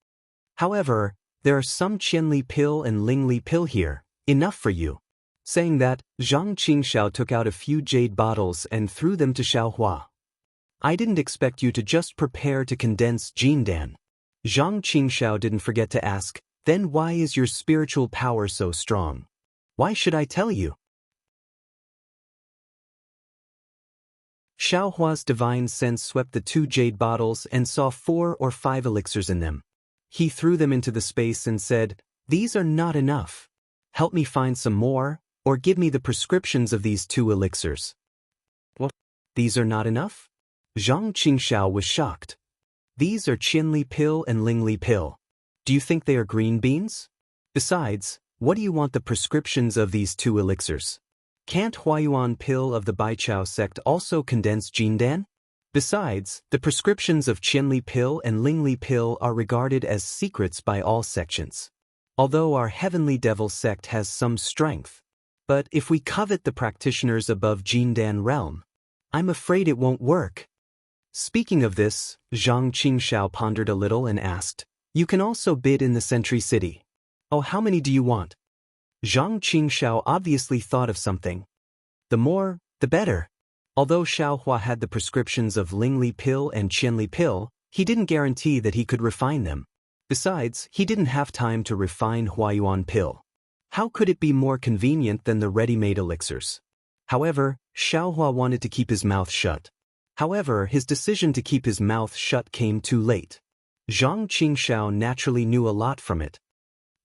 "However, there are some Qianli pill and Lingli pill here, enough for you." Saying that, Zhang Qingxiao took out a few jade bottles and threw them to Xiaohua. "I didn't expect you to just prepare to condense Jindan." Zhang Qingxiao didn't forget to ask, "Then why is your spiritual power so strong? Why should I tell you?" Xiaohua's divine sense swept the 2 jade bottles and saw 4 or 5 elixirs in them. He threw them into the space and said, "These are not enough. Help me find some more, or give me the prescriptions of these 2 elixirs." "What? These are not enough?" Zhang Qingxiao was shocked. "These are Qianli pill and Lingli pill. Do you think they are green beans? Besides, what do you want the prescriptions of these 2 elixirs? Can't Huayuan pill of the Baichao sect also condense Jindan? Besides, the prescriptions of Qianli pill and Lingli pill are regarded as secrets by all sections. Although our heavenly devil sect has some strength. But if we covet the practitioners above Jindan realm, I'm afraid it won't work." Speaking of this, Zhang Qingxiao pondered a little and asked, "You can also bid in the Sentry City. Oh, how many do you want?" Zhang Qingxiao obviously thought of something. The more, the better. Although Xiaohua had the prescriptions of Lingli pill and Qianli pill, he didn't guarantee that he could refine them. Besides, he didn't have time to refine Huayuan pill. How could it be more convenient than the ready-made elixirs? However, Xiaohua wanted to keep his mouth shut. However, his decision to keep his mouth shut came too late. Zhang Qingxiao naturally knew a lot from it.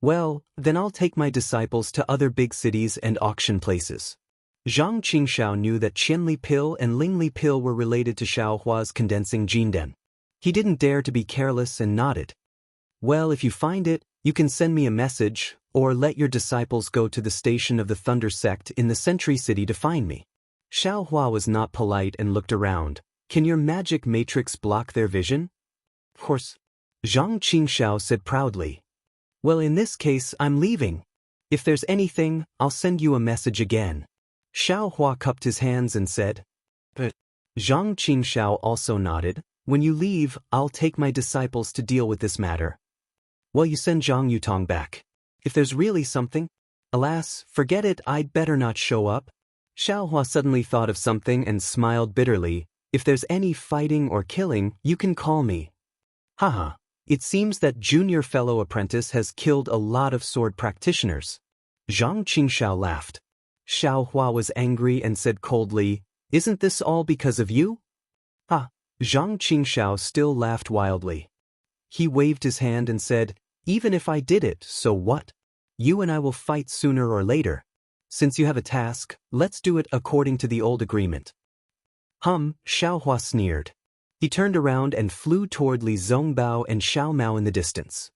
"Well, then I'll take my disciples to other big cities and auction places." Zhang Qingxiao knew that Qianli pill and Lingli pill were related to Xiaohua's condensing Jindan. He didn't dare to be careless and nodded. "Well, if you find it, you can send me a message, or let your disciples go to the station of the Thunder sect in the Sentry City to find me." Xiaohua was not polite and looked around. "Can your magic matrix block their vision?" "Of course," Zhang Qingxiao said proudly. "Well, in this case, I'm leaving. If there's anything, I'll send you a message again." Xiaohua cupped his hands and said, "But..." Zhang Qingxiao also nodded. "When you leave, I'll take my disciples to deal with this matter." "Well, you send Zhang Yutong back. If there's really something..." "Alas, forget it, I'd better not show up." Xiaohua suddenly thought of something and smiled bitterly. "If there's any fighting or killing, you can call me." "Haha. It seems that junior fellow apprentice has killed a lot of sword practitioners." Zhang Qingxiao laughed. Xiaohua was angry and said coldly, "Isn't this all because of you?" "Ah." Zhang Qingxiao still laughed wildly. He waved his hand and said, "Even if I did it, so what? You and I will fight sooner or later. Since you have a task, let's do it according to the old agreement." Xiaohua sneered. He turned around and flew toward Li Zongbao and Xiao Mao in the distance.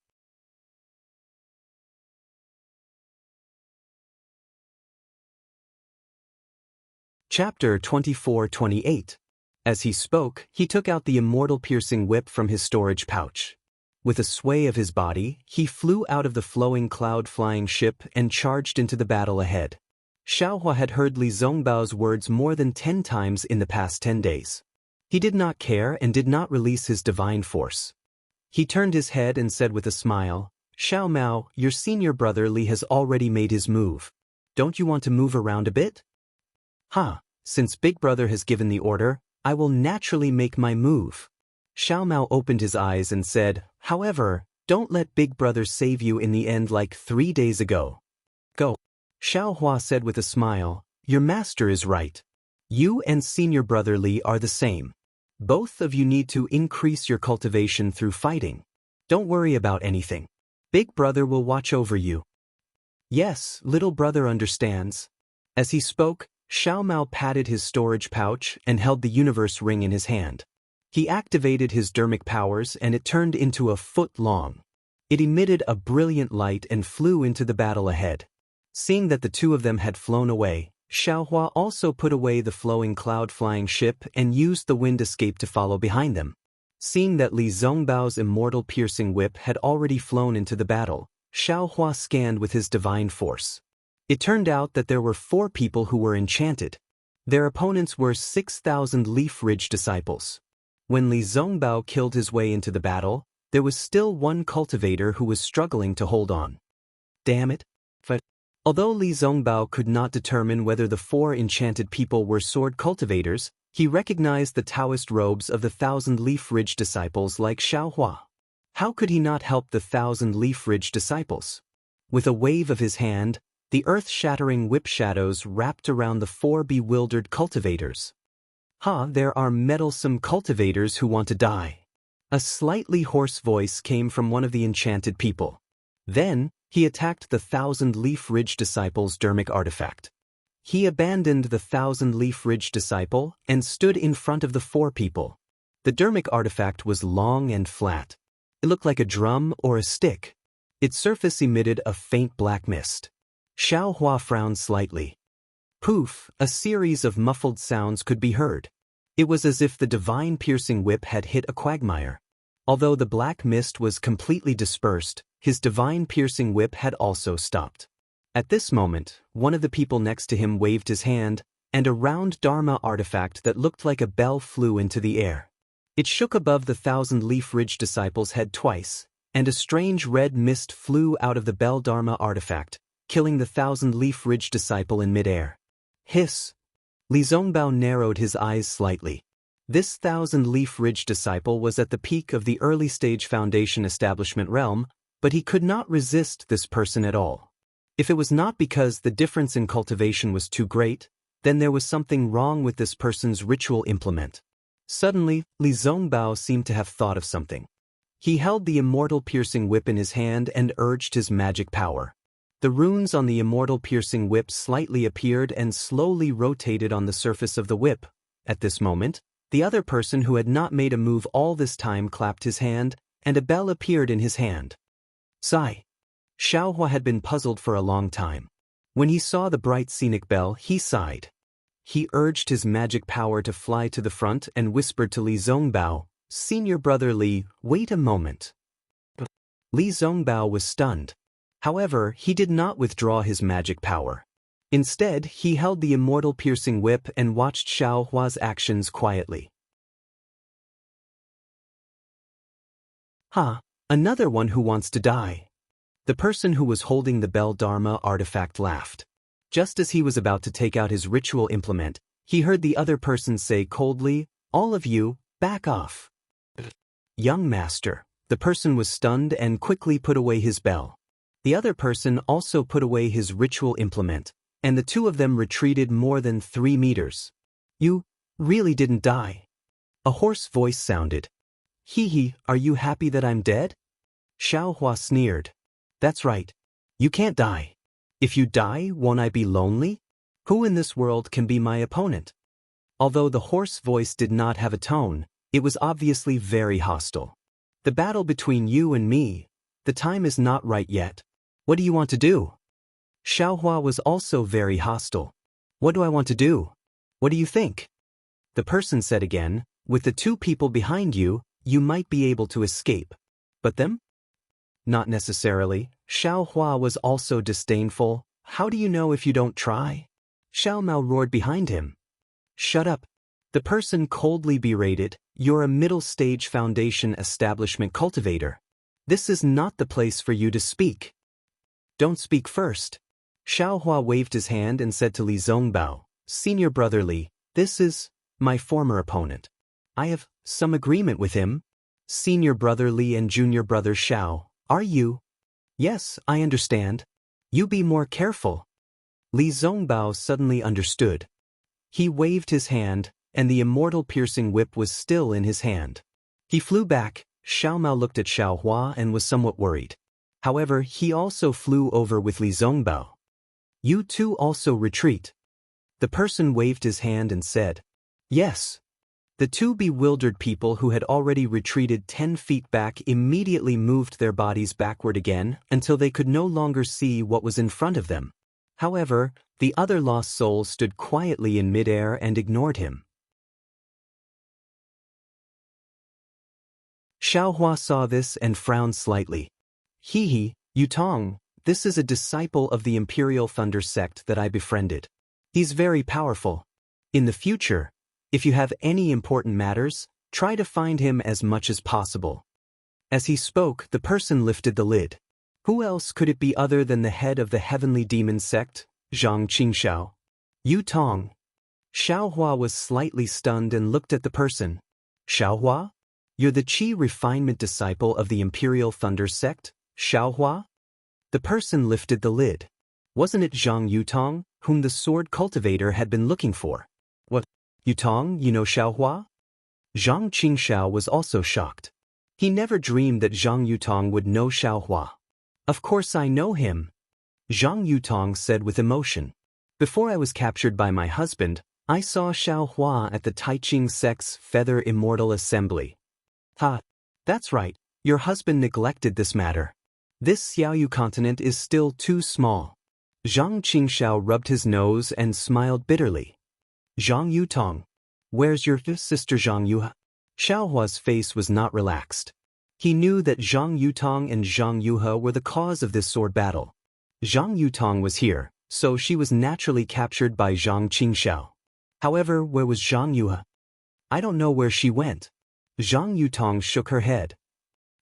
Chapter 24-28. As he spoke, he took out the Immortal piercing whip from his storage pouch. With a sway of his body, he flew out of the flowing cloud-flying ship and charged into the battle ahead. Xiaohua had heard Li Zongbao's words more than 10 times in the past 10 days. He did not care and did not release his divine force. He turned his head and said with a smile, "Xiao Mao, your senior brother Li has already made his move. Don't you want to move around a bit?" Since Big Brother has given the order, I will naturally make my move." Xiao Mao opened his eyes and said, "However, don't let Big Brother save you in the end like 3 days ago. Go." Xiaohua said with a smile, "Your master is right. You and senior brother Li are the same. Both of you need to increase your cultivation through fighting. Don't worry about anything. Big Brother will watch over you." "Yes, little brother understands." As he spoke, Xiao Mao patted his storage pouch and held the universe ring in his hand. He activated his dermic powers and it turned into a foot long. It emitted a brilliant light and flew into the battle ahead. Seeing that the two of them had flown away, Xiaohua also put away the flowing cloud-flying ship and used the wind escape to follow behind them. Seeing that Li Zongbao's immortal piercing whip had already flown into the battle, Xiaohua scanned with his divine force. It turned out that there were 4 people who were enchanted. Their opponents were 6,000 Leaf Ridge disciples. When Li Zongbao killed his way into the battle, there was still one cultivator who was struggling to hold on. Damn it. Although Li Zongbao could not determine whether the 4 enchanted people were sword cultivators, he recognized the Taoist robes of the 1,000 Leaf Ridge disciples like Xiaohua. How could he not help the 1,000 Leaf Ridge disciples? With a wave of his hand, the earth-shattering whip shadows wrapped around the 4 bewildered cultivators. Ha, there are meddlesome cultivators who want to die. A slightly hoarse voice came from one of the enchanted people. Then, he attacked the Thousand-Leaf Ridge Disciple's dermic artifact. He abandoned the Thousand-Leaf Ridge Disciple and stood in front of the 4 people. The dermic artifact was long and flat. It looked like a drum or a stick. Its surface emitted a faint black mist. Xiao Hua frowned slightly. Poof, a series of muffled sounds could be heard. It was as if the divine piercing whip had hit a quagmire. Although the black mist was completely dispersed, his divine piercing whip had also stopped. At this moment, one of the people next to him waved his hand, and a round Dharma artifact that looked like a bell flew into the air. It shook above the Thousand-Leaf Ridge Disciple's head twice, and a strange red mist flew out of the bell Dharma artifact, killing the Thousand-Leaf Ridge Disciple in midair. Hiss! Li Zongbao narrowed his eyes slightly. This Thousand-Leaf Ridge Disciple was at the peak of the early-stage Foundation establishment realm, but he could not resist this person at all. If it was not because the difference in cultivation was too great, then there was something wrong with this person's ritual implement. Suddenly, Li Zongbao seemed to have thought of something. He held the Immortal Piercing Whip in his hand and urged his magic power. The runes on the Immortal Piercing Whip slightly appeared and slowly rotated on the surface of the whip. At this moment, the other person who had not made a move all this time clapped his hand, and a bell appeared in his hand. Sigh. Xiao Hua had been puzzled for a long time. When he saw the bright scenic bell, he sighed. He urged his magic power to fly to the front and whispered to Li Zongbao, "Senior brother Li, wait a moment." Li Zongbao was stunned. However, he did not withdraw his magic power. Instead, he held the Immortal Piercing Whip and watched Xiao Hua's actions quietly. Ha! Another one who wants to die. The person who was holding the Bell Dharma artifact laughed. Just as he was about to take out his ritual implement, he heard the other person say coldly, "All of you, back off." Young master. The person was stunned and quickly put away his bell. The other person also put away his ritual implement, and the 2 of them retreated more than 3 meters. "You really didn't die?" A hoarse voice sounded. "Hee, are you happy that I'm dead?" Xiao Hua sneered. "That's right. You can't die. If you die, won't I be lonely? Who in this world can be my opponent?" Although the hoarse voice did not have a tone, it was obviously very hostile. "The battle between you and me, the time is not right yet. What do you want to do?" Xiao Hua was also very hostile. "What do I want to do? What do you think?" The person said again, "With the 2 people behind you, you might be able to escape. But them? Not necessarily." Xiao Hua was also disdainful. "How do you know if you don't try?" Xiao Mao roared behind him. "Shut up." The person coldly berated, "You're a middle-stage Foundation establishment cultivator. This is not the place for you to speak." "Don't speak first." Xiao Hua waved his hand and said to Li Zongbao, "Senior brother Li, this is my former opponent. I have some agreement with him." "Senior brother Li and junior brother Xiao, are you?" "Yes, I understand. You be more careful." Li Zongbao suddenly understood. He waved his hand, and the Immortal Piercing Whip was still in his hand. He flew back. Xiao Mao looked at Xiao Hua and was somewhat worried. However, he also flew over with Li Zongbao. "You 2 also retreat." The person waved his hand and said, "Yes." The 2 bewildered people who had already retreated 10 feet back immediately moved their bodies backward again until they could no longer see what was in front of them. However, the other lost souls stood quietly in midair and ignored him. Xiao Hua saw this and frowned slightly. "Hee, Yutong, this is a disciple of the Imperial Thunder sect that I befriended. He's very powerful. In the future, if you have any important matters, try to find him as much as possible." As he spoke, the person lifted the lid. Who else could it be other than the head of the Heavenly Demon sect, Zhang Qingxiao? Yutong. Xiao Hua was slightly stunned and looked at the person. "Xiao Hua? You're the Qi refinement disciple of the Imperial Thunder sect, Xiao Hua?" The person lifted the lid. Wasn't it Zhang Yutong, whom the sword cultivator had been looking for? "What? Yutong, you know Xiaohua? Zhang Qingxiao was also shocked. He never dreamed that Zhang Yutong would know Xiaohua. Of course I know him, Zhang Yutong said with emotion. Before I was captured by my husband, I saw Xiaohua at the Taiqing Sect's Feather Immortal Assembly. Ha! That's right, your husband neglected this matter. This Xiaoyu continent is still too small. Zhang Qingxiao rubbed his nose and smiled bitterly. Zhang Yutong. Where's your sister Zhang Yuha? Xiaohua's face was not relaxed. He knew that Zhang Yutong and Zhang Yuha were the cause of this sword battle. Zhang Yutong was here, so she was naturally captured by Zhang Qingxiao. However, where was Zhang Yuha? I don't know where she went. Zhang Yutong shook her head.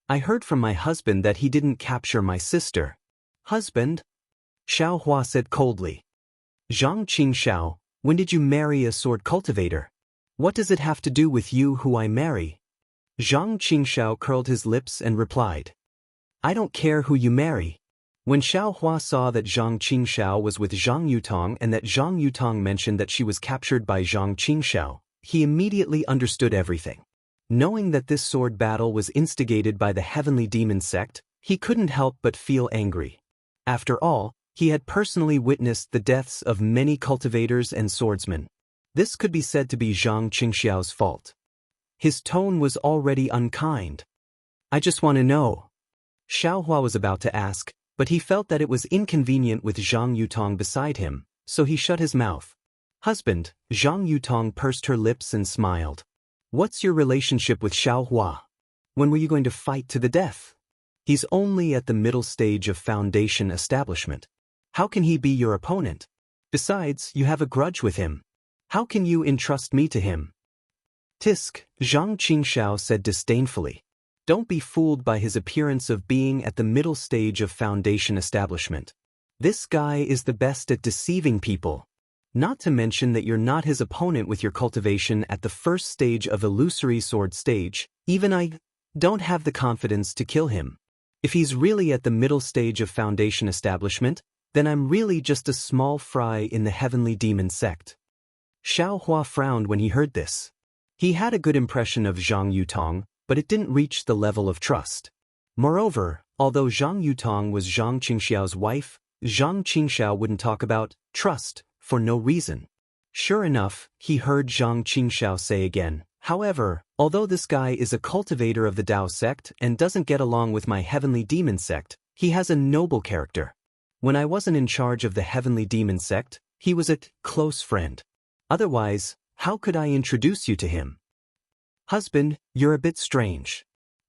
I heard from my husband that he didn't capture my sister. Husband? Xiaohua said coldly. Zhang Qingxiao, when did you marry a sword cultivator? What does it have to do with you who I marry? Zhang Qingxiao curled his lips and replied. I don't care who you marry. When Xiaohua saw that Zhang Qingxiao was with Zhang Yutong and that Zhang Yutong mentioned that she was captured by Zhang Qingxiao, he immediately understood everything. Knowing that this sword battle was instigated by the Heavenly Demon Sect, he couldn't help but feel angry. After all, he had personally witnessed the deaths of many cultivators and swordsmen. This could be said to be Zhang Qingxiao's fault. His tone was already unkind. I just want to know. Xiaohua was about to ask, but he felt that it was inconvenient with Zhang Yutong beside him, so he shut his mouth. Husband, Zhang Yutong pursed her lips and smiled. What's your relationship with Xiaohua? When were you going to fight to the death? He's only at the middle stage of foundation establishment. How can he be your opponent? Besides, you have a grudge with him. How can you entrust me to him? Tisk, Zhang Qingxiao said disdainfully. Don't be fooled by his appearance of being at the middle stage of foundation establishment. This guy is the best at deceiving people. Not to mention that you're not his opponent with your cultivation at the first stage of illusory sword stage. Even I don't have the confidence to kill him. If he's really at the middle stage of foundation establishment, then I'm really just a small fry in the Heavenly Demon Sect. Xiaohua frowned when he heard this. He had a good impression of Zhang Yutong, but it didn't reach the level of trust. Moreover, although Zhang Yutong was Zhang Qingxiao's wife, Zhang Qingxiao wouldn't talk about trust for no reason. Sure enough, he heard Zhang Qingxiao say again, however, although this guy is a cultivator of the Dao sect and doesn't get along with my Heavenly Demon Sect, he has a noble character. When I wasn't in charge of the Heavenly Demon Sect, he was a close friend. Otherwise, how could I introduce you to him? Husband, you're a bit strange.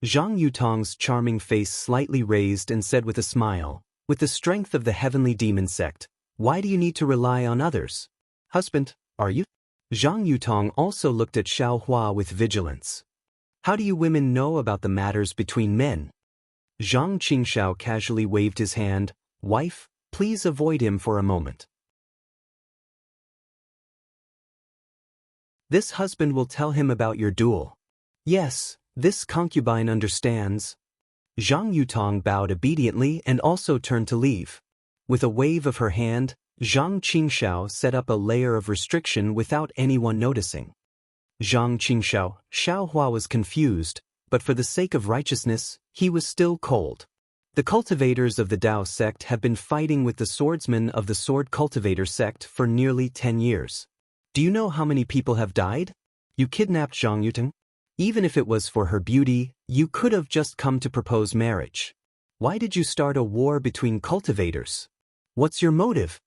Zhang Yutong's charming face slightly raised and said with a smile, with the strength of the Heavenly Demon Sect, why do you need to rely on others? Husband, are you? Zhang Yutong also looked at Xiaohua with vigilance. How do you women know about the matters between men? Zhang Qingxiao casually waved his hand. Wife, please avoid him for a moment. This husband will tell him about your duel. Yes, this concubine understands. Zhang Yutong bowed obediently and also turned to leave. With a wave of her hand, Zhang Qingxiao set up a layer of restriction without anyone noticing. Zhang Qingxiao, Xiaohua was confused, but for the sake of righteousness, he was still cold. The cultivators of the Dao sect have been fighting with the swordsmen of the Sword Cultivator sect for nearly 10 years. Do you know how many people have died? You kidnapped Zhang Yutong? Even if it was for her beauty, you could have just come to propose marriage. Why did you start a war between cultivators? What's your motive?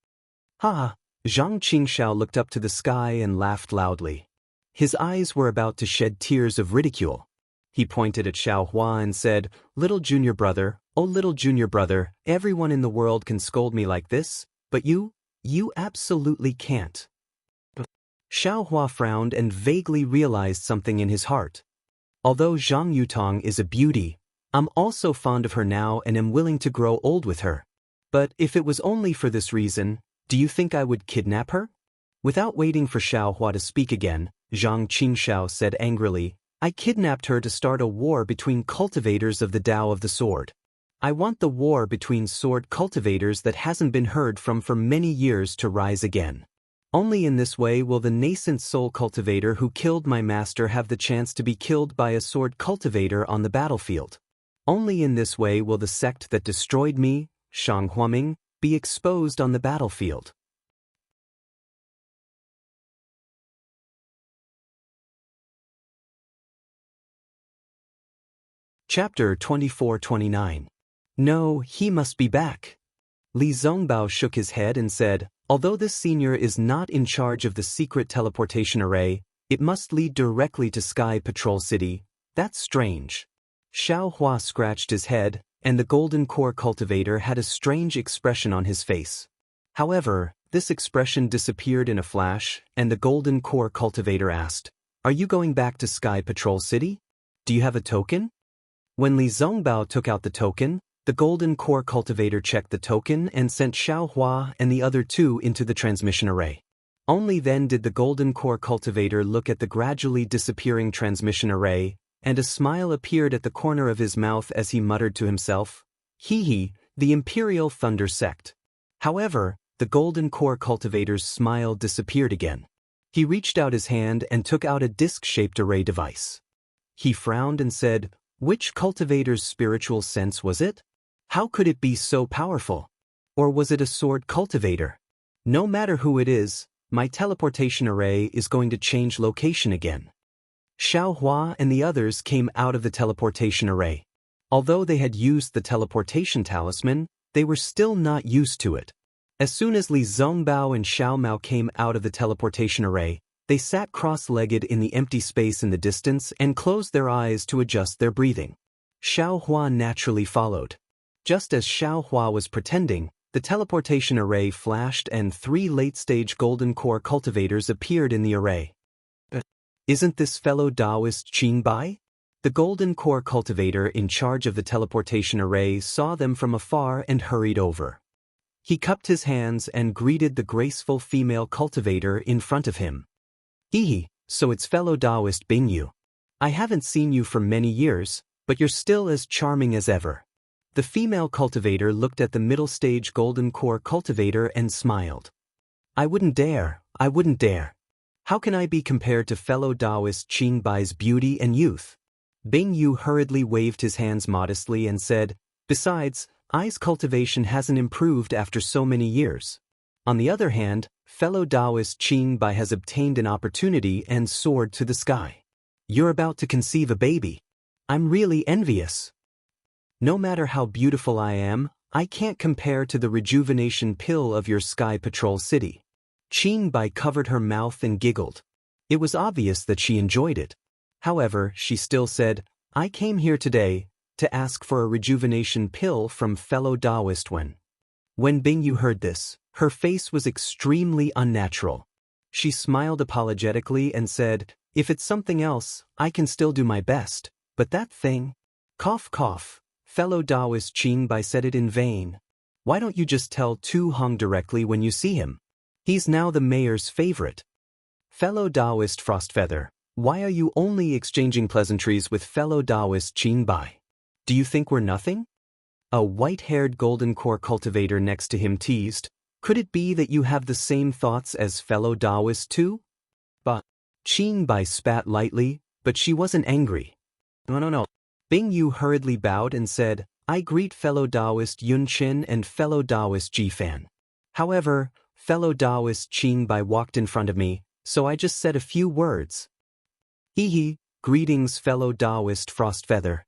Ha! Zhang Qingxiao looked up to the sky and laughed loudly. His eyes were about to shed tears of ridicule. He pointed at Xiaohua and said, Little junior brother, oh little junior brother, everyone in the world can scold me like this, but you absolutely can't. Xiaohua frowned and vaguely realized something in his heart. Although Zhang Yutong is a beauty, I'm also fond of her now and am willing to grow old with her. But if it was only for this reason, do you think I would kidnap her? Without waiting for Xiaohua to speak again, Zhang Qingxiao said angrily, I kidnapped her to start a war between cultivators of the Tao of the Sword. I want the war between sword cultivators that hasn't been heard from for many years to rise again. Only in this way will the nascent soul cultivator who killed my master have the chance to be killed by a sword cultivator on the battlefield. Only in this way will the sect that destroyed me, Shang Huaming, be exposed on the battlefield. Chapter 24-29. No, he must be back. Li Zongbao shook his head and said, although this senior is not in charge of the secret teleportation array, it must lead directly to Sky Patrol City. That's strange. Xiao Hua scratched his head, and the golden core cultivator had a strange expression on his face. However, this expression disappeared in a flash, and the golden core cultivator asked, are you going back to Sky Patrol City? Do you have a token? When Li Zongbao took out the token, the golden core cultivator checked the token and sent Xiao Hua and the other two into the transmission array. Only then did the golden core cultivator look at the gradually disappearing transmission array, and a smile appeared at the corner of his mouth as he muttered to himself, "Hee, the Imperial Thunder Sect." However, the golden core cultivator's smile disappeared again. He reached out his hand and took out a disc-shaped array device. He frowned and said, which cultivator's spiritual sense was it? How could it be so powerful? Or was it a sword cultivator? No matter who it is, my teleportation array is going to change location again. Xiao Hua and the others came out of the teleportation array. Although they had used the teleportation talisman, they were still not used to it. As soon as Li Zongbao and Xiao Mao came out of the teleportation array, they sat cross-legged in the empty space in the distance and closed their eyes to adjust their breathing. Xiao Hua naturally followed. Just as Xiao Hua was pretending, the teleportation array flashed and 3 late-stage golden core cultivators appeared in the array. Isn't this fellow Taoist Qin Bai? The golden core cultivator in charge of the teleportation array saw them from afar and hurried over. He cupped his hands and greeted the graceful female cultivator in front of him. Hee, so it's fellow Taoist Bingyu. I haven't seen you for many years, but you're still as charming as ever. The female cultivator looked at the middle-stage golden core cultivator and smiled. I wouldn't dare. How can I be compared to fellow Taoist Qin Bai's beauty and youth? Bingyu hurriedly waved his hands modestly and said, besides, Ai's cultivation hasn't improved after so many years. On the other hand, fellow Taoist Qin Bai has obtained an opportunity and soared to the sky. You're about to conceive a baby. I'm really envious. No matter how beautiful I am, I can't compare to the rejuvenation pill of your Sky Patrol City. Qin Bai covered her mouth and giggled. It was obvious that she enjoyed it. However, she still said, I came here today to ask for a rejuvenation pill from fellow Taoist Wen. When Bingyu heard this, her face was extremely unnatural. She smiled apologetically and said, if it's something else, I can still do my best, but that thing… Cough cough. Fellow Taoist Qin Bai said it in vain. Why don't you just tell Tu Hong directly when you see him? He's now the mayor's favorite. Fellow Taoist Frostfeather, why are you only exchanging pleasantries with fellow Taoist Qin Bai? Do you think we're nothing? A white-haired golden core cultivator next to him teased, could it be that you have the same thoughts as fellow Taoist too? But Qin Bai spat lightly, but she wasn't angry. No. Bingyu hurriedly bowed and said, I greet fellow Taoist Yun Qin and fellow Taoist Ji Fan. However, fellow Taoist Qin Bai walked in front of me, so I just said a few words. Hee, greetings fellow Taoist Frostfeather.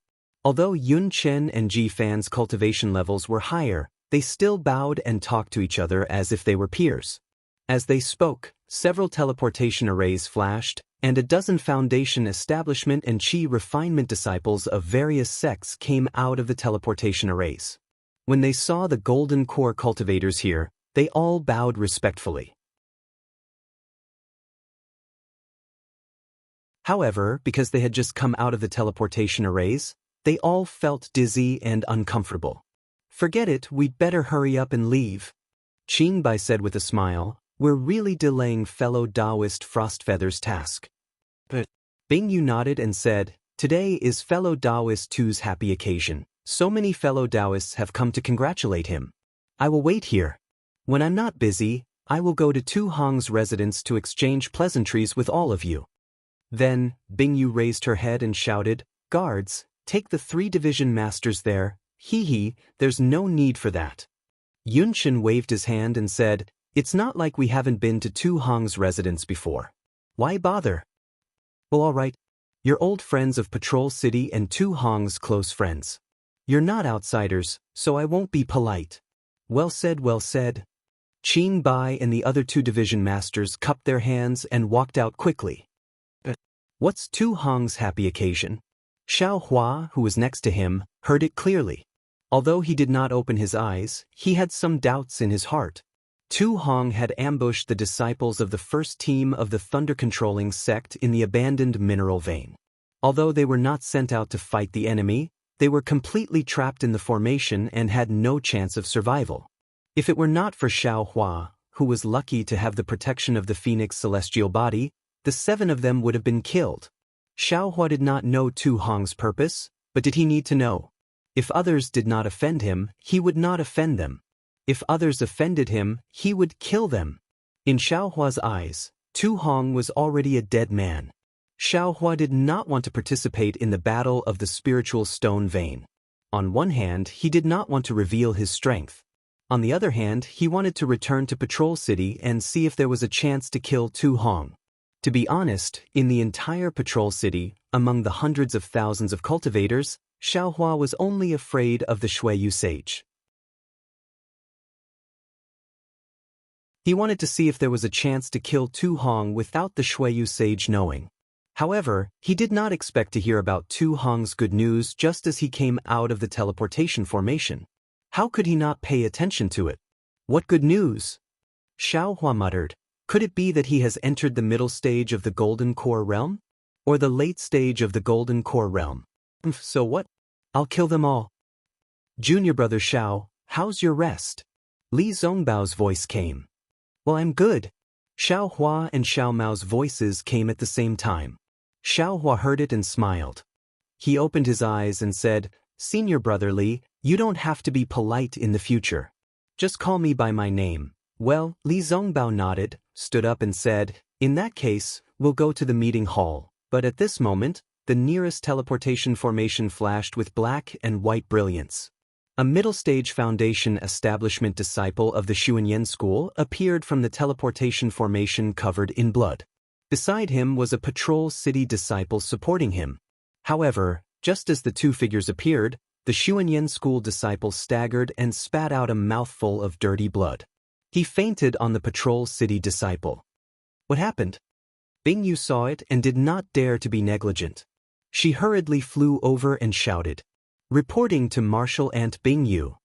Although Yun Chen and Ji Fan's cultivation levels were higher, they still bowed and talked to each other as if they were peers. As they spoke, several teleportation arrays flashed, and a dozen foundation establishment and chi refinement disciples of various sects came out of the teleportation arrays. When they saw the golden core cultivators here, they all bowed respectfully. However, because they had just come out of the teleportation arrays, they all felt dizzy and uncomfortable. Forget it, we'd better hurry up and leave. Qin Bai said with a smile, we're really delaying fellow Taoist Frostfeather's task. But Bingyu nodded and said, today is fellow Taoist Tu's happy occasion. So many fellow Taoists have come to congratulate him. I will wait here. When I'm not busy, I will go to Tu Hong's residence to exchange pleasantries with all of you. Then, Bingyu raised her head and shouted, Guards, take the 3 division masters there. Hee, there's no need for that. Yunshin waved his hand and said, It's not like we haven't been to Tu Hong's residence before. Why bother? Well, all right. You're old friends of Patrol City and Tu Hong's close friends. You're not outsiders, so I won't be polite. Well said, well said. Qin Bai and the other 2 division masters cupped their hands and walked out quickly. What's Tu Hong's happy occasion? Xiao Hua, who was next to him, heard it clearly. Although he did not open his eyes, he had some doubts in his heart. Tu Hong had ambushed the disciples of the first team of the thunder-controlling sect in the abandoned mineral vein. Although they were not sent out to fight the enemy, they were completely trapped in the formation and had no chance of survival. If it were not for Xiao Hua, who was lucky to have the protection of the Phoenix celestial body, the 7 of them would have been killed. Xiao Hua did not know Tu Hong's purpose, but did he need to know? If others did not offend him, he would not offend them. If others offended him, he would kill them. In Xiao Hua's eyes, Tu Hong was already a dead man. Xiao Hua did not want to participate in the battle of the spiritual stone vein. On one hand, he did not want to reveal his strength. On the other hand, he wanted to return to Patrol City and see if there was a chance to kill Tu Hong. To be honest, in the entire Patrol City, among the hundreds of thousands of cultivators, Xiao Hua was only afraid of the Shuiyu sage. He wanted to see if there was a chance to kill Tu Hong without the Shuiyu sage knowing. However, he did not expect to hear about Tu Hong's good news just as he came out of the teleportation formation. How could he not pay attention to it? What good news? Xiao Hua muttered. Could it be that he has entered the middle stage of the Golden Core Realm? Or the late stage of the Golden Core Realm? So what? I'll kill them all. Junior brother Xiao, how's your rest? Li Zongbao's voice came. Well, I'm good. Xiao Hua and Xiao Mao's voices came at the same time. Xiao Hua heard it and smiled. He opened his eyes and said, Senior brother Li, you don't have to be polite in the future. Just call me by my name. Well, Li Zongbao nodded, stood up and said, In that case, we'll go to the meeting hall. But at this moment, the nearest teleportation formation flashed with black and white brilliance. A middle-stage foundation establishment disciple of the Xuanyan school appeared from the teleportation formation covered in blood. Beside him was a Patrol City disciple supporting him. However, just as the 2 figures appeared, the Xuanyan school disciple staggered and spat out a mouthful of dirty blood. He fainted on the Patrol City disciple. What happened? Bingyu saw it and did not dare to be negligent. She hurriedly flew over and shouted, Reporting to Marshal Aunt Bingyu.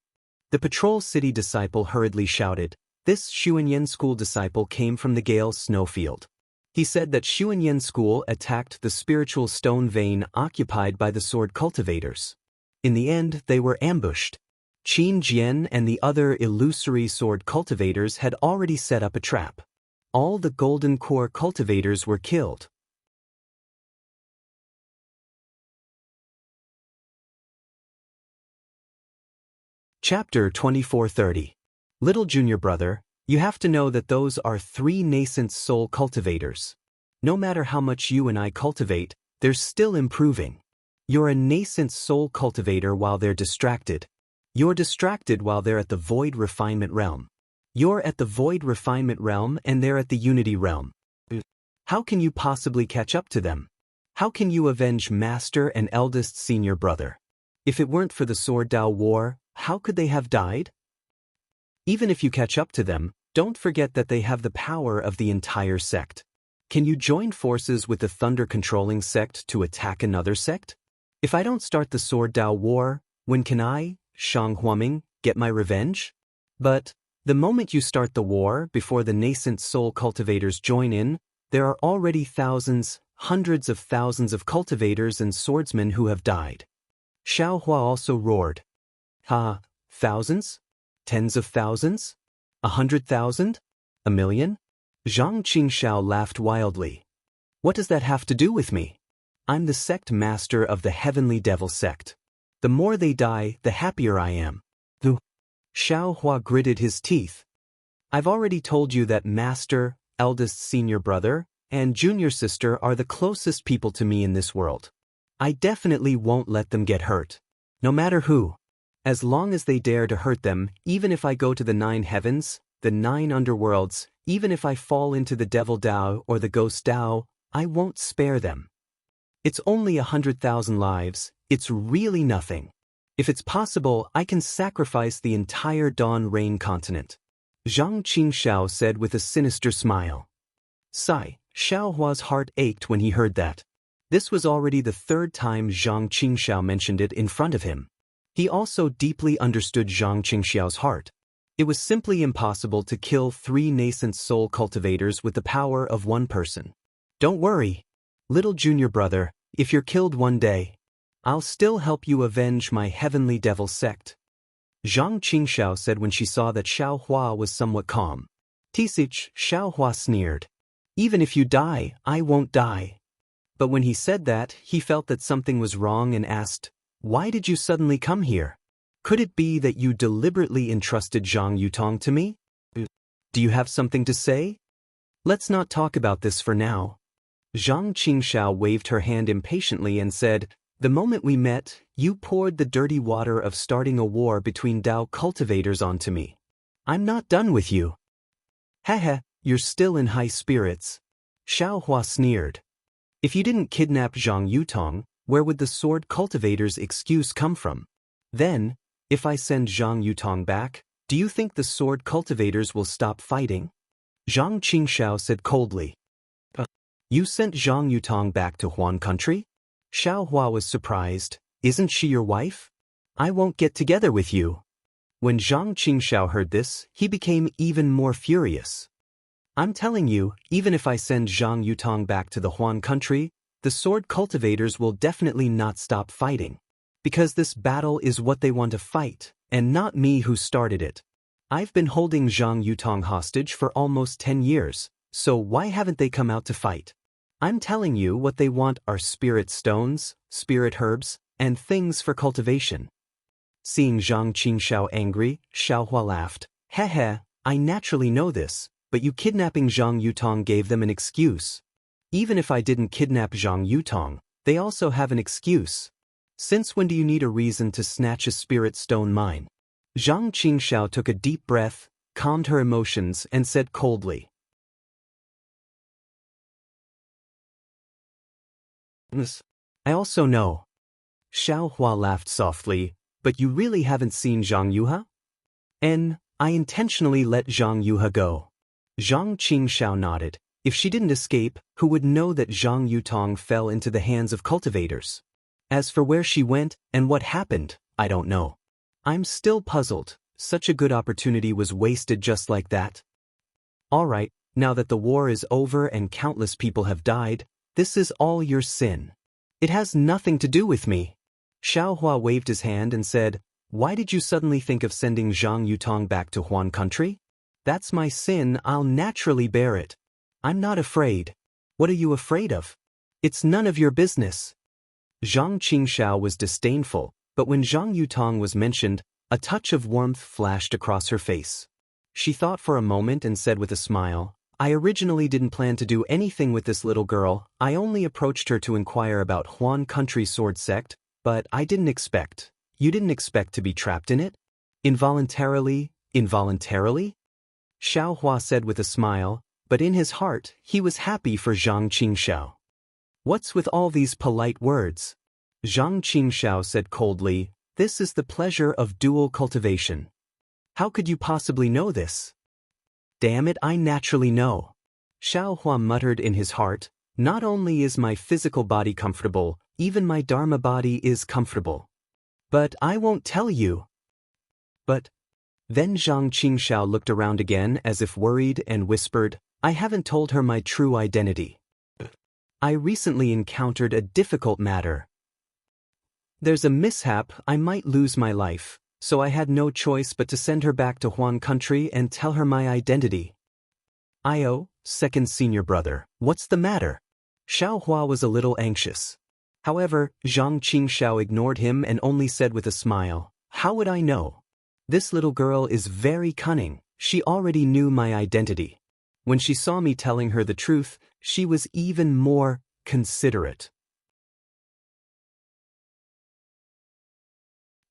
The Patrol City disciple hurriedly shouted, This Xuanyan school disciple came from the Gale snowfield. He said that Xuanyan school attacked the spiritual stone vein occupied by the sword cultivators. In the end, they were ambushed. Qin Jian and the other illusory sword cultivators had already set up a trap. All the Golden Core cultivators were killed. Chapter 2430. Little junior brother, you have to know that those are 3 nascent soul cultivators. No matter how much you and I cultivate, they're still improving. You're a nascent soul cultivator while they're distracted. You're distracted while they're at the void refinement realm. You're at the void refinement realm and they're at the unity realm. How can you possibly catch up to them? How can you avenge master and eldest senior brother? If it weren't for the Sword Dao War, how could they have died? Even if you catch up to them, don't forget that they have the power of the entire sect. Can you join forces with the thunder-controlling sect to attack another sect? If I don't start the Sword Dao War, when can I, Shang Huaming, get my revenge? But the moment you start the war before the nascent soul cultivators join in, there are already thousands, hundreds of thousands of cultivators and swordsmen who have died. Xiao Hua also roared. Thousands? Tens of thousands? 100,000? A million? Zhang Qingxiao laughed wildly. What does that have to do with me? I'm the sect master of the Heavenly Devil sect. The more they die, the happier I am. Xiao Hua gritted his teeth. I've already told you that Master, eldest senior brother, and junior sister are the closest people to me in this world. I definitely won't let them get hurt. No matter who. As long as they dare to hurt them, even if I go to the 9 heavens, the 9 underworlds, even if I fall into the devil Dao or the ghost Dao, I won't spare them. It's only 100,000 lives, it's really nothing. If it's possible, I can sacrifice the entire Dawn Rain continent. Zhang Qingxiao said with a sinister smile. Sigh, Xiaohua's heart ached when he heard that. This was already the 3rd time Zhang Qingxiao mentioned it in front of him. He also deeply understood Zhang Qingxiao's heart. It was simply impossible to kill 3 nascent soul cultivators with the power of one person. Don't worry, little junior brother, if you're killed one day, I'll still help you avenge my heavenly devil sect. Zhang Qingxiao said when she saw that Xiaohua was somewhat calm. Tisich, Xiaohua sneered. Even if you die, I won't die. But when he said that, he felt that something was wrong and asked, why did you suddenly come here? Could it be that you deliberately entrusted Zhang Yutong to me? Do you have something to say? Let's not talk about this for now. Zhang Qingxiao waved her hand impatiently and said, the moment we met, you poured the dirty water of starting a war between Dao cultivators onto me. I'm not done with you. Haha, you're still in high spirits. Xiaohua sneered. If you didn't kidnap Zhang Yutong, where would the sword cultivator's excuse come from? Then, if I send Zhang Yutong back, do you think the sword cultivators will stop fighting? Zhang Qingxiao said coldly. You sent Zhang Yutong back to Huan country? Xiaohua was surprised. Isn't she your wife? I won't get together with you. When Zhang Qingxiao heard this, he became even more furious. I'm telling you, even if I send Zhang Yutong back to the Huan country, the sword cultivators will definitely not stop fighting. Because this battle is what they want to fight, and not me who started it. I've been holding Zhang Yutong hostage for almost 10 years, so why haven't they come out to fight? I'm telling you what they want are spirit stones, spirit herbs, and things for cultivation. Seeing Zhang Qingxiao angry, Xiaohua laughed. Heh, I naturally know this, but you kidnapping Zhang Yutong gave them an excuse. Even if I didn't kidnap Zhang Yutong, they also have an excuse. Since when do you need a reason to snatch a spirit stone mine? Zhang Qingxiao took a deep breath, calmed her emotions, and said coldly. I also know. Xiaohua laughed softly, but you really haven't seen Zhang Yuha? I intentionally let Zhang Yuha go. Zhang Qingxiao nodded. If she didn't escape, who would know that Zhang Yutong fell into the hands of cultivators? As for where she went and what happened, I don't know. I'm still puzzled. Such a good opportunity was wasted just like that. Alright, now that the war is over and countless people have died, this is all your sin. It has nothing to do with me. Xiaohua waved his hand and said, why did you suddenly think of sending Zhang Yutong back to Huan country? That's my sin, I'll naturally bear it. I'm not afraid. What are you afraid of? It's none of your business. Zhang Qingxiao was disdainful, but when Zhang Yutong was mentioned, a touch of warmth flashed across her face. She thought for a moment and said with a smile, I originally didn't plan to do anything with this little girl, I only approached her to inquire about Huan country sword sect, but I didn't expect. You didn't expect to be trapped in it? Involuntarily? Xiaohua said with a smile, but in his heart, he was happy for Zhang Qingxiao. What's with all these polite words? Zhang Qingxiao said coldly, this is the pleasure of dual cultivation. How could you possibly know this? Damn it, I naturally know. Xiaohua muttered in his heart, not only is my physical body comfortable, even my Dharma body is comfortable. But I won't tell you. But then Zhang Qingxiao looked around again as if worried and whispered, I haven't told her my true identity. I recently encountered a difficult matter. There's a mishap, I might lose my life. So I had no choice but to send her back to Huan country and tell her my identity. Io, second senior brother, what's the matter? Xiaohua was a little anxious. However, Zhang Qingxiao ignored him and only said with a smile, how would I know? This little girl is very cunning, She already knew my identity. When she saw me telling her the truth, she was even more considerate.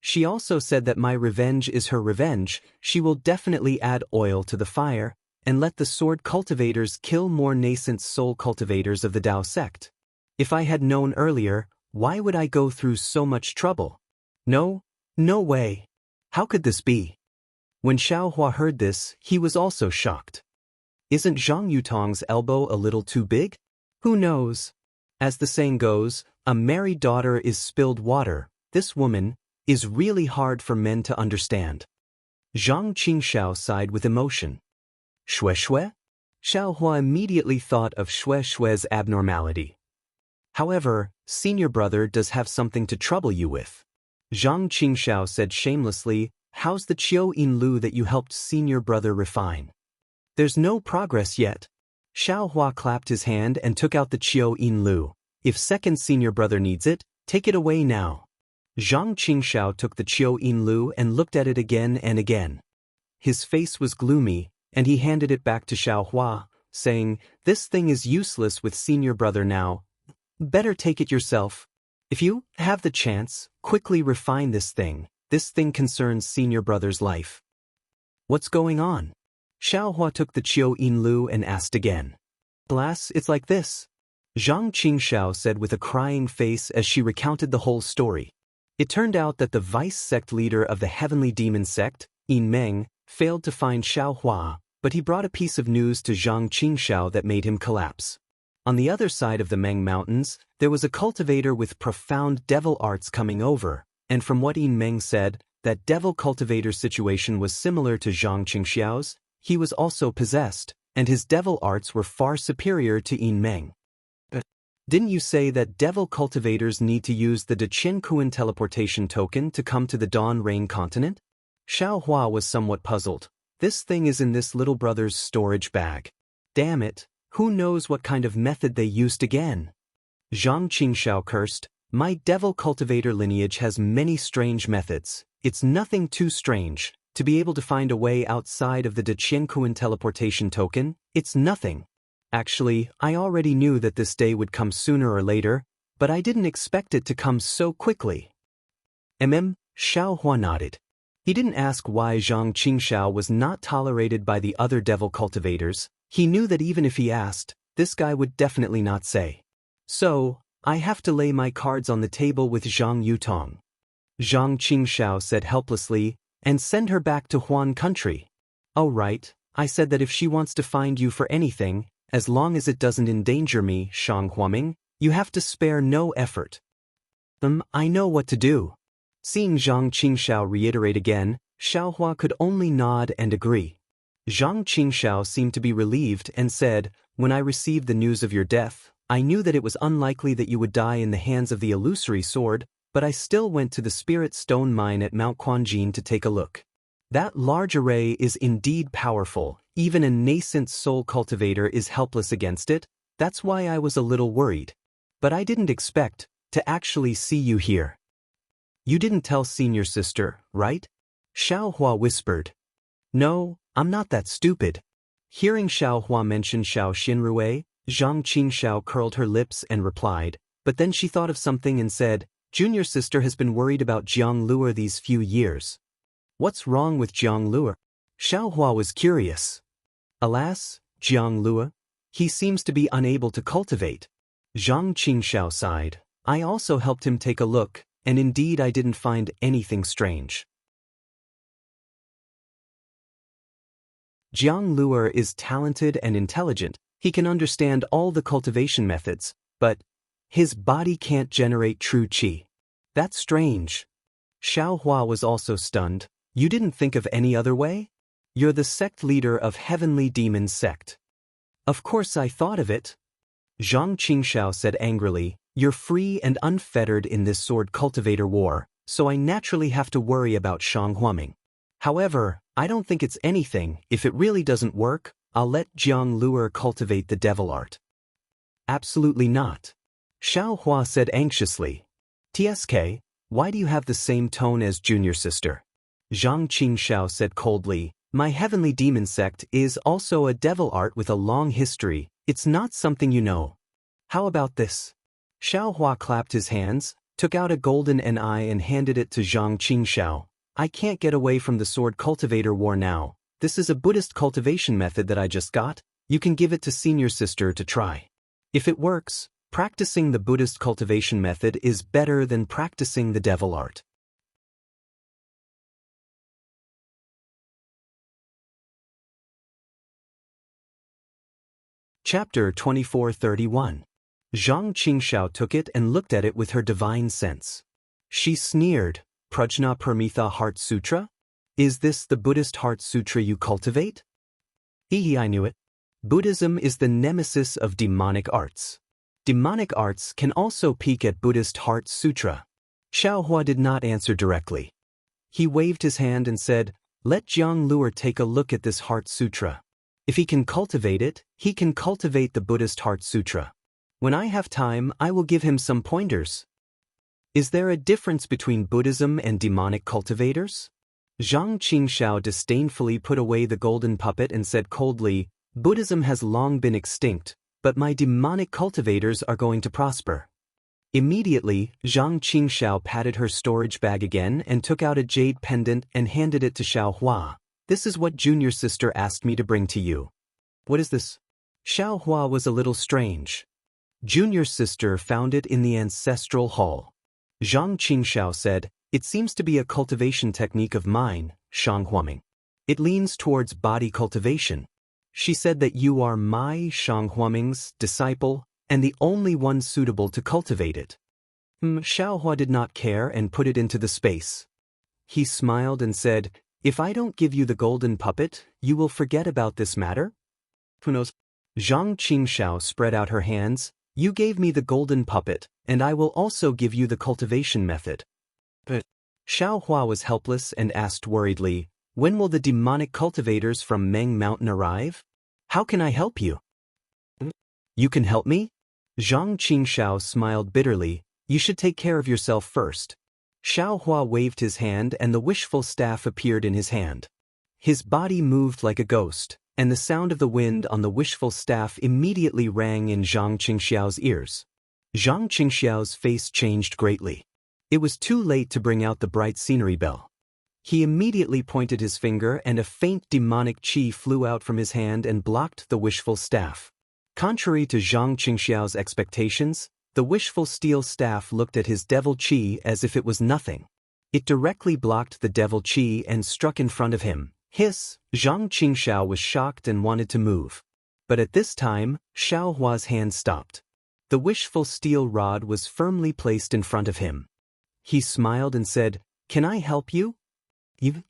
She also said that my revenge is her revenge. She will definitely add oil to the fire and let the sword cultivators kill more nascent soul cultivators of the Tao sect. If I had known earlier, why would I go through so much trouble? No way. How could this be? When Xiaohua heard this, he was also shocked. Isn't Zhang Yutong's elbow a little too big? Who knows? As the saying goes, a married daughter is spilled water. This woman is really hard for men to understand. Zhang Qingxiao sighed with emotion. Xue Xue? Xiaohua immediately thought of Xue Xue's abnormality. However, senior brother does have something to trouble you with. Zhang Qingxiao said shamelessly, how's the Qiu Yin Lu that you helped senior brother refine? There's no progress yet. Xiaohua clapped his hand and took out the Qiu Yin Lu. If second senior brother needs it, take it away now. Zhang Qingxiao took the Qiu Yin Lu and looked at it again and again. His face was gloomy, and he handed it back to Xiaohua, saying, this thing is useless with senior brother now. Better take it yourself. If you have the chance, quickly refine this thing. This thing concerns senior brother's life. What's going on? Xiaohua took the Qiu Yin Lu and asked again. Alas, it's like this. Zhang Qingxiao said with a crying face as she recounted the whole story. It turned out that the vice sect leader of the heavenly demon sect, Yin Meng, failed to find Xiaohua, but he brought a piece of news to Zhang Qingxiao that made him collapse. On the other side of the Meng Mountains, there was a cultivator with profound devil arts coming over, and from what Yin Meng said, that devil cultivator's situation was similar to Zhang Qingxiao's. He was also possessed, and his devil arts were far superior to Yin Meng. Didn't you say that devil cultivators need to use the Jianghu teleportation token to come to the Dawn Rain continent? Xiaohua was somewhat puzzled. This thing is in this little brother's storage bag. Damn it, who knows what kind of method they used again? Zhang Qingxiao cursed, my devil cultivator lineage has many strange methods. It's nothing too strange. To be able to find a way outside of the Jianghu teleportation token, it's nothing. Actually, I already knew that this day would come sooner or later, but I didn't expect it to come so quickly. Xiaohua nodded. He didn't ask why Zhang Qingxiao was not tolerated by the other devil cultivators. He knew that even if he asked, this guy would definitely not say. So, I have to lay my cards on the table with Zhang Yutong. Zhang Qingxiao said helplessly, and send her back to Huan country. Oh right, I said that if she wants to find you for anything, as long as it doesn't endanger me, Shang Huaming, you have to spare no effort. I know what to do. Seeing Zhang Qingxiao reiterate again, Xiaohua could only nod and agree. Zhang Qingxiao seemed to be relieved and said, when I received the news of your death, I knew that it was unlikely that you would die in the hands of the illusory sword, but I still went to the Spirit Stone Mine at Mount Quanjin to take a look. That large array is indeed powerful. Even a nascent soul cultivator is helpless against it. That's why I was a little worried. But I didn't expect to actually see you here. You didn't tell senior sister, right? Xiaohua whispered. No, I'm not that stupid. Hearing Xiaohua mention Xiao Xinrui, Zhang Qingxiao curled her lips and replied, but then she thought of something and said, Junior sister has been worried about Jianghu these few years. What's wrong with Jianghu? Xiaohua was curious. Alas, Jianghu, he seems to be unable to cultivate. Zhang Qingxiao sighed. I also helped him take a look, and indeed I didn't find anything strange. Jianghu is talented and intelligent. He can understand all the cultivation methods, but his body can't generate true qi. That's strange. Xiaohua was also stunned. You didn't think of any other way? You're the sect leader of Heavenly Demon Sect. Of course I thought of it. Zhang Qingxiao said angrily, you're free and unfettered in this sword cultivator war, so I naturally have to worry about Shang Huaming. However, I don't think it's anything. If it really doesn't work, I'll let Jianghu cultivate the devil art. Absolutely not. Xiaohua said anxiously. TSK, why do you have the same tone as junior sister? Zhang Qingxiao said coldly, My heavenly demon sect is also a devil art with a long history. It's not something you know. How about this? Xiaohua clapped his hands, took out a golden NI and handed it to Zhang Qingxiao. I can't get away from the sword cultivator war now. This is a Buddhist cultivation method that I just got. You can give it to senior sister to try. If it works, practicing the Buddhist cultivation method is better than practicing the devil art. Chapter 2431. Zhang Qingxiao took it and looked at it with her divine sense. She sneered, Prajna Parmitha Heart Sutra? Is this the Buddhist Heart Sutra you cultivate? I knew it. Buddhism is the nemesis of demonic arts. Demonic arts can also peek at Buddhist Heart Sutra. Xiaohua did not answer directly. He waved his hand and said, let Jiang Luer take a look at this Heart Sutra. If he can cultivate it, he can cultivate the Buddhist Heart Sutra. When I have time, I will give him some pointers. Is there a difference between Buddhism and demonic cultivators? Zhang Qingxiao disdainfully put away the golden puppet and said coldly, Buddhism has long been extinct, but my demonic cultivators are going to prosper. Immediately, Zhang Qingxiao patted her storage bag again and took out a jade pendant and handed it to Xiaohua. This is what junior sister asked me to bring to you. What is this? Xiaohua was a little strange. Junior sister found it in the ancestral hall. Zhang Qingxiao said, it seems to be a cultivation technique of mine, Shanghuaming. It leans towards body cultivation. She said that you are my Shanghuaming's disciple and the only one suitable to cultivate it. Xiaohua did not care and put it into the space. He smiled and said, if I don't give you the golden puppet, you will forget about this matter? Who knows? Zhang Qingxiao spread out her hands. You gave me the golden puppet, and I will also give you the cultivation method. But Xiaohua was helpless and asked worriedly, when will the demonic cultivators from Meng Mountain arrive? How can I help you? You can help me? Zhang Qingxiao smiled bitterly. You should take care of yourself first. Xiaohua waved his hand and the wishful staff appeared in his hand. His body moved like a ghost, and the sound of the wind on the wishful staff immediately rang in Zhang Qingxiao's ears. Zhang Qingxiao's face changed greatly. It was too late to bring out the bright scenery bell. He immediately pointed his finger and a faint demonic qi flew out from his hand and blocked the wishful staff. Contrary to Zhang Qingxiao's expectations, the wishful steel staff looked at his devil qi as if it was nothing. It directly blocked the devil qi and struck in front of him. Hiss! Zhang Qingxiao was shocked and wanted to move. But at this time, Xiaohua's hand stopped. The wishful steel rod was firmly placed in front of him. He smiled and said, can I help you?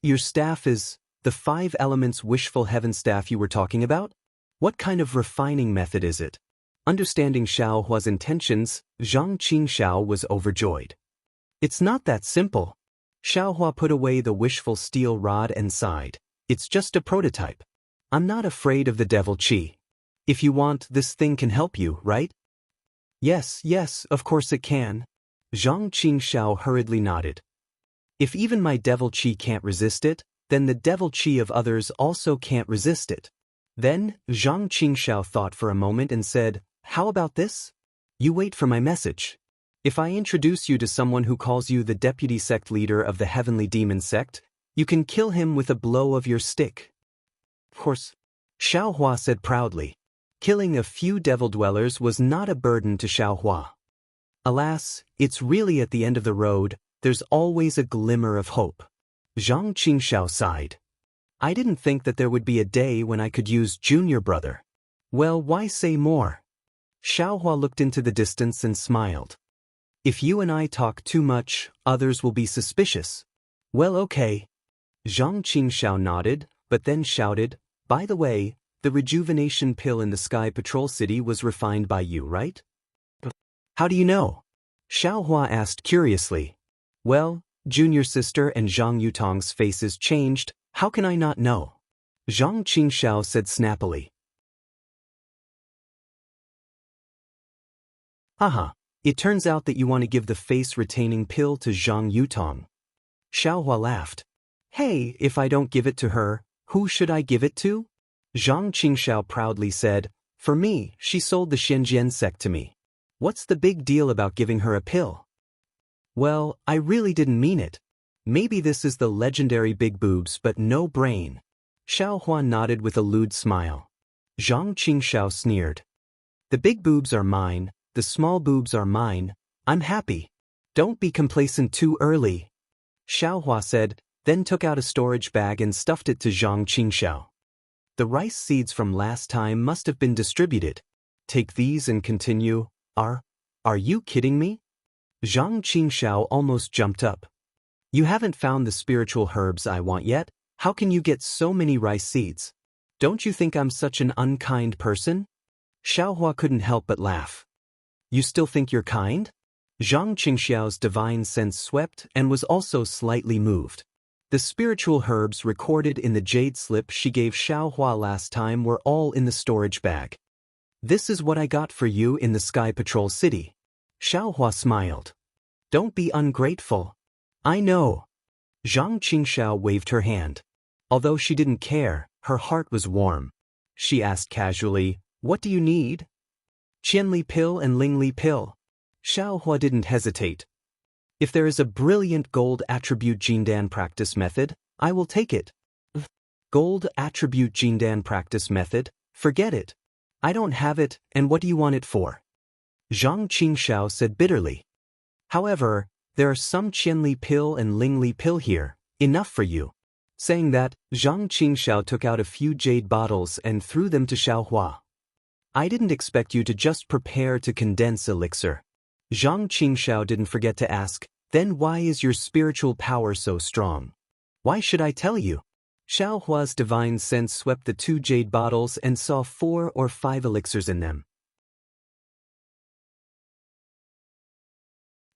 Your staff is the 5 elements wishful heaven staff you were talking about? What kind of refining method is it? Understanding Xiaohua's intentions, Zhang Qingxiao was overjoyed. It's not that simple. Xiaohua put away the wishful steel rod and sighed. It's just a prototype. I'm not afraid of the devil qi. If you want, this thing can help you, right? Yes, of course it can. Zhang Qingxiao hurriedly nodded. If even my devil qi can't resist it, then the devil qi of others also can't resist it. Then, Zhang Qingxiao thought for a moment and said, how about this? You wait for my message. If I introduce you to someone who calls you the deputy sect leader of the heavenly demon sect, you can kill him with a blow of your stick. Of course, Xiaohua said proudly. Killing a few devil dwellers was not a burden to Xiaohua. Alas, it's really at the end of the road, there's always a glimmer of hope. Zhang Qingxiao sighed. I didn't think that there would be a day when I could use junior brother. Well, why say more? Xiaohua looked into the distance and smiled. If you and I talk too much, others will be suspicious. Well, okay. Zhang Qingxiao nodded, but then shouted, by the way, the rejuvenation pill in the Sky Patrol City was refined by you, right? How do you know? Xiaohua asked curiously. Well, junior sister and Zhang Yutong's faces changed. How can I not know? Zhang Qingxiao said snappily. Aha, it turns out that you want to give the face-retaining pill to Zhang Yutong. Xiaohua laughed. Hey, if I don't give it to her, Who should I give it to? Zhang Qingshao proudly said, For me, she sold the Shenzhen sect to me. What's the big deal about giving her a pill? Well, I really didn't mean it. Maybe this is the legendary big boobs but no brain. Xiao Hua nodded with a lewd smile. Zhang Qingshao sneered. The big boobs are mine, the small boobs are mine, I'm happy. Don't be complacent too early. Xiao Hua said, then took out a storage bag and stuffed it to Zhang Qingshao. The rice seeds from last time must have been distributed. Take these and continue. Are you kidding me? Zhang Qingshao almost jumped up. You haven't found the spiritual herbs I want yet? How can you get so many rice seeds? Don't you think I'm such an unkind person? Xiao Hua couldn't help but laugh. You still think you're kind? Zhang Qingxiao's divine sense swept and was also slightly moved. The spiritual herbs recorded in the jade slip she gave Xiao Hua last time were all in the storage bag. This is what I got for you in the Sky Patrol City. Xiao Hua smiled. Don't be ungrateful. I know. Zhang Qingxiao waved her hand. Although she didn't care, her heart was warm. She asked casually, What do you need? Qianli pill and Lingli pill. Xiao Hua didn't hesitate. If there is a brilliant gold attribute Jindan practice method, I will take it. Gold attribute Jindan practice method? Forget it. I don't have it, and what do you want it for? Zhang Qingxiao said bitterly. However, there are some Qianli pill and Lingli pill here, enough for you. Saying that, Zhang Qingxiao took out a few jade bottles and threw them to Xiao Hua. I didn't expect you to just prepare to condense elixir. Zhang Qingxiao didn't forget to ask, then why is your spiritual power so strong? Why should I tell you? Xiao Hua's divine sense swept the 2 jade bottles and saw 4 or 5 elixirs in them.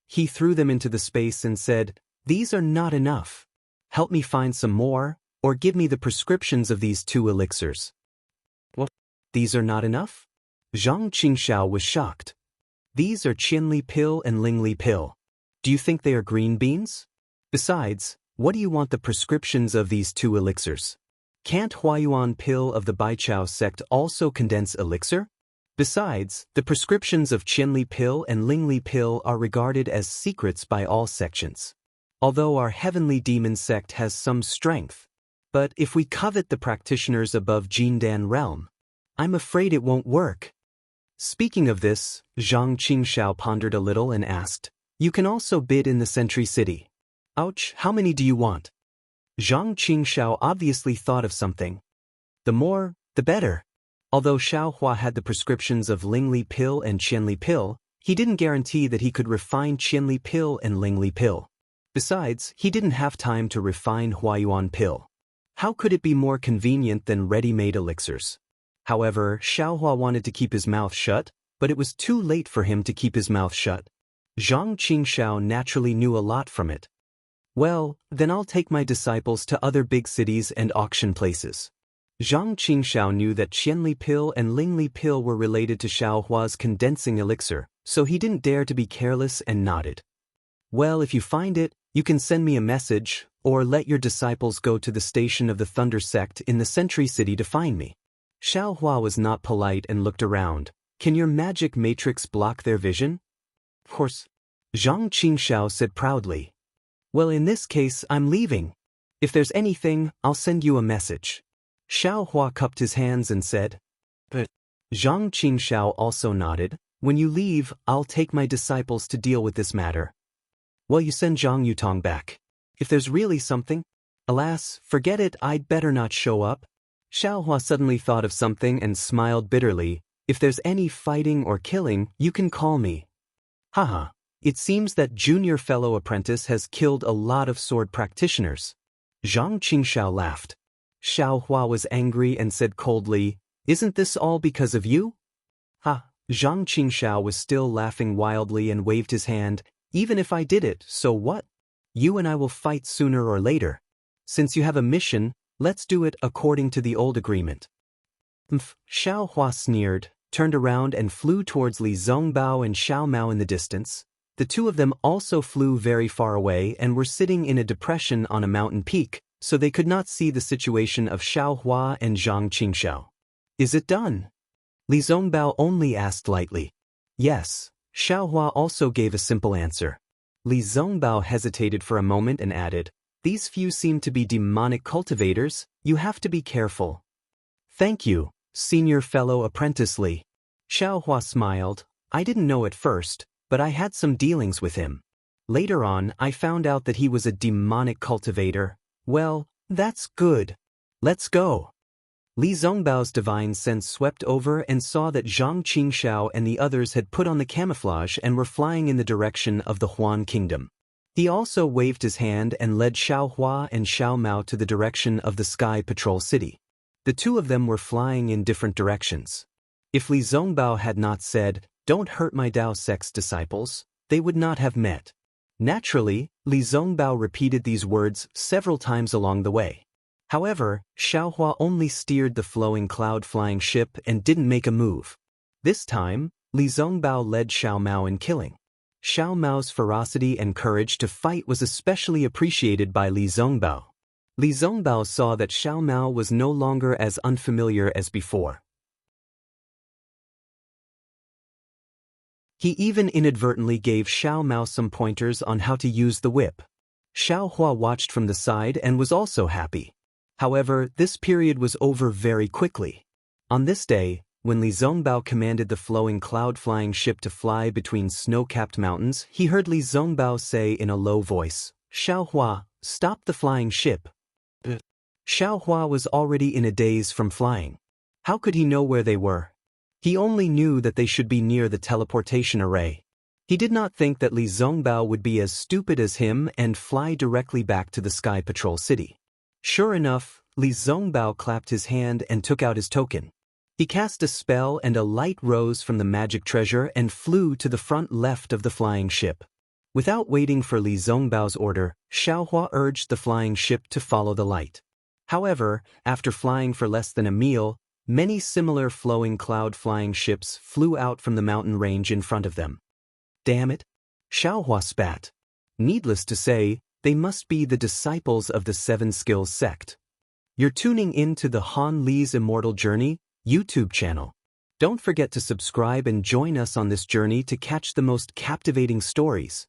He threw them into the space and said, These are not enough. Help me find some more, or give me the prescriptions of these 2 elixirs. What? These are not enough? Zhang Qingxiao was shocked. These are Qianli pill and Lingli pill. Do you think they are green beans? Besides, what do you want the prescriptions of these 2 elixirs? Can't Huayuan pill of the Baichao sect also condense elixir? Besides, the prescriptions of Qianli pill and Lingli pill are regarded as secrets by all sections. Although our heavenly demon sect has some strength. But if we covet the practitioners above Jindan realm, I'm afraid it won't work. Speaking of this, Zhang Qingxiao pondered a little and asked, You can also bid in the Sentry City. Ouch, how many do you want? Zhang Qingxiao obviously thought of something. The more, the better. Although Xiao Hua had the prescriptions of Lingli pill and Qianli pill, he didn't guarantee that he could refine Qianli pill and Lingli pill. Besides, he didn't have time to refine Huayuan pill. How could it be more convenient than ready-made elixirs? However, Xiao Hua wanted to keep his mouth shut, but it was too late for him to keep his mouth shut. Zhang Qingxiao naturally knew a lot from it. Well, then I'll take my disciples to other big cities and auction places. Zhang Qingxiao knew that Qianli pill and Lingli pill were related to Xiao Hua's condensing elixir, so he didn't dare to be careless and nodded. Well, if you find it, you can send me a message, or let your disciples go to the station of the Thunder Sect in the Sentry City to find me. Xiao Hua was not polite and looked around. Can your magic matrix block their vision? Of course. Zhang Qingxiao said proudly. Well, in this case, I'm leaving. If there's anything, I'll send you a message. Xiao Hua cupped his hands and said. But Zhang Qingxiao also nodded. When you leave, I'll take my disciples to deal with this matter. Well, you send Zhang Yutong back. If there's really something, alas, forget it, I'd better not show up. Xiao Hua suddenly thought of something and smiled bitterly. If there's any fighting or killing, you can call me. Haha, it seems that junior fellow apprentice has killed a lot of sword practitioners. Zhang Qingxiao laughed. Xiao Hua was angry and said coldly, Isn't this all because of you? Ha! Zhang Qingxiao was still laughing wildly and waved his hand. Even if I did it, so what? You and I will fight sooner or later. Since you have a mission, let's do it according to the old agreement. Xiao Hua sneered, turned around and flew towards Li Zongbao and Xiao Mao in the distance. The 2 of them also flew very far away and were sitting in a depression on a mountain peak, so they could not see the situation of Xiao Hua and Zhang Qingxiao. Is it done? Li Zongbao only asked lightly. Yes, Xiao Hua also gave a simple answer. Li Zongbao hesitated for a moment and added, these few seem to be demonic cultivators, you have to be careful. Thank you, senior fellow apprentice Li. Xiao Hua smiled. I didn't know at first, but I had some dealings with him. Later on, I found out that he was a demonic cultivator. Well, that's good. Let's go. Li Zongbao's divine sense swept over and saw that Zhang Qingxiao and the others had put on the camouflage and were flying in the direction of the Huan Kingdom. He also waved his hand and led Xiao Hua and Xiao Mao to the direction of the Sky Patrol City. The two of them were flying in different directions. If Li Zongbao had not said, "Don't hurt my Dao sect's disciples," they would not have met. Naturally, Li Zongbao repeated these words several times along the way. However, Xiao Hua only steered the flowing cloud-flying ship and didn't make a move. This time, Li Zongbao led Xiao Mao in killing. Xiao Mao's ferocity and courage to fight was especially appreciated by Li Zongbao. Li Zongbao saw that Xiao Mao was no longer as unfamiliar as before. He even inadvertently gave Xiao Mao some pointers on how to use the whip. Xiao Hua watched from the side and was also happy. However, this period was over very quickly. On this day, when Li Zongbao commanded the flowing cloud-flying ship to fly between snow-capped mountains, he heard Li Zongbao say in a low voice, "Xiao Hua, stop the flying ship." Xiao Hua was already in a daze from flying. How could he know where they were? He only knew that they should be near the teleportation array. He did not think that Li Zongbao would be as stupid as him and fly directly back to the Sky Patrol City. Sure enough, Li Zongbao clapped his hand and took out his token. He cast a spell and a light rose from the magic treasure and flew to the front left of the flying ship. Without waiting for Li Zongbao's order, Xiao Hua urged the flying ship to follow the light. However, after flying for less than a meal, many similar flowing cloud-flying ships flew out from the mountain range in front of them. Damn it! Xiao Hua spat. Needless to say, they must be the disciples of the Seven Skills sect. You're tuning in to the Han Li's Immortal Journey YouTube channel. Don't forget to subscribe and join us on this journey to catch the most captivating stories.